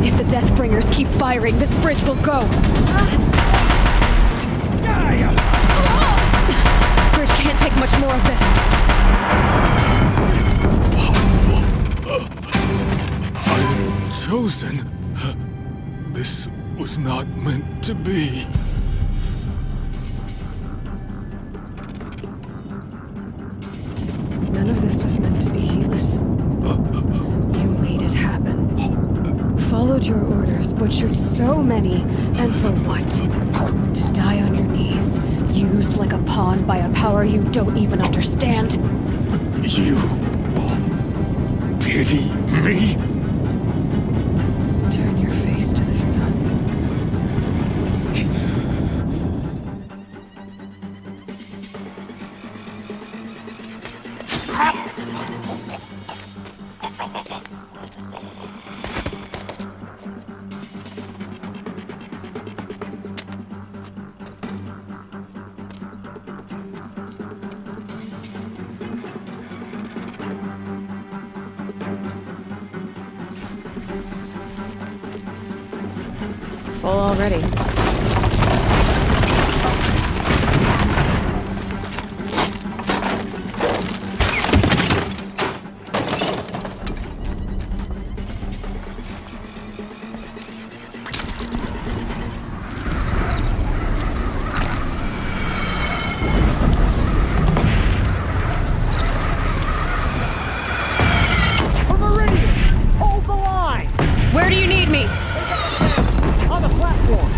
If the Deathbringers keep firing, this bridge will go. Bridge can't take much more of this. I'm chosen. This was not meant to be. None of this was meant to be, Helis. You made it happen. Followed your orders, butchered so many, and for what? To die on your knees, used like a pawn by a power you don't even understand. You pity me? Turn your face to the sun. Full already. Hold the line! Where do you need me? On the platform!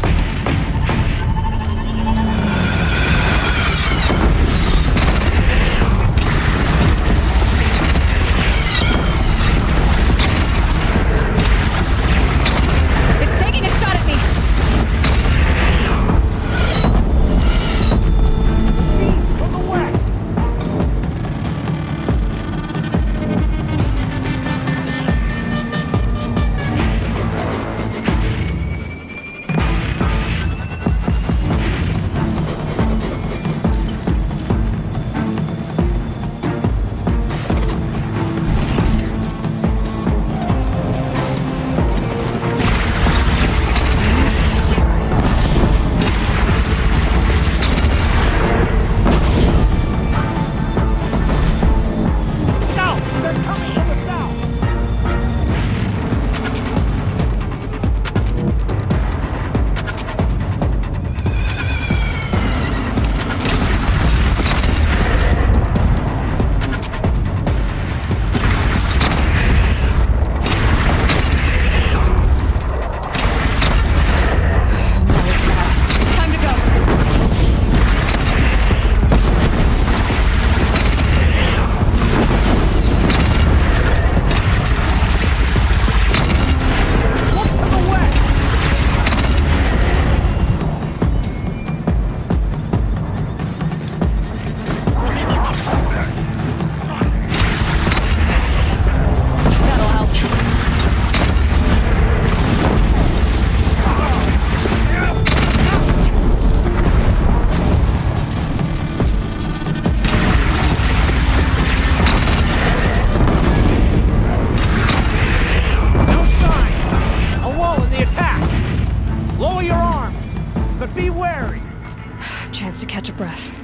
to catch a breath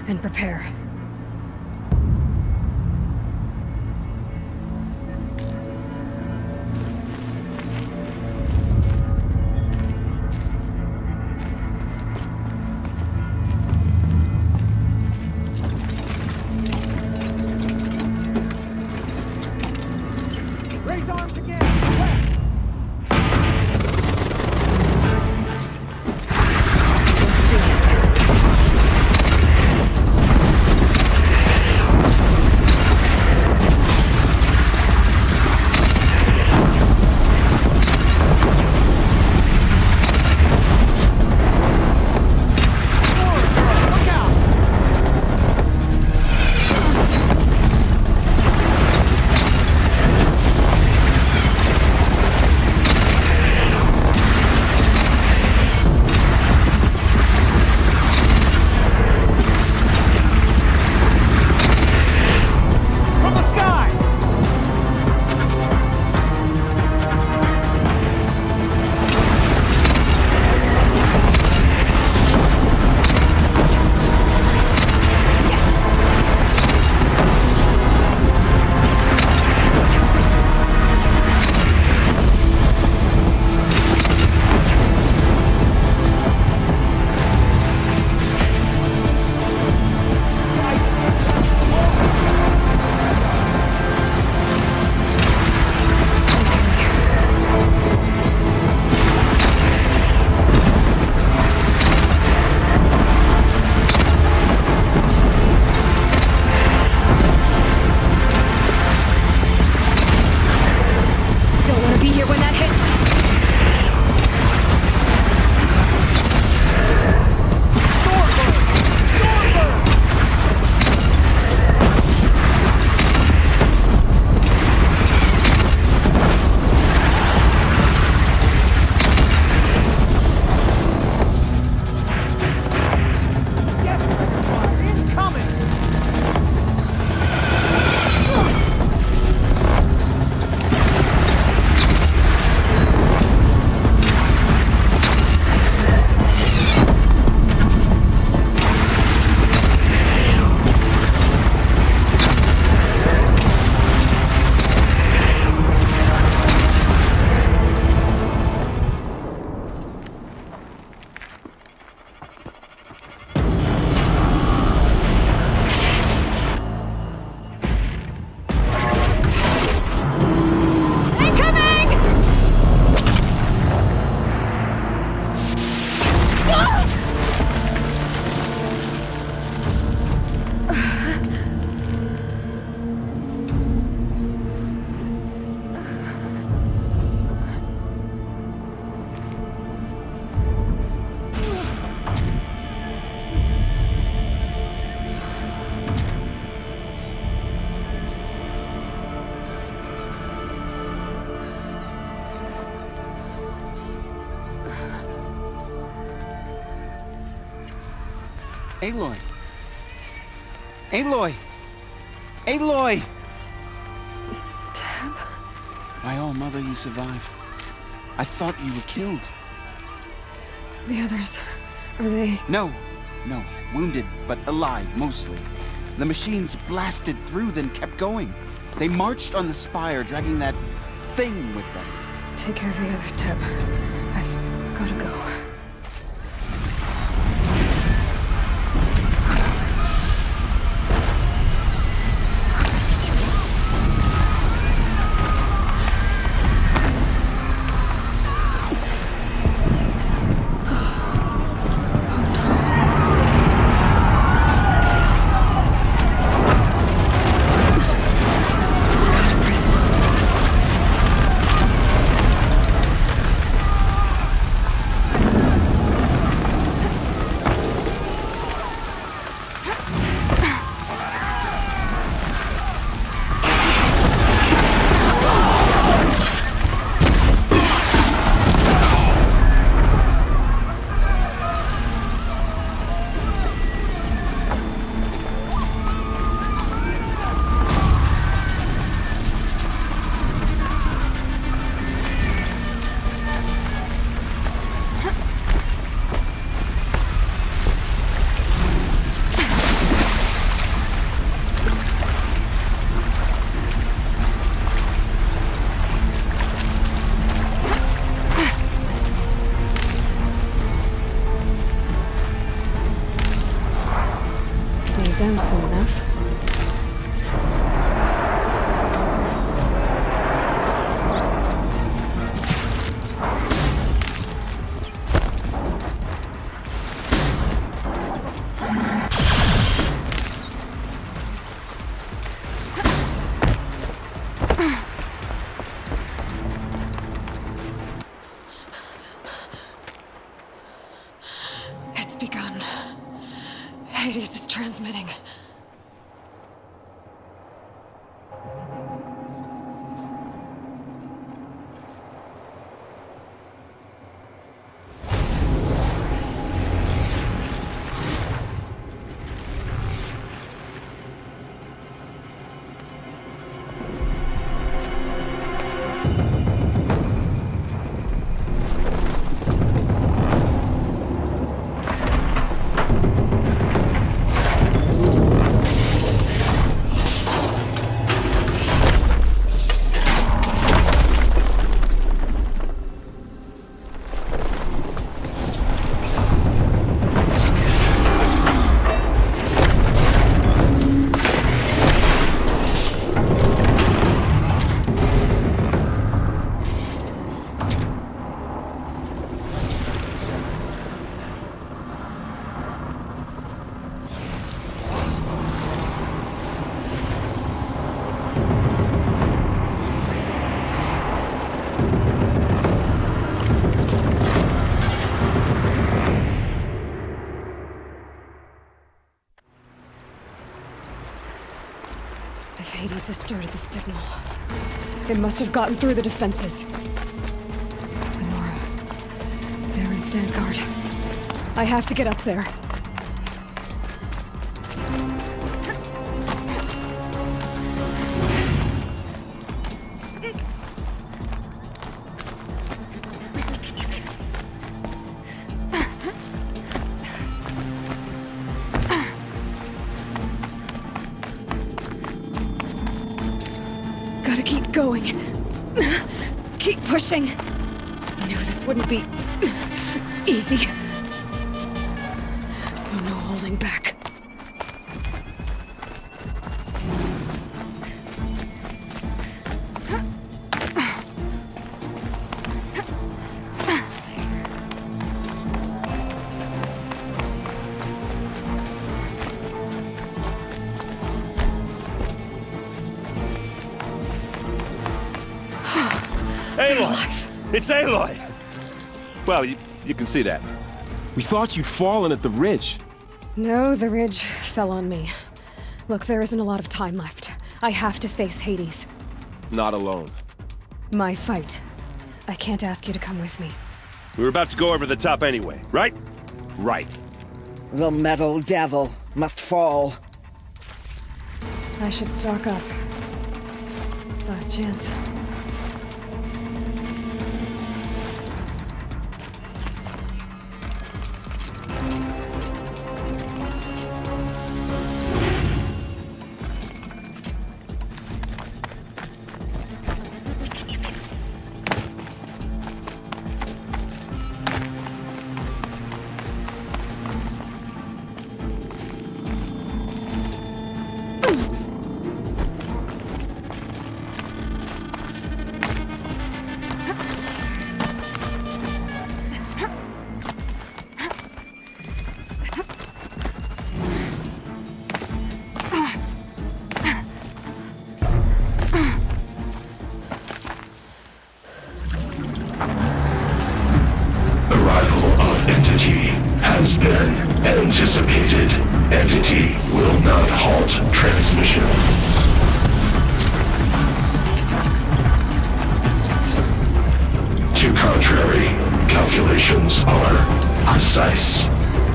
and prepare. Aloy! Aloy! Aloy! Deb? My own mother, you survived. I thought you were killed. The others, are they... No. Wounded, but alive, mostly. The machines blasted through, then kept going. They marched on the spire, dragging that thing with them. Take care of the others, Deb. I've gotta go. Hades is transmitting. Hades has started the signal. It must have gotten through the defenses. Lenora. Baron's vanguard. I have to get up there. Gotta keep going. Keep pushing. I knew this wouldn't be easy. So no holding back. Aloy! It's Aloy! Well, you can see that. We thought you'd fallen at the ridge. No, the ridge fell on me. Look, there isn't a lot of time left. I have to face Hades. Not alone. My fight. I can't ask you to come with me. We were about to go over the top anyway, right? Right. The metal devil must fall. I should stock up. Last chance. has been anticipated. Entity will not halt transmission. To contrary, calculations are precise.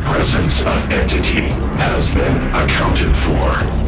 Presence of entity has been accounted for.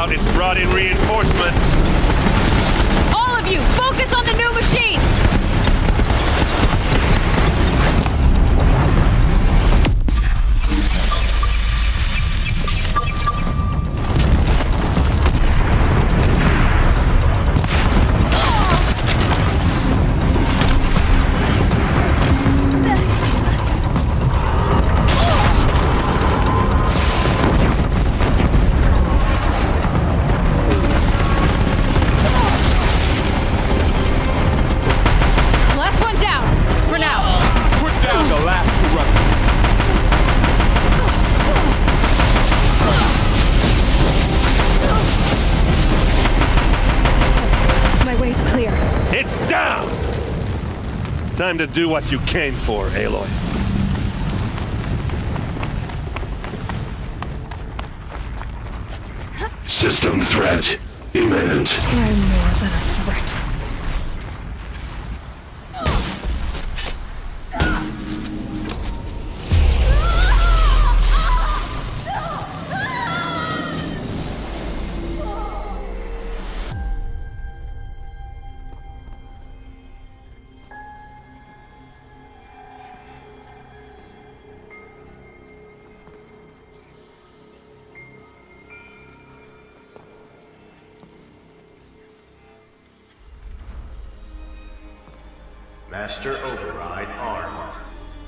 out, it's brought in reinforcements. All of you, focus on the new machines! Time to do what you came for, Aloy. System threat imminent. I'm more than a threat. Master Override armed.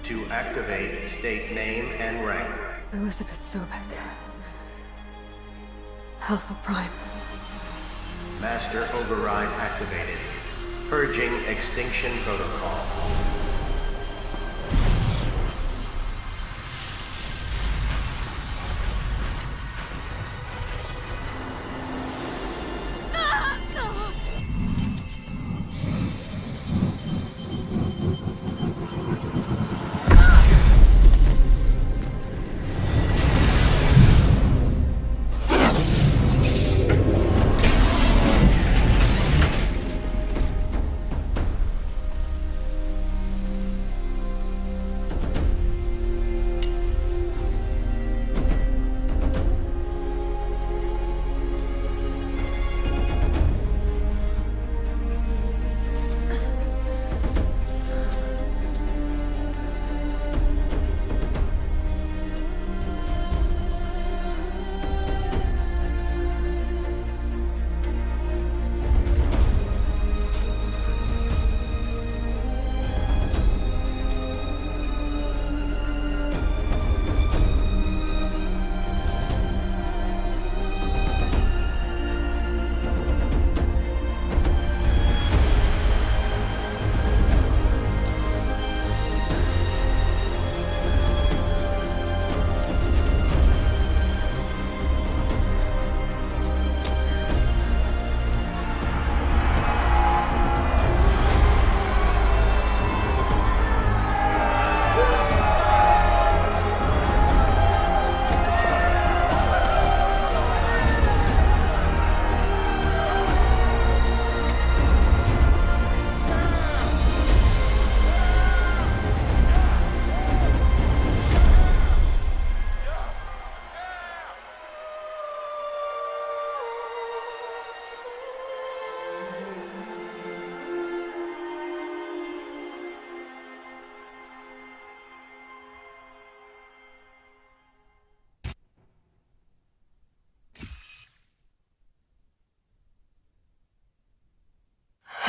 To activate, state name and rank. Elizabeth Sobek. Alpha Prime. Master Override activated. Purging Extinction Protocol.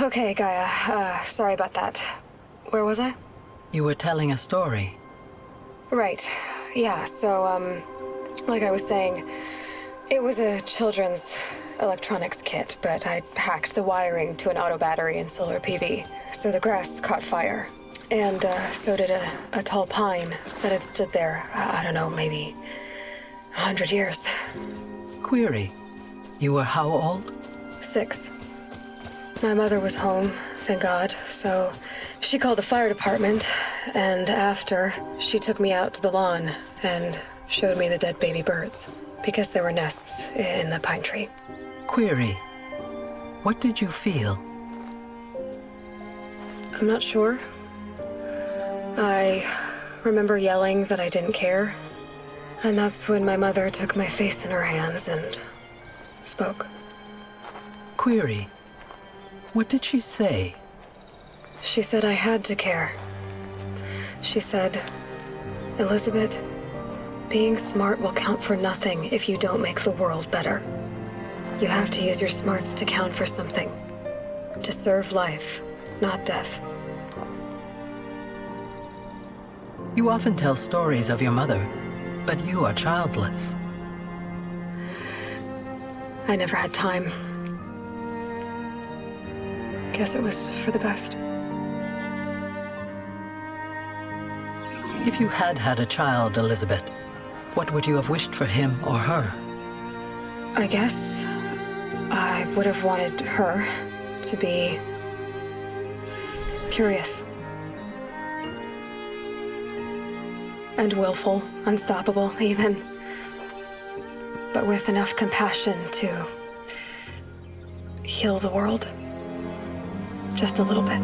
Okay, Gaia. Sorry about that. Where was I? You were telling a story. Right. Yeah, so, like I was saying, it was a children's electronics kit, but I hacked the wiring to an auto battery and solar PV. So the grass caught fire. And, so did a tall pine that had stood there, I don't know, maybe 100 years. Query. You were how old? 6. My mother was home, thank God, so she called the fire department, and after, she took me out to the lawn and showed me the dead baby birds, because there were nests in the pine tree. Query. What did you feel? I'm not sure. I remember yelling that I didn't care, and that's when my mother took my face in her hands and spoke. Query. What did she say? She said I had to care. She said, Elizabeth, being smart will count for nothing if you don't make the world better. You have to use your smarts to count for something. To serve life, not death. You often tell stories of your mother, but you are childless. I never had time. Guess it was for the best. If you had had a child, Elizabeth, what would you have wished for him or her? I guess I would have wanted her to be curious. And willful, unstoppable, even. But with enough compassion to heal the world. Just a little bit.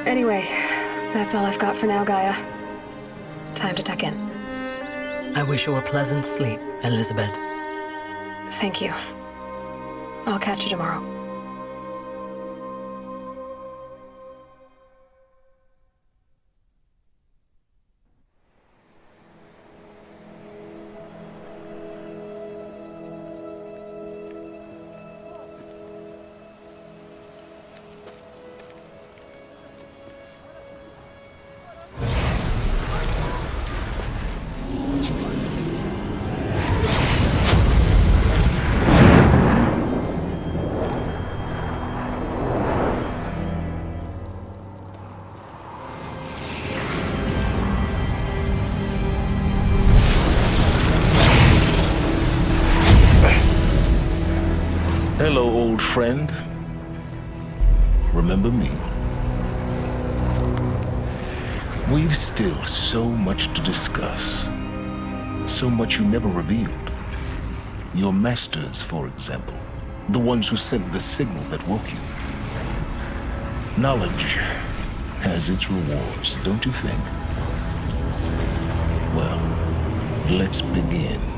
Anyway, that's all I've got for now, Gaia. Time to tuck in. I wish you a pleasant sleep, Elizabeth. Thank you. I'll catch you tomorrow. Hello, old friend. Remember me? We've still so much to discuss. So much you never revealed. Your masters, for example. The ones who sent the signal that woke you. Knowledge has its rewards, don't you think? Well, let's begin.